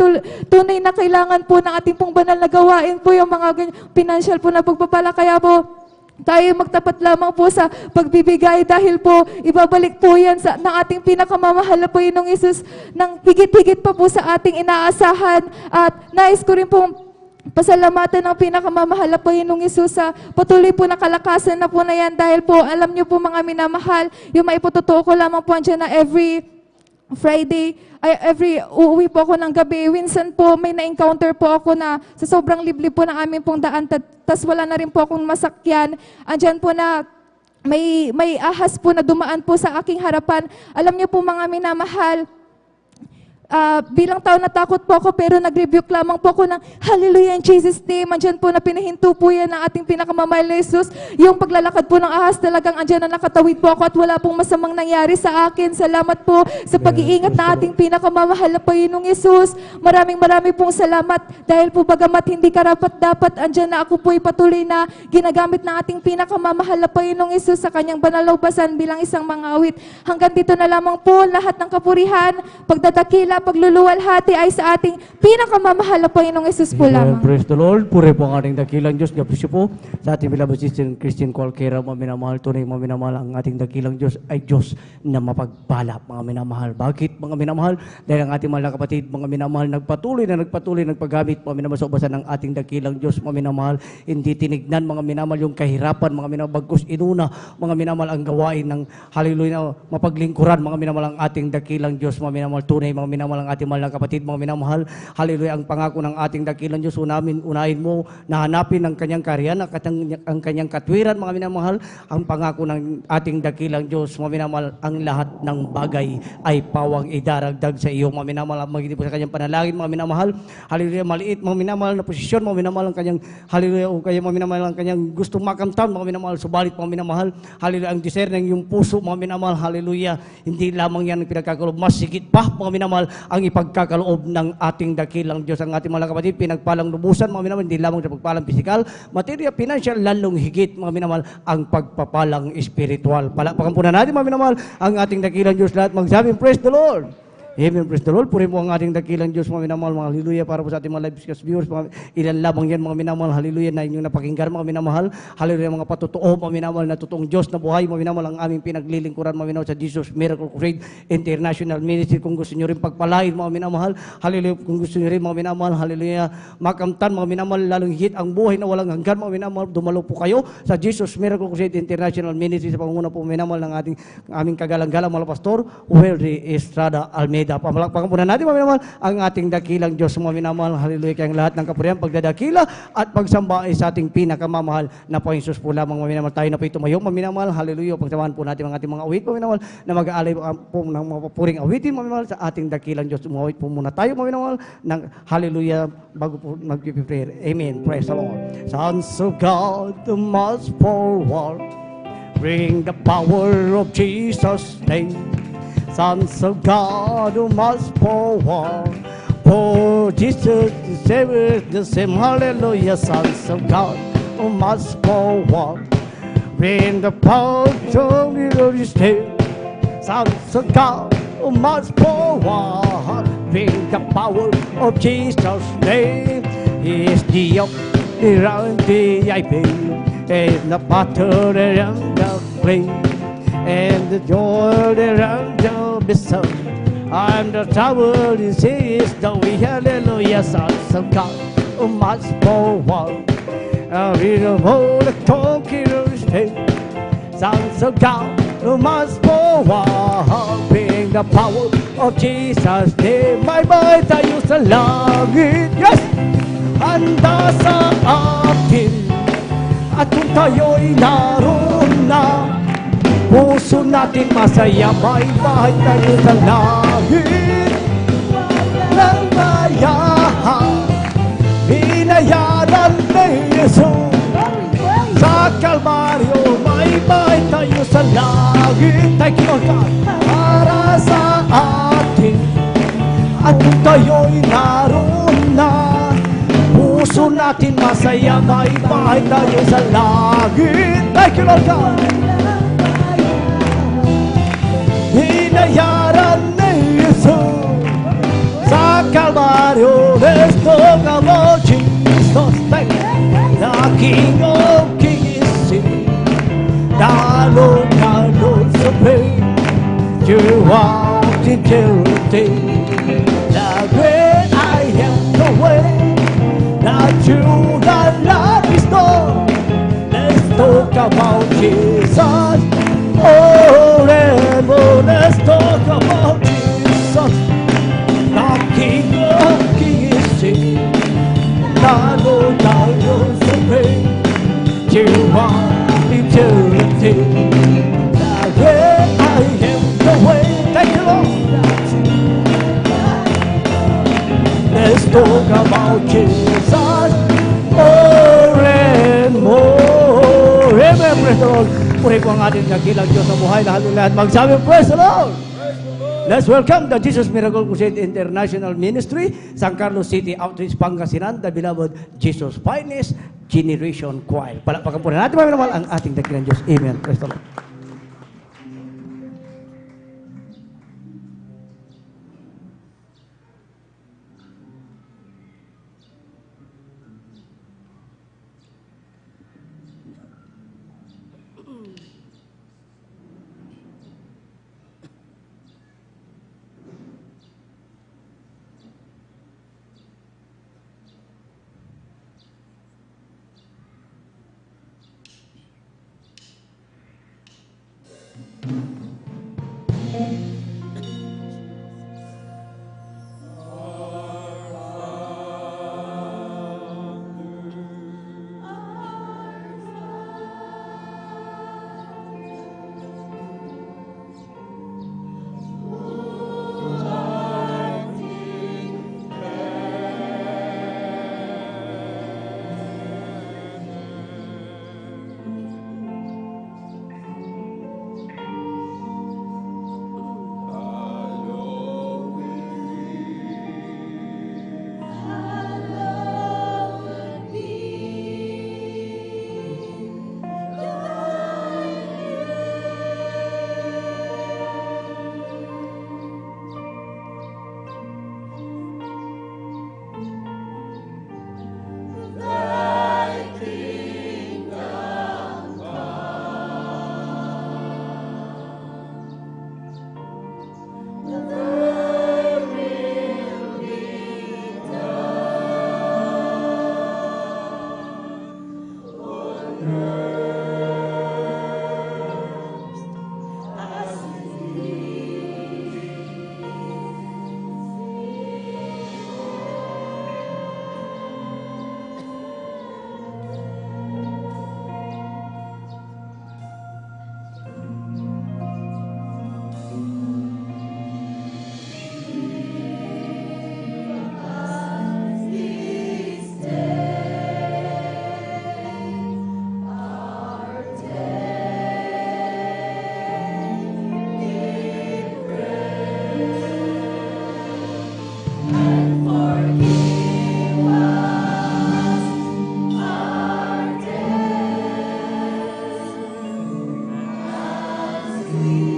Speaker 15: tunay na kailangan po ng ating pong banal na gawain po yung mga financial po na pagpapala. Kaya po, tayo magtapat lamang po sa pagbibigay dahil po ibabalik po yan ng ating pinakamamahal na Panginoong Isus ng higit-higit pa po sa ating inaasahan. At nais ko rin pong pasalamatan ng pinakamamahal na Panginoong Isus sa patuloy po na kalakasan na po na yan dahil po alam niyo po mga minamahal, yung maipototoo ko lamang po andyan na every Friday, uuwi po ako ng gabi. Minsan po may na-encounter po ako na sa sobrang liblib po ng aming pong daan, tas wala na rin po akong masakyan. Andyan po na may ahas po na dumaan po sa aking harapan. Alam niyo po mga minamahal, bilang tao natakot po ako pero nag-rebuke lamang po ako ng Hallelujah in Jesus name. Andyan po na pinahinto po yan ng ating pinakamamahal na Jesus. Yung paglalakad po ng ahas talagang andyan na nakatawid po ako at wala pong masamang nangyari sa akin. Salamat po sa pag-iingat na ating pinakamamahal na Panginoong Jesus. Maraming pong salamat dahil po bagamat hindi karapat-dapat, andyan na ako po'y patuloy na ginagamit ng ating pinakamamahal na Panginoong Jesus sa kanyang banal na ubasan bilang isang mangawit. Hanggang dito na lamang po lahat ng kapurihan, pagdadakila, pagluluwalhati ay sa ating pinakamamahal na Panginoong Yesus po lamang.
Speaker 12: Praise the Lord. Puri po ang ating dakilang Diyos. God bless you po. Sa ating beloved sister Christine Cualquiera, mga minamahal, tunay mga minamahal, ang ating dakilang Diyos ay Diyos na mapagpala, mga minamahal. Bakit mga minamahal? Dahil ang ating mahal na kapatid, mga minamahal, nagpatuloy, nagpagamit, mga minamahal, sa ubasan ng ating dakilang Diyos, mga minamahal, hindi tinignan, mga minamahal, yung kahirapan, mga minamahal, bagkus inuna, mga minamahal, ang gawain ng hallelujah, mapaglingkuran, mga minamahal, ang ating dakilang Diyos, mga minamahal, tunay, mga minamahal, minamahal ang ating mahal na kapatid, mga minamahal. Hallelujah, ang pangako ng ating dakilang Diyos, unahin mo na hanapin ang kanyang kariyan, ang kanyang katwiran, mga minamahal. Ang pangako ng ating dakilang Diyos, mga minamahal, ang lahat ng bagay ay pawang idaragdag sa iyo, mga minamahal. Magiging po sa kanyang panalangin, mga minamahal. Hallelujah, maliit, mga minamahal na posisyon, mga minamahal, ang kanyang, hallelujah, o kaya mga minamahal, ang kanyang gustong makamtan, mga minamahal, subalit, mga minamahal, hallelujah, ang discern ng iyong puso, mga minamahal, hallelujah, hindi lamang yan ang pinagkakaloob, mas sigit pa, mga minamahal, ang ipagkakaloob ng ating dakilang Diyos. Ang ating mga kapatid, pinagpalang lubusan, mga minamahal, hindi lamang sa pagpalang pisikal, material, financial, lalong higit, mga minamahal, ang pagpapalang espiritual. Palakpakan po na natin, mga minamahal, ang ating dakilang Diyos. Lahat magsabing, praise the Lord. Amen, praise the Lord. Puri po ang ating dakilang Diyos, mga minamahal, mga hallelujah, para po sa ating mga live viewers, mga ilan lamang yan, mga minamahal, hallelujah, na inyong napakinggan, mga minamahal, hallelujah, mga patotoo, mga minamahal, na totoong Diyos na buhay, mga minamahal, ang aming pinaglilingkuran, mga minamahal, sa Jesus Miracle Crusade International Ministry. Kung gusto nyo rin pagpalain, mga minamahal, hallelujah, kung gusto nyo rin, mga minamahal, hallelujah, makamtan, mga minamahal, lalong higit ang buhay na walang hanggan, mga minamahal, dumalo po kayo sa Jesus Miracle Crusade International Ministry sa pangunguna po, mga minamahal, ng aming kagalang-galang mga pastor, Welry Estrada Almeida. Pamalakpakan po na natin, mga minamahal, ang ating dakilang Diyos, mga minamahal, hallelujah, kayang lahat ng kapurihan, pagdadakila at pagsamba ay sa ating pinakamamahal na po Jesus po lamang, mga minamahal. Tayo na po tumayo, mga minamahal, hallelujah, pagsamahan po natin ang ating mga awit, mga minamahal, na mag-aalay po ng mga papuring awitin, mga minamahal, sa ating dakilang Diyos. Umawit po muna tayo, mga minamahal, ng hallelujah, bago po mag-prayer. Amen. Praise the Lord. Sons of God, must forward, bring the power of Jesus' name. Sons of God who must forward, for Jesus the Savior the same. Hallelujah, sons of God who must forward, bring the power of His name. Sons of God who must forward, bring the power of Jesus' name. He is the up, the round, the IP, and the butter and the flame, and the joy around the sun. I'm the tower, this is the way. Hallelujah, sons of God, must forward. We don't hold the talking of His name. Sons of God, must forward. Bring the power of Jesus' name. My mind, I used to love it. Yes! Handa sa atin, at kung tayo'y naroon na, puso natin masaya, may bahay tayo sa langit ng bayan. Binayaran ni Jesus sa Kalbaryo, may bahay tayo sa langit. Thank you, Lord God, para sa atin. At kung tayo'y naroon na, puso natin masaya, may bahay tayo sa langit. Thank you, Lord God. Binayaran ni Jesus sa Kalbaryo. Let's talk about Jesus, the King of Kings, the Lord, supreme. You walked in eternity, the great I am, the way that you the love is known. Let's talk about Jesus. Oh, let's talk about Jesus, the King of Kings, the Lord supreme. You are eternity, the great I am, the way. Thank you, Lord. Let's talk about Jesus more and more. Amen, praise the Lord. Puri po ang ating dakilang Diyos sa buhay, lahat magsabi, praise the Lord! Let's welcome the Jesus Miracle Crusade International Ministry, San Carlos City Outreach, Pangasinan, the beloved Jesus Finest Generation Choir. Palakpakan po na natin, mga minamahal, ang ating dakilang Diyos. Amen. Praise the Lord.
Speaker 13: Cover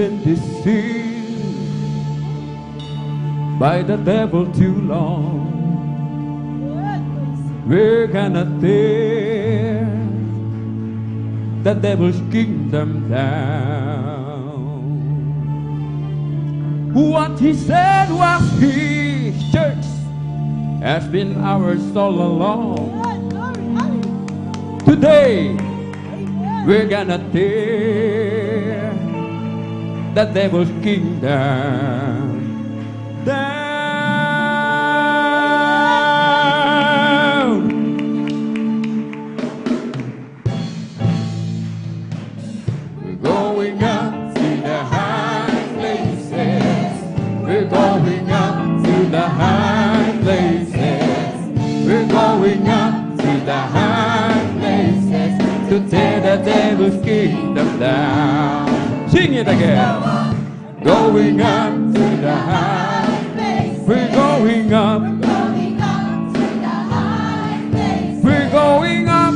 Speaker 4: been deceived by the devil too long. We're gonna tear the devil's kingdom down. What he said was his church has been ours all along. Today, we're gonna tear the devil's kingdom down. We're going up to the high places. We're going up to the high places. We're going up to the high places to tear the devil's kingdom down. Sing it again. Going up to the high places. We're going up. We're going up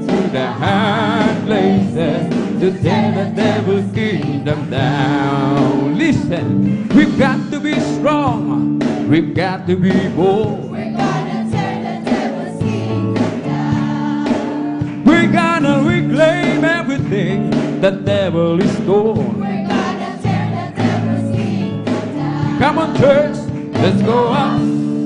Speaker 4: to the high places to tear the devil's kingdom down. Listen, we've got to be strong. We've got to be bold. We're gonna tear the devil's kingdom down. We're gonna reclaim everything the devil is stolen. We're gonna tear the devil's kingdom down. Come on, church, let's go up.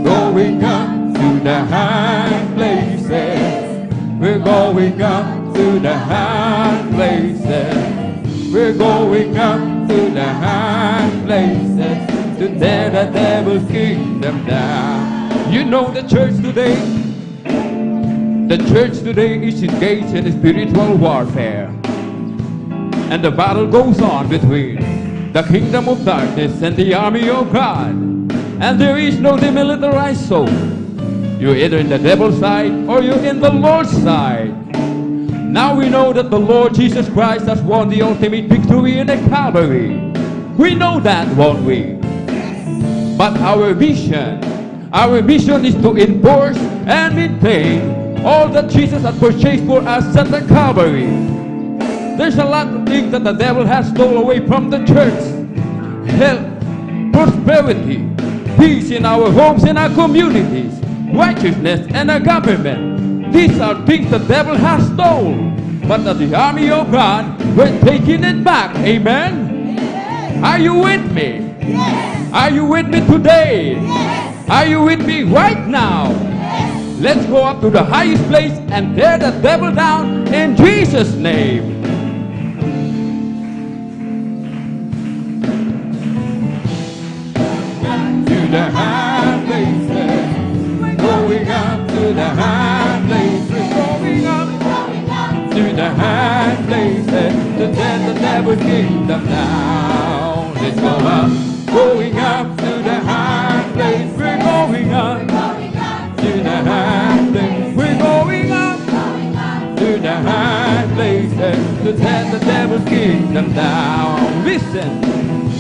Speaker 4: Going up to the high places. We're going up to the high places. We're going up to the high places to tear the devil's kingdom down. You know the church today is engaged in spiritual warfare. And the battle goes on between the kingdom of darkness and the army of God. And there is no demilitarized soul. You're either in the devil's side or you're in the Lord's side. Now we know that the Lord Jesus Christ has won the ultimate victory in the Calvary. We know that, won't we? But our mission is to enforce and maintain all that Jesus has purchased for us at the Calvary. There's a lot of things that the devil has stolen away from the church. Health, prosperity, peace in our homes and our communities, righteousness and our government. These are things the devil has stolen. But as the army of God, we're taking it back. Amen? Yes. Are you with me? Yes. Are you with me today? Yes. Are you with me right now? Yes. Let's go up to the highest place and tear the devil down in Jesus' name. To the high places. Going up to the high places. Going up to the high places to tear the devil's kingdom down. Let's go up. Going up to the high place. We're going up to the high place. We're going up to the high places to tear the devil's kingdom down. Listen,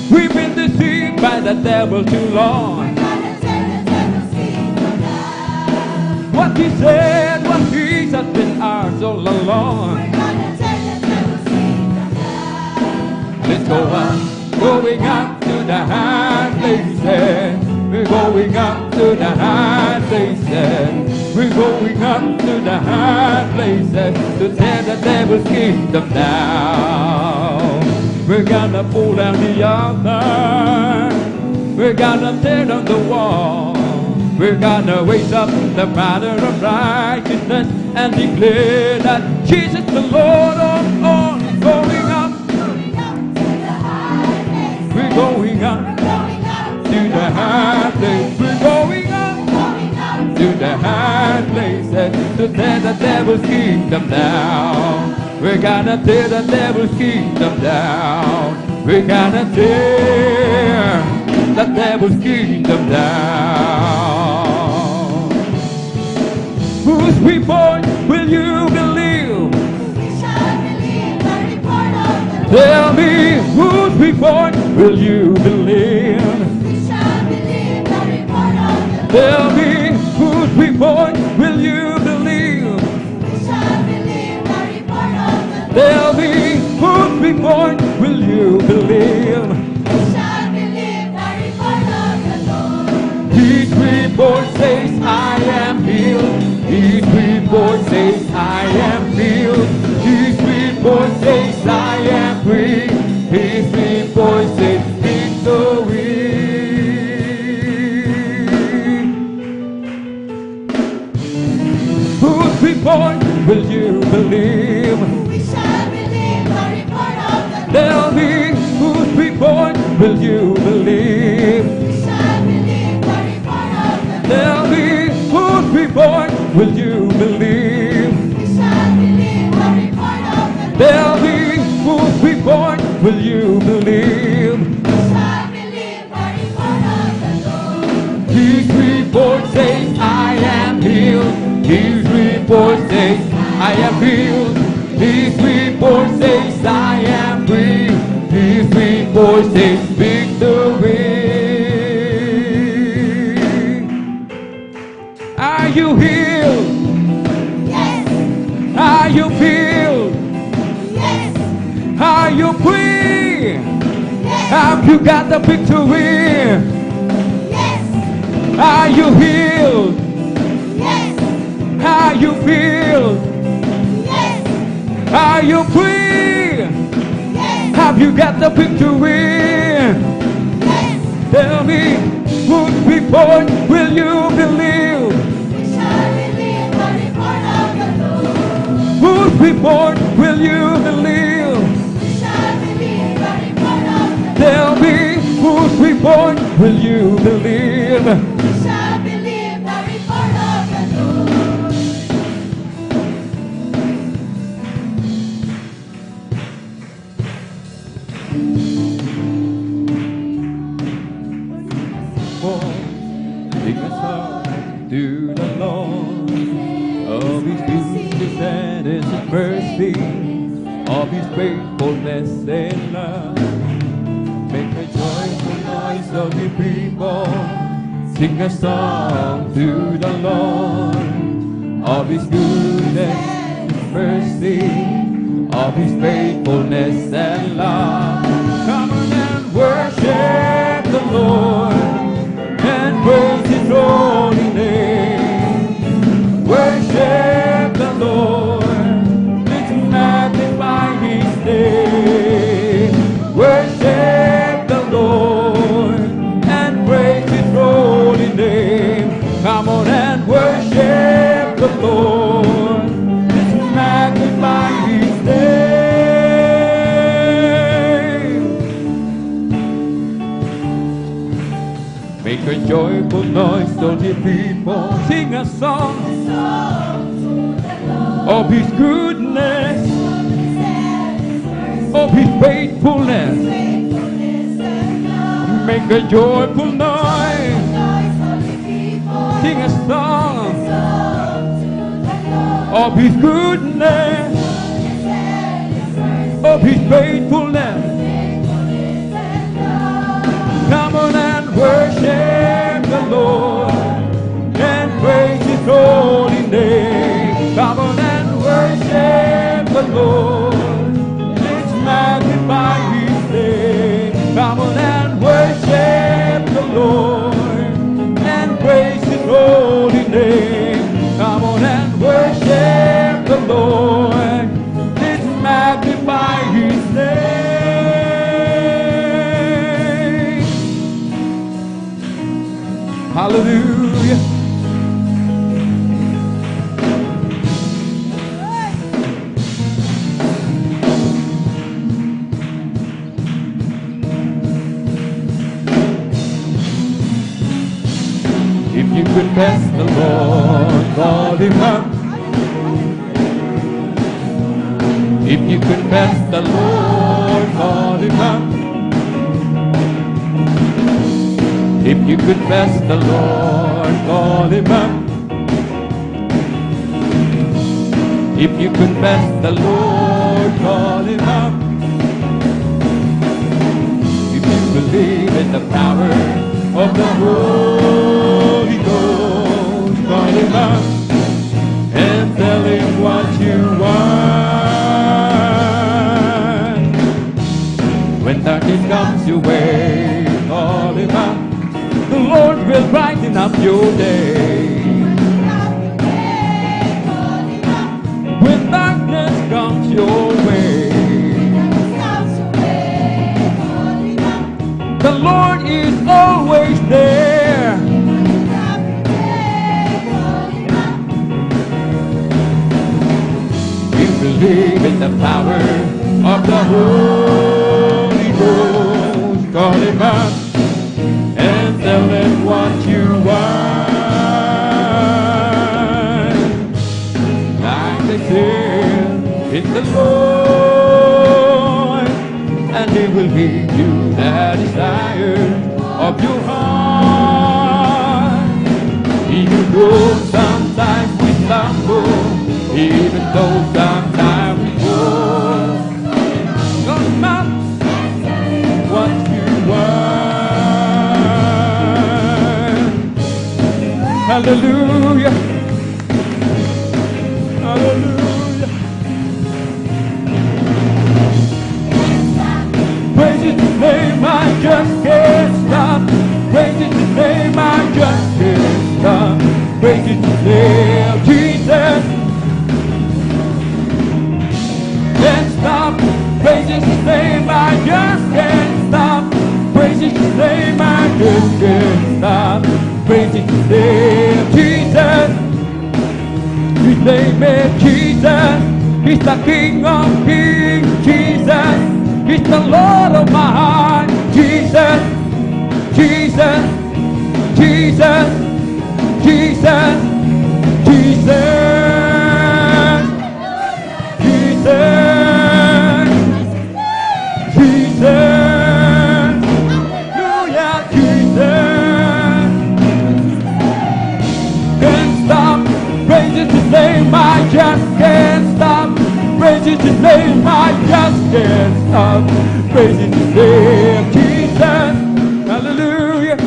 Speaker 4: we've been deceived by the devil too long. What he said, what he has been ours all along. Let's go up, going up to the high places. We're going up to the high places. We're going up to the high places to tear the devil's kingdom down. We're gonna pull down the altar. We're gonna tear down the wall. We're gonna raise up the banner of righteousness and declare that Jesus the Lord of all is going up. We're going up to the high place. We're going up to the high places to tear the devil's kingdom down. We're gonna tear the devil's kingdom down. We're gonna tear the devil's kingdom down. Whose report will you believe? We shall believe the report of the Lord. Tell me, whose report will you believe? We shall believe the report of the Lord. Tell me, whose report will you believe? We shall believe the report of the Lord. Tell me, whose report will you will you believe?
Speaker 13: We shall believe the report of the Lord.
Speaker 4: Tell me whose report will you believe?
Speaker 13: We shall believe the report of the Lord.
Speaker 4: Tell me whose report will you believe?
Speaker 13: We shall believe the report of the Lord.
Speaker 4: Tell me whose report will you believe?
Speaker 13: We shall believe the report of the Lord.
Speaker 4: His report says I am healed. His report says I am healed. His report says I am free. His report says victory. Are you healed?
Speaker 13: Yes,
Speaker 4: Are you healed?
Speaker 13: yes,
Speaker 4: Are you free?
Speaker 13: yes,
Speaker 4: Have you got the victory?
Speaker 13: yes,
Speaker 4: Are you healed?
Speaker 13: yes,
Speaker 4: Are you healed?
Speaker 13: yes,
Speaker 4: Are you free?
Speaker 13: yes,
Speaker 4: Have you got the victory?
Speaker 13: yes.
Speaker 4: Tell me, whose report will you believe?
Speaker 13: We shall believe the report of the Lord.
Speaker 4: Whose report will you believe?
Speaker 13: We shall believe the report of the Lord.
Speaker 4: Tell me, whose report will you believe?
Speaker 13: We shall believe the report of the Lord.
Speaker 4: Sing a song to the Lord of His goodness and His mercy, of His faithfulness and love. Make a joyful noise of the people. Sing a song to the Lord of His goodness and mercy, of His faithfulness and love. Come on and worship the Lord and praise His holy name. Worship the Lord, let's magnify His name. Worship the Lord and praise His holy name. Come on and worship the Lord, let's magnify His name. Make a joyful noise, all ye people. Sing a song of His goodness, of His faithfulness. Make a joyful noise. Sing a song of His goodness, of His faithfulness. Come on and worship the Lord and praise His holy name. Come on and worship the Lord. Let's magnify His name. Come on and worship the Lord and praise His holy name. Come on and worship the Lord. Let's magnify His name. Hallelujah. If you confess the Lord, call Him up. If you confess the Lord, call Him up. If you confess the Lord, call Him up. If you confess the Lord, call Him up. If you believe in the power of the Holy Ghost, call Him up and tell Him what you want. When darkness comes your way, call Him up. The Lord will brighten up your day. When darkness comes your way, the Lord is always there. the power of the Holy Ghost. Call him up and tell him what you want. Like they said, in the Lord, and he will give you the desire of your heart. Even though sometimes we stumble, even though sometimes we fall, come up what you want. Hallelujah. Hallelujah. Praise His name, I just can't stop. Praise His name, I just can't stop. Praise His name, Jesus. Can't stop. Praise His name, I just can't stop. Praise His name, I just can't stop. Praise His name, Jesus. His name is Jesus. He's the King of Kings, Jesus. He's the Lord of my heart, Jesus. Jesus, Jesus, Jesus, Jesus, Jesus, Jesus, hallelujah, Jesus. Can't stop, praising His name, I just can't stop. Praising His name, I just can't stop. Praising His name, Jesus, hallelujah.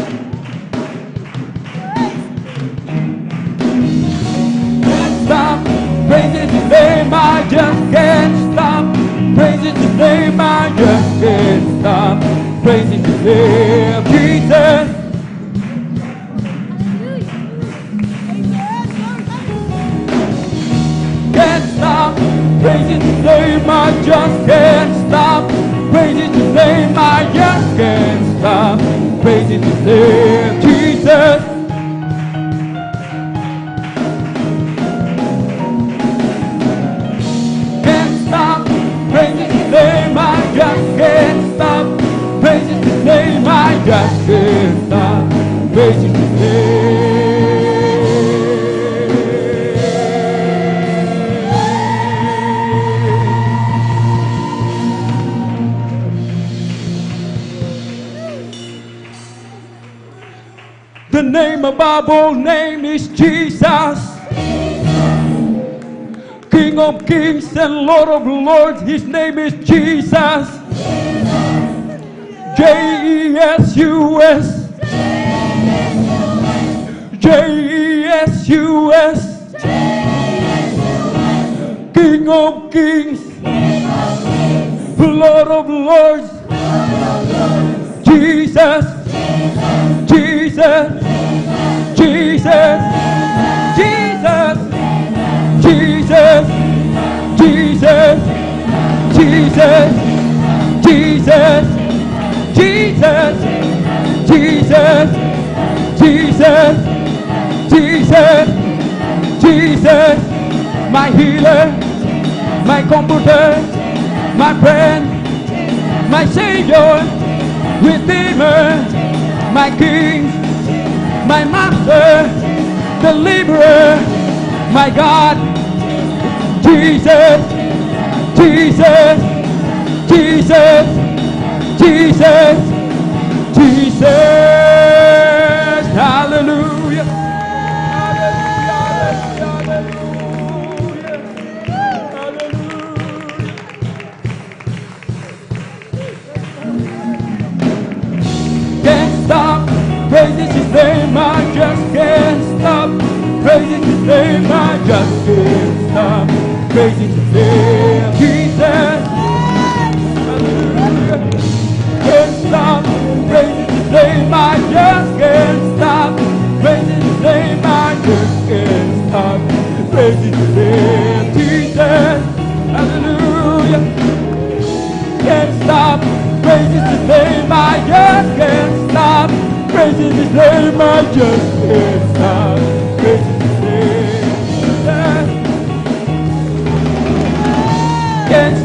Speaker 4: Stop, praising His name, I just can't stop. Praising His name, I just can't stop. Praising His name, Jesus. Can't stop, praising His name, I just can't stop. Praising His name, I just can't stop. Praising His name, Jesus. Praising His name, I just can't stop. Praising His name, I just can't stop. Praising His name. The name above all name is Jesus. King of kings and Lord of lords, His name is Jesus. J-E-S-U-S. J-E-S-U-S. King of kings, Lord of lords, Jesus, Jesus, Jesus, Jesus, Jesus, Jesus, Jesus, Jesus, Jesus, Jesus, Jesus, Jesus, Jesus, my healer, my comforter, my friend, my Savior, Redeemer, my King, my Master, Deliverer, my God, Jesus, Jesus, Jesus, Jesus, Jesus, hallelujah. Can't stop praising His name, I just can't stop praising His name, I just can't stop praising His name, Jesus. Hallelujah. Can't stop praising His name, I just can't stop praising His name, I just can't stop praising His name, Jesus. Hallelujah. Can't stop praising His name, I just can't stop praising His name, I just can't stop praising His name. Can't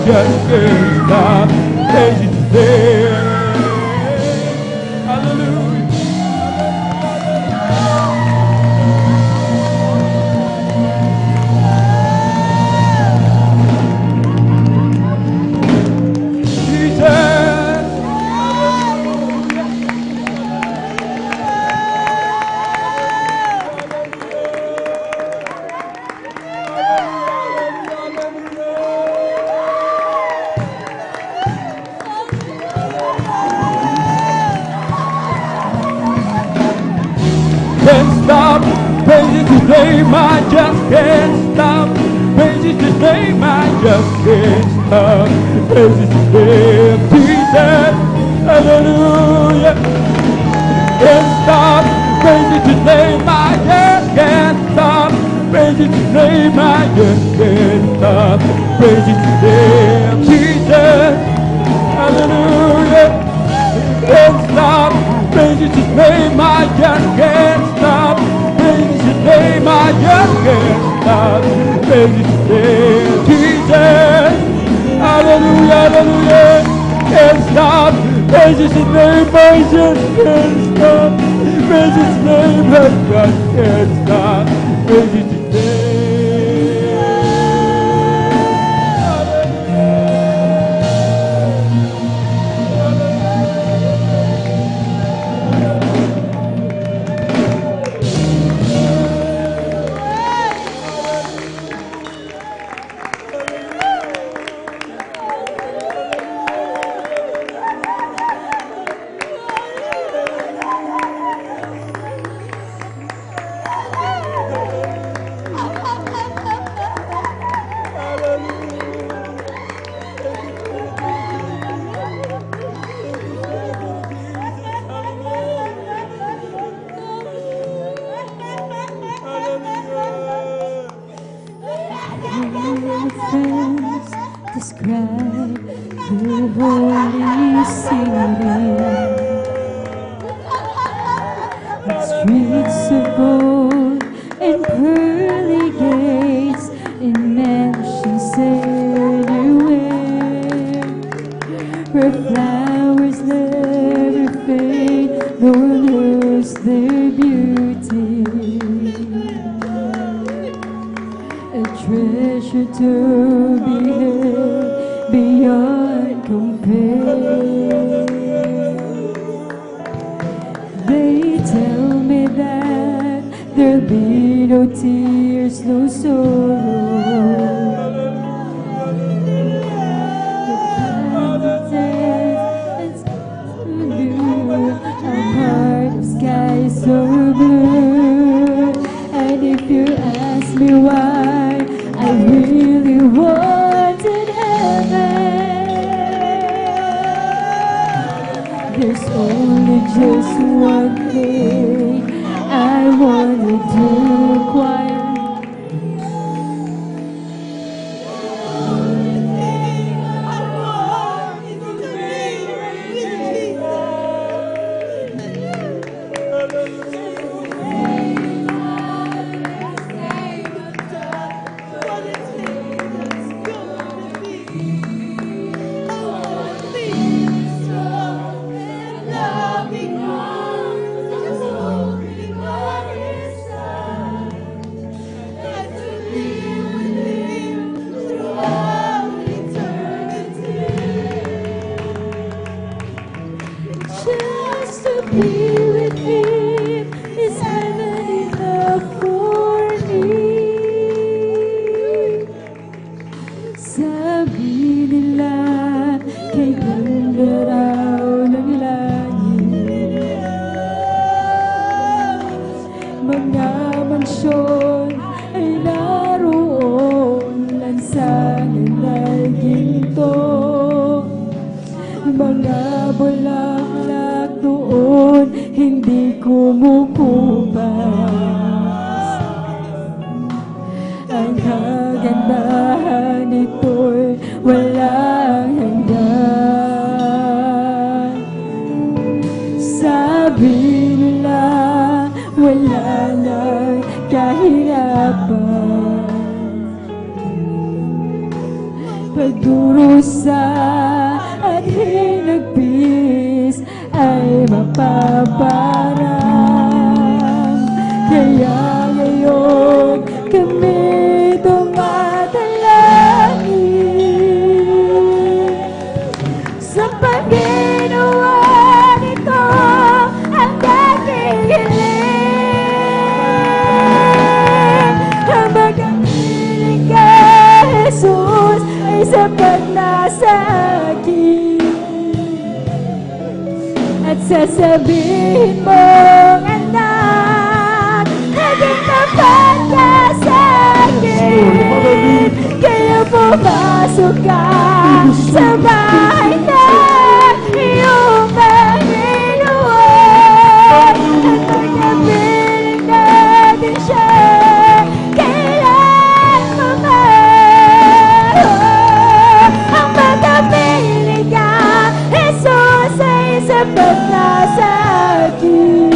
Speaker 4: just can't stop praising His name. Hallelujah. Can't stop praising His name, I just can't stop praising His name, I just can't stop praising His name. Jesus, hallelujah. Can't stop praising His name, I just can't stop praising His name, I just can't stop praising His name. Jesus, hallelujah. Can't stop praising His name, I just can't stop praising His name, I just can't stop praising His name. Jesus, hallelujah, hallelujah. Can't stop praising His name, I just can't stop praising His name, I just can't stop praising His name.
Speaker 13: Describe the holy city, its streets of gold and pearly gates, in mansions everywhere, where flowers never fade nor lose their beauty, a treasure to be held beyond compare. They tell me that there'll be no tears, no sorrow. Sky so blue, and if you ask me why, I really wanted heaven. There's only just one thing I wanna do quietly. Just to be with Him is heaven enough for me. Sabi nila kay ganda raw ng langit, mga mansyon ay naroon, lansangan ay ginto, mga bulaklak doon hindi kumukupas. Ang kagandahan nito'y walang hanggan. Sabi nila wala nang kahirapan, pagdurusa at hinagpis ay mapaparang. Kaya ngayon kami tumatalangin sa Panginoon. Ito ang aking hiling. Ang magkapiling ka, Jesus, ay sapat na sa akin. At sasabihin mo, anak, naging tapat ka sa akin. Kaya pumasok ka sa bahay na iyong Panginoon. At magkapiling natin siya kailan pa man. Ang magkapiling ka, Jesus, ay sapat na sa akin.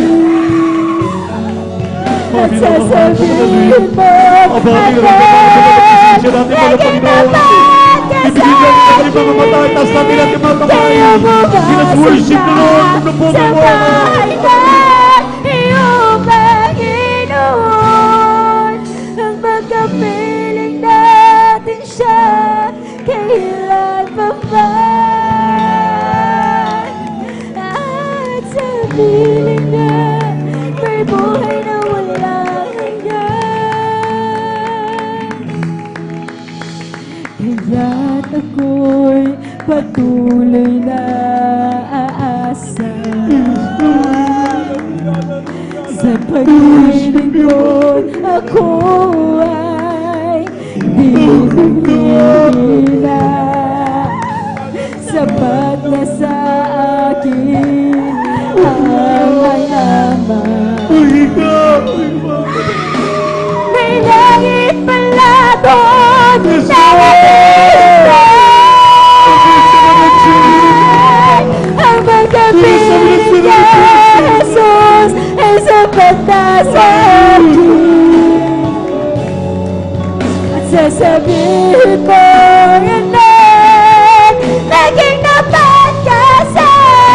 Speaker 13: At sasabihin mo, anak, naging tapat ka sa akin. Kaya pumasok ka sa bahay na iyong Panginoon. Ang magkapiling natin siya kailan pa man. At sa piling na may buhay na walang hanggan. Kaya't ako'y patuloy na aasa sa paglilingkod. Ako ay bibigyan. Sapat na sa akin ang alaman. May langit pala doon na ang magkapiling ka, Jesus, ay sapat na sa akin. At sasabihin mo, anak, naging tapat ka sa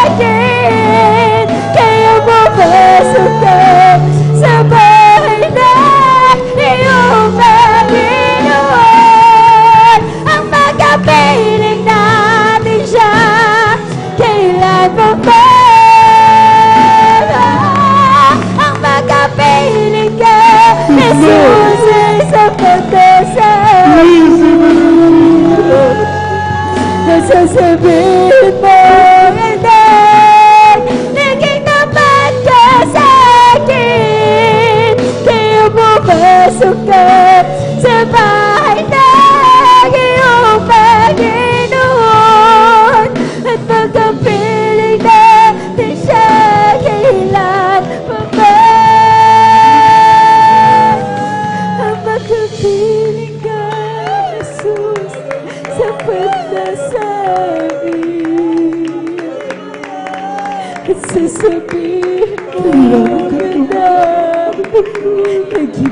Speaker 13: akin. Kaya pumasok ka sa bahay na iyong Panginoon. Ang magkapiling natin siya kailan pa man. Ang magkapiling ka, Jesus, ay sapat na sa akin. Nasasabihin mo, anak, naging tapat ka sa akin. Kaya pumasok ka sa bahay ng iyong Panginoon. At magkapiling natin siya kailan pa man. Ang magkapiling ka, Jesus, sapat na sa akin. At sasabihin mo, anak, naging tapat ka sa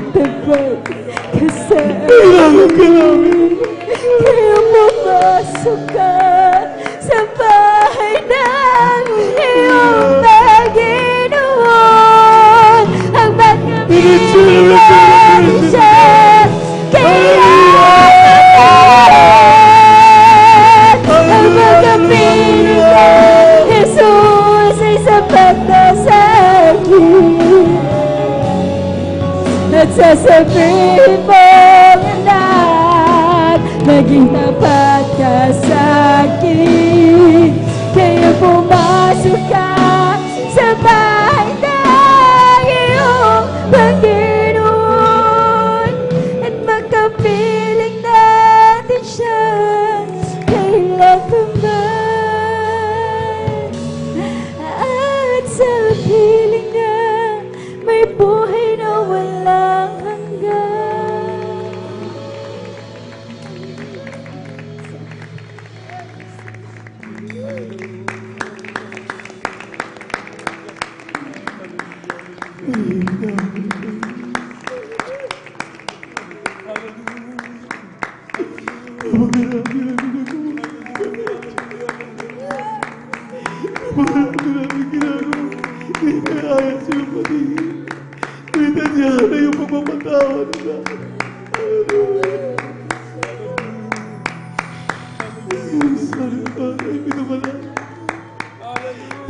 Speaker 13: akin. Kaya pumasok ka sa bahay ng iyong Panginoon. Ang magkapiling natin siya kailan pa man. Ang magkapiling ka, Jesus, ay sapat na sa akin. At sasabihin mo, anak, naging tapat ka sa akin. Kaya pumasok ka sa bahay ng iyong Panginoon. At magkapiling natin siya kailan pa man. At sa piling na may buhay na walang hanggan.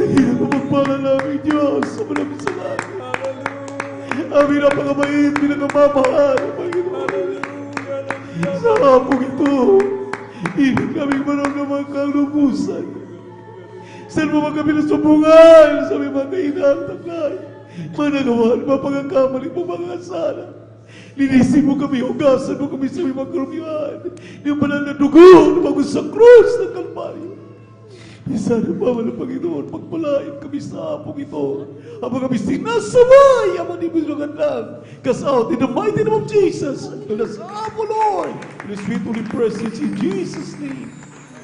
Speaker 16: Tingin ko magpala namin, Diyos, sa maraming salamat. Amin ang pagkabait, pinakamamahal, Panginoon. Sa hapong ito, ibig kaming maramdaman kang lubusan. Saan mo kami nasubungan sa may mga kainang taglay? Managawan, mapagkakamali mo mga asala. Linisin mo kami, hugasan mo kami sa may mga karumihan. Yung banal na dugo na bago sa krus ng Kalbaryo. Sana pa ng Panginoon, pagpalain kami sa hapong ito. Habang kami sinasabay, ang manibulugan lang. Cast out in the mighty name of Jesus. Bless up, O Lord. In the sweet holy presence in Jesus' name.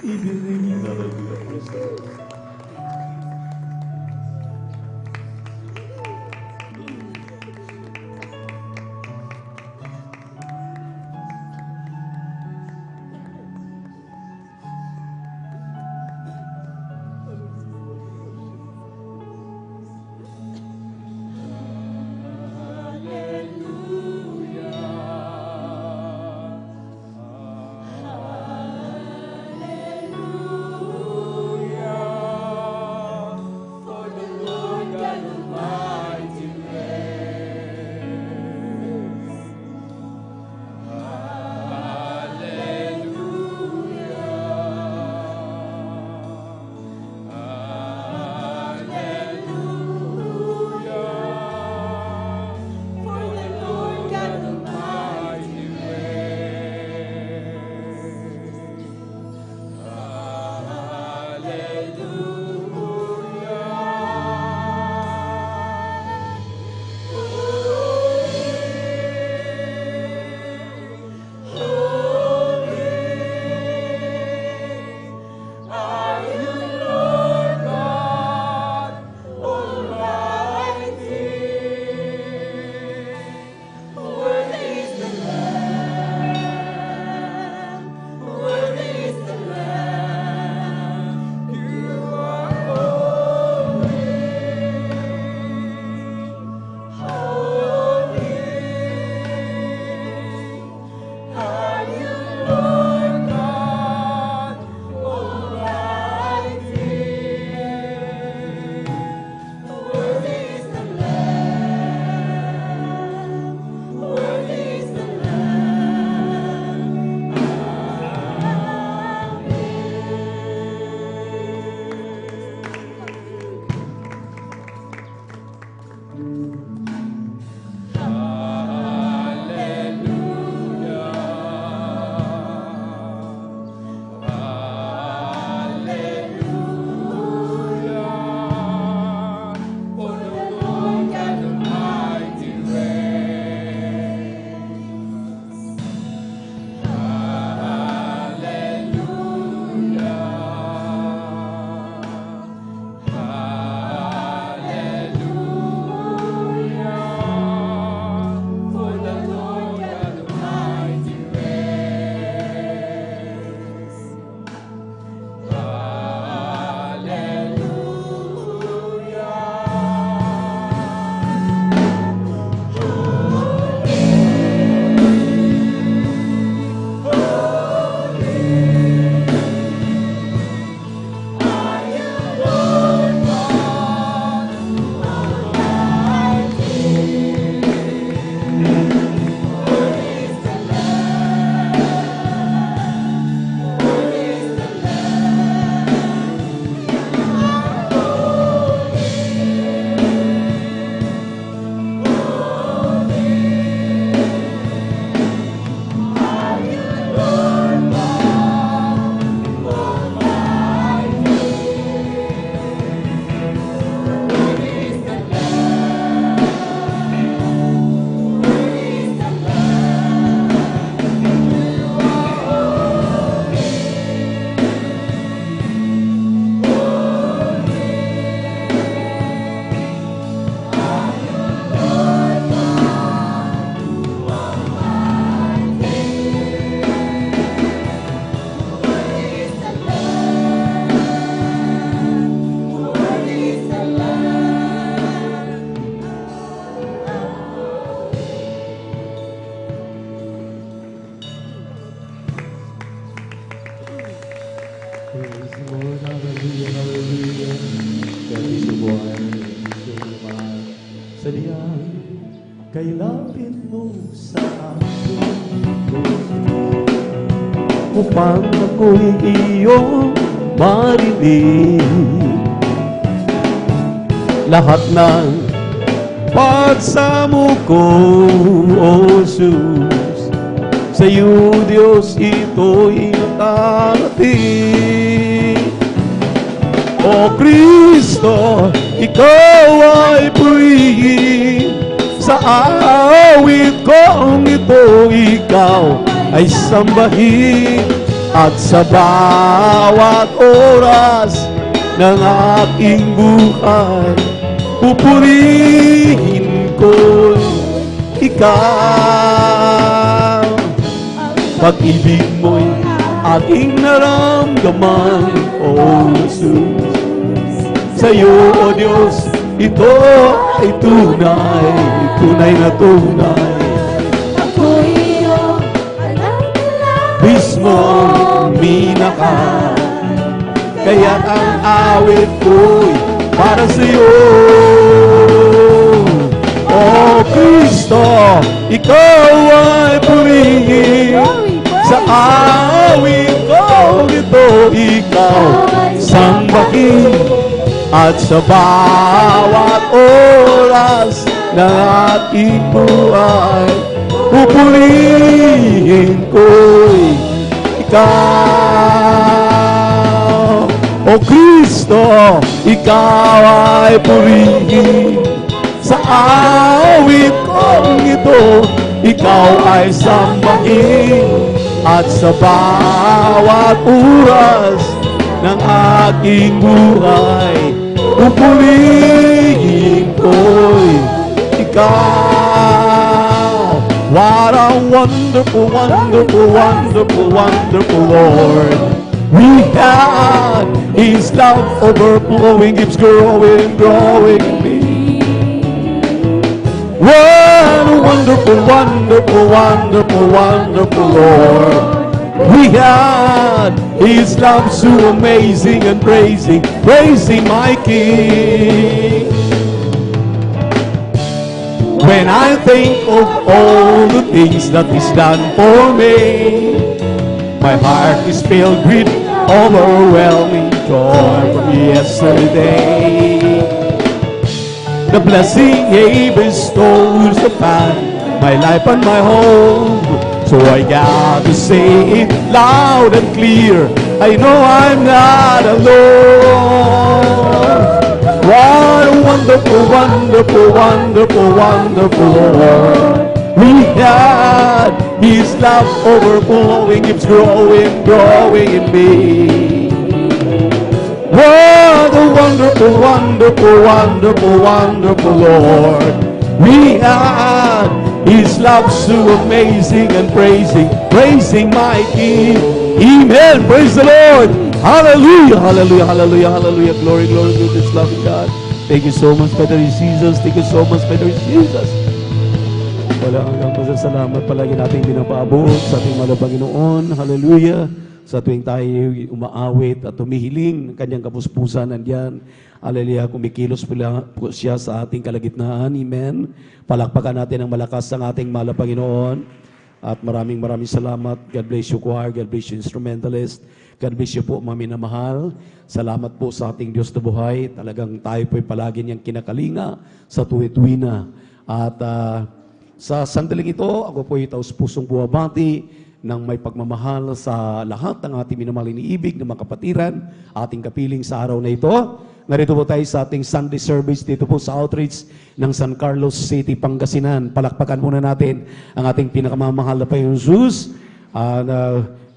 Speaker 16: Even in the name of Jesus.
Speaker 13: Hallelujah.
Speaker 16: Praise the Lord. Hallelujah, hallelujah. Kaya subuhan sa diyan, kay lapit mo sa akin upang ako'y iyong marinig. Lahat ng pagsamo ko, O Jesus, sa iyo, Diyos, ito'y nakarating. O Kristo, ikaw ay purihin. Sa awit kong ito, ikaw ay sambahin. At sa bawat oras ng aking buhay, pupurihin ko ikaw. Pag-ibig mo'y aking naramdaman, O Jesus. Sa iyo, O Diyos, ito ay tunay, tunay na tunay.
Speaker 9: Ako'y iyong alam-alam.
Speaker 16: Mismong minahal, kaya't ang awit ko'y para sa iyo. O Kristo, ikaw ay purihin. Sa awit ko ito, ikaw sambahin. At sa bawat oras na ating buhay, pupurihin ko'y ikaw. O Kristo, ikaw ay purihin. Sa awit kong ito, ikaw ay sambahin. At sa bawat oras ng aking buhay, pupurihin ko'y ikaw. What a wonderful, wonderful, wonderful, wonderful Lord we had. His love overflowing keeps growing, growing in me. What a wonderful, wonderful, wonderful, wonderful Lord we had. His love so amazing and praising, praising my King. When I think of all the things that He's done for me, my heart is filled with overwhelming joy from yesterday. The blessing He bestows upon my life and my home. So I got to say it loud and clear, I know I'm not alone. What a wonderful, wonderful, wonderful, wonderful Lord we had. His love overflowing keeps growing, growing in me. What a wonderful, wonderful, wonderful, wonderful Lord we had. His love so amazing and praising, praising my King. Amen. Praise the Lord. Hallelujah, hallelujah, hallelujah, hallelujah. Glory, glory to this loving God. Thank you so much, Brother Jesus. Thank you so much, Brother Jesus. Wala hanggang pasasalamat palagi nating pinapaabot sa ating mahal na Panginoon. Hallelujah. Sa tuwing tayo umaawit at humihiling ng kanyang kapuspusan, nandiyan. Hallelujah. Kumikilos po siya sa ating kalagitnaan. Amen. Palakpakan natin ang malakas ang ating mahal na Panginoon. At maraming salamat. God bless you, choir. God bless you, instrumentalist. God bless you po, mga minamahal. Salamat po sa ating Diyos na buhay. Talagang tayo po'y palagi niyang kinakalinga sa tuwi-tuwi na. At sa sandaling ito, ako po'y taus-pusong buwabati ng may pagmamahal sa lahat ng ating minamahal iniibig na mga kapatiran, ating kapiling sa araw na ito. Narito po tayo sa ating Sunday service dito po sa outreach ng San Carlos City, Pangasinan. Palakpakan muna natin ang ating pinakamamahal na Panginoon Jesus. And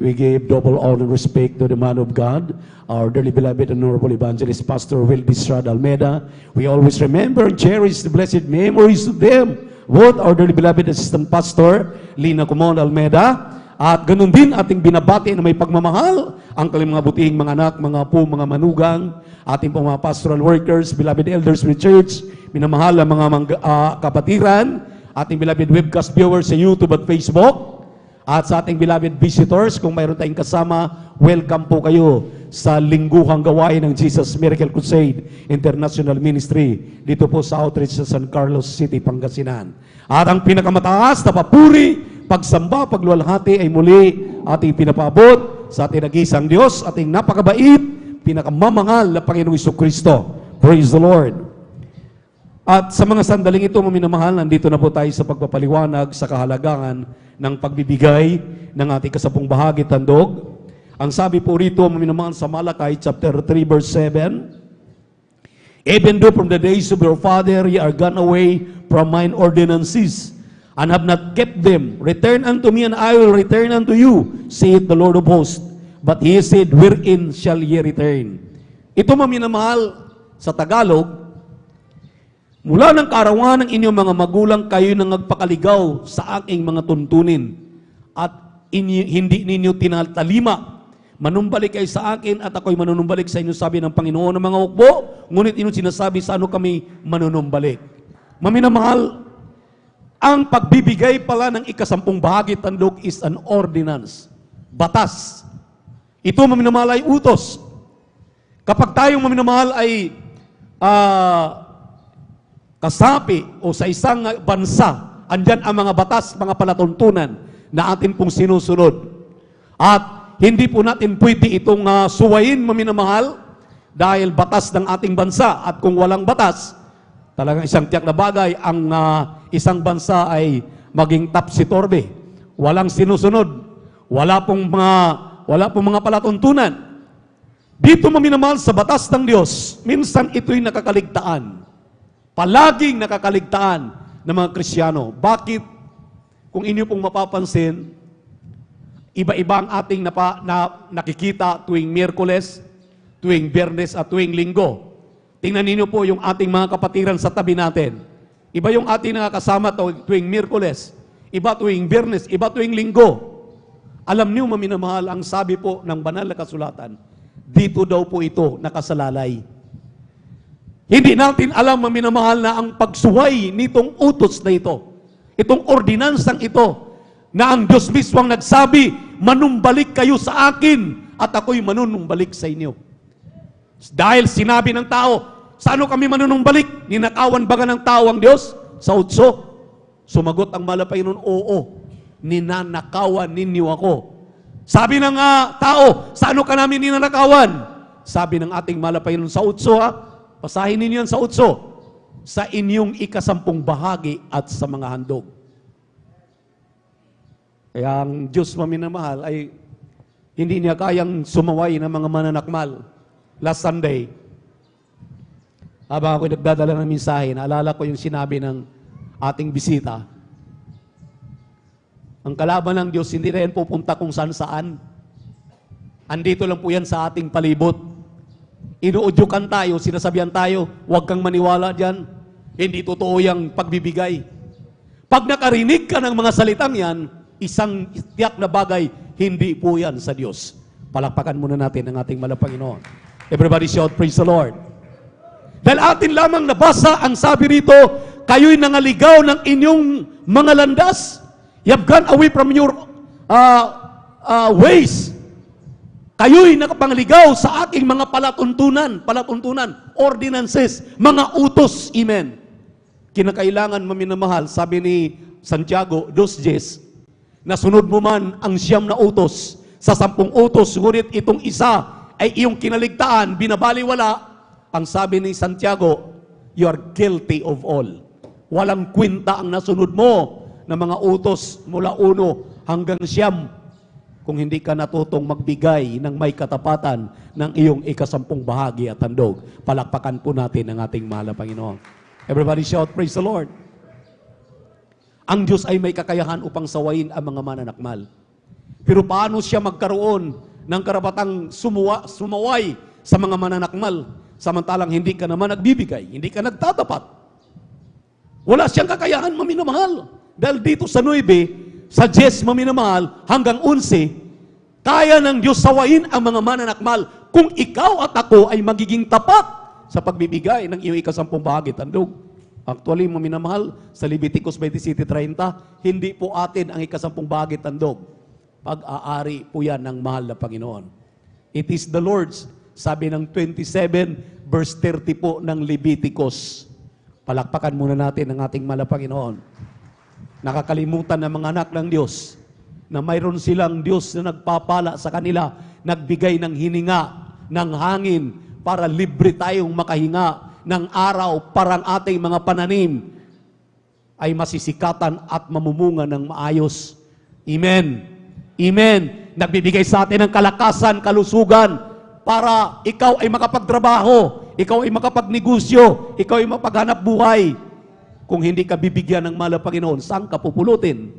Speaker 16: we give double honor and respect to the man of God, our dearly beloved and honorable evangelist, Pastor Will Estrada Almeida. We always remember and cherish the blessed memories of them, both our dearly beloved assistant pastor, Lina Comon Almeida, at ganun din ating binabati na may pagmamahal ang kanilang mga butihing mga anak, mga apo, mga manugang, ating pong mga pastoral workers, beloved elders with church, minamahal ang mga kapatiran, ating beloved webcast viewers sa YouTube at Facebook, At sa ating beloved visitors, kung mayroon tayong kasama, welcome po kayo sa lingguhang gawain ng Jesus Miracle Crusade International Ministry dito po sa outreach sa San Carlos City, Pangasinan. At ang pinakamataas na papuri, pagsamba, pagluwalhati ay muli ating pinapaabot sa ating nag-iisang Diyos, ating napakabait, pinakamamahal na Panginoong Jesucristo. Praise the Lord. At sa mga sandaling ito, maminamahal, nandito na po tayo sa pagpapaliwanag sa kahalagaan ng pagbibigay ng ating kasapong bahagi tandog. Ang sabi po rito, maminamahal sa Malakay chapter 3 verse 7, even though from the days of your father ye are gone away from mine ordinances, and have not kept them, return unto me, and I will return unto you, saith the Lord of hosts. But he said, wherein shall ye return? Ito, maminamahal, sa Tagalog, mula ng kaarawan ng inyong mga magulang, kayo nang nagpakaligaw sa aking mga tuntunin, at hindi ninyo tinatalima. Manumbalik kayo sa akin, at ako'y manunumbalik sa inyo, sabi ng Panginoon ng mga hukbo. Ngunit inyong sinasabi, sa ano kami manunumbalik? Maminamahal, ang pagbibigay pala ng ikasampung bahagi tandog is an ordinance, batas. Ito, maminamahal, ay utos. Kapag tayong maminamahal ay kasapi o sa isang bansa, andyan ang mga batas, mga palatuntunan na atin pong sinusunod. At hindi po natin pwede itong suwayin, maminamahal, dahil batas ng ating bansa. At kung walang batas, talagang isang tiyak na bagay, ang isang bansa ay maging topsy-turvy. Walang sinusunod. Wala pong mga palatuntunan. Dito, maminamahal, sa batas ng Diyos, minsan ito'y nakakaligtaan. Palaging nakakaligtaan ng mga Kristiyano. Bakit? Kung inyo pong mapapansin, iba-iba ang ating nakikita tuwing Miyerkules, tuwing Biyernes at tuwing Linggo. Tingnan ninyo po yung ating mga kapatiran sa tabi natin. Iba yung ating nakakasama tuwing Miyerkules, iba tuwing Biyernes, iba tuwing Linggo. Alam niyo, maminamahal, ang sabi po ng banal na kasulatan, dito daw po ito nakasalalay. Hindi natin alam, maminamahal, na ang pagsuway nitong utos na ito, itong ordinansang ito, na ang Diyos mismo ang nagsabi, manumbalik kayo sa akin at ako'y manunumbalik sa inyo. Dahil sinabi ng tao, sa ano kami manunumbalik? Ninakawan ba ng tao ang Diyos? Sa utso. Sumagot ang malapay nun, oo, ninanakawan ninyo ako. Sabi ng tao, sa ano ka namin ninanakawan? Sabi ng ating malapay nun, sa utso basahin ninyo yan sa utso, sa inyong ikasampung bahagi at sa mga handog. Kaya ang Diyos, maminamahal, ay hindi niya kayang sumaway ng mga mananakmal. Last Sunday, habang ako'y nagdadala ng mensahe, naalala ko yung sinabi ng ating bisita. Ang kalaban ng Diyos, hindi na yan pupunta kung saan-saan. Andito lang po yan sa ating palibot. Inuudyukan tayo, sinasabihan tayo, huwag kang maniwala dyan. Hindi totoo yung pagbibigay. Pag nakarinig ka ng mga salitang yan, isang tiyak na bagay, hindi po yan sa Diyos. Palakpakan muna natin ang ating malang Panginoon. Everybody shout, praise the Lord. Dahil atin lamang nabasa, ang sabi rito, kayo'y nangaligaw ng inyong mga landas. You have gone away from your ways. Kayo'y nakapangligaw sa aking mga palatuntunan, ordinances, mga utos. Amen. Kinakailangan, maminamahal, sabi ni Santiago 2:10, na sunod mo man ang 9 na utos sa 10 utos, ngunit itong isa ay iyong kinaligtaan, binabaliwala. Ang sabi ni Santiago, you are guilty of all. Walang kwenta ang nasunod mo na mga utos mula 1 hanggang 9. Kung hindi ka natutong magbigay ng may katapatan ng iyong ikasampung bahagi at handog. Palakpakan po natin ang ating mahal na Panginoon. Everybody shout, praise the Lord. Ang Diyos ay may kakayahan upang sawayin ang mga mananakmal. Pero paano siya magkaroon ng karapatang sumaway sa mga mananakmal, samantalang hindi ka naman nagbibigay, hindi ka nagtatapat? Wala siyang kakayahan, maminamahal. Dahil dito sa 9, sa 10, maminamahal, hanggang 11, kaya ng Diyos sawayin ang mga mananakmal kung ikaw at ako ay magiging tapat sa pagbibigay ng iyong ikasampung bahagi tandog. Actually, mga minamahal, sa Leviticus 27:30, hindi po atin ang ikasampung bahagi tandog. Pag-aari po yan ng mahal na Panginoon. It is the Lord's, sabi ng 27 verse 30 po ng Leviticus. Palakpakan muna natin ang ating mahal na Panginoon. Nakakalimutan ng mga anak ng Diyos na mayroon silang Diyos na nagpapala sa kanila, nagbigay ng hininga, ng hangin, para libre tayong makahinga ng araw, parang ating mga pananim ay masisikatan at mamumunga ng maayos. Amen. Amen. Nagbibigay sa atin ng kalakasan, kalusugan, para ikaw ay makapagtrabaho, ikaw ay makapagnegosyo, ikaw ay mapaghanap buhay. Kung hindi ka bibigyan ng mahal na Panginoon, saan ka pupulutin?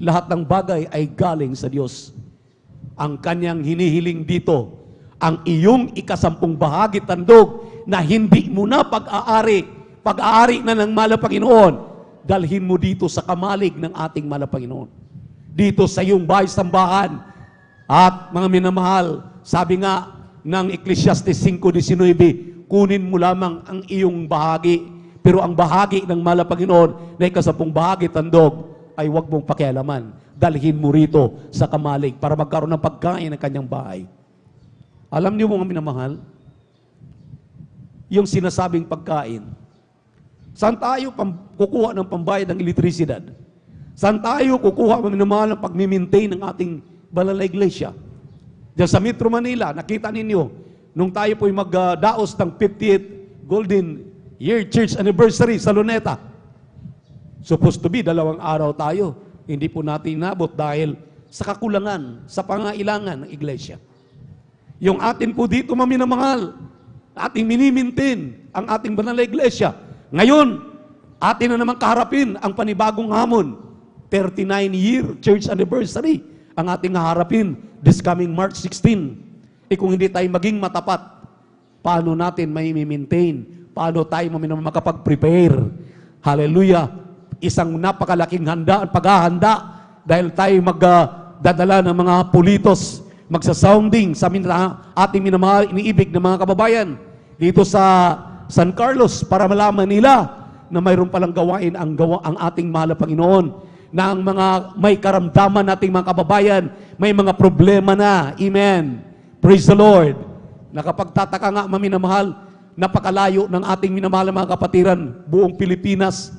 Speaker 16: Lahat ng bagay ay galing sa Diyos. Ang kanyang hinihiling dito, ang iyong ikasampung bahagi tandog na hindi mo na pag-aari na ng mahal na Panginoon, dalhin mo dito sa kamalig ng ating mahal na Panginoon. Dito sa iyong bahay-sambahan. At mga minamahal, sabi nga ng Ecclesiastes 5:19, kunin mo lamang ang iyong bahagi, pero ang bahagi ng mahal na Panginoon na ikasampung bahagi tandog ay huwag mong pakialaman. Dalhin mo rito sa kamalig para magkaroon ng pagkain ng kanyang bahay. Alam niyo mga minamahal, yung sinasabing pagkain, saan tayo kukuha ng pambayad ng elektrisidad? Saan tayo kukuha mga minamahal ng pag-maintain ng ating banal na iglesia? Diyan sa Metro Manila, nakita ninyo, nung tayo po'y magdaos ng 50th Golden Year Church Anniversary sa Luneta. Supposed to be, 2 araw tayo. Hindi po natin inabot dahil sa kakulangan, sa pangailangan ng iglesia. Yung atin po dito, maminamahal, ating minimintin ang ating banal na iglesia. Ngayon, atin na naman kaharapin ang panibagong hamon. 39-year church anniversary ang ating haharapin this coming March 16. Kung hindi tayo maging matapat, paano natin may maintain? Paano tayo makapag-prepare? Hallelujah! Isang napakalaking handa at paghahanda dahil tayo magdadala ng mga pulitos, magsasounding sa ating minamahal, iniibig ng mga kababayan dito sa San Carlos para malaman nila na mayroon palang gawain ang ating mahal na Panginoon, na ang mga may karamdaman nating mga kababayan, may mga problema na. Amen. Praise the Lord. Nakapagtataka nga, maminamahal, napakalayo ng ating minamahal na mga kapatiran, buong Pilipinas.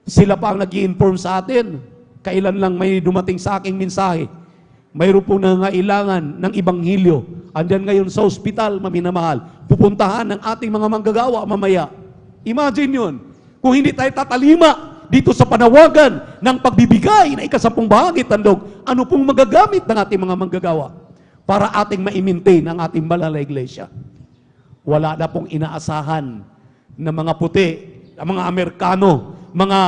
Speaker 16: Sila pa ang nag-i-inform sa atin. Kailan lang may dumating sa aking mensahe. Mayroon po nangailangan ng Ibanghilyo. Andyan ngayon sa ospital, maminamahal. Pupuntahan ng ating mga manggagawa mamaya. Imagine yun. Kung hindi tayo tatalima dito sa panawagan ng pagbibigay na ikasampung bahagi tandog, ano pong magagamit ng ating mga manggagawa para ating ma-maintain ang ating banal na iglesia? Wala na pong inaasahan na mga puti, mga Amerikano, mga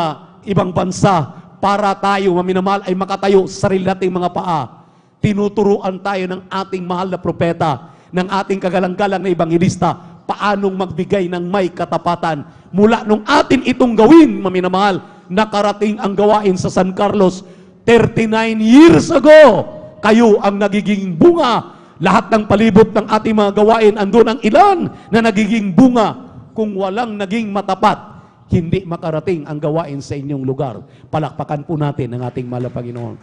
Speaker 16: ibang bansa, para tayo, maminamahal, ay makatayo sa sarili nating mga paa. Tinuturuan tayo ng ating mahal na propeta, ng ating kagalang-galang na ebanghelista, paanong magbigay ng may katapatan. Mula nung atin itong gawin, maminamahal, nakarating ang gawain sa San Carlos 39 years ago. Kayo ang nagiging bunga. Lahat ng palibot ng ating mga gawain, andun ang ilan na nagiging bunga. Kung walang naging matapat, hindi makarating ang gawain sa inyong lugar. Palakpakan po natin ang ating mahal na Panginoon.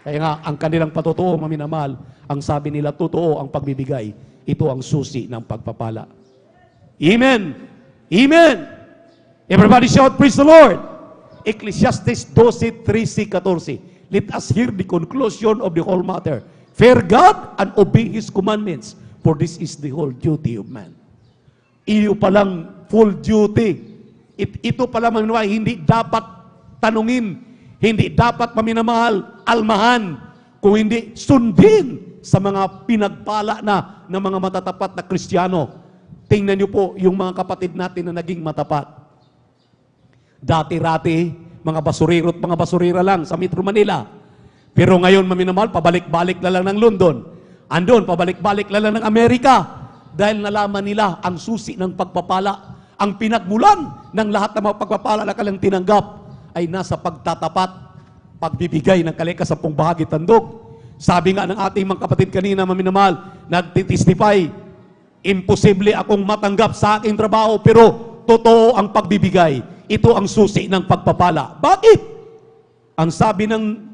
Speaker 16: Kaya nga, ang kanilang patotoo, maminamahal, ang sabi nila, totoo ang pagbibigay. Ito ang susi ng pagpapala. Amen! Amen! Everybody shout, praise the Lord! Ecclesiastes 12:13-14. Let us hear the conclusion of the whole matter. Fear God and obey His commandments, for this is the whole duty of man. Iyo palang full duty. Ito palang hindi dapat tanungin, hindi dapat paminamahal, almahan, kung hindi sundin sa mga pinagpala na ng mga matatapat na Kristiyano. Tingnan niyo po yung mga kapatid natin na naging matapat. Dati-rati, mga basurero at mga basurira lang sa Metro Manila. Pero ngayon, maminamahal, pabalik-balik na lang ng London. Andon, pabalik-balik na lang ng Amerika. Dahil nalaman nila ang susi ng pagpapala. Ang pinagmulan ng lahat ng mga pagpapala na kanilang tinanggap ay nasa pagtatapat, pagbibigay ng kalikasampung bahagi tandog. Sabi nga ng ating mga kapatid kanina, maminamahal, nagtitistify, imposible akong matanggap sa aking trabaho, pero totoo ang pagbibigay. ito ang susi ng pagpapala. Bakit? Ang sabi ng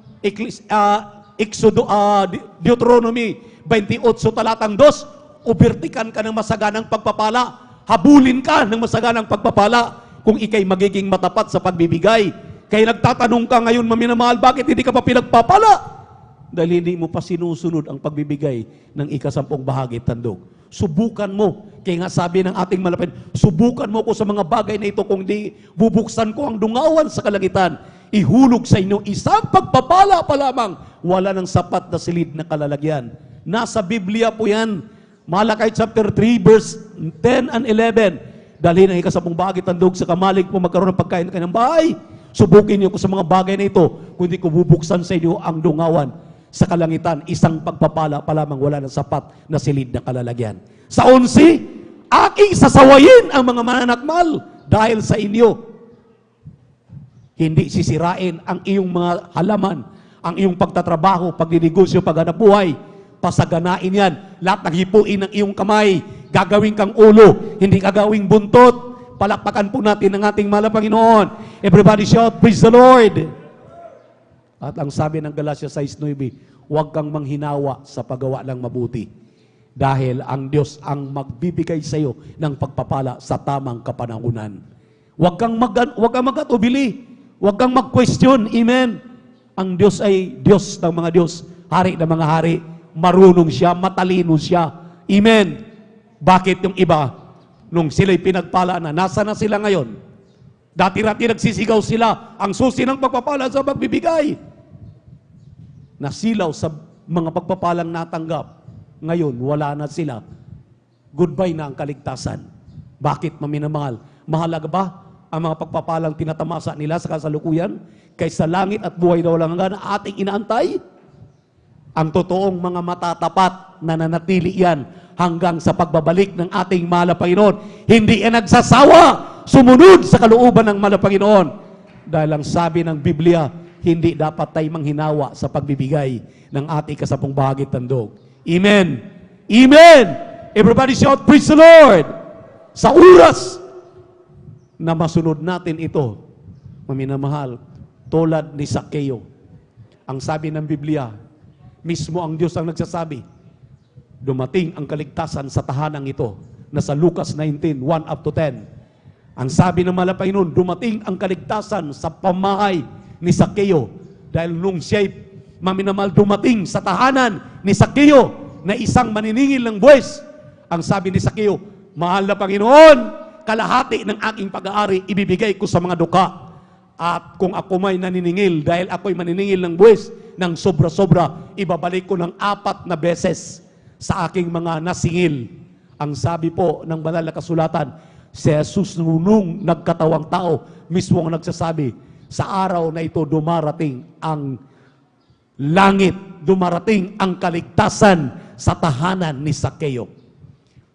Speaker 16: Deuteronomy 28 talatang 2, ubertikan ka ng masaganang pagpapala, habulin ka ng masaganang pagpapala kung ikay magiging matapat sa pagbibigay. Kaya nagtatanong ka ngayon, maminamahal, bakit hindi ka pa pinagpapala? Dahil hindi mo pa sinusunod ang pagbibigay ng ika-10 bahagi tandog. Subukan mo. Kaya nga sabi ng ating malapit, subukan mo ko sa mga bagay na ito, kung di bubuksan ko ang dungawan sa kalangitan, ihulog sa inyo isang pagpapala pa lamang, wala ng sapat na silid na kalalagyan. Nasa Biblia po yan. Malakay chapter 3 verse 10 and 11. Dalhin ang ika-10 bahagi tandog sa kamalig po magkaroon ng pagkain ng kanyang bahay. Subukin niyo ko sa mga bagay na ito, kundi ko bubuksan sa inyo ang dungawan sa kalangitan, isang pagpapala pa lamang, wala ng sapat na silid na kalalagyan. Sa 11, aking sasawayin ang mga mananakmal dahil sa inyo. Hindi sisirain ang iyong mga halaman, ang iyong pagtatrabaho, pagdinegosyo, paghanap buhay. Pasaganain yan. Lahat ng hipuin ng iyong kamay, gagawin kang ulo, hindi gagawing buntot. Palakpakan po natin ang ating mahal na Panginoon. Everybody shout, praise the Lord. At ang sabi ng Galatia 6:9, huwag kang manghinawa sa paggawa ng mabuti. Dahil ang Diyos ang magbibigay sa iyo ng pagpapala sa tamang kapanahunan. Huwag kang mag-atubili. Huwag kang mag-question. Amen. Ang Diyos ay Diyos ng mga Diyos. Hari ng mga hari. Marunong siya, matalino siya. Amen. Bakit yung iba? Nung sila'y pinagpala na, nasa na sila ngayon? Dati-rati nagsisigaw sila, ang susi ng pagpapala sa pagbibigay. Nasilaw sa mga pagpapalang natanggap. Ngayon, wala na sila. Goodbye na ang kaligtasan. Bakit, maminamahal? Mahalaga ba ang mga pagpapalang tinatamasa nila sa kasalukuyan? Kaysa langit at buhay na walang hanggan na ating inaantay? Ang totoong mga matatapat na nanatili yan hanggang sa pagbabalik ng ating mahal na Panginoon. Hindi yan nagsasawa sumunod sa kalooban ng mahal na Panginoon. Dahil ang sabi ng Biblia, hindi dapat tayo manghinawa sa pagbibigay ng ating ika-10 bahagi tandog. Amen. Amen. Everybody shout, praise the Lord. Sa oras na masunod natin ito, maminamahal, tulad ni Sakeo. Ang sabi ng Biblia, mismo ang Diyos ang nagsasabi, dumating ang kaligtasan sa tahanang ito, na sa Lucas 19, 1 up to 10. Ang sabi ng mahal na Panginoon, dumating ang kaligtasan sa pamahay ni Sakeo. Dahil nung siya'y maminamahal dumating sa tahanan ni Sakeo, na isang maniningil ng buwis, ang sabi ni Sakeo, mahal na Panginoon, kalahati ng aking pag-aari ibibigay ko sa mga duka. At kung ako may naniningil, dahil ako'y maniningil ng buwis, ng sobra-sobra, ibabalik ko ng 4 na beses sa aking mga nasingil. Ang sabi po ng banal na kasulatan, si Jesus nung nagkatawang tao, mismo ang nagsasabi, sa araw na ito dumarating ang langit, dumarating ang kaligtasan sa tahanan ni Sakeo.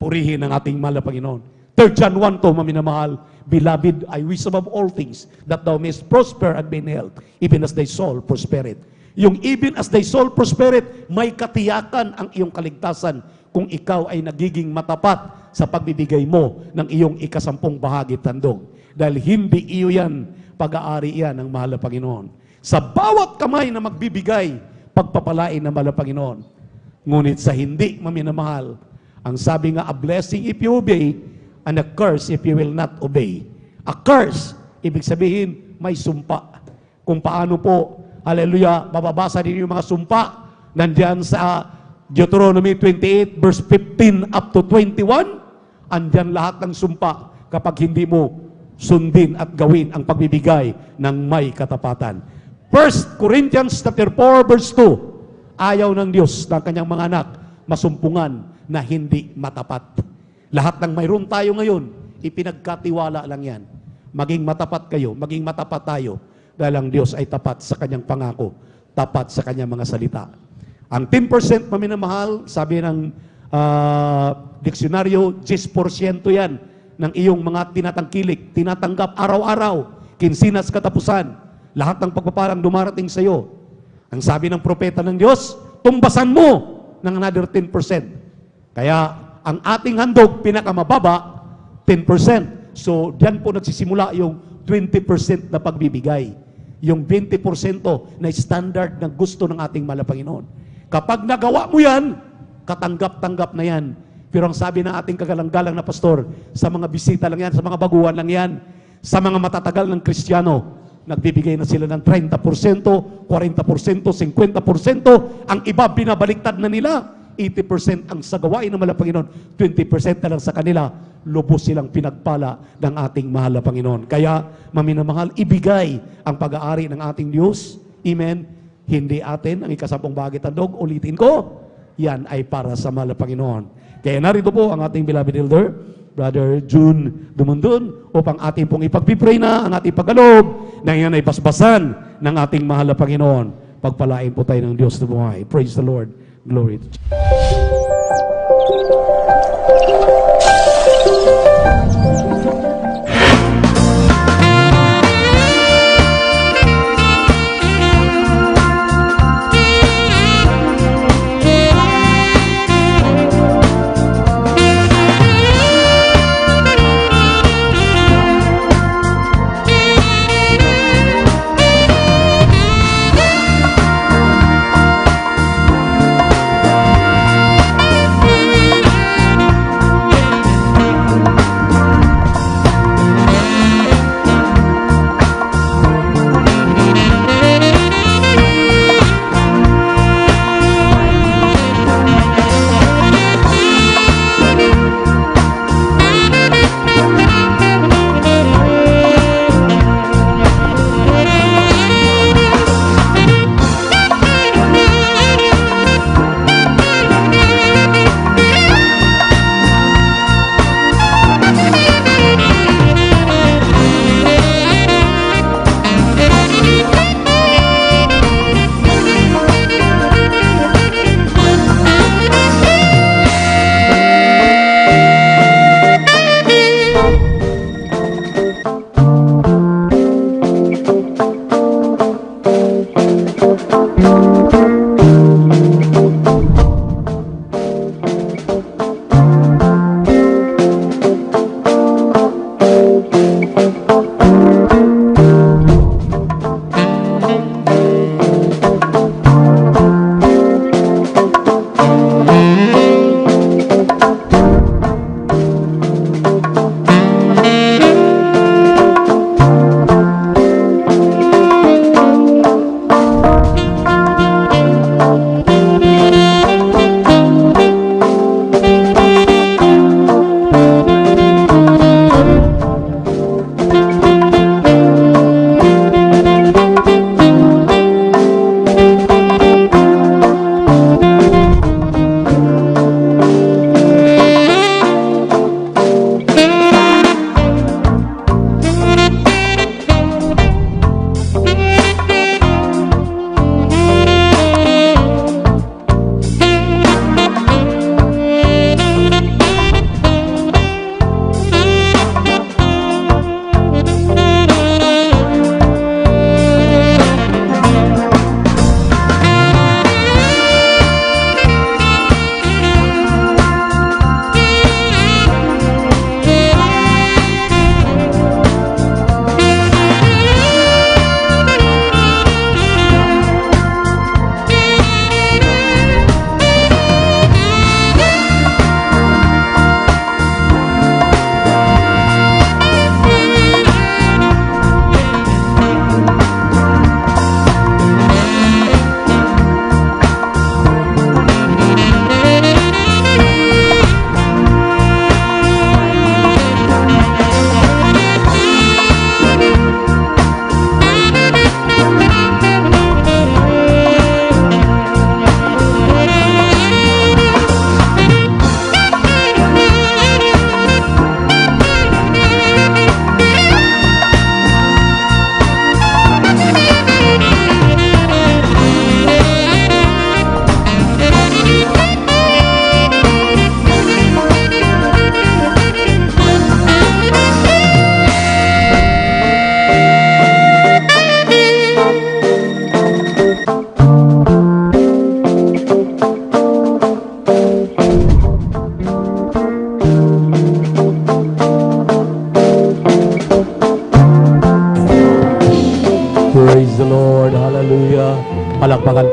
Speaker 16: Purihin ang ating mahal na Panginoon. 3 John 1 to, maminamahal, Beloved, I wish above all things that thou mayest prosper and be in health, even as thy soul prospereth. Yung even as thy soul prospereth, may katiyakan ang iyong kaligtasan kung ikaw ay nagiging matapat sa pagbibigay mo ng iyong ika-10 bahagi tandog. Dahil hindi iyo yan, pag-aari yan ng mahal na Panginoon. Sa bawat kamay na magbibigay, pagpapalain ng mahal na Panginoon. Ngunit sa hindi maminamahal, ang sabi nga, a blessing if you obey, and a curse if you will not obey. A curse, ibig sabihin, may sumpa. Kung paano po, hallelujah, mababasa din yung mga sumpa, nandiyan sa Deuteronomy 28, verse 15 up to 21, andyan lahat ng sumpa kapag hindi mo sundin at gawin ang pagbibigay ng may katapatan. 1 Corinthians 4, verse 2, ayaw ng Diyos ng kanyang mga anak masumpungan na hindi matapat. Lahat ng mayroon tayo ngayon, ipinagkatiwala lang yan. Maging matapat kayo, maging matapat tayo, dahil ang Diyos ay tapat sa kanyang pangako, tapat sa kanyang mga salita. Ang 10% maminamahal, sabi ng diksyonaryo, 10% yan ng iyong mga tinatangkilik, tinatanggap araw-araw, kinsinas katapusan, lahat ng pagpapalang dumarating sa iyo. Ang sabi ng propeta ng Diyos, tumbasan mo ng another 10%. Kaya, ang ating handog, pinakamababa, 10%. So, diyan po nagsisimula yung 20% na pagbibigay. Yung 20% na standard ng gusto ng ating mahal na Panginoon. Kapag nagawa mo yan, katanggap-tanggap na yan. Pero ang sabi ng ating kagalang-galang na pastor, sa mga bisita lang yan, sa mga baguhan lang yan, sa mga matatagal ng Kristiyano, nagbibigay na sila ng 30%, 40%, 50%, ang iba binabaliktad na nila. 80% ang sa gawain ng mahal na Panginoon, 20% na lang sa kanila, lubos silang pinagpala ng ating mahal na Panginoon. Kaya, maminamahal, ibigay ang pag-aari ng ating Diyos. Amen. Hindi atin ang ikasampung bahagi tandog. Ulitin ko, yan ay para sa mahal na Panginoon. Kaya narito po ang ating beloved elder, Brother June Dumundun, upang ating pong ipagpipray na ang ating pagkaloob na yan ay basbasan ng ating mahal na Panginoon. Pagpalain po tayo ng Diyos na buhay. Praise the Lord. Glory to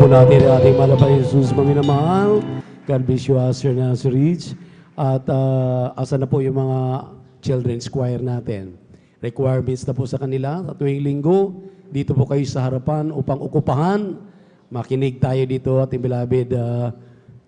Speaker 16: po natin ang ating mahal na Jesus, maminamahal. God bless you, Sir Nancy Rich. At asa na po yung mga children's choir natin. Requirements na po sa kanila sa tuwing linggo. Dito po kayo sa harapan upang okupahan. Makinig tayo dito ating beloved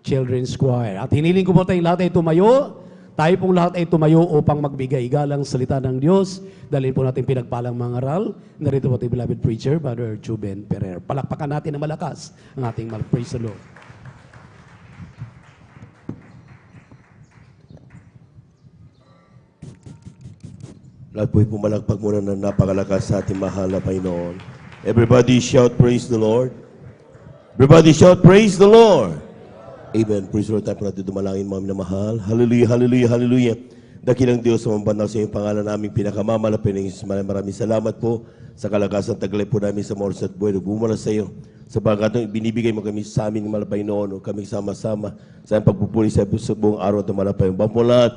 Speaker 16: children's choir. At hiniling ko po tayong lahat ay tumayo. Tayo pong lahat ay tumayo upang magbigay galang salita ng Diyos. Dalhin po natin pinagpalang mga aral. Narito po ating beloved preacher, Brother Chuben Ferrer. Palakpakan natin na malakas ang ating praise the Lord.
Speaker 17: Lahat po'y pumalakpak muna ng napakalakas sa ating mahal na Panginoon. Everybody shout, praise the Lord. Everybody shout, praise the Lord. Amen. Praise the Lord. Tayo po natin dumalangin, mga minamahal. Hallelujah, hallelujah, hallelujah. Dakilang Diyos, sumambanaw sa iyong pangalan naming pinakamamalapin ng Jesus. Maraming salamat po sa kalagasan taglay po namin sa Morse at Buhay. Bumala sa iyo. Sa pagkatong binibigay mo kami sa aming malapay noon o kami sama-sama sa iyong pagpupuli sa buong araw at malapay. Bamulat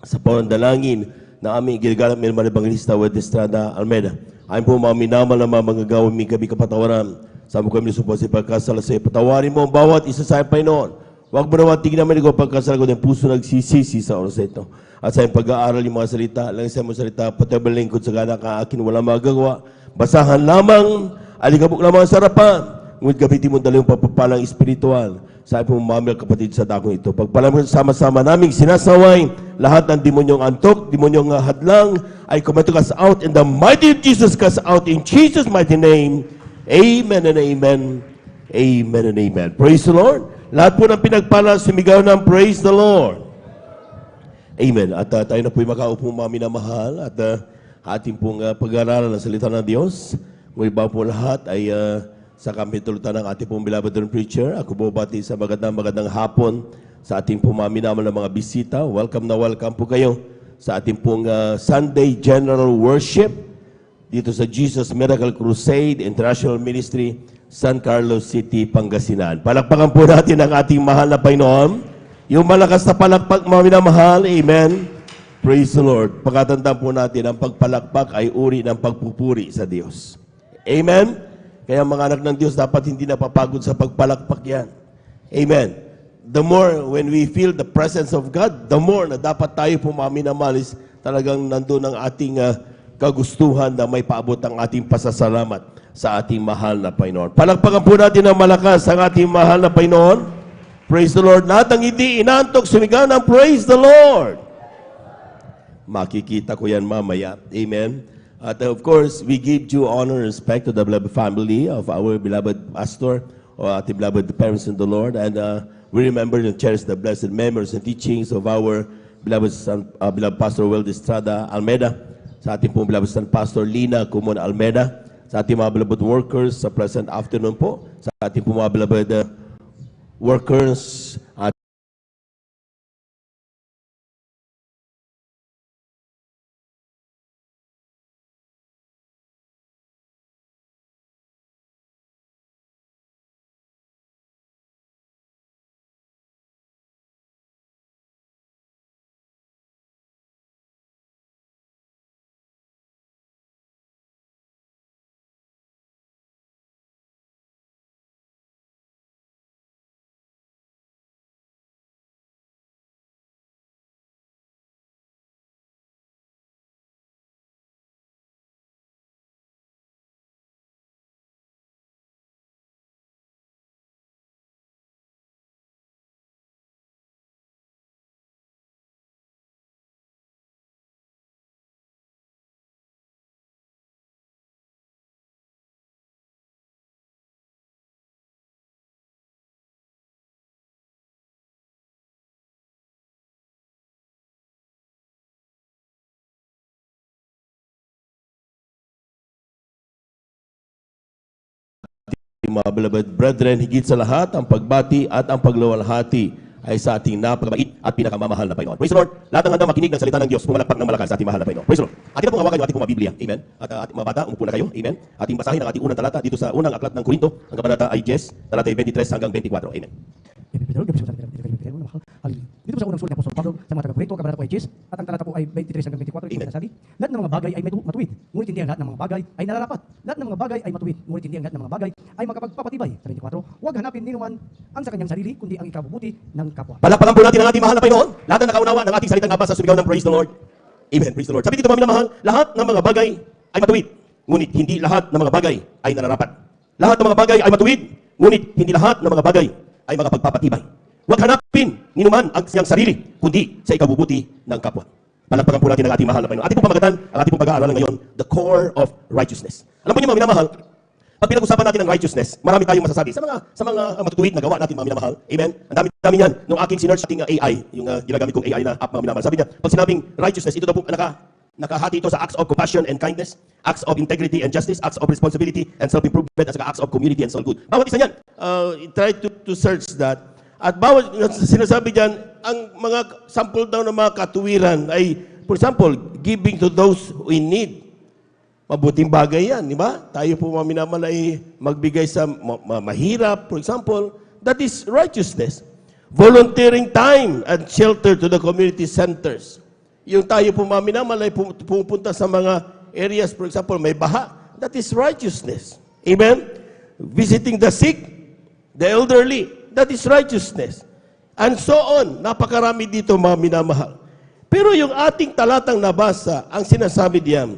Speaker 17: sa panandalangin na aming ginagalang may Evangelista Wed Estrada Almeida. Ayon po mga minamal na mga gawin may gabi kapatawaran. Sa mo kami lusupo sa pagkasala sa iyo. Patawarin mo ang bawat isa sa iyong Panginoon. Huwag mo naman tingnan namin ikaw pagkasala ko ng puso nagsisisi sa oras ito. At sa iyong pag-aaral yung mga salita, lang sa mga salita, patay lingkod sa gana ka akin walang magagawa. Basahan lamang, aligabok lamang sa harapan. Ngunit gamitin mo dalawang papapalang espiritual. Sabi po mamil kapatid sa dakong ito. Pagpalang sama-sama naming sinasaway, lahat ng demonyong antok, demonyong hadlang, ay kumato cast out in the mighty Jesus, cast out in Jesus' mighty name. Amen and amen. Amen and amen. Praise the Lord. Lahat po ng pinagpala, sumigaw ng praise the Lord. Amen. At tayo na po'y makaupo mga minamahal at ating pong pag-aaralan ng salita ng Diyos. Ngunit bago po lahat ay sa kampitulutan ng ating pong beloved preacher, ako po bati sa magandang hapon sa ating pong mga minamahal na mga bisita. Welcome na welcome po kayo sa ating pong Sunday General Worship dito sa Jesus Miracle Crusade International Ministry, San Carlos City, Pangasinan. Palakpakan po natin ang ating mahal na Panginoon. Yung malakas na palakpak, mga minamahal. Amen. Praise the Lord. Pagkatandaan po natin, ang pagpalakpak ay uri ng pagpupuri sa Diyos. Amen. Kaya mga anak ng Diyos, dapat hindi napapagod sa pagpalakpak yan. Amen. The more, when we feel the presence of God, the more na dapat tayo po, mga minamahal, is talagang nandun ang ating kagustuhan na may paabot ang ating pasasalamat sa ating mahal na Panginoon. Palakpakan po natin ng malakas ang ating mahal na Panginoon. Praise the Lord. Lahat ang hindi inantok, sumigaw ng praise the Lord. Makikita ko yan mamaya. Amen. At of course, we give due honor and respect to the beloved family of our beloved pastor, or ating beloved parents in the Lord. And we remember and cherish the blessed memories and teachings of our beloved son, beloved Pastor Wed Estrada Almeida, sa ating pong beloved son, Pastor Lina Kumon Almeida, sa ating mga beloved workers sa present afternoon po, sa ating pong mga beloved workers at mga beloved brethren, higit sa lahat, ang pagbati at ang pagluwalhati ay sa ating napakabait at pinakamamahal na Panginoon. Praise the Lord. Lahat ng handang makinig ng salita ng Diyos, pumalakpak ng malakas sa ating mahal na Panginoon. Praise the Lord. Atin na pong hawakan yung ating pong Biblia. Amen. At ating mga bata, umupo na kayo. Amen. Ating basahin ang ating unang talata dito sa unang aklat ng Korinto. Ang kabanata ay 10, talata 23 hanggang 24. Amen.
Speaker 16: Dito
Speaker 12: Dito sa unang sulat ni Apostol Pablo sa mga taga-Korinto, kabanata po ay 10, at ang talata po ay 23 hanggang 24, ito sinasabi, lahat ng mga bagay ay matuwid, ngunit hindi ang lahat ng mga bagay ay nararapat. Lahat ng mga bagay ay matuwid, ngunit hindi ang lahat ng mga bagay ay makapagpapatibay. Sa 24, huwag hanapin ni naman ang sa kanyang sarili, kundi ang ikabubuti ng kapwa.
Speaker 17: Palakpakan po natin ang ating mahal na Panginoon. Lahat na nakaunawa ng ating salitang nabasa, sumigaw ng praise the Lord. Amen. Praise the Lord. Sabi dito mga minamahal, lahat ng mga bagay ay matuwid, ngunit hindi lahat ng mga bagay ay nararapat. Lahat ng mga bagay ay matuwid, ngunit hindi lahat ng mga bagay ay makapagpapatibay. Huwag hanapin ni naman ang siyang sarili, kundi sa ikabubuti ng kapwa. Palakpakan po natin ang ating mahal na Panginoon. Ating pong pamagatan, ang ating pong pag-aaralan ngayon, the core of righteousness. Alam po niyo mga minamahal, pag pinag-usapan natin ang righteousness, marami tayong masasabi sa mga matutuwid na gawa natin mga minamahal. Amen? Ang dami niyan. Nung aking sinerch ating AI, yung ginagamit kong AI na app mga minamahal, sabi niya, pag sinabing righteousness, ito daw po nakahati ito sa acts of compassion and kindness, acts of integrity and justice, acts of responsibility and self-improvement, at saka acts of community and soul good. Bawat isa niyan, try to search that. At bawat sinasabi diyan, ang mga sample daw ng mga katuwiran ay, for example, giving to those who in need. Mabuting bagay yan, di ba? Tayo po mga minamahal ay magbigay sa mahirap, for example. That is righteousness. Volunteering time and shelter to the community centers. Yung tayo po mga minamahal ay pupunta sa mga areas, for example, may baha. That is righteousness. Amen? Visiting the sick, the elderly. That is righteousness. And so on. Napakarami dito mga minamahal. Pero yung ating talatang nabasa, ang sinasabi diyan,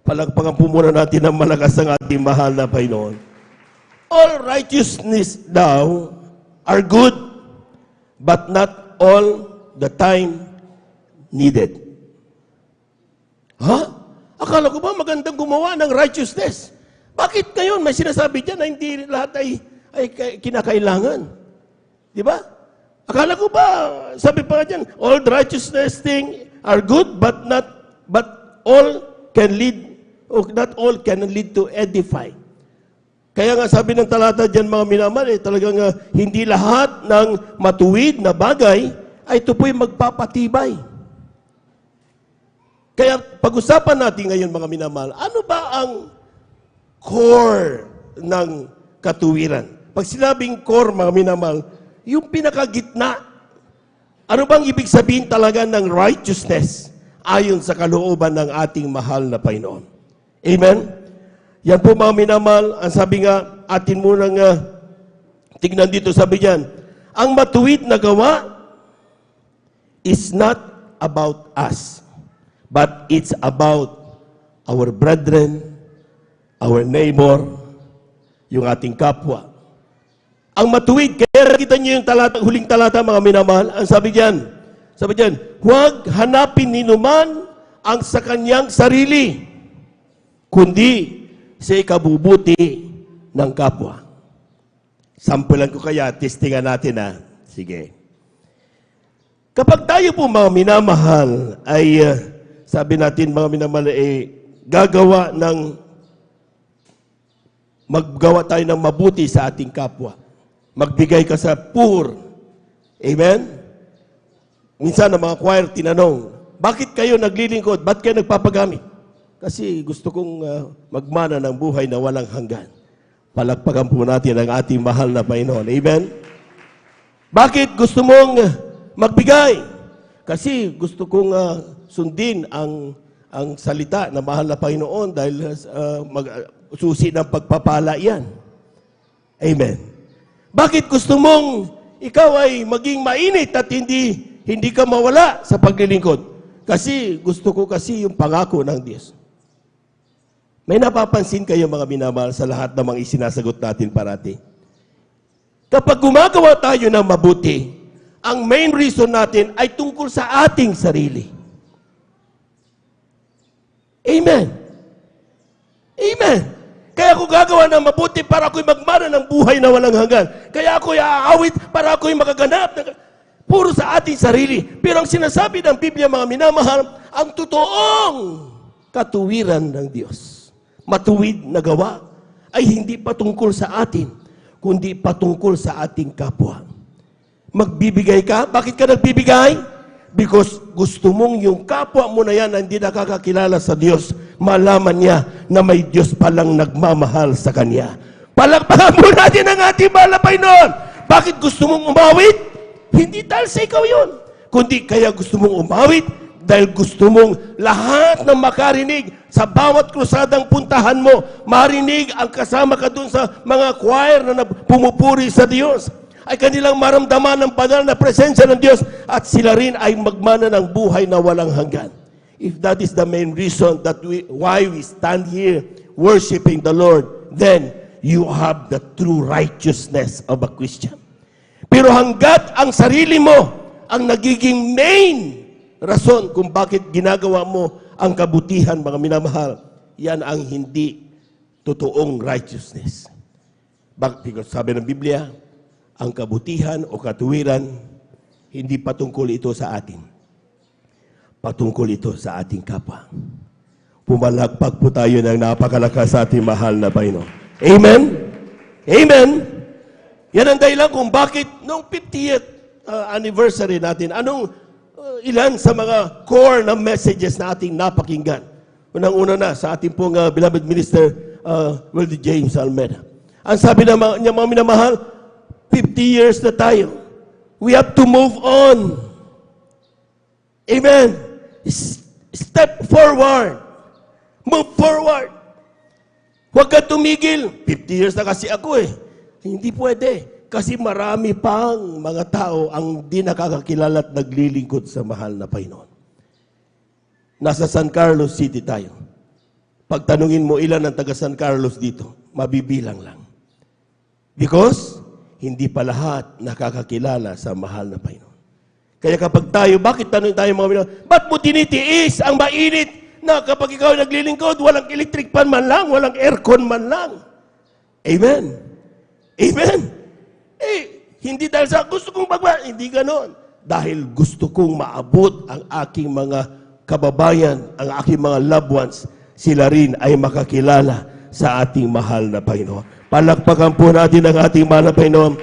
Speaker 17: palagpakan po muna natin ng malakas ang ating mahal na Panginoon. All righteousness daw are good, but not all the time needed. Ha? Akala ko ba magandang gumawa ng righteousness? Bakit ngayon may sinasabi dyan na hindi lahat ay kinakailangan? Di ba? Akala ko ba, sabi pa dyan, all righteousness things are good, but all can lead, or not all can lead to edify. Kaya nga sabi ng talata dyan mga minamahal, talagang hindi lahat ng matuwid na bagay ay ito po'y magpapatibay. Kaya pag-usapan natin ngayon mga minamahal, ano ba ang core ng katuwiran? Pag sinabing core mga minamahal, yung pinakagitna, ano bang ibig sabihin talaga ng righteousness ayon sa kalooban ng ating mahal na Panginoon? Amen? Yan po mga minamahal, ang sabi nga, atin munang tignan dito, sabi diyan, ang matuwid na gawa is not about us, but it's about our brethren, our neighbor, yung ating kapwa. Ang matuwid, kaya kita niyo yung huling talata mga minamahal, ang sabi diyan, huwag hanapin ni numan ang sa kanyang sarili, kundi sa ikabubuti ng kapwa. Sampulan ko kaya, testingan natin na. Sige. Kapag tayo po mga minamahal ay, sabi natin mga minamahal ay maggawa tayo ng mabuti sa ating kapwa. Magbigay ka sa poor. Amen? Minsan ang mga choir tinanong, bakit kayo naglilingkod? Ba't kayo nagpapagamit? Kasi gusto kong magmana ng buhay na walang hanggan. Palakpakan po natin ang ating mahal na Panginoon. Amen? Bakit gusto mong magbigay? Kasi gusto kong sundin ang salita na mahal na Panginoon dahil susi ng pagpapala yan. Amen? Bakit gusto mong ikaw ay maging mainit at hindi ka mawala sa paglilingkod? Kasi gusto ko kasi yung pangako ng Diyos. May napapansin kayo mga minamahal sa lahat ng mga isinasagot natin parati. Kapag gumagawa tayo ng mabuti, ang main reason natin ay tungkol sa ating sarili. Amen. Amen. Kaya ako gagawa ng mabuti para ako'y magmana ng buhay na walang hanggan. Kaya ako'y aawit para ako'y magaganap. Puro sa ating sarili. Pero ang sinasabi ng Biblia mga minamahal, ang totoong katuwiran ng Diyos, matuwid na gawa, ay hindi patungkol sa atin, kundi patungkol sa ating kapwa. Magbibigay ka? Bakit ka nagbibigay? Because gusto mong yung kapwa mo na yan na hindi nakakakilala sa Diyos, malaman niya na may Diyos palang nagmamahal sa Kanya. Palakpakan mo natin ang ating mahal na Panginoon. Bakit gusto mong umawit? Hindi dahil sa ikaw yun. Kundi kaya gusto mong umawit dahil gusto mong lahat ng makarinig sa bawat krusadang puntahan mo, marinig ang kasama ka dun sa mga choir na pumupuri sa Diyos, ay kanilang maramdaman ng banal na presensya ng Diyos at sila rin ay magmana ng buhay na walang hanggan. If that is the main reason why we stand here worshiping the Lord, then you have the true righteousness of a Christian. Pero hanggat ang sarili mo ang nagiging main rason kung bakit ginagawa mo ang kabutihan, mga minamahal, yan ang hindi totoong righteousness. Because sabi ng Biblia, ang kabutihan o katuwiran, hindi patungkol ito sa atin. Patungkol ito sa ating kapwa. Pumalagpag po tayo ng napakalakas sa ating mahal na Panginoon. Amen? Amen? Yan ang dahilan kung bakit noong 50th anniversary natin, ilan sa mga core na messages na ating napakinggan. Unang-una na sa ating pong beloved minister, Willie James Almeida. Ang sabi niya, mga minamahal, 50 years na tayo. We have to move on. Amen. Step forward. Move forward. Huwag ka tumigil. 50 years na kasi ako eh. Hindi pwede. Kasi marami pang mga tao ang di nakakakilala at naglilingkod sa mahal na Panginoon. Nasa San Carlos City tayo. Pagtanungin mo ilan ang taga San Carlos dito, mabibilang lang. Because hindi pa lahat nakakakilala sa mahal na Panginoon. Kaya kapag tayo, bakit tanong tayo mga Panginoon, ba't mo tinitiis ang mainit na kapag ikaw naglilingkod, walang electric fan man lang, walang aircon man lang? Amen. Amen. Hindi dahil sa gusto kong hindi ganon. Dahil gusto kong maabot ang aking mga kababayan, ang aking mga loved ones, sila rin ay makakilala sa ating mahal na Panginoon. Palakpakan po natin ang ating mahal na Panginoon.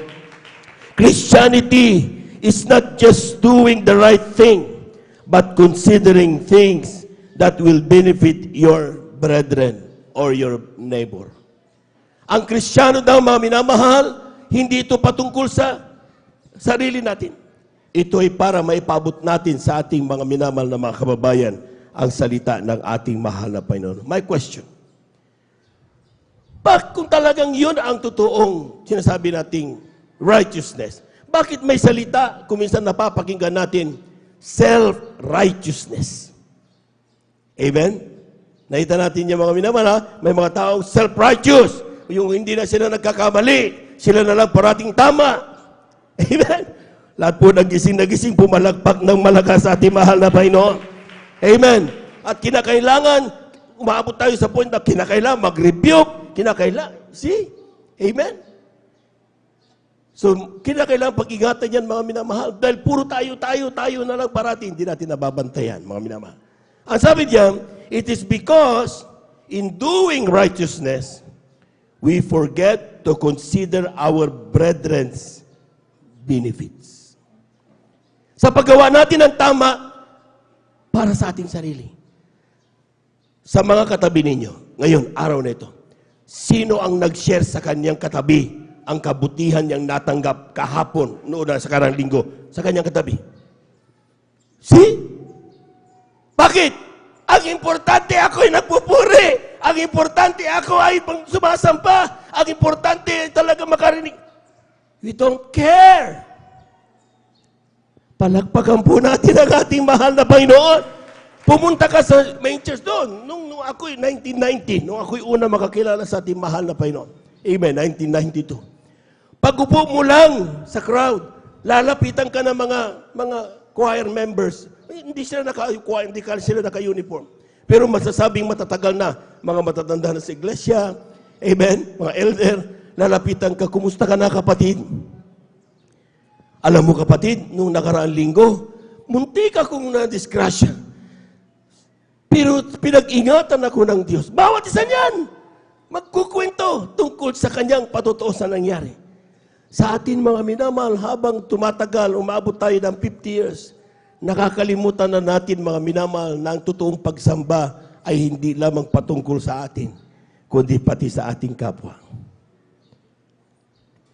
Speaker 17: Christianity is not just doing the right thing, but considering things that will benefit your brethren or your neighbor. Ang Kristiyano daw, mga minamahal, hindi ito patungkol sa sarili natin. Ito ay para maipabot natin sa ating mga minamahal na mga kababayan ang salita ng ating mahal na Panginoon. My question, kung talagang yun ang totoong sinasabi nating righteousness, bakit may salita kung minsan napapakinggan natin self-righteousness? Amen? Nakita natin yung mga minamahal, may mga taong self-righteous, yung hindi na sila nagkakamali, sila na lang parating tama. Amen? Lahat po nagising, pumalagpak ng malakas sa ating mahal na Panginoon. Amen? At kinakailangan, umabot tayo sa point na kinakailangan mag-rebuke, kinakailangan. See? Amen? So, kinakailangan pag-ingatan yan, mga minamahal. Dahil puro tayo na lang parating, hindi natin nababantayan, mga minamahal. Ang sabi niya, it is because in doing righteousness, we forget to consider our brethren's benefits. Sa paggawa natin ng tama, para sa ating sarili. Sa mga katabi ninyo, ngayon, araw na ito, sino ang nag-share sa kanyang katabi ang kabutihan niyang natanggap kahapon, noon sa karang linggo, sa kanyang katabi? See? Bakit? Ang importante ako ay nagpupuri. Ang importante ako ay sumasampa. Ang importante ay talaga makarinig. We don't care. Palakpakan po natin ang ating mahal na Panginoon. Pumunta ka sa main church doon. Nung ako'y 1990, nung ako'y una makakilala sa ating mahal na Panginoon. Amen, 1992. Pag-upo mo lang sa crowd, lalapitan ka ng mga choir members. Hindi sila naka-choir, hindi sila naka-uniform. Pero masasabing matatagal na, mga matatanda na sa iglesia, amen, mga elder, lalapitan ka, kumusta ka na kapatid? Alam mo kapatid, nung nakaraang linggo, muntik akong na-disgrasya. Pero pinag-ingatan ako ng Diyos. Bawat isa niyan, magkukwento tungkol sa kanyang patotoo sa nangyari. Sa atin mga minamahal, habang tumatagal, umabot tayo ng 50 years, nakakalimutan na natin mga minamahal na ang totoong pagsamba ay hindi lamang patungkol sa atin, kundi pati sa ating kapwa.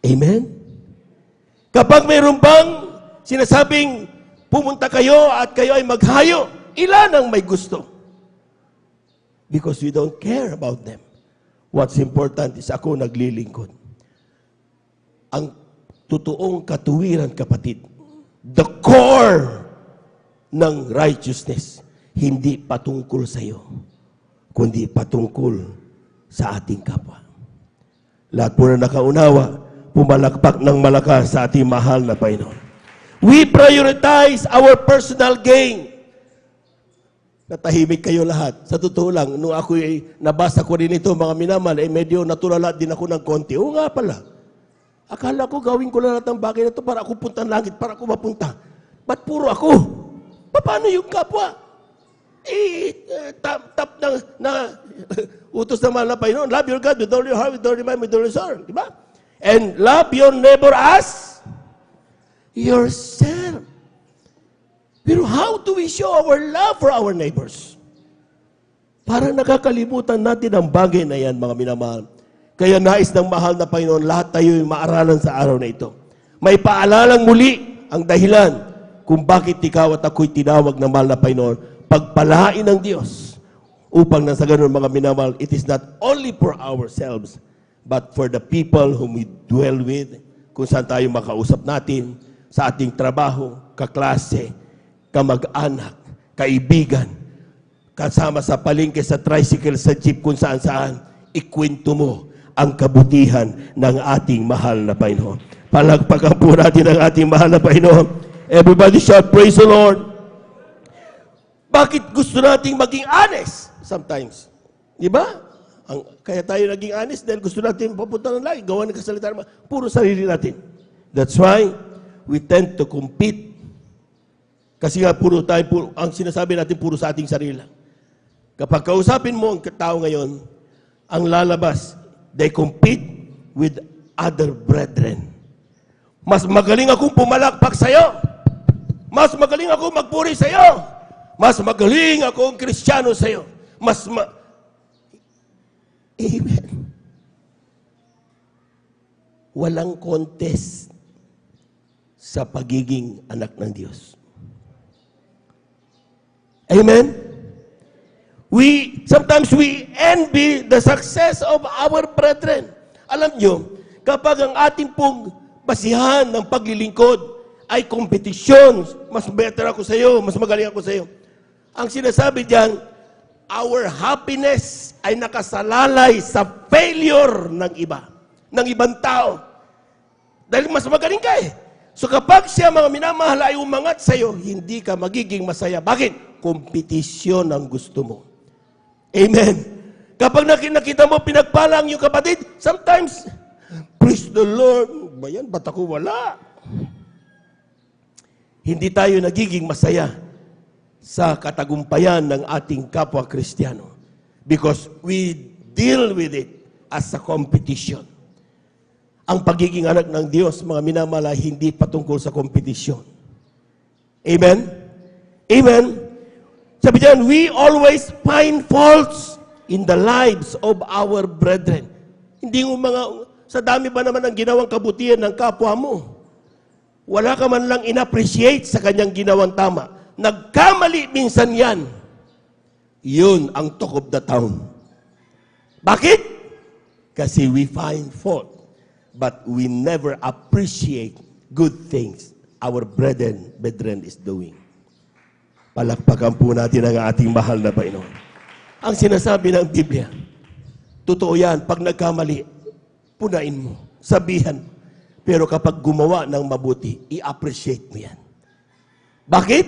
Speaker 17: Amen? Kapag mayroon bang sinasabing pumunta kayo at kayo ay maghayo. Ilan ang may gusto? Because we don't care about them. What's important is ako naglilingkod. Ang totoong katuwiran, kapatid, the core ng righteousness, hindi patungkol sa iyo, kundi patungkol sa ating kapwa. Lahat po na nakaunawa, pumalakpak ng malakas sa ating mahal na Panginoon. We prioritize our personal gain. Natahimik kayo lahat. Sa totoo lang, nung ako nabasa ko rin ito, mga minamahal, medyo natulala din ako ng konti. Oo nga pala. Akala ko gawin ko lang lahat ng bagay na ito para ako punta ng langit, para ako mapunta. Ba't puro ako? Paano yung kapwa? Tap na utos ng mahal na Panginoon. Love your God with all your heart, with all your mind, with all your soul. Diba? And love your neighbor as yourself. Pero how do we show our love for our neighbors? Para nakakalimutan natin ang bagay na yan, mga minamahal. Kaya nais ng mahal na Panginoon, lahat tayo ay maaralan sa araw na ito. May paalalang muli ang dahilan kung bakit ikaw at ako'y tinawag ng mahal na Panginoon. Pagpalain ng Diyos upang nasa ganun, mga minamahal, it is not only for ourselves, but for the people whom we dwell with, kung saan tayo makausap natin, sa ating trabaho, kaklase, kamag-anak, kaibigan, kasama sa palengke, sa tricycle, sa jeep, kung saan-saan, ikwento mo ang kabutihan ng ating mahal na Panginoon. Palagpakan po natin ang ating mahal na Panginoon. Everybody shout, praise the Lord. Bakit gusto nating maging honest? Sometimes. Di ba? Kaya tayo naging honest dahil gusto natin papunta ng langit, gawa ng kasalitaan, puro sarili natin. That's why we tend to compete. Kasi nga ang sinasabi natin puro sa ating sarili. Kapag kausapin mo ang tao ngayon, ang lalabas, they compete with other brethren. Mas magaling akong pumalakpak sa'yo. Mas magaling akong magpuri sa'yo. Mas magaling akong Kristiyano sa'yo. Amen. Walang contest sa pagiging anak ng Diyos. Amen? Sometimes we envy the success of our brethren. Alam nyo, kapag ang ating pong basihan ng paglilingkod ay kompetisyon, mas better ako sa iyo, mas magaling ako sa iyo. Ang sinasabi diyan, our happiness ay nakasalalay sa failure ng iba, ng ibang tao. Dahil mas magaling ka eh. So kapag siya, mga minamahal, ay umangat sa iyo, hindi ka magiging masaya. Bakit? Kompetisyon ang gusto mo. Amen. Kapag nakita mo pinagpalang yung kapatid, sometimes, praise the Lord, ba yan? Ba't ako wala? Hindi tayo nagiging masaya sa katagumpayan ng ating kapwa Kristiyano because we deal with it as a competition. Ang pagiging anak ng Diyos, mga minamahal, hindi patungkol sa kompetisyon. Amen? Amen? Sabi diyan, we always find faults in the lives of our brethren. Hindi mo sa dami ba naman ang ginawang kabutihan ng kapwa mo? Wala ka man lang inappreciate sa kanyang ginawang tama. Nagkamali minsan yan. Yun ang talk of the town. Bakit? Kasi we find fault. But we never appreciate good things our brethren is doing. Palakpakan po natin ang ating mahal na Panginoon. Ang sinasabi ng Biblia, totoo yan, pag nagkamali, punain mo, sabihan mo. Pero kapag gumawa ng mabuti, i-appreciate mo yan. Bakit?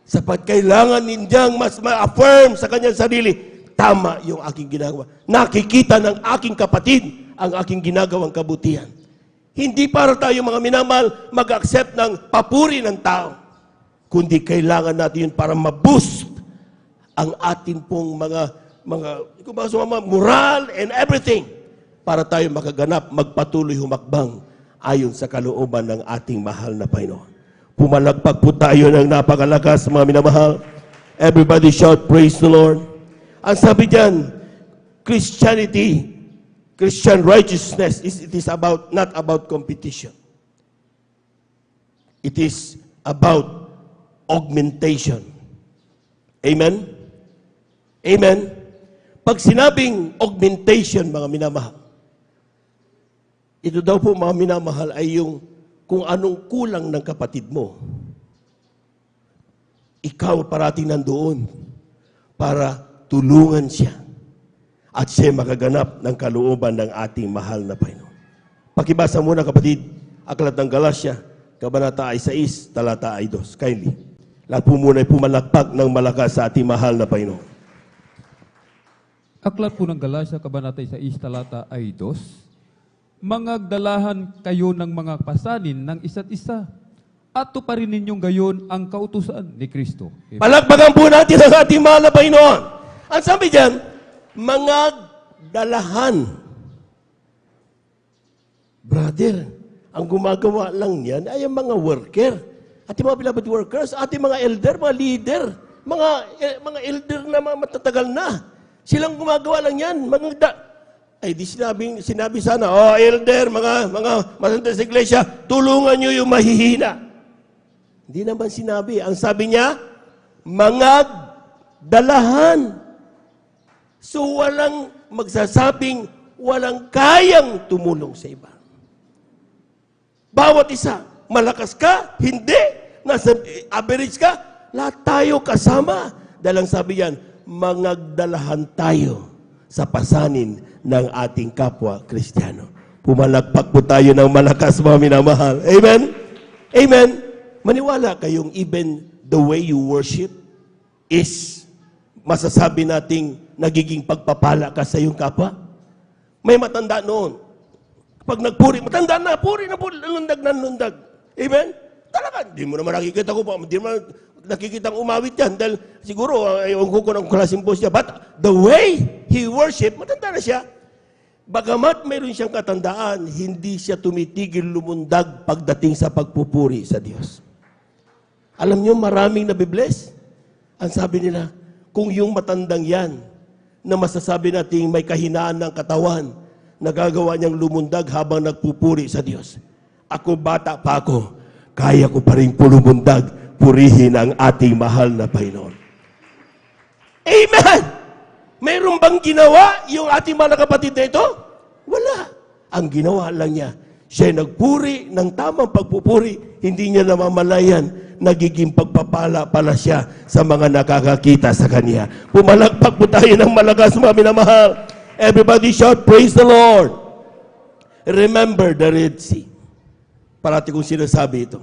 Speaker 17: Sapat kailangan nindiyang mas ma-affirm sa kanyang sarili, tama yung aking ginagawa. Nakikita ng aking kapatid ang aking ginagawang kabutihan. Hindi para tayo, mga minamahal, mag-accept ng papuri ng tao. Kundi kailangan natin yun para ma-boost ang ating pong mga moral and everything para tayo makaganap, magpatuloy humakbang ayon sa kalooban ng ating mahal na Panginoon. Pumalagpag po tayo ng napakalakas, mga minamahal. Everybody shout, praise the Lord. Ang sabi diyan, Christianity, Christian righteousness, it is not about competition. It is about augmentation. Amen? Amen? Pag sinabing augmentation, mga minamahal, ito daw po, mga minamahal, ay yung kung anong kulang ng kapatid mo. Ikaw parating nandoon para tulungan siya at siya makaganap ng kalooban ng ating mahal na Panginoon. Pakibasa muna, kapatid, Aklat ng Galasya, Kabanata 6, talata 2. Kindly. Lahat po muna ay pumalakpak ng malakas sa ating mahal na Panginoon.
Speaker 3: Aklat po ng Galasya, Kabanata 6, talata 2. Mangagdalahan kayo ng mga pasanin ng isa't isa at tuparin ninyong gayon ang kautusan ni Kristo.
Speaker 17: Palakpakan po natin ang ating mahal na Panginoon. Ang sabi diyan, mangagdalahan. Brother, ang gumagawa lang yan ay ang mga worker. Ating mga beloved workers, ating mga elder, mga leader, mga elder na mga matatagal na. Silang gumagawa lang yan. Ay, di sinabi sana, elder, mga masanta sa iglesia, tulungan nyo yung mahihina. Hindi naman sinabi. Ang sabi niya, mangagdalahan. So, walang magsasabing, walang kayang tumulong sa iba. Bawat isa, malakas ka, hindi, nasa average ka, lahat tayo kasama. Dahil ang sabi yan, mangagdalahan tayo sa pasanin ng ating kapwa Kristiyano. Pumalakpak po tayo ng malakas, mga minamahal. Amen? Amen? Maniwala kayong even the way you worship is masasabi nating nagiging pagpapala ka sa iyong kapwa? May matanda noon. Pag nagpuri, matanda na, puri, lundag. Amen? Talaga, hindi mo naman nakikita ko pa, hindi mo nakikita ang umawit yan dahil siguro ewan ko ng klaseng boss niya. But the way he worship, matanda na siya. Bagamat mayroon siyang katandaan, hindi siya tumitigil lumundag pagdating sa pagpupuri sa Diyos. Alam niyo, maraming nabibless. Ang sabi nila, kung yung matandang yan, na masasabi nating may kahinaan ng katawan, nagagawa niyang lumundag habang nagpupuri sa Diyos. Ako, bata pa ako, kaya ko pa rin pulumundag, purihin ang ating mahal na Panginoon. Amen! Mayroon bang ginawa yung ating mga kapatid na ito? Wala. Ang ginawa lang niya, siya nagpuri ng tamang pagpupuri, hindi niya namamalayan, nagiging pagpapala pala siya sa mga nakakakita sa kanya. Pumalakpak po tayo ng malakas, mga minamahal. Everybody shout, praise the Lord. Remember the Red Sea. Parati kong sinasabi ito.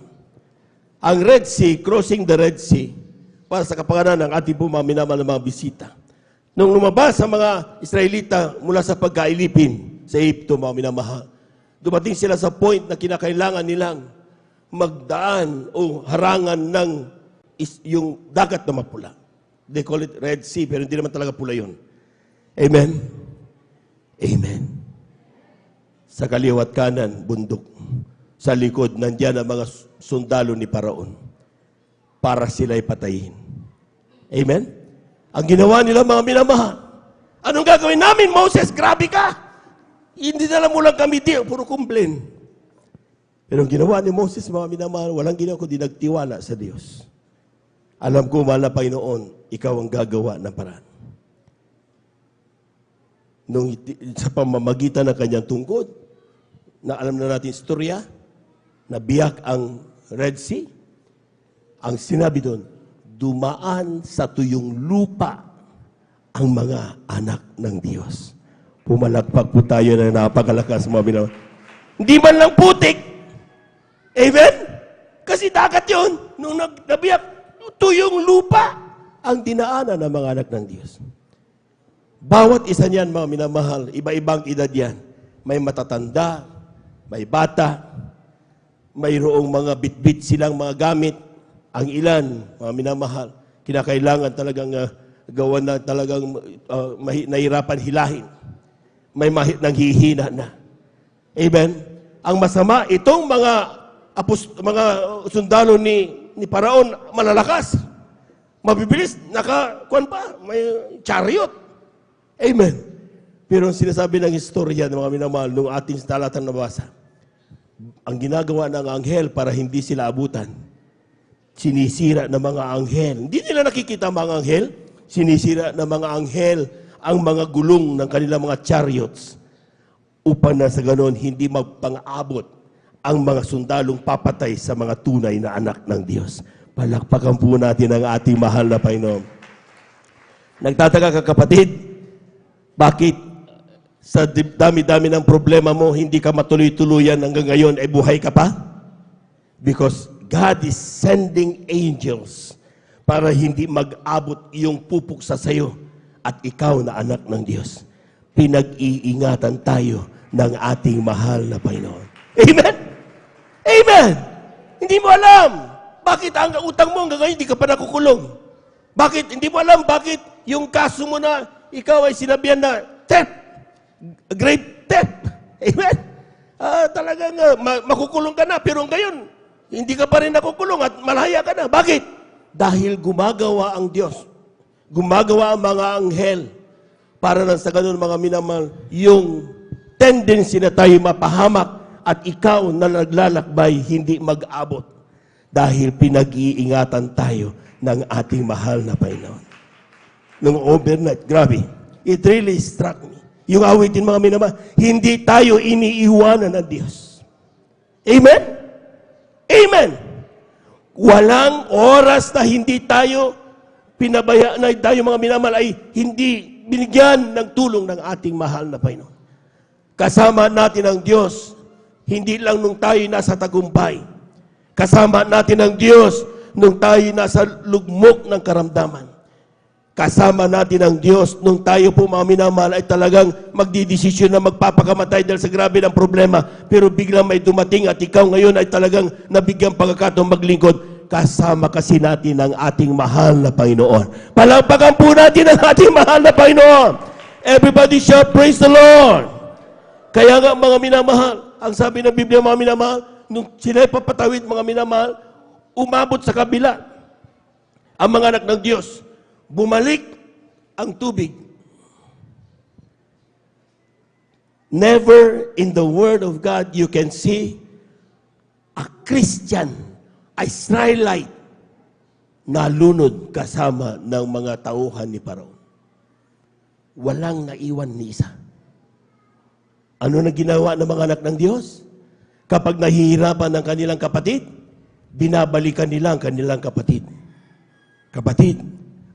Speaker 17: Ang Red Sea, crossing the Red Sea, para sa kapakanan ng ating po mga minamahal na mga bisita. Nung lumabas ang mga Israelita mula sa pagkailipin sa Egypto, mga minamahal, dumating sila sa point na kinakailangan nilang magdaan o harangan ng yung dagat na mapula. They call it Red Sea, pero hindi naman talaga pula yun. Amen? Amen. Sa kaliwat kanan, bundok. Sa likod, nandiyan ang mga sundalo ni Paraon para sila'y patayin. Amen? Ang ginawa nila, mga minamahal, anong gagawin namin, Moses? Grabe ka! Hindi na lang mo lang kami, puro complain. Pero ang ginawa ni Moses, mga minamahal, walang ginawa kundi nagtiwala sa Diyos. Alam ko, mahal na Panginoon, ikaw ang gagawa ng paraan. Nung sa pamamagitan ng kanyang tungkod, na alam na natin istorya, na biyak ang Red Sea, ang sinabi doon, dumaan sa tuyong lupa ang mga anak ng Diyos. Pumalakpak po tayo na napakalakas, mga minamahal. Hindi man lang putik. Amen? Kasi dagat yun. Nung nabiyak, tuyong lupa ang dinaanan ng mga anak ng Diyos. Bawat isa niyan, mga minamahal, iba-ibang edad yan. May matatanda, may bata, mayroong mga bitbit silang mga gamit. Ang ilan, mga minamahal, kinakailangan talagang gawan na talagang nahirapan hilahin. May nanghihina na. Amen? Ang masama, itong mga sundalo ni Paraon, malalakas. Mabibilis, kuwan pa, may chariot. Amen. Pero ang sinasabi ng istorya ng mga minamahal, nung ating talatang nabasa, ang ginagawa ng anghel para hindi sila abutan, sinisira ng mga anghel. Hindi nila nakikita ang mga anghel. Sinisira ng mga anghel ang mga gulong ng kanilang mga chariots upang na sa ganon hindi magpang-abot ang mga sundalong papatay sa mga tunay na anak ng Diyos. Palakpakan po natin ang ating mahal na Panginoon. Nagtataka ka kapatid, bakit sa dami-dami ng problema mo, hindi ka matuloy-tuluyan hanggang ngayon ay buhay ka pa? Because God is sending angels para hindi mag-abot yung pupuk sa sayo at ikaw na anak ng Diyos. Pinag-iingatan tayo ng ating mahal na Panginoon. Amen? Amen! Hindi mo alam bakit ang utang mo hanggang ngayon hindi ka pa nakukulong. Bakit? Hindi mo alam bakit yung kaso mo na ikaw ay sinabihan na theft, grave theft. Amen? Talagang makukulong ka na pero ngayon hindi ka pa rin nakukulong at malaya ka na. Bakit? Dahil gumagawa ang Diyos. Gumagawa ang mga anghel para nang sa ganun mga minamahal, yung tendency na tayo mapahamak at ikaw na naglalakbay hindi mag-abot dahil pinag-iingatan tayo ng ating mahal na Panginoon. Nung overnight, grabe, it really struck me. Yung awitin mga minamahal, hindi tayo iniiwanan ng Diyos. Amen? Amen! Walang oras na hindi tayo pinabaya na tayo mga minamahal ay hindi binigyan ng tulong ng ating mahal na Panginoon. Kasama natin ang Diyos, hindi lang nung tayo nasa tagumpay. Kasama natin ang Diyos nung tayo nasa lugmok ng karamdaman. Kasama natin ang Diyos nung tayo po mga minamahal ay talagang magdidesisyon na magpapakamatay dahil sa grabe ng problema. Pero biglang may dumating at ikaw ngayon ay talagang nabigyan pagkakataong maglingkod. Kasama kasi natin ang ating mahal na Panginoon. Palakpakan po natin ang ating mahal na Panginoon. Everybody shout, praise the Lord. Kaya nga mga minamahal, ang sabi ng Biblia mga minamahal, nung sila'y papatawid mga minamahal, umabot sa kabila ang mga anak ng Diyos. Bumalik ang tubig. Never in the Word of God you can see a Christian, a Israelite, nalunod kasama ng mga tauhan ni Paraon. Walang naiwan ni isa. Ano na ginawa ng mga anak ng Diyos? Kapag nahihirapan ng kanilang kapatid, binabalikan nila ang kanilang kapatid. Kapatid,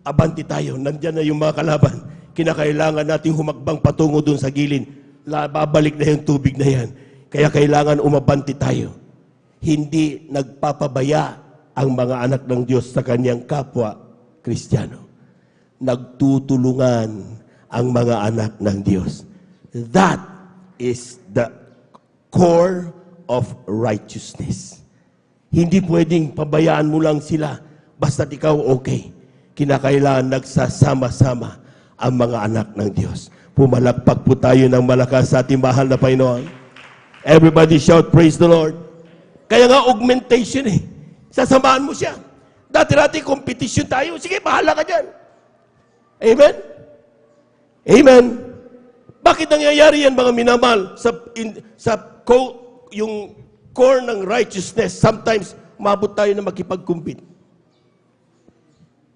Speaker 17: abanti tayo. Nandyan na yung mga kalaban. Kinakailangan nating humakbang patungo dun sa gilid. Babalik na yung tubig na yan. Kaya kailangan umabanti tayo. Hindi nagpapabaya ang mga anak ng Diyos sa kanyang kapwa Kristiyano. Nagtutulungan ang mga anak ng Diyos. That is the core of righteousness. Hindi pwedeng pabayaan mo lang sila basta't ikaw okay. Kinakailangan nagsasama-sama ang mga anak ng Diyos. Pumalakpak po tayo ng malakas sa ating mahal na Panginoon. Everybody shout, praise the Lord. Kaya nga augmentation eh. Sasamahan mo siya. Dati-dati competition tayo. Sige, bahala ka dyan. Amen? Amen? Bakit nangyayari yan mga minamahal? Yung core ng righteousness, sometimes umabot tayo na makipag-compete.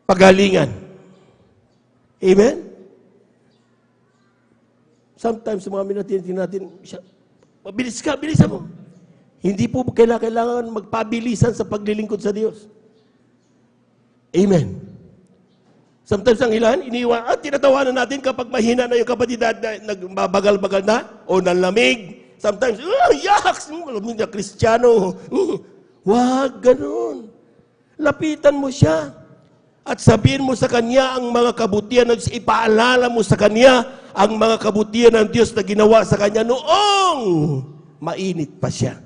Speaker 17: Pagalingan. Amen? Sometimes, mga minatin natin, mabilis ka, bilisan mo. Hindi po kailangan magpabilisan sa paglilingkod sa Diyos. Amen. Sometimes ang ilan, iniwan, tinatawanan natin kapag mahina na yung kapatid na nagbabagal-bagal na o nanlamig. Sometimes, yaks! Malamig na Kristiyano. Wag, ganun. Lapitan mo siya. At sabihin mo sa kanya ang mga kabutihan, ipaalala mo sa kanya ang mga kabutihan ng Diyos na ginawa sa kanya noong mainit pa siya.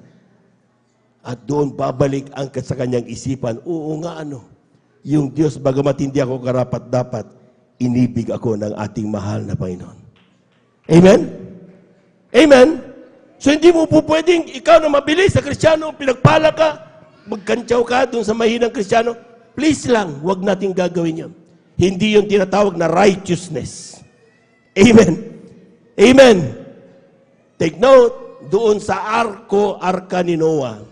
Speaker 17: At doon babalik ang sa kanyang isipan, oo nga yung Diyos, bagamat hindi ako karapat-dapat, inibig ako ng ating mahal na Panginoon. Amen? Amen? So hindi mo po pwedeng ikaw na mabilis sa Kristiyano, pinagpala ka, magkantsaw ka doon sa mahinang Kristiyano, please lang, wag nating gagawin yun. Hindi yung tinatawag na righteousness. Amen? Amen? Take note, doon sa arka ni Noah,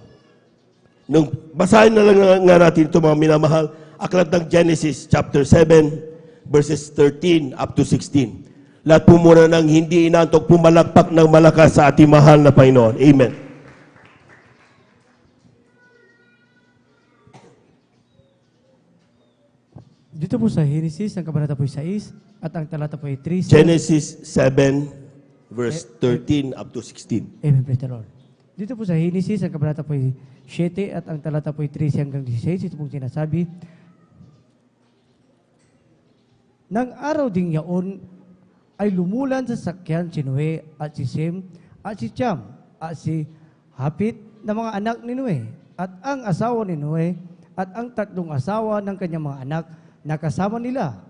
Speaker 17: Nung basahin na lang nga natin ito mga minamahal, aklat ng Genesis chapter 7 verses 13 up to 16. Lahat po muna ng hindi inantok, pumalakpak ng malakas sa ating mahal na Panginoon. Amen.
Speaker 12: Dito po sa Genesis, ang kabanata po 6 at ang talata po 3.
Speaker 17: Genesis 7 verse 13 up to 16.
Speaker 12: Amen, praise the Lord. Dito po sa Genesis, ang kabanata po 7 at ang talata po 13 hanggang 16, ito pong sinasabi, nang araw ding yaon ay lumulan sa sakyan si Noe at si Sem at si Cham at si Hapit na mga anak ni Noe at ang asawa ni Noe at ang tatlong asawa ng kanyang mga anak na kasama nila.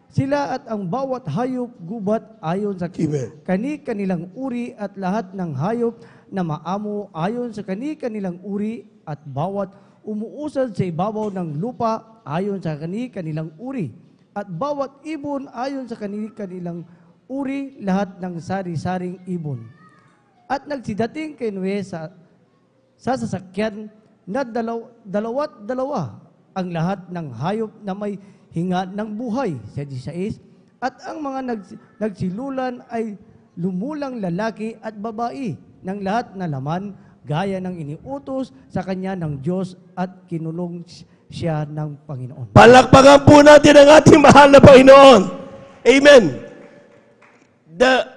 Speaker 12: Sila at ang bawat hayop gubat ayon sa kani-kanilang uri at lahat ng hayop na maamo ayon sa kani-kanilang uri at bawat umuusad sa ibabaw ng lupa ayon sa kani-kanilang uri at bawat ibon ayon sa kani-kanilang uri, lahat ng sari-saring ibon. At nagsidating kay Noe sa sasakyan na dalawa't-dalawa ang lahat ng hayop na may hinga ng buhay, sa 16, at ang mga nagsilulan ay lumulang lalaki at babae ng lahat na laman, gaya ng iniutos sa kanya ng Diyos at kinulong siya ng Panginoon.
Speaker 17: Palakpakan po natin ang ating mahal na Panginoon. Amen. The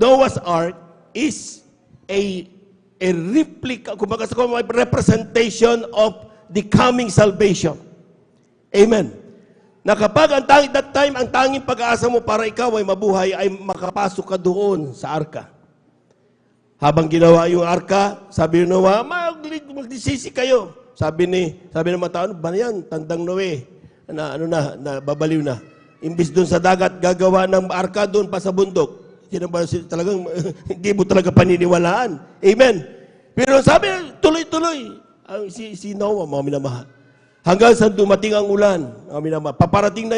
Speaker 17: Noah's Ark is a replica, kumbaga sa representation of the coming salvation. Amen. Na kapag that time, ang tanging pag-aasa mo para ikaw ay mabuhay ay makapasok ka doon sa arka. Habang ginawa yung arka, sabi ni Noah, magdisisi kayo. Sabi ng mga tao, ba yan? Tandang Noe, na babaliw na. Imbis doon sa dagat, gagawa ng arka doon pa sa bundok. Talagang, hindi mo talaga paniniwalaan. Amen. Pero sabi, tuloy-tuloy. Si Noah, mga minamahal. Hanggang sa dumating ang ulan, paparating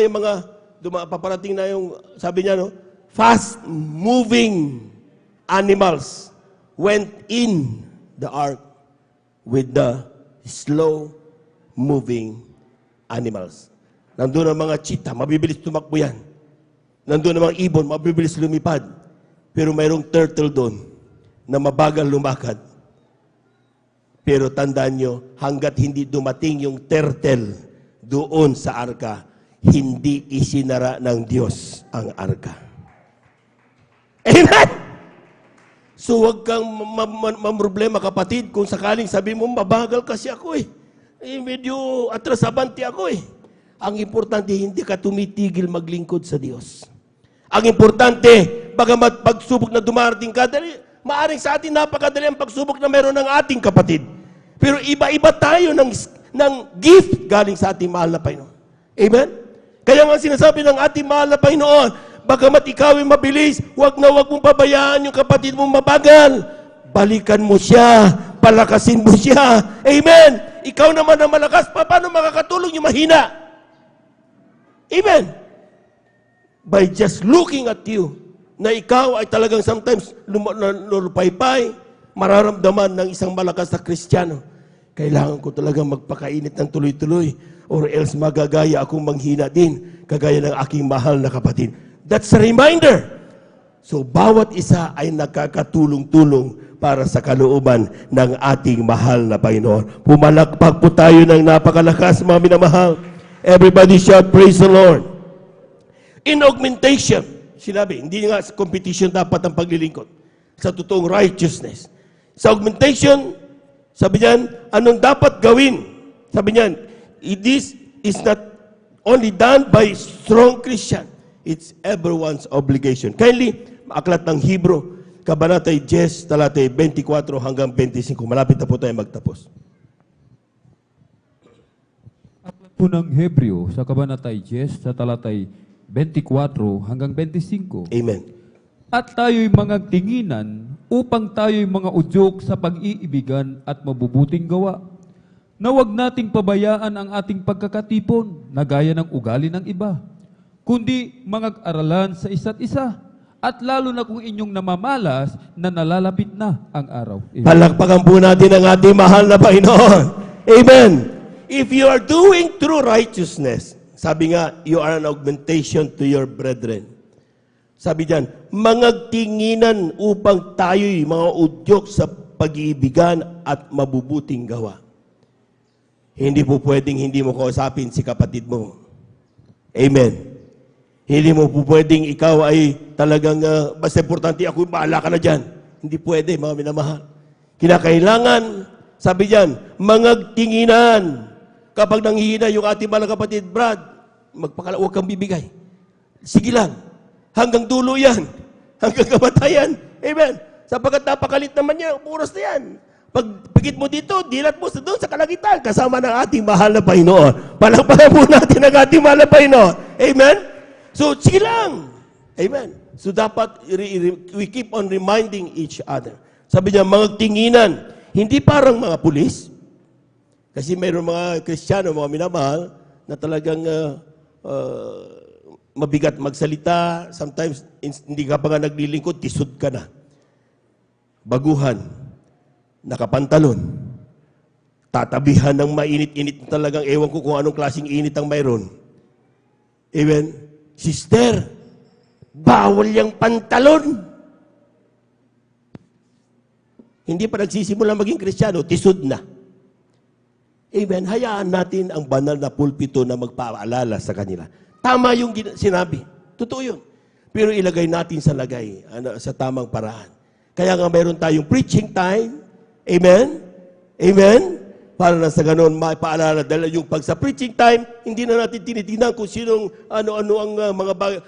Speaker 17: na yung sabi niya, no, fast-moving animals went in the ark with the slow-moving animals. Nandun ang mga cheetah, mabibilis tumakbo yan. Nandun ang mga ibon, mabibilis lumipad. Pero mayroong turtle doon na mabagal lumakad. Pero tandaan nyo, hanggat hindi dumating yung turtle doon sa arka, hindi isinara ng Diyos ang arka. Amen! So huwag kang mamroblema kapatid kung sakaling sabi mo, mabagal kasi ako medyo atrasabante ako Ang importante, hindi ka tumitigil maglingkod sa Diyos. Ang importante, bagamat pagsubok na dumarating ka, maaring sa atin napakadali ang pagsubok na meron ng ating kapatid. Pero iba-iba tayo ng gift galing sa ating mahal na Panginoon. Amen? Kaya nga sinasabi ng ating mahal na Panginoon, bagamat ikaw ay mabilis, huwag mong pabayaan yung kapatid mong mabagal. Balikan mo siya, palakasin mo siya. Amen? Ikaw naman ang malakas, paano makakatulong yung mahina? Amen? By just looking at you, na ikaw ay talagang sometimes lulupaypay, mararamdaman ng isang malakas na Kristiyano. Kailangan ko talagang magpakainit ng tuloy-tuloy or else magagaya akong manghina din, kagaya ng aking mahal na kapatid. That's a reminder. So, bawat isa ay nakakatulong-tulong para sa kalooban ng ating mahal na Panginoon. Pumalakpak po tayo ng napakalakas, mga minamahal. Everybody shout, praise the Lord. In augmentation, sinabi, hindi nga competition dapat ang paglilingkod. Sa totoong righteousness. Sa augmentation, sabi niyan, anong dapat gawin? Sabi niyan, this is not only done by strong Christian. It's everyone's obligation. Kindly, aklat ng Hebrew, Kabanatay 10, talatay 24 hanggang 25. Malapit na po tayo magtapos.
Speaker 3: Aklat po ng Hebreo sa Kabanatay 10, sa talatay 24 hanggang 25.
Speaker 17: Amen.
Speaker 3: At tayo'y mga tinginan upang tayo'y mga udyok sa pag-iibigan at mabubuting gawa. Na huwag nating pabayaan ang ating pagkakatipon na gaya ng ugali ng iba, kundi mga aralan sa isa't isa at lalo na kung inyong namamalas na nalalapit na ang araw. Amen.
Speaker 17: Palakpakan po natin ang ating mahal na Panginoon. Amen. If you are doing true righteousness, sabi nga, you are an augmentation to your brethren. Sabi diyan, mangagtinginan upang tayo'y mga udyok sa pag-iibigan at mabubuting gawa. Hindi po pwedeng hindi mo kausapin si kapatid mo. Amen. Hindi mo po pwedeng ikaw ay talagang basta importante ako, bahala ka na dyan. Hindi pwede, mga minamahal. Kinakailangan, sabi diyan, mangagtinginan. Kapag nanghihina yung ating mga kapatid, Brad, huwag kang bibigay. Sige lang. Hanggang dulo yan. Hanggang kamatayan. Amen. Sapagkat napakalit naman niya, oras na yan. Pag pigit mo dito, dilat mo doon sa kalangitan, kasama ng ating mahal na Panginoon. Palakpakan po natin ang ating mahal na Panginoon. Amen? So, sige lang. Amen. So, dapat we keep on reminding each other. Sabi niya, mga tinginan, hindi parang mga pulis. Kasi mayroon mga Kristiyano, mga minamahal, na talagang mabigat magsalita. Sometimes, hindi ka pa nga naglilingkod, tisod ka na. Baguhan, nakapantalon, tatabihan ng mainit-init talagang, ewan ko kung anong klaseng init ang mayroon. Amen? Sister, bawal yung pantalon. Hindi pa nagsisimula maging Kristiyano, tisod na. Amen? Hayaan natin ang banal na pulpito na magpaalala sa kanila. Tama yung sinabi. Totoo yun. Pero ilagay natin sa sa tamang paraan. Kaya nga mayroon tayong preaching time. Amen? Amen? Para na sa ganon, maipaalala. Dahil yung pag sa preaching time, hindi na natin tinitingnan kung sinong, ano-ano ang mga bagay.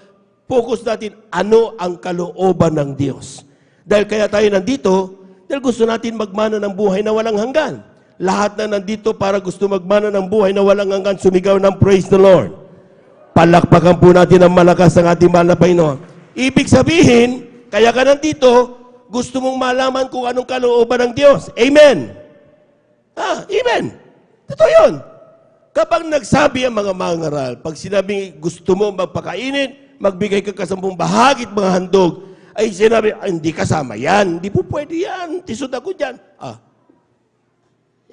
Speaker 17: Focus natin, ano ang kalooban ng Diyos. Dahil kaya tayo nandito, dahil gusto natin magmana ng buhay na walang hanggan. Lahat na nandito para gusto magmana ng buhay na walang hanggan, sumigaw ng praise the Lord. Palakpakan po natin ang malakas ng ating mahal na Panginoon. Ibig sabihin, kaya ka nandito, gusto mong malaman kung anong kalooban ng Diyos. Amen. Amen. Totoo yun. Kapag nagsabi ang mga mangaral, pag sinabing gusto mo magpakainin, magbigay ka kasampung bahagit mga handog, ay sinabi, hindi kasama yan. Hindi po pwede yan. Tisod ako dyan.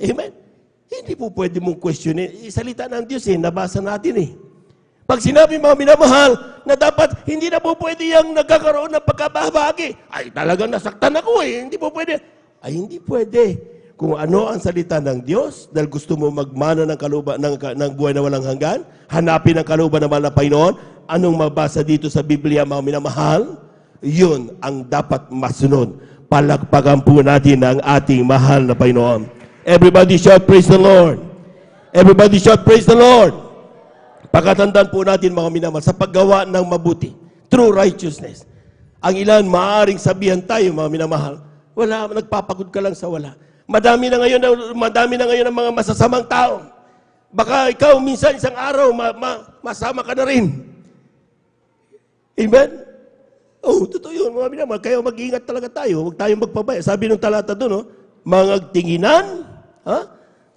Speaker 17: Amen. Hindi po pwede mong questionin. Salita ng Diyos nabasa natin Pag sinabi mga minamahal na dapat hindi na po pwede yung nagkakaroon ng pagkabahagi, ay talagang nasaktan ako Hindi po pwede. Ay hindi pwede. Kung ano ang salita ng Diyos, dahil gusto mo magmana ng kalooban ng buhay na walang hanggan, hanapin ang kalooban ng mahal na Panginoon, anong mabasa dito sa Biblia mga minamahal? Yun ang dapat masunod. Palakpakan po natin ang ating mahal na Panginoon. Everybody shout praise the Lord. Everybody shout praise the Lord. Pagkatandaan po natin mga minamahal sa paggawa ng mabuti, true righteousness. Ang ilan maaaring sabihan tayo mga minamahal, wala, nagpapagod ka lang sa wala. Madami na ngayon ang mga masasamang tao. Baka ikaw minsan isang araw masama ka na rin. Amen? Totoo yun mga minamahal. Kaya mag-iingat talaga tayo. Huwag tayong magpabaya. Sabi ng talata doon, mangagtinginan,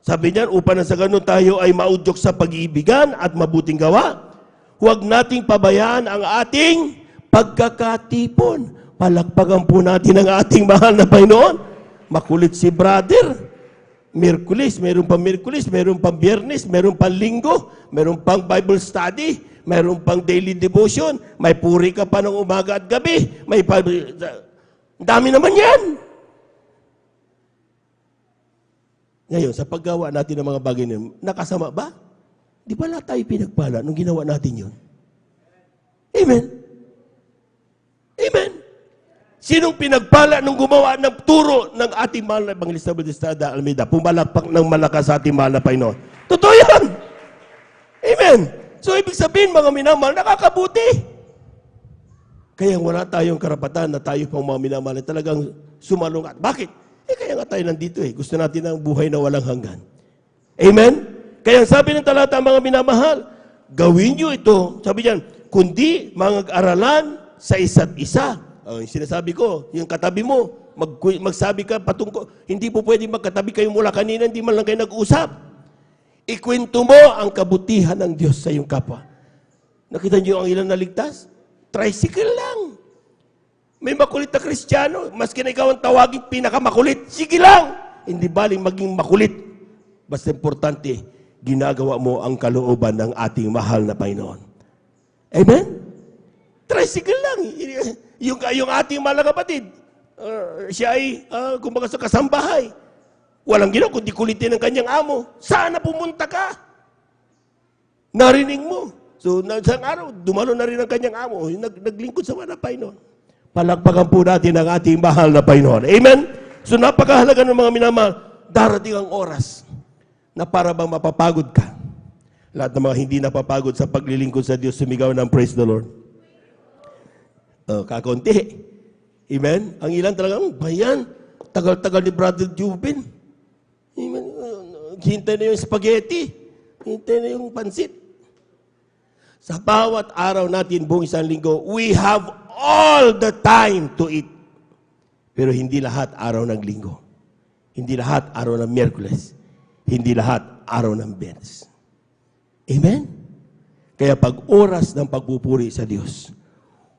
Speaker 17: sabi niyan, upang sa ganun tayo ay maudyok sa pag-iibigan at mabuting gawa. Huwag nating pabayaan ang ating pagkakatipon. Palakpakan po natin ang ating mahal na Panginoon. Makulit si brother. Miyerkules, meron pang Miyerkules, meron pang Biyernes, meron pang Linggo, meron pang Bible study, meron pang daily devotion, may puri ka pa ng umaga at gabi, dami naman yan. Ngayon, sa paggawa natin ng mga bagay na nakasama ba? Di ba lahat tayo pinagpala nung ginawa natin yun? Amen? Amen? Sinong pinagpala nung gumawa ng turo ng ating mahal na Evangelista Bautista Almeida? Pumalakpak ng malakas sa ating mahal na Panginoon. Totoo yan! Amen! So, ibig sabihin, mga minamahal, nakakabuti. Kaya wala tayong karapatan na tayo pang mga minamahal na talagang sumalungat. Bakit? Kaya nga tayo nandito Gusto natin ang buhay na walang hanggan. Amen? Kaya sabi ng talata, mga minamahal, gawin nyo ito, sabi niyan, kundi mag-aralan sa isa't isa. Yung sinasabi ko, yung katabi mo, magsabi ka patungkol, hindi po pwede magkatabi kayo mula kanina, hindi man lang kayo nag-usap. Ikwento mo ang kabutihan ng Diyos sa iyong kapwa. Nakita niyo ang ilan naligtas? Tricycle lang. May makulit na Kristiyano, maski na ikaw ang tawagin pinakamakulit, sige lang! Hindi baling maging makulit. Basta importante, ginagawa mo ang kalooban ng ating mahal na Panginoon. Amen? Tricycle lang. Yung ating mahal na kapatid, siya ay, kumbaga sa kasambahay. Walang ginawa kundi kulitin ng kanyang amo. Sana pumunta ka. Narinig mo. So, isang araw, dumalo na rin ang kanyang amo. Naglingkod sa mga Panginoon. Palakpakan po natin ang ating mahal na Panginoon. Amen? So, napakahalaga ng mga minamahal. Darating ang oras na para bang mapapagod ka. Lahat ng mga hindi napapagod sa paglilingkod sa Diyos, sumigaw ng praise the Lord. Kakunti. Amen? Ang ilan talagang, bayan, tagal-tagal ni Brother Jubin. Amen? Hintay na yung spaghetti. Hintay na yung pansit. Sa bawat araw natin buong isang linggo, we have all the time to eat. Pero hindi lahat araw ng linggo. Hindi lahat araw ng Miyerkules. Hindi lahat araw ng Biyernes. Amen? Kaya pag oras ng pagpupuri sa Diyos,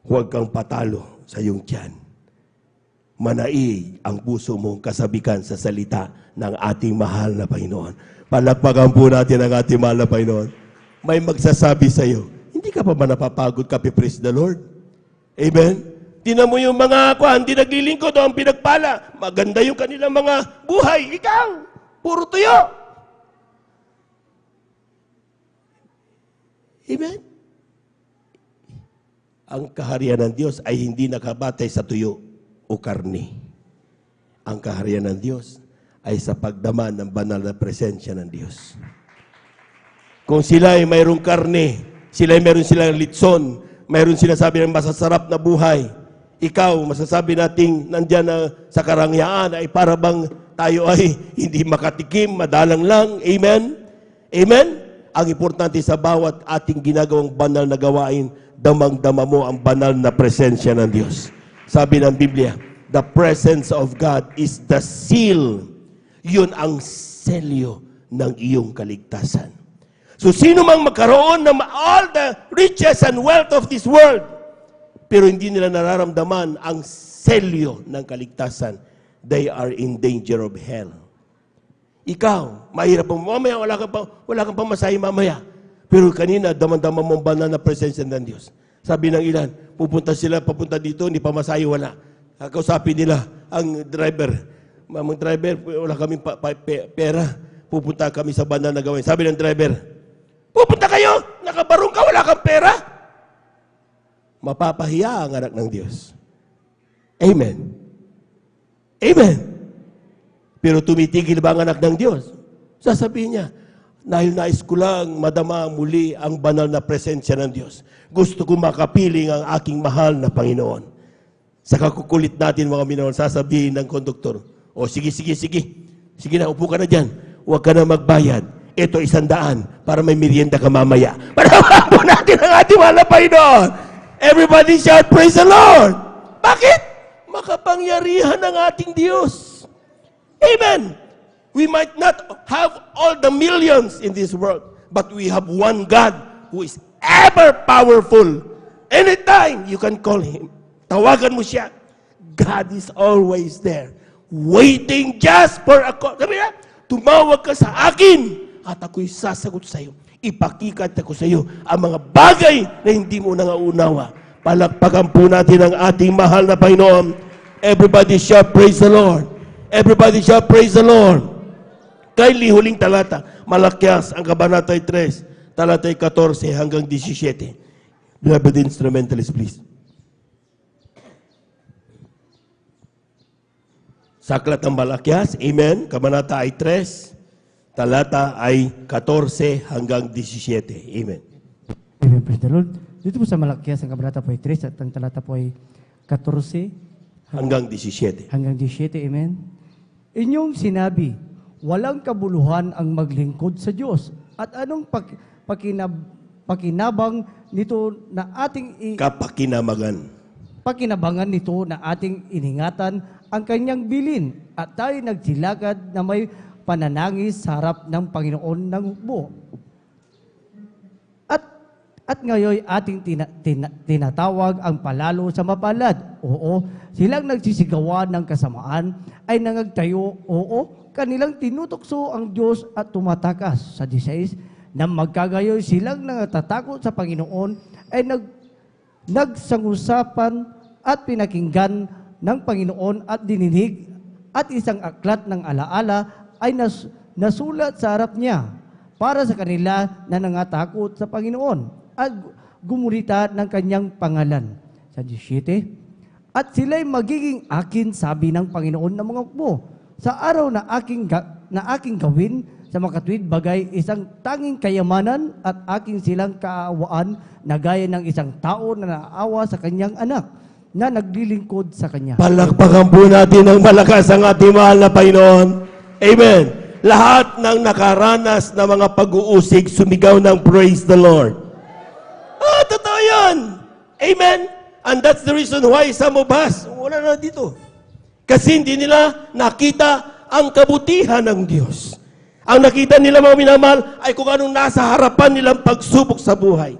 Speaker 17: huwag kang patalo sa iyong tiyan. Manaig ang puso mong kasabikan sa salita ng ating mahal na Panginoon. Palakpakan po natin ang ating mahal na Panginoon. May magsasabi sa iyo, hindi ka pa ba napapagod ka, praise the Lord? Amen? Tinan mo yung mga hindi naglilingkod o ang pinagpala. Maganda yung kanilang mga buhay. Ikaw, puro tuyo. Amen? Ang kaharian ng Diyos ay hindi nakabatay sa tuyo o karne. Ang kaharian ng Diyos ay sa pagdama ng banal na presensya ng Diyos. Kung sila ay mayroong karne, sila ay mayroon silang litson, mayroon sinasabi ng masasarap na buhay, ikaw, masasabi nating nandyan na sa karangyaan ay para bang tayo ay hindi makatikim, madalang lang. Amen? Amen? Ang importante sa bawat ating ginagawang banal na gawain, damang-dama mo ang banal na presensya ng Diyos. Sabi ng Biblia, the presence of God is the seal. Yun ang selyo ng iyong kaligtasan. So sino mang magkaroon ng all the riches and wealth of this world, pero hindi nila nararamdaman ang selyo ng kaligtasan, they are in danger of hell. Ikaw, mahirap mo. Mamaya, wala kang pamasahe mamaya. Pero kanina, damang-dama mong banal na presensya ng Diyos. Sabi ng ilan, papunta dito, hindi pamasahe, wala. Kausapin nila ang driver. Mamang driver, wala kaming pera. Pupunta kami sa banal na gawin. Sabi ng driver, pupunta kayo, nakabarong ka, wala kang pera. Mapapahiya ang anak ng Diyos. Amen. Amen. Pero tumitigil ba ang anak ng Diyos? Sasabihin niya, dahil nais ko lang madama muli ang banal na presensya ng Diyos. Gusto ko makapiling ang aking mahal na Panginoon. Sa kakukulit natin mga minahal, sasabihin ng konduktor, o sige. Sige na, upo ka na dyan. Huwag ka na magbayad. Ito 100 para may merienda ka mamaya. Parawan po natin ang ating mahal na Panginoon. Everybody shout, praise the Lord! Bakit? Makapangyarihan ng ating Diyos. Amen! We might not have all the millions in this world, but we have one God who is ever powerful. Anytime you can call Him. Tawagan mo siya. God is always there, waiting just for a call. Sabi niya, tumawag ka sa akin at ako'y sasagot sa iyo. Ipakikat ako sa iyo ang mga bagay na hindi mo nangaunawa. Palakpakan po natin ang ating mahal na Panginoon. Everybody shout, praise the Lord. Everybody shout, praise the Lord. Kindly, huling talata. Malakyas, ang kabanatay 3, talatay 14 hanggang 17. Beloved instrumentalist, please. Sa aklat ng Malakyas, amen, kabanata ay 3, talata ay 14 hanggang 17. Amen.
Speaker 12: Amen, praise the Lord. Dito po sa Malakyas, ang kabanata po ay 3 at ang talata po ay 14
Speaker 17: hanggang 17.
Speaker 12: Hanggang 17, amen. Inyong sinabi, walang kabuluhan ang maglingkod sa Diyos. At anong pakinabang nito na ating pakinabangan nito na ating iningatan ang kanyang bilin at tayo nagsilakad na may pananangis sa harap ng Panginoon ng hukbo. At At ngayon ating tinatawag ang palalo sa mapalad. Oo, silang nagsisigawan ng kasamaan ay nangagtayo. Oo, kanilang tinutokso ang Diyos at tumatakas. Sa 16, na magkagayoy silang nangatatakot sa Panginoon ay nagsangusapan at pinakinggan ng Panginoon at dininig at isang aklat ng alaala ay nasulat sa harap niya para sa kanila na nangatakot sa Panginoon at gumulita ng kanyang pangalan. Sa 17, at sila'y magiging akin, sabi ng Panginoon ng mga hukbo, sa araw na aking gawin sa makatwid bagay isang tanging kayamanan at aking silang kaawaan na gaya ng isang tao na naawa sa kanyang anak na naglilingkod sa kanya.
Speaker 17: Palakpakan po natin ng malakas ang ating mahal na Panginoon. Amen. Lahat ng nakaranas na mga pag-uusig, sumigaw ng praise the Lord. Totoo yan. Amen. And that's the reason why some of us, wala na dito. Kasi hindi nila nakita ang kabutihan ng Diyos. Ang nakita nila, mga minamahal, ay kung anong nasa harapan nilang pagsubok sa buhay.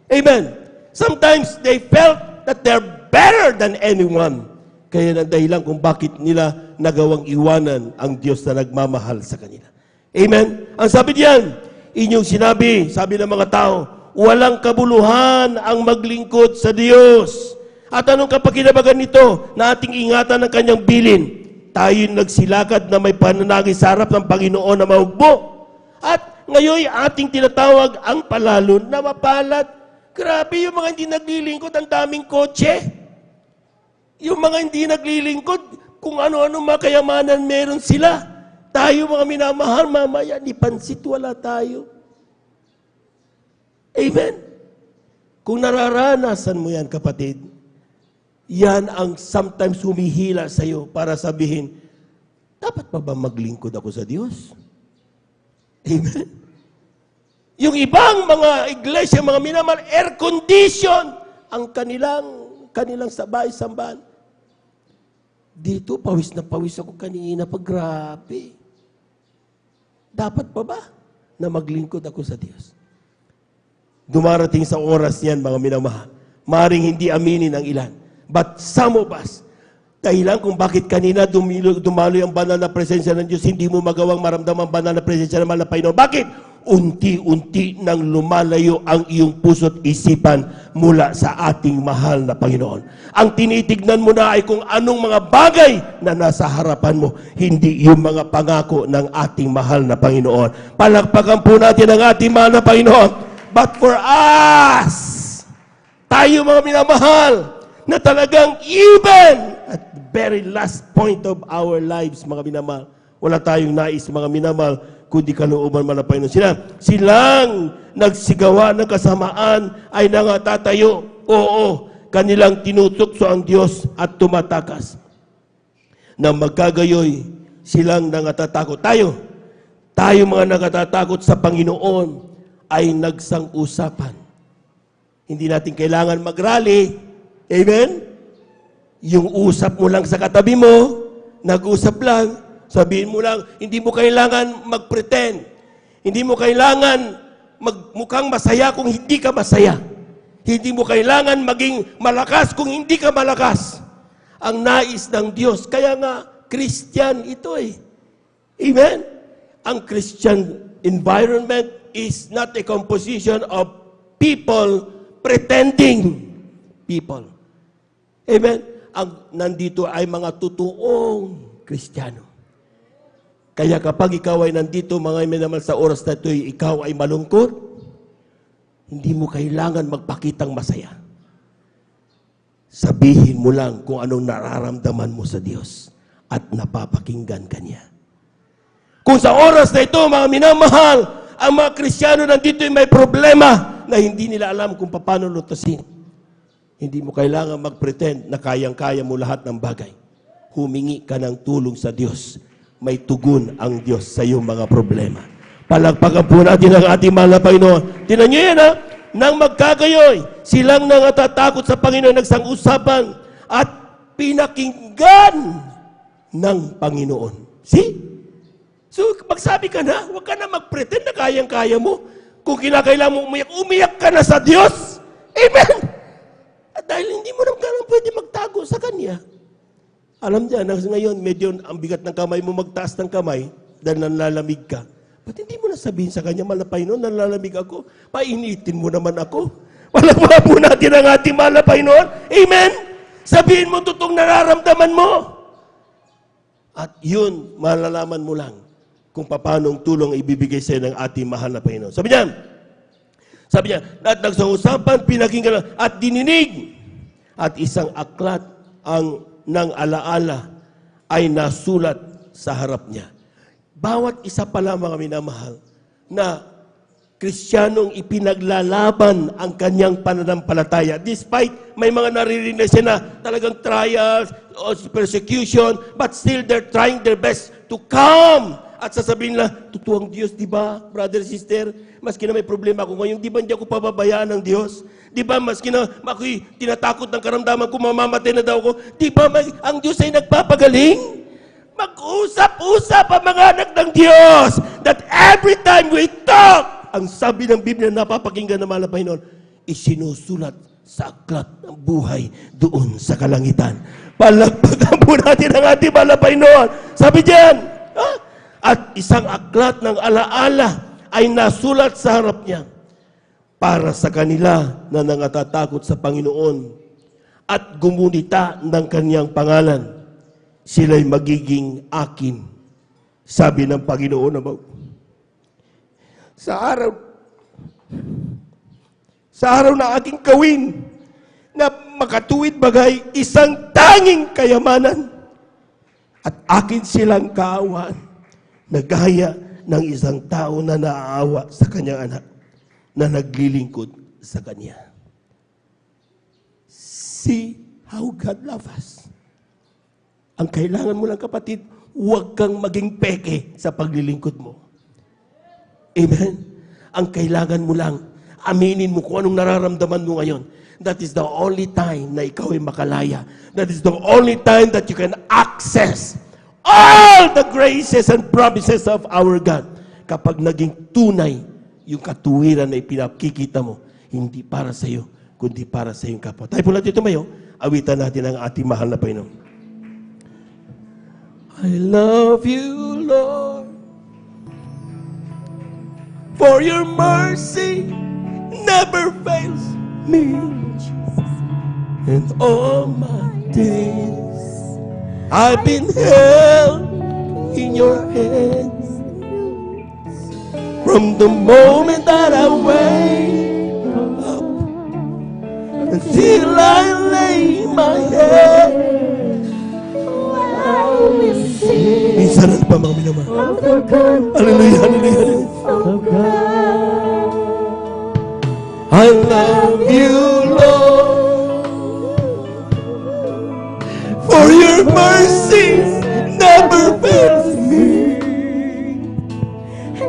Speaker 17: Amen. Sometimes they felt that they're better than anyone. Kaya ang dahilan kung bakit nila nagawang iwanan ang Diyos na nagmamahal sa kanila. Amen. Ang sabi diyan, inyong sinabi, sabi ng mga tao, walang kabuluhan ang maglingkod sa Diyos. At anong kapakinabangan nito na ating ingatan ng kanyang bilin? Tayo nagsilakad na may pananangin sa harap ng Panginoon na mahugbo. At ngayon ating tinatawag ang palalo na mapalad. Grabe yung mga hindi naglilingkod, ang daming kotse. Yung mga hindi naglilingkod, kung ano-ano mga kayamanan meron sila. Tayo mga minamahal, mamaya, ni pansit wala tayo. Amen. Kung nararanasan mo yan, kapatid, yan ang sometimes humihila sa iyo para sabihin, dapat pa ba maglingkod ako sa Diyos? Amen. Yung ibang mga iglesia, mga minamahal, air condition ang kanilang sabay-sambahan. Dito, pawis na pawis ako kanina pag grabe. Dapat pa ba na maglingkod ako sa Diyos? Dumarating sa oras yan, mga minamahal. Maring hindi aminin ang ilan. But some of us, dahilan kung bakit kanina dumaloy ang banal na presensya ng Diyos, hindi mo magawang maramdaman ang banal na presensya ng mahal na Panginoon. Bakit? Unti-unti nang lumalayo ang iyong puso't isipan mula sa ating mahal na Panginoon. Ang tinitignan mo na ay kung anong mga bagay na nasa harapan mo, hindi yung mga pangako ng ating mahal na Panginoon. Palakpakan po natin ang ating mahal na Panginoon. But for us, tayo mga minamahal, na talagang even at the very last point of our lives, mga minamahal, wala tayong nais, mga minamahal, kundi kalooban man ng Panginoon. Silang nagsigawa ng kasamaan ay nangatatayo. Oo, kanilang tinutukso ang Diyos at tumatakas. Na magkagayoy, silang nangatatakot. Tayo mga nangatatakot sa Panginoon ay nagsang-usapan. Hindi natin kailangan mag-rally. Amen? Yung usap mo lang sa katabi mo, nag-usap lang, sabihin mo lang, hindi mo kailangan mag-pretend. Hindi mo kailangan magmukhang masaya kung hindi ka masaya. Hindi mo kailangan maging malakas kung hindi ka malakas. Ang nais ng Diyos. Kaya nga, Christian ito eh. Amen? Ang Christian environment is not a composition of people pretending people. Amen? Ang nandito ay mga totoong Kristiyano. Kaya kapag ikaw ay nandito, mga minamahal, sa oras na ito, ikaw ay malungkot, hindi mo kailangan magpakitang masaya. Sabihin mo lang kung anong nararamdaman mo sa Diyos at napapakinggan ka niya. Kung sa oras na ito, mga minamahal, ang mga Kristiyano nandito ay may problema na hindi nila alam kung paano lutasin. Hindi mo kailangan mag-pretend na kayang-kaya mo lahat ng bagay. Humingi ka ng tulong sa Diyos. May tugon ang Diyos sa iyong mga problema. Palagpagan po natin ang ating mahal na Panginoon. Tingnan niyo yan, ha? Nang magkagayoy, silang nangatatakot sa Panginoon, nagsang-usapan at pinakinggan ng Panginoon. See? So, magsabi ka na, huwag ka na mag-pretend na kayang-kaya mo. Kung kinakailangan mo umiyak, umiyak ka na sa Diyos. Amen! At dahil hindi mo naman pwede magtago sa Kanya. Alam niya, ngayon, medyo ang bigat ng kamay mo, magtaas ng kamay dahil nanlalamig ka. Ba't hindi mo na sabihin sa Kanya, malapay noon, nanlalamig ako? Painitin mo naman ako. Palakpakan po natin ang ating malapay noon. Amen! Sabihin mo totoong nararamdaman mo. At yun, malalaman mo lang kung paano ang tulong ibibigay sa ng ating mahal na Panginoon. Sabi niya, at nagsahusapan, pinakinggan at dininig, at isang aklat ng alaala ay nasulat sa harap niya. Bawat isa pala, mga minamahal, na Kristiyanong ipinaglalaban ang kanyang pananampalataya. Despite may mga naririnig siya na talagang trials o persecution, but still they're trying their best to come. At sasabihin nila, totoo ang Diyos, di ba, brother, sister? Maski na may problema ako ngayon, di ba hindi ako pababayaan ng Diyos? Di ba, maski na ako'y tinatakot ng karamdaman ko, mamamatay na daw ako, di ba ang Diyos ay nagpapagaling? Mag-usap-usap ang mga anak ng Diyos that every time we talk, ang sabi ng Biblia na napapakinggan ng mahal na Panginoon, isinusulat sa aklat ng buhay doon sa kalangitan. Palakpakan po natin ang ating mahal na Panginoon. Sabi diyan, at isang aklat ng alaala ay nasulat sa harap niya para sa kanila na nangatatakot sa Panginoon at gumunita ng kaniyang pangalan. Sila'y magiging akin. Sabi ng Panginoon na sa araw na aking gawin na makatuwid bagay isang tanging kayamanan at akin silang kaawaan na gaya ng isang tao na naaawa sa kanyang anak na naglilingkod sa kanya. See how God loves us. Ang kailangan mo lang, kapatid, huwag kang maging peke sa paglilingkod mo. Amen? Ang kailangan mo lang, aminin mo kung anong nararamdaman mo ngayon. That is the only time na ikaw ay makalaya. That is the only time that you can access all the graces and promises of our God. Kapag naging tunay yung katuwiran na ipinakikita mo, hindi para sa iyo, kundi para sa iyong kapwa. Tayo po natin tumayo, awitan natin ang ating mahal na Panginoon. I love you, Lord, for your mercy never fails me. And all my days I've been held in your hands. From the moment that I wake up until I lay my head, minsan pa mga minamahal. Hallelujah, hallelujah, hallelujah. I love you, Lord, for your mercy never fails me.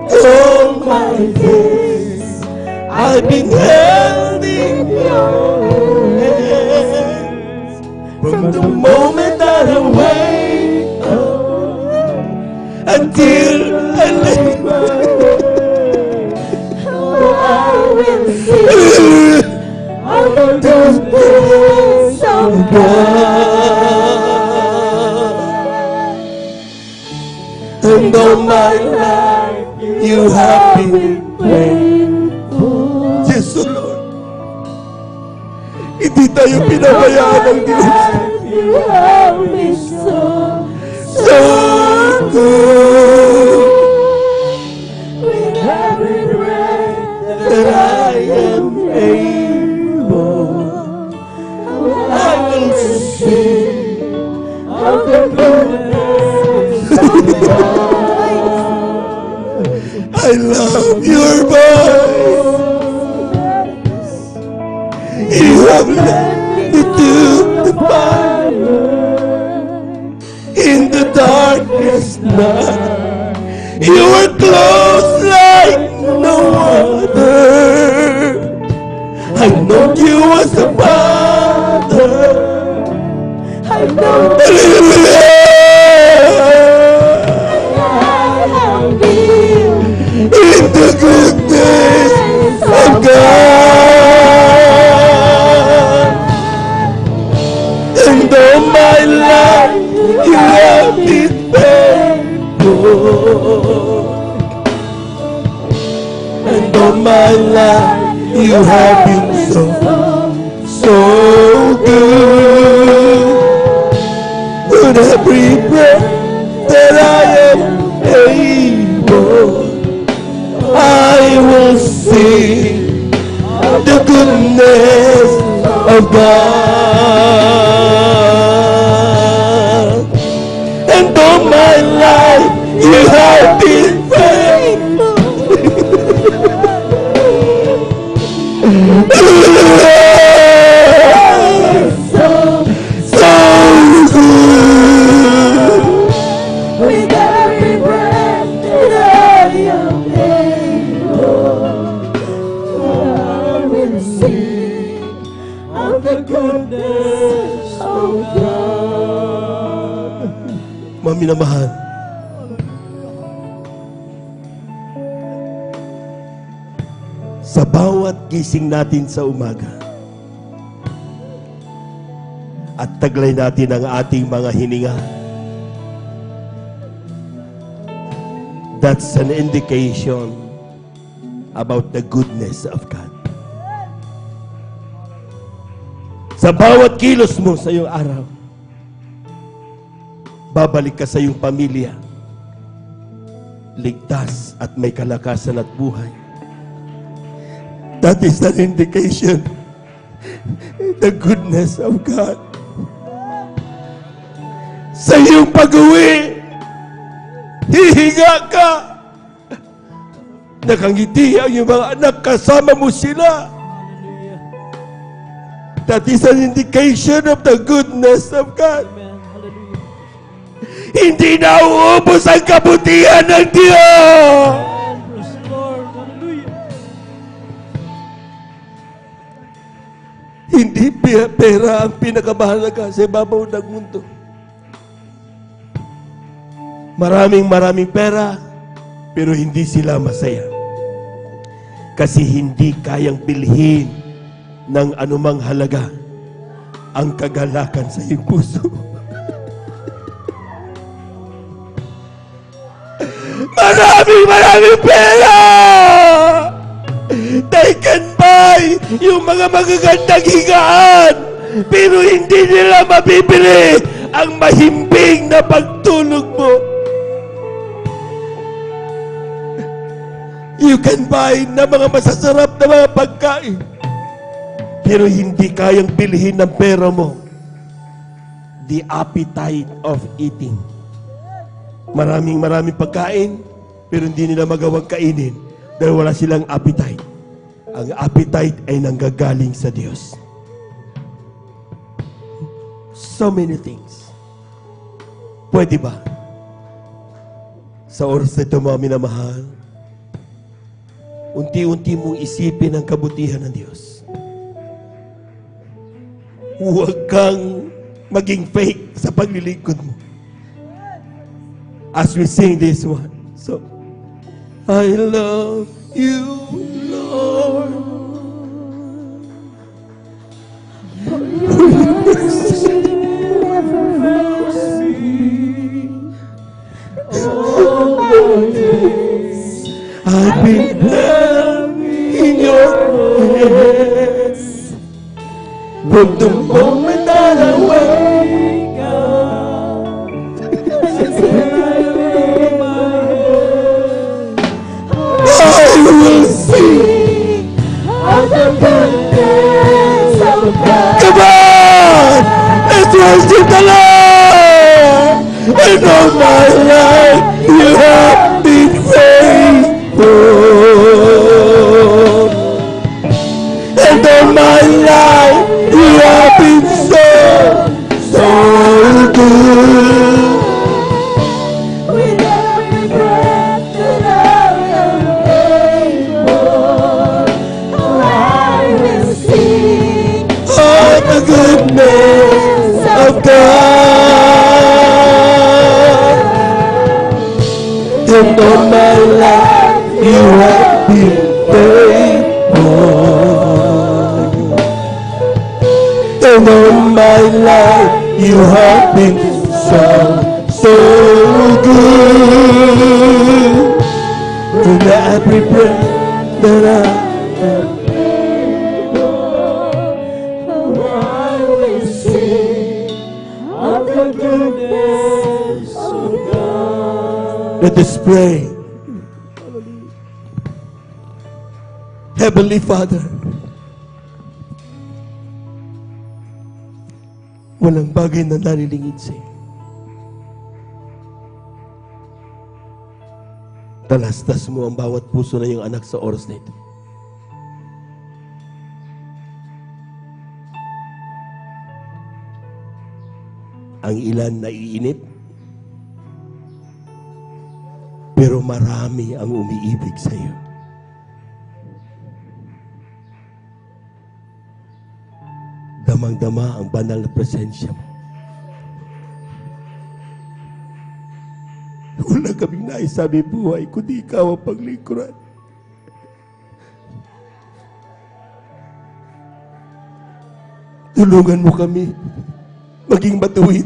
Speaker 17: All my days I've been held in your hands. From the moment that I wake up until I lay my head, I will sing of the goodness of God. And all my life you have been faithful. Yes, O Lord. Hindi tayo pinabayaan ng Diyos. You have been so good. With every breath that I am able, I will sing of the goodness of God. I love your voice. You have led me to the fire in the darkest night. You were close like no other. I know you as a father. I know in the good days You have been so, so good. With every breath that I am able, I will sing the goodness of God. And all my life you have been faithful. So good.
Speaker 13: With every breath that I am able, I will sing of the goodness of God.
Speaker 17: Mami na mahal, sa bawat gising natin sa umaga at taglay natin ang ating mga hininga, that's an indication about the goodness of God. Sa bawat kilos mo sa iyong araw, babalik ka sa iyong pamilya, ligtas at may kalakasan at buhay. That is an indication the goodness of God. Sa iyong pag-uwi, hihinga ka. Nakangiti ang iyong mga anak, kasama mo sila. That is an indication of the goodness of God. Hindi na uubos ang kabutihan ng Diyos. Hindi pera ang pinakamahalaga sa ibabaw ng mundo. Maraming pera, pero hindi sila masaya. Kasi hindi kayang bilhin ng anumang halaga ang kagalakan sa iyong puso. Maraming pera! They can buy yung mga magagandang higaan, pero hindi nila mabibili ang mahimbing na pagtulog mo. You can buy na mga masasarap na mga pagkain, pero hindi kayang bilhin ng pera mo the appetite of eating. Maraming pagkain, pero hindi nila magawang kainin dahil wala silang appetite. Ang appetite ay nanggagaling sa Diyos. So many things. Pwede ba? Sa oras na ito, mga minamahal, unti-unti mong isipin ang kabutihan ng Diyos. Huwag kang maging fake sa paglilingkod mo. As we sing this one, so I love you, Lord. For your mercy never fails me. All my days I've been held in your hands. From the moment that I wake up until I lay my head, I will sing of the goodness of God. Come on! Let's worship the Lord! And all my life you have been faithful. And all my life you have been so, so good. With every breath that I am able, I will sing of the goodness of God. And all my life you have been faithful. And all my life you have been so, so good. With every breath that I am
Speaker 13: the goodness of God.
Speaker 17: Let us pray. Heavenly Father, walang bagay na narilingid sa iyo. Talastas mo ang bawat puso na iyong anak sa oras na ito. Ang ilan naiinip, pero marami ang umiibig sa iyo. Damang-dama ang banal na presensya mo. Wala kaming naisabi buhay, kundi ikaw ang paglingkuran. Tulungan mo kami maging matuwid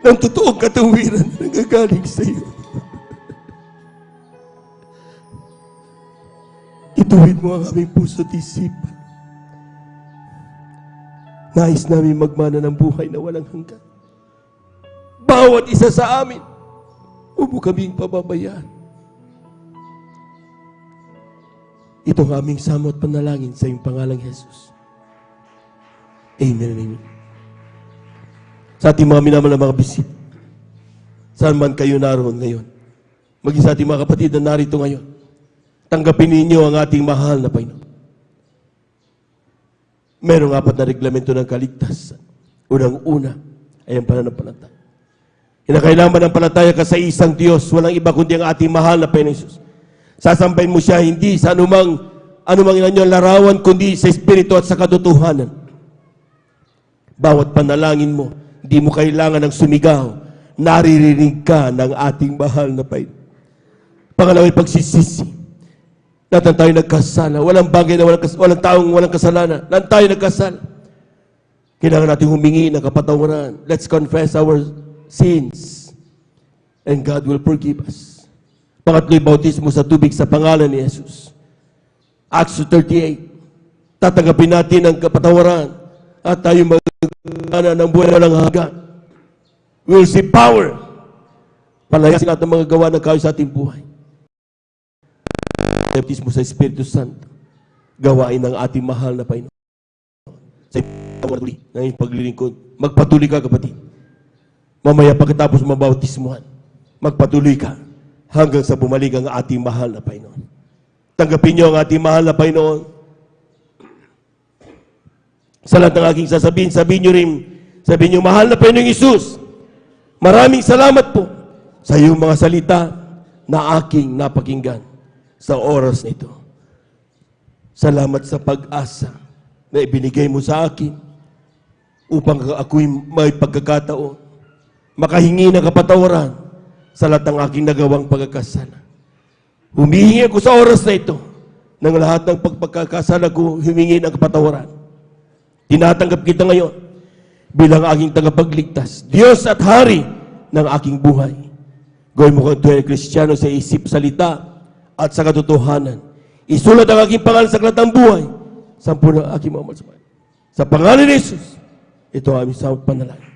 Speaker 17: ng totoong katuwiran na nagagaling sa iyo. Ituwid mo ang aming puso at isipan. Nais namin magmana ng buhay na walang hanggan. Bawat isa sa amin, huwag mo kaming pababayaan. Ito ang aming samot panalangin sa iyong pangalang Jesus. Amen and amen. Sa ating mga minamahal na mga bisit, saan man kayo naroon ngayon, maging sa ating mga kapatid na narito ngayon, tanggapin ninyo ang ating mahal na Panginoon. Merong 4 na reglamento ng kaligtasan. Unang-una ay ang pananampalataya. Kinakailangan ng palataya ka sa isang Diyos, walang iba kundi ang ating mahal na Panginoon Jesus. Sasambahin mo siya hindi sa anumang inyong larawan, kundi sa Espiritu at sa katotohanan. Bawat panalangin mo, hindi mo kailangan ng sumigaw. Naririnig ka ng ating mahal na Panginoon. Pangalawa ay pagsisisi. Lahat ng tayo nagkasala. Walang bagay na walang taong walang kasalanan. Lahat tayo nagkasala. Kailangan natin humingi ng kapatawaran. Let's confess our sins. And God will forgive us. Pangatlo'y bautismo sa tubig sa pangalan ni Jesus. Acts 38. Tatanggapin natin ang kapatawaran. At tayo magkana ng buhay na walang hanggan. We will see power. Palayasin natin ang mga gawa ng kayo sa ating buhay. Baptismo sa Espiritu Santo, gawain ng ating mahal na Panginoon. Sa pagpatuloy ng iyong paglilingkod, magpatuloy ka, kapatid. Mamaya pagkatapos mabautismuhan, magpatuloy ka hanggang sa bumalik ang ating mahal na Panginoon. Tanggapin niyo ang ating mahal na Panginoon. Sa lahat ng aking sabihin niyo rin, sabihin niyo, mahal na Panginoong Isus, maraming salamat po sa iyong mga salita na aking napakinggan sa oras na ito. Salamat sa pag-asa na ibinigay mo sa akin upang ako'y may pagkakataon makahingi ng kapatawaran sa lahat ng aking nagawang pagkakasala. Humihingi ako sa oras na ito ng lahat ng pagkakasala ko, humingi ng kapatawaran. Tinatanggap kita ngayon bilang aking tagapagligtas, Diyos at Hari ng aking buhay. Gawin mo kong tunay na Kristiyano sa isip, salita, at sa katotohanan. Isulat ang aking pangalan sa aklat ng buhay sa ng aking mga masamahan. Sa pangalan ni Jesus, ito ang aming samot panalangin.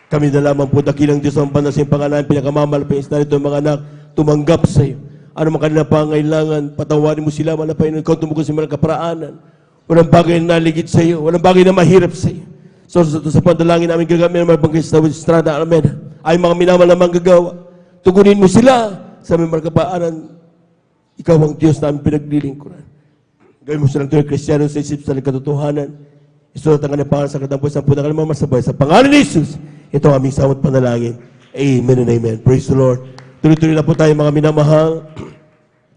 Speaker 17: Kami na lamang po dakilang Diyos ang banal sa iyong pangalan, pinakamalapit na ito mga anak, tumanggap sa iyo. Ano man kanilang pangailangan, patawarin mo sila, malapay na ikaw tumukod sa mga kaparaanan. Walang bagay na naligid sa iyo, walang bagay na mahirap sa iyo. So sa panalangin namin gagamit ng mga bangkay sa Estrada Alameda, ay mga minamahal na manggagawa. Tugunin mo sila sa mga kaparaanan. Ikaw ang Diyos na aming pinaglilingkuran. Gawin mo silang tunay Kristiyano sa isip sa katotohanan. Isulat ang kanyang pangalan sa katang buhay, sa punang kanyang masabay. Sa pangalan ni Jesus, ito ang aming samot panalangin. Amen and amen. Praise the Lord. Tuloy-tuloy na po tayo mga minamahal.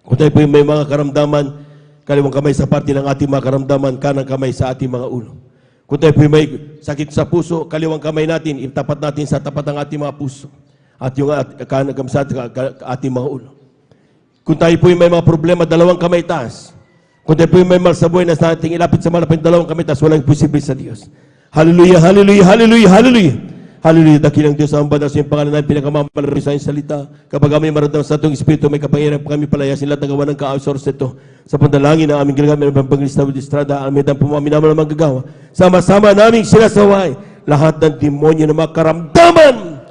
Speaker 17: Kung tayo po may mga karamdaman, kaliwang kamay sa parte ng ating mga karamdaman, kanang kamay sa ating mga ulo. Kung tayo po may sakit sa puso, kaliwang kamay natin, itapat natin sa tapat ng ating mga puso. At yung kanang kamay sa ating mga ulo. Kung tayo po may mga problema, dalawang kamay taas. Kung tayo po may mal sa buhay na sa ating ilapit sa malapit, dalawang kamay taas, walang posible sa Diyos. Hallelujah, hallelujah, hallelujah, hallelujah. Hallelujah, dakilang Diyos ang banal sa iyong pangalan namin, pinakamamalaroon sa iyong salita. Kapag kami maramdaman sa itong Espiritu, may kapangyarihan pa kami palayasin lahat ng gawa ng kaawsource ito. Sa panalangin ng aming ginagamit ng Panginoon Estrada, ang medang pumami naman ang manggagawa. Sama-sama naming sinasaway lahat ng demonyo na makaramdaman,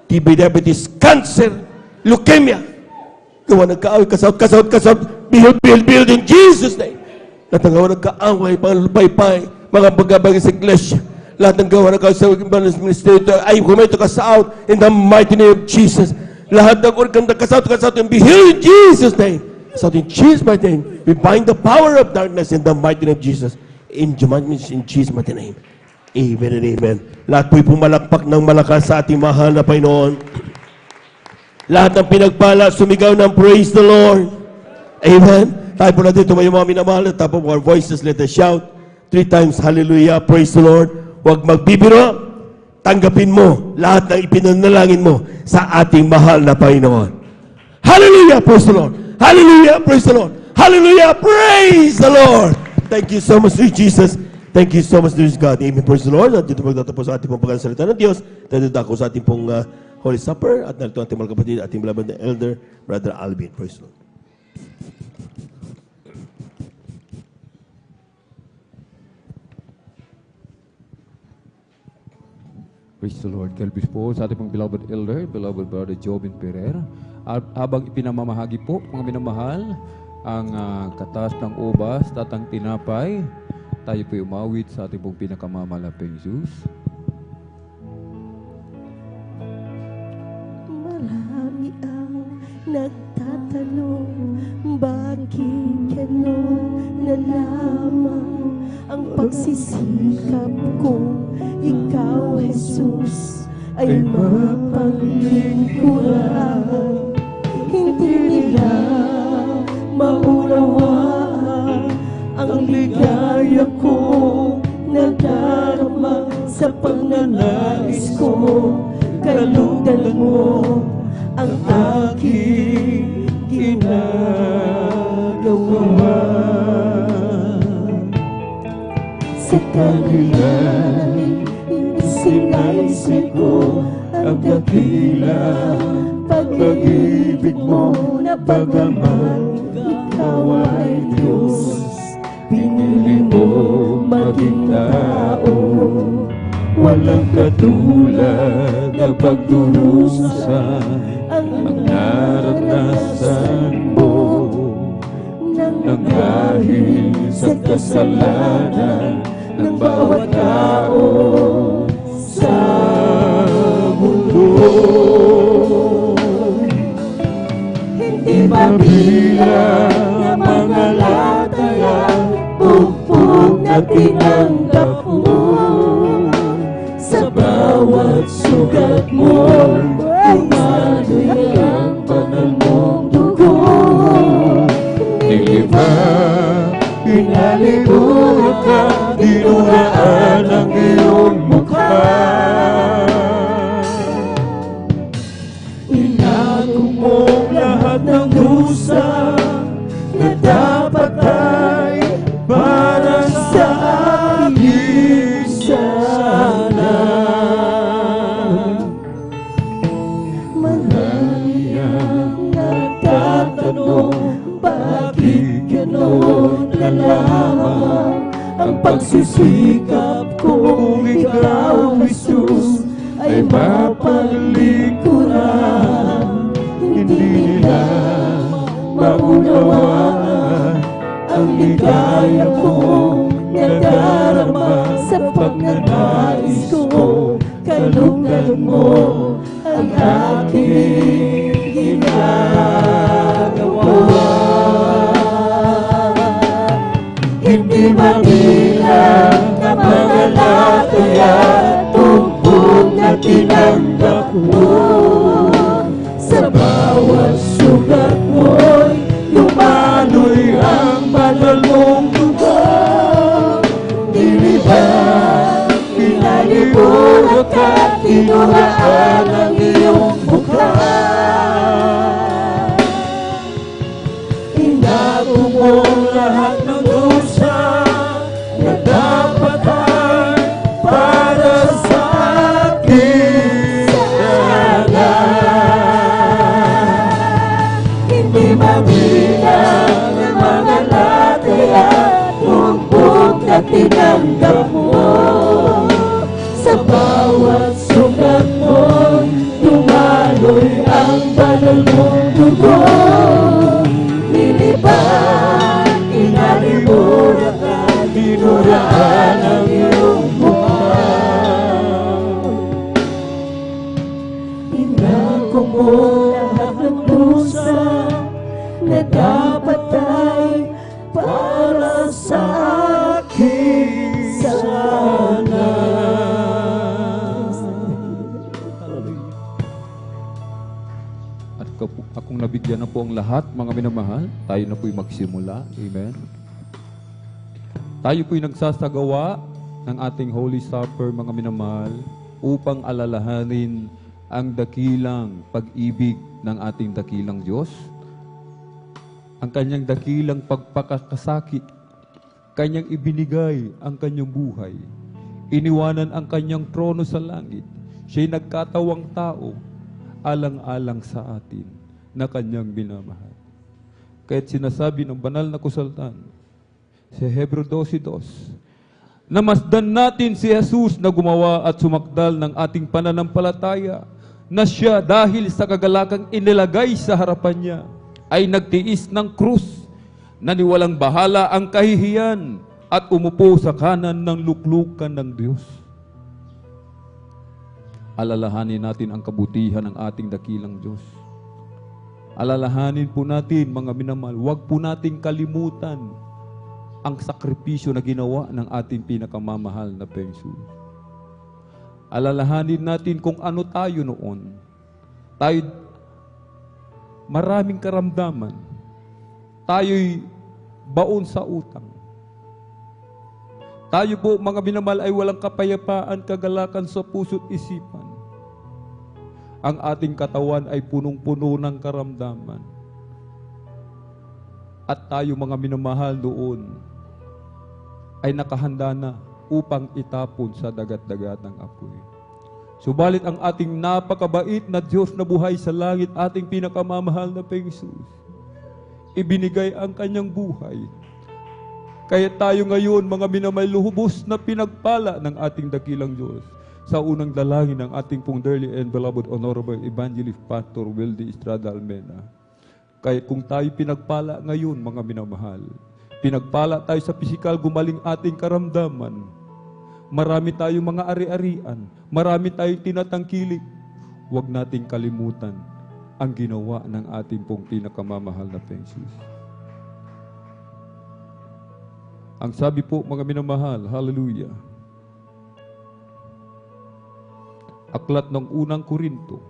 Speaker 17: TB, diabetes, cancer, leukemia, gawa nagkaaway, kasaot, build in Jesus' name. Lahat ng gawa nagkaaway, mga lupay-pay, mga bagabagay sa iglesia, lahat ng gawa nagkaaway sa ministry, ay humito kasaot in the mighty name of Jesus. Lahat ng organ nagkasaot, and be healed in Jesus' name. So in Jesus' mighty name, we bind the power of darkness in the mighty name of Jesus. In Jesus' mighty name. Amen and amen. Lahat po'y pumalakpak ng malakas sa ating mahal na Panginoon. Lahat ng pinagpala, sumigaw ng praise the Lord. Amen. Tayo po natin tumayo mga minamahal. At top of our voices, let us shout 3 times, hallelujah, praise the Lord. Huwag magbibiro. Tanggapin mo lahat ng ipinanalangin mo sa ating mahal na Panginoon. Hallelujah, praise the Lord. Hallelujah, praise the Lord. Hallelujah, praise the Lord. Thank you so much, Lord Jesus. Thank you so much, Lord God. Amen, praise the Lord. At dito magtatapos sa ating pong pagkasalita ng Diyos. Dito ako sa ating pong Holy Supper. At narito ating mga kapatid, ating beloved na elder, Brother Alvin. Praise the Lord.
Speaker 3: Praise the Lord. Kalbis po sa ating pong beloved elder, beloved Brother Jobin Pereira. At habang ipinamamahagi po, mga minamahal, ang katas ng ubas at ang tinapay, tayo po umawit sa ating pong pinakamamahalapeng Jesus.
Speaker 13: Marami ang nagtatanong, bakit ganon na lamang ang pagsisikap ko, ikaw, Jesus, ay mapaglingkuran. Hindi nila maunawaan ang ligaya ko, nadarama sa pagnanais ko. Kalutan mo ang aking ginagawa. Sa kanila, sinaisip ko ang dakila pag-ibig mo na bagaman ikaw ay Diyos. Pinili mo maging tao, walang katulad na pagdurusan ang naranasan mo. Nang dahil sa kasalanan ng bawat tao sa mundo, hindi mabilang na mga lataya, bugbog na tinanggap mo. Sa bawat sugat mo, umaloy ang banal mong dugo. Nilibang, inalibot ka, dinuraan ang iyong mukha. Inago mo lahat ng dusa na dapat ay para sa akin sana. Marami ang nagtatanong, bakit ganon na lamang ang pagsisikap ko, ikaw, Jesus, ay mapaglikuran. Hindi nila maunawaan ang ligaya ko, nadarama sa pagnanais ko. Kalugdan mo ang aking ginagawa. Hindi mabilang na mga lataya, tumpong na tinanggap mo. Sa bawat sugat mo'y lumanoy ang banal mong dugo. Nilibang, pinalibot at tinuraan ang iyong mukha. Inago mo lahat ng dusa na dapat ay para sa akin sana. Hindi mabilang ang mga lataya, bugbog na tinanggap mo. Sa bawat sugat mo, tumaloy ang banal mong dugo. Nilipan, inalimutan at dinuraan ang iyong mukha. Inako mo lahat ng dusa na dapat ay para sa akin sana.
Speaker 3: At akong nabigyan na po ang lahat, mga minamahal, tayo na po'y magsimula. Amen. Tayo po'y nagsasagawa ng ating Holy Supper, mga minamahal, upang alalahanin ang dakilang pag-ibig ng ating dakilang Diyos, ang kanyang dakilang pagpakakasakit, kanyang ibinigay ang kanyang buhay, iniwanan ang kanyang trono sa langit, siya'y nagkatawang tao, alang-alang sa atin na kanyang minamahal. Kaya't sinasabi ng banal na kasulatan, sa Hebreo 12:2, namasdan natin si Jesus na gumawa at sumakdal ng ating pananampalataya, na siya dahil sa kagalakang inilagay sa harapan niya, ay nagtiis ng krus, naniwalang bahala ang kahihiyan, at umupo sa kanan ng luklukan ng Diyos. Alalahanin natin ang kabutihan ng ating dakilang Diyos. Alalahanin po natin, mga minamahal, huwag po nating kalimutan ang sakripisyo na ginawa ng ating pinakamamahal na Panginoon. Alalahanin natin kung ano tayo noon. Tayo maraming karamdaman. Tayo'y baon sa utang. Tayo po, mga minamahal, ay walang kapayapaan, kagalakan sa puso't isipan. Ang ating katawan ay punong-puno ng karamdaman. At tayo, mga minamahal, doon ay nakahanda na upang itapon sa dagat-dagat ng apoy. Subalit ang ating napakabait na Diyos na buhay sa langit, ating pinakamamahal na Panginoon, ibinigay ang kanyang buhay. Kaya tayo ngayon, mga minamahal, luhubos na pinagpala ng ating dakilang Diyos sa unang dalangin ng ating pong dearly and beloved Honorable Evangelist Pastor Wildy Estrada Almena. Kaya kung tayo pinagpala ngayon, mga minamahal, pinagpala tayo sa pisikal, gumaling ating karamdaman, marami tayong mga ari-arian, marami tayong tinatangkilik, huwag nating kalimutan ang ginawa ng ating pong pinakamamahal na Panginoon. Ang sabi po, mga minamahal, hallelujah, aklat ng unang Korinto,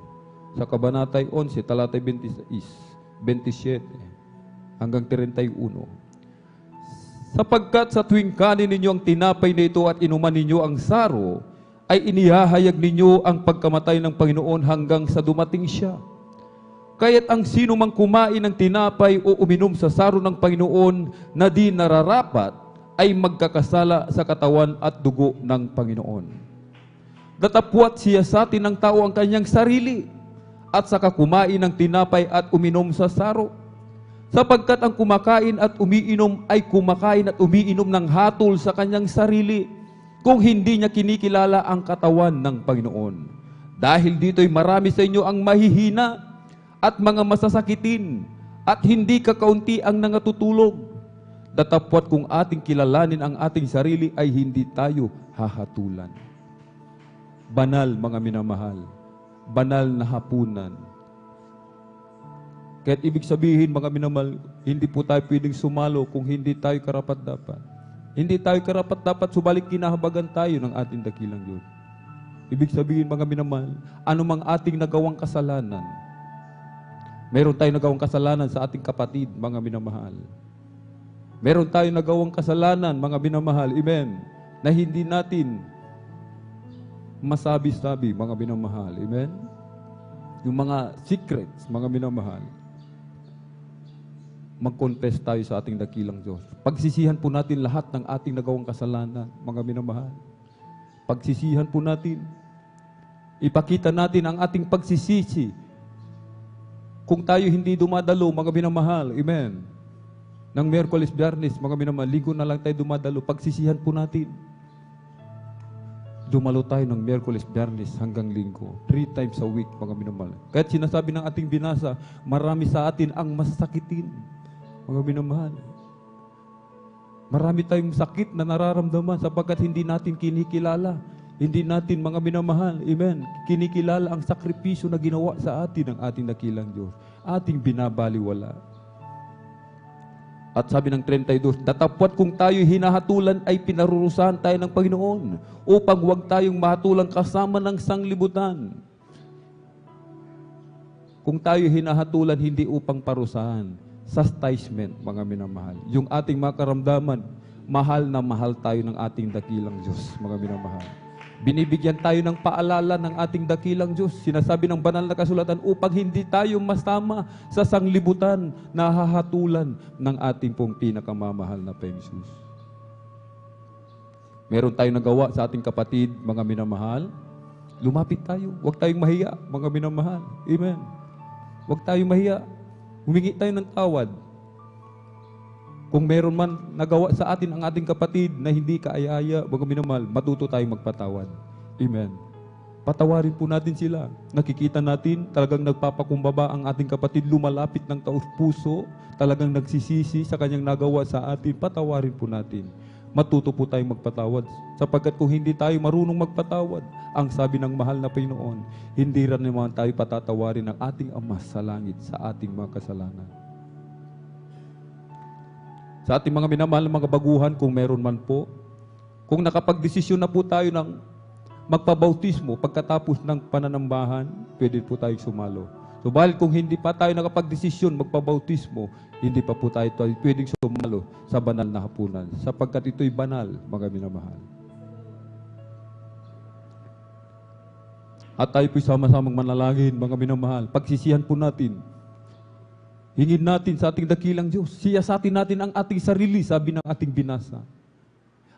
Speaker 3: sa kabanatay 11, talatay 26, 27, hanggang 31. Sapagkat sa tuwing kanin ninyo ang tinapay na ito at inuman ninyo ang saro, ay inihahayag ninyo ang pagkamatay ng Panginoon hanggang sa dumating siya. Kaya't ang sino mang kumain ng tinapay o uminom sa saro ng Panginoon na di nararapat, ay magkakasala sa katawan at dugo ng Panginoon. Datapwat siya sa atin ng tao ang kanyang sarili, at saka kumain ng tinapay at uminom sa saro. Sapagkat ang kumakain at umiinom ay kumakain at umiinom ng hatol sa kanyang sarili, kung hindi niya kinikilala ang katawan ng Panginoon. Dahil dito'y marami sa inyo ang mahihina at mga masasakitin, at hindi kakaunti ang nangatutulog. Datapwat kung ating kilalanin ang ating sarili, ay hindi tayo hahatulan. Banal, mga minamahal, banal na hapunan. Kaya't ibig sabihin, mga minamahal, hindi po tayo pwedeng sumalo kung hindi tayo karapat-dapat. Hindi tayo karapat-dapat, subalit kinahabagan tayo ng ating dakilang Diyos. Ibig sabihin, mga minamahal, anumang ating nagawang kasalanan, meron tayong nagawang kasalanan sa ating kapatid, mga minamahal. Meron tayong nagawang kasalanan, mga minamahal, amen, na hindi natin masabi-sabi, mga minamahal, amen. Yung mga secrets, mga minamahal, mag-confess tayo sa ating dakilang Diyos. Pagsisihan po natin lahat ng ating nagawang kasalanan, mga minamahal. Pagsisihan po natin, ipakita natin ang ating pagsisisi. Kung tayo hindi dumadalo, mga minamahal, amen, ng Miyerkules, Biyernes, mga minamahal, linggo na lang tayo dumadalo, pagsisihan po natin. Dumalo tayo ng Miyerkules, Biyernes hanggang Linggo. 3 times a week, mga minamahal. Kahit sinasabi ng ating binasa, marami sa atin ang masakitin, mga minamahal. Marami tayong sakit na nararamdaman sapagkat hindi natin kinikilala. Hindi natin, mga minamahal, amen, kinikilala ang sakripisyo na ginawa sa atin ng ating dakilang Diyos. Ating binabaliwala. At sabi ng 32, datapwat kung tayo hinahatulan ay pinarurusahan tayo ng Panginoon upang huwag tayong mahatulan kasama ng sanglibutan. Kung tayo hinahatulan, hindi upang parusahan. Chastisement, mga minamahal. Yung ating mga karamdaman, mahal na mahal tayo ng ating dakilang Diyos, mga minamahal. Binibigyan tayo ng paalala ng ating dakilang Diyos. Sinasabi ng banal na kasulatan upang hindi tayo masama sa sanglibutan na hahatulan ng ating pong pinakamamahal na Panginoon. Meron tayong nagawa sa ating kapatid, mga minamahal. Lumapit tayo. Huwag tayong mahiya, mga minamahal. Amen. Huwag tayong mahiya. Humingi tayo ng tawad. Kung meron man nagawa sa atin ang ating kapatid na hindi kaaya-aya, mga minamahal, matuto tayong magpatawad. Amen. Patawarin po natin sila. Nakikita natin, talagang nagpapakumbaba ang ating kapatid, lumalapit ng taus-puso, talagang nagsisisi sa kanyang nagawa sa atin. Patawarin po natin. Matuto po tayong magpatawad. Sapagkat kung hindi tayo marunong magpatawad, ang sabi ng mahal na Panginoon, hindi rin naman tayo patatawarin ng ating Ama sa langit sa ating mga kasalanan. Sa ating mga minamahal na mga baguhan, kung meron man po, kung nakapagdesisyon na po tayo ng magpabautismo pagkatapos ng pananambahan, pwede po tayong sumalo. Subalit kung hindi pa tayo nakapagdesisyon magpabautismo, hindi pa po tayo pwedeng sumalo sa banal na hapunan, sapagkat ito'y banal, mga minamahal. At tayo po'y sama-samang manalangin, mga minamahal. Pagsisihan po natin, hingin natin sa ating dakilang Diyos. Siyasatin natin ang ating sarili, sabi ng ating binasa.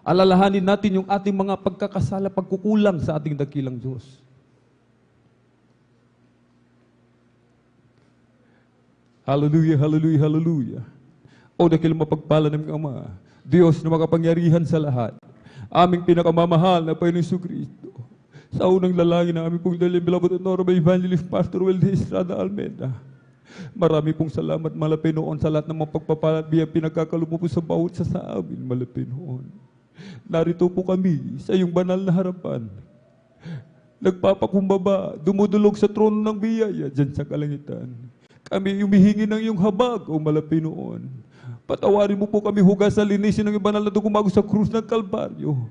Speaker 3: Alalahanin natin yung ating mga pagkakasala, pagkukulang sa ating dakilang Diyos. Hallelujah, hallelujah, hallelujah. O dakil mapagpala ng Ama, Diyos na makapangyarihan sa lahat, aming pinakamamahal na Panginoon Jesucristo, sa unang lalangin na aming pong dalim, beloved Honorable Evangelist Pastor Weldy Estrada Almeida, marami pong salamat, malapit noon, sa lahat ng mga pagpapala at biyang pinagkakalumo po sa bawat sa amin, malapit noon. Narito po kami sa iyong banal na harapan. Nagpapakumbaba, dumudulog sa trono ng biyaya dyan sa kalangitan. Kami humihingi ng iyong habag, o malapit noon. Patawarin mo po kami, hugasan, linisin ng iyong banal na dugumago sa krus ng Kalbaryo.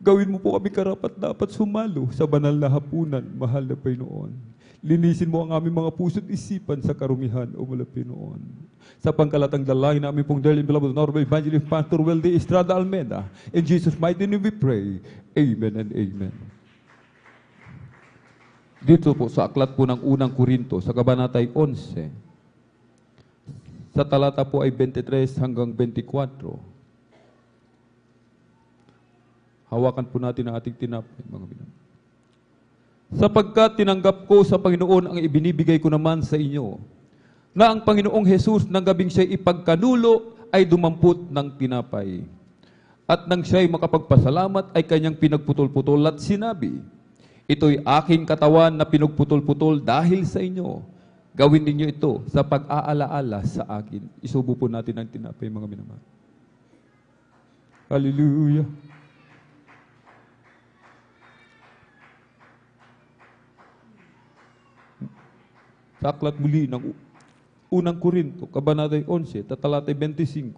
Speaker 3: Gawin mo po kami karapat-dapat sumalo sa banal na hapunan, mahal na Panginoon. Linisin mo ang aming mga puso't isipan sa karumihan, o malapit noon. Sa pangkalatang dalangin namin pong dearly beloved Honorable Evangelist Pastor Weldy Estrada Almeida, in Jesus' mighty name we pray. Amen and amen. Dito po sa aklat po ng unang Korinto, sa kabanatay 11, sa talata po ay 23 hanggang 24. Hawakan po natin ang ating tinapay, mga minamahal. Sapagkat tinanggap ko sa Panginoon ang ibinibigay ko naman sa inyo, na ang Panginoong Jesus nang gabing siya'y ipagkanulo ay dumampot ng tinapay. At nang siya'y makapagpasalamat ay kanyang pinagputol-putol at sinabi, ito'y aking katawan na pinagputol-putol dahil sa inyo. Gawin ninyo ito sa pag-aalaala sa akin. Isubo po natin ang tinapay, mga minamahal. Hallelujah. Sa aklat muli ng unang Korinto, kabanatay 11, tatalata 25.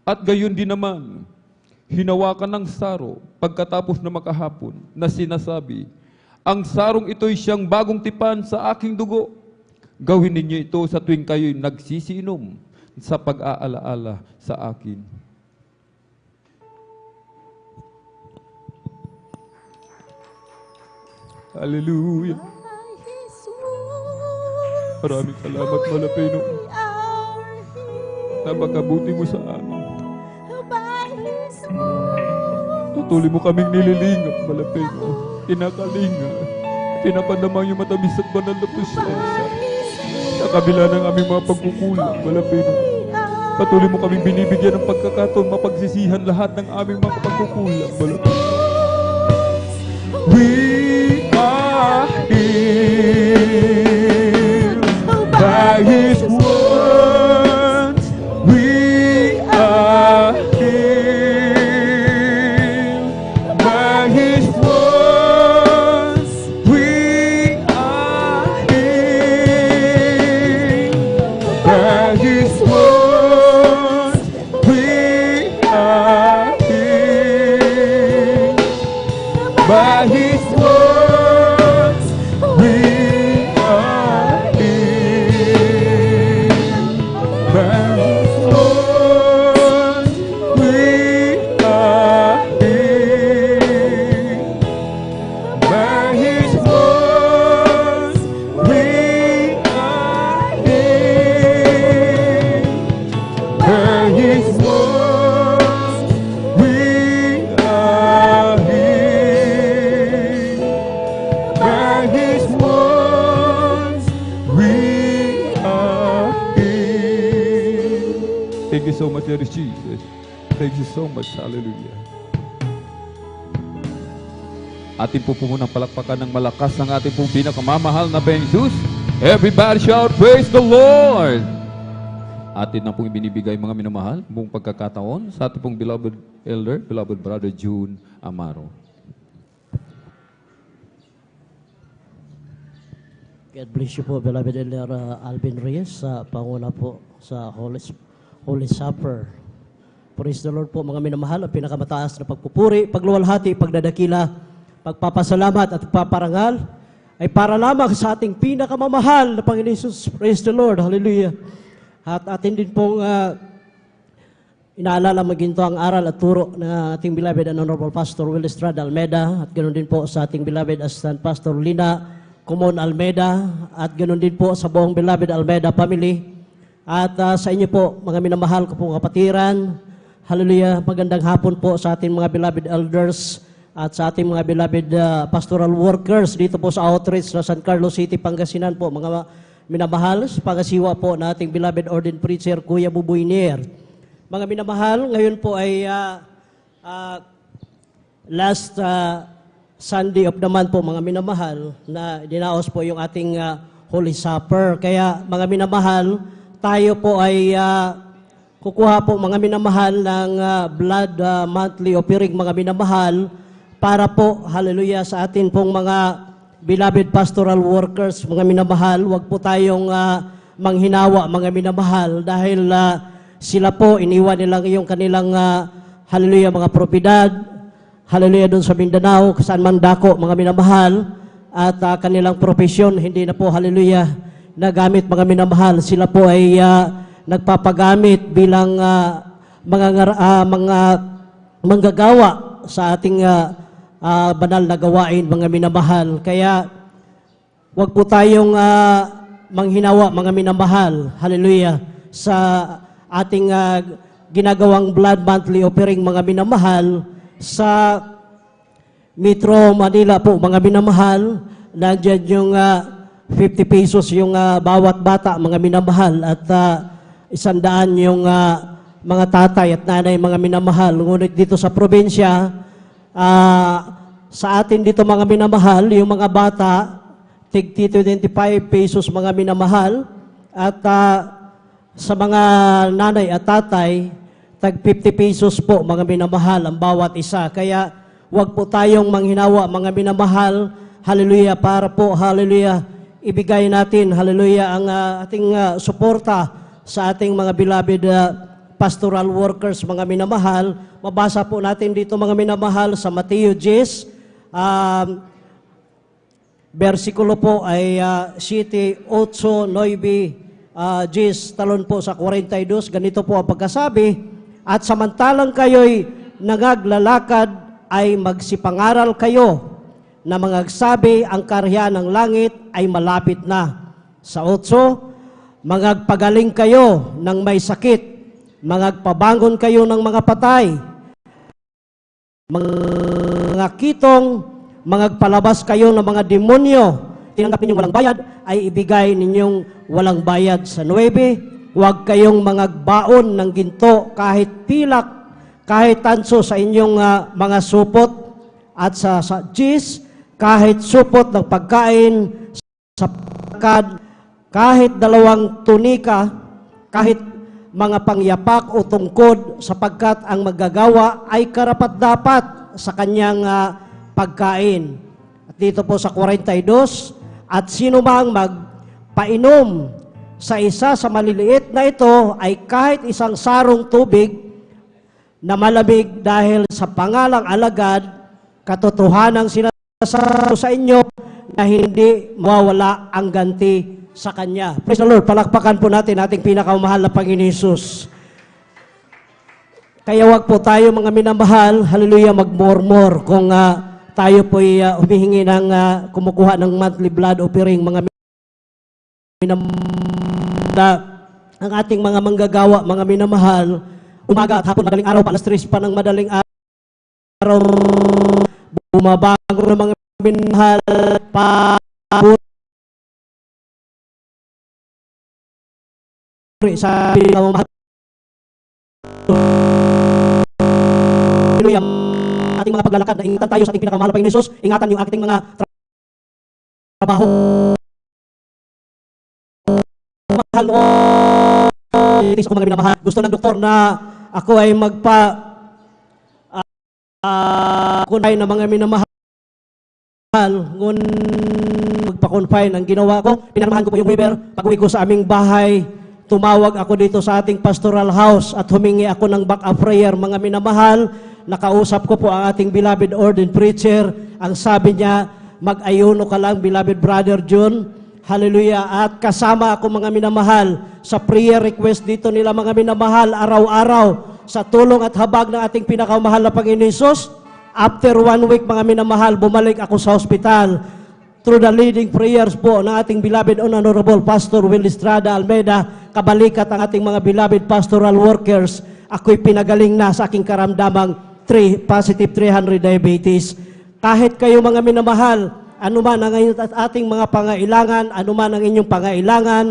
Speaker 3: At gayon din naman, hinawakan ng saro pagkatapos na makahapon na sinasabi, ang sarong ito'y siyang bagong tipan sa aking dugo. Gawin ninyo ito sa tuwing kayo'y nagsisiinom sa pag-aalaala sa akin. Hallelujah. Maraming salamat, malapay noon. Napakabuti mo sa amin. Tutuloy mo kaming nililingap, malapay noon. Kinakalinga. Pinapadama yung matamis at banal na presensya. Sa kabila ng aming mga pagkukulang, malapay noon.
Speaker 4: Patuloy mo kaming binibigyan ng pagkakataon mapagsisihan lahat ng aming mga pagkukulang. We are healed by His words. We are healed by His words. We are healed by His words. We are healed by His words. We are healed by His words. We are healed by His words. We are healed by His words. We are healed by His words. We are healed. Thank you so much, Lord Jesus. Thank you so much. Hallelujah. Atin po munang palakpakan ng malakas ng ating pong pinakamamahal na Ben Jesus. Everybody shout, praise the Lord! Atin na pong ibinibigay mga minamahal, buong pagkakataon sa ating pong beloved elder, beloved brother June Amaro.
Speaker 6: God bless you po, beloved Elder Alvin Reyes, sa panguna po sa Holy Supper. Praise the Lord po, mga minamahal, ang pinakamataas na pagpupuri, pagluwalhati, pagdadakila, pagpapasalamat at pagpaparangal ay para lamang sa ating pinakamamahal na Panginoon Jesus. Praise the Lord. Hallelujah. At atin din pong inaalala maginto ang aral at turo ng ating beloved and honorable Pastor Will Estrada Almeida, at ganoon din po sa ating beloved Assistant Pastor Lina Kumon Almeida, at ganoon din po sa buong beloved Almeida family, at sa inyo po mga minamahal ko pong kapatiran. Hallelujah. Magandang hapon po sa ating mga beloved elders at sa ating mga beloved pastoral workers dito po sa outreach sa San Carlos City, Pangasinan po, mga minamahal, sa pangasiwa po na ating beloved ordained preacher, Kuya Buboy Nier. Mga minamahal, ngayon po ay last Sunday of the month po, mga minamahal, na dinaos po yung ating Holy Supper. Kaya mga minamahal, tayo po ay kukuha po mga minamahal ng blood monthly offering, mga minamahal, para po, hallelujah, sa atin pong mga beloved pastoral workers, mga minamahal. Huwag po tayong manghinawa, mga minamahal, dahil sila po, iniwan nilang yung kanilang, hallelujah, mga propidad, hallelujah, doon sa Mindanao, saan man dako, mga minamahal, at kanilang profesyon, hindi na po, hallelujah, nagamit, mga minamahal. Sila po ay nagpapagamit bilang mga manggagawa sa ating banal na gawain, mga minamahal. Kaya wag po tayong manghinawa, mga minamahal, hallelujah, sa ating ginagawang blood monthly offering, mga minamahal, sa Metro Manila po, mga minamahal. Nandiyan yung 50 pesos yung bawat bata, mga minamahal, at 100 yung mga tatay at nanay, mga minamahal. Ngunit dito sa probinsya, sa atin dito, mga minamahal, yung mga bata, tig 25 pesos, mga minamahal, at sa mga nanay at tatay, tag 50 pesos po, mga minamahal, ang bawat isa. Kaya wag po tayong manghinawa, mga minamahal, hallelujah, para po, hallelujah, ibigay natin, hallelujah, ang ating suporta sa ating mga beloved pastoral workers, mga minamahal. Mabasa po natin dito, mga minamahal, sa Mateo 10, versikulo po ay 7, 8, 9, 10, talon po sa 42. Ganito po ang pagkasabi, at samantalang kayo'y nagaglalakad, ay magsipangaral kayo na mangagsabi, ang karya ng langit ay malapit na. Sa 8, mangagpagaling kayo ng may sakit, mangagpabangon kayo ng mga patay, mga kitong, mangagpalabas kayo ng mga demonyo, tinanggapin ninyong walang bayad, ay ibigay ninyong walang bayad. Sa 9,
Speaker 12: huwag kayong mangagbaon ng ginto kahit pilak, kahit tanso sa inyong mga supot at sa cheese, kahit supot ng pagkain sa pagkad, kahit 2 tunika, kahit mga pangyapak o tungkod, sapagkat ang maggagawa ay karapat-dapat sa kanyang pagkain. At dito po sa 42, at sino mang magpainom sa isa sa maliliit na ito ay kahit isang sarong tubig na malamig dahil sa pangalang alagad, katotohanang sinasabi sa inyo na hindi mawawala ang ganti sa Kanya. Praise the Lord. Palakpakan po natin ating pinakamahal na Panginoon Hesus. Kaya wag po tayo mga minamahal, hallelujah, magmormor kung tayo po'y humihingi ng kumukuha ng monthly blood offering, mga minamahal, ang ating mga manggagawa, mga minamahal, umaga at hapon, madaling araw, alas 3 pa ng madaling araw, bumabango ng mga minamahal, sa pinamahal. Hallelujah. Ating mga paglalakad na ingatan tayo sa ating pinakamahal na Panginoon Hesus. Ingatan yung ating mga trabaho. Mahal o itis ko mga minamahal. Gusto ng doktor na ako ay kunay na mga minamahal. Ngun magpa-confine ang ginawa ko. Pinarmahan ko po yung waiver. Pag-uwi ko sa aming bahay, tumawag ako dito sa ating pastoral house at humingi ako ng back-up prayer, mga minamahal. Nakausap ko po ang ating beloved ordained preacher. Ang sabi niya, mag-ayuno ka lang, beloved brother John. Hallelujah. At kasama ako, mga minamahal, sa prayer request dito nila, mga minamahal, araw-araw, sa tulong at habag ng ating pinakamahal na Panginoon Hesus. After 1 week, mga minamahal, bumalik ako sa hospital. Through the leading prayers po ng ating beloved Honorable Pastor Will Estrada Almeida, kabalikat ang ating mga beloved pastoral workers, ako'y pinagaling na sa aking karamdamang positive 300 diabetes. Kahit kayo, mga minamahal, anuman ang ating mga pangailangan, anuman ang inyong pangailangan,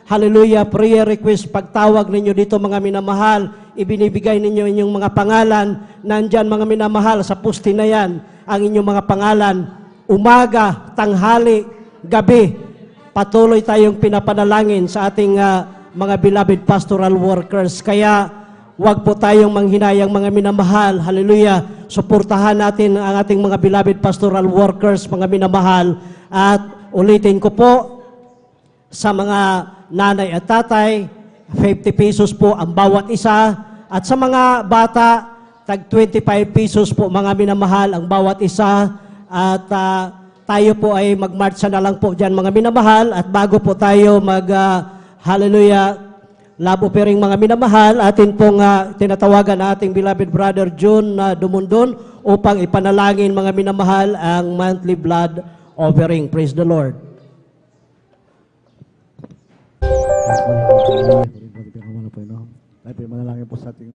Speaker 12: hallelujah, prayer request, pagtawag ninyo dito, mga minamahal, ibinibigay ninyo inyong mga pangalan, nandyan, mga minamahal, sa pusti na yan, ang inyong mga pangalan. Umaga, tanghali, gabi, patuloy tayong pinapanalangin sa ating mga beloved pastoral workers. Kaya wag po tayong manghinayang, mga minamahal. Hallelujah. Suportahan natin ang ating mga beloved pastoral workers, mga minamahal. At ulitin ko po sa mga nanay at tatay, 50 pesos po ang bawat isa. At sa mga bata, tag 25 pesos po, mga minamahal, ang bawat isa. At tayo po ay magmarcha na lang po dyan, mga minamahal. At bago po tayo hallelujah, love offering, mga minamahal, atin pong tinatawagan na ating beloved brother John Dumundon upang ipanalangin, mga minamahal, ang monthly blood offering. Praise the Lord.
Speaker 5: Manalangin po sa ating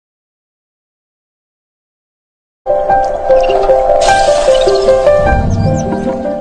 Speaker 9: Thank you.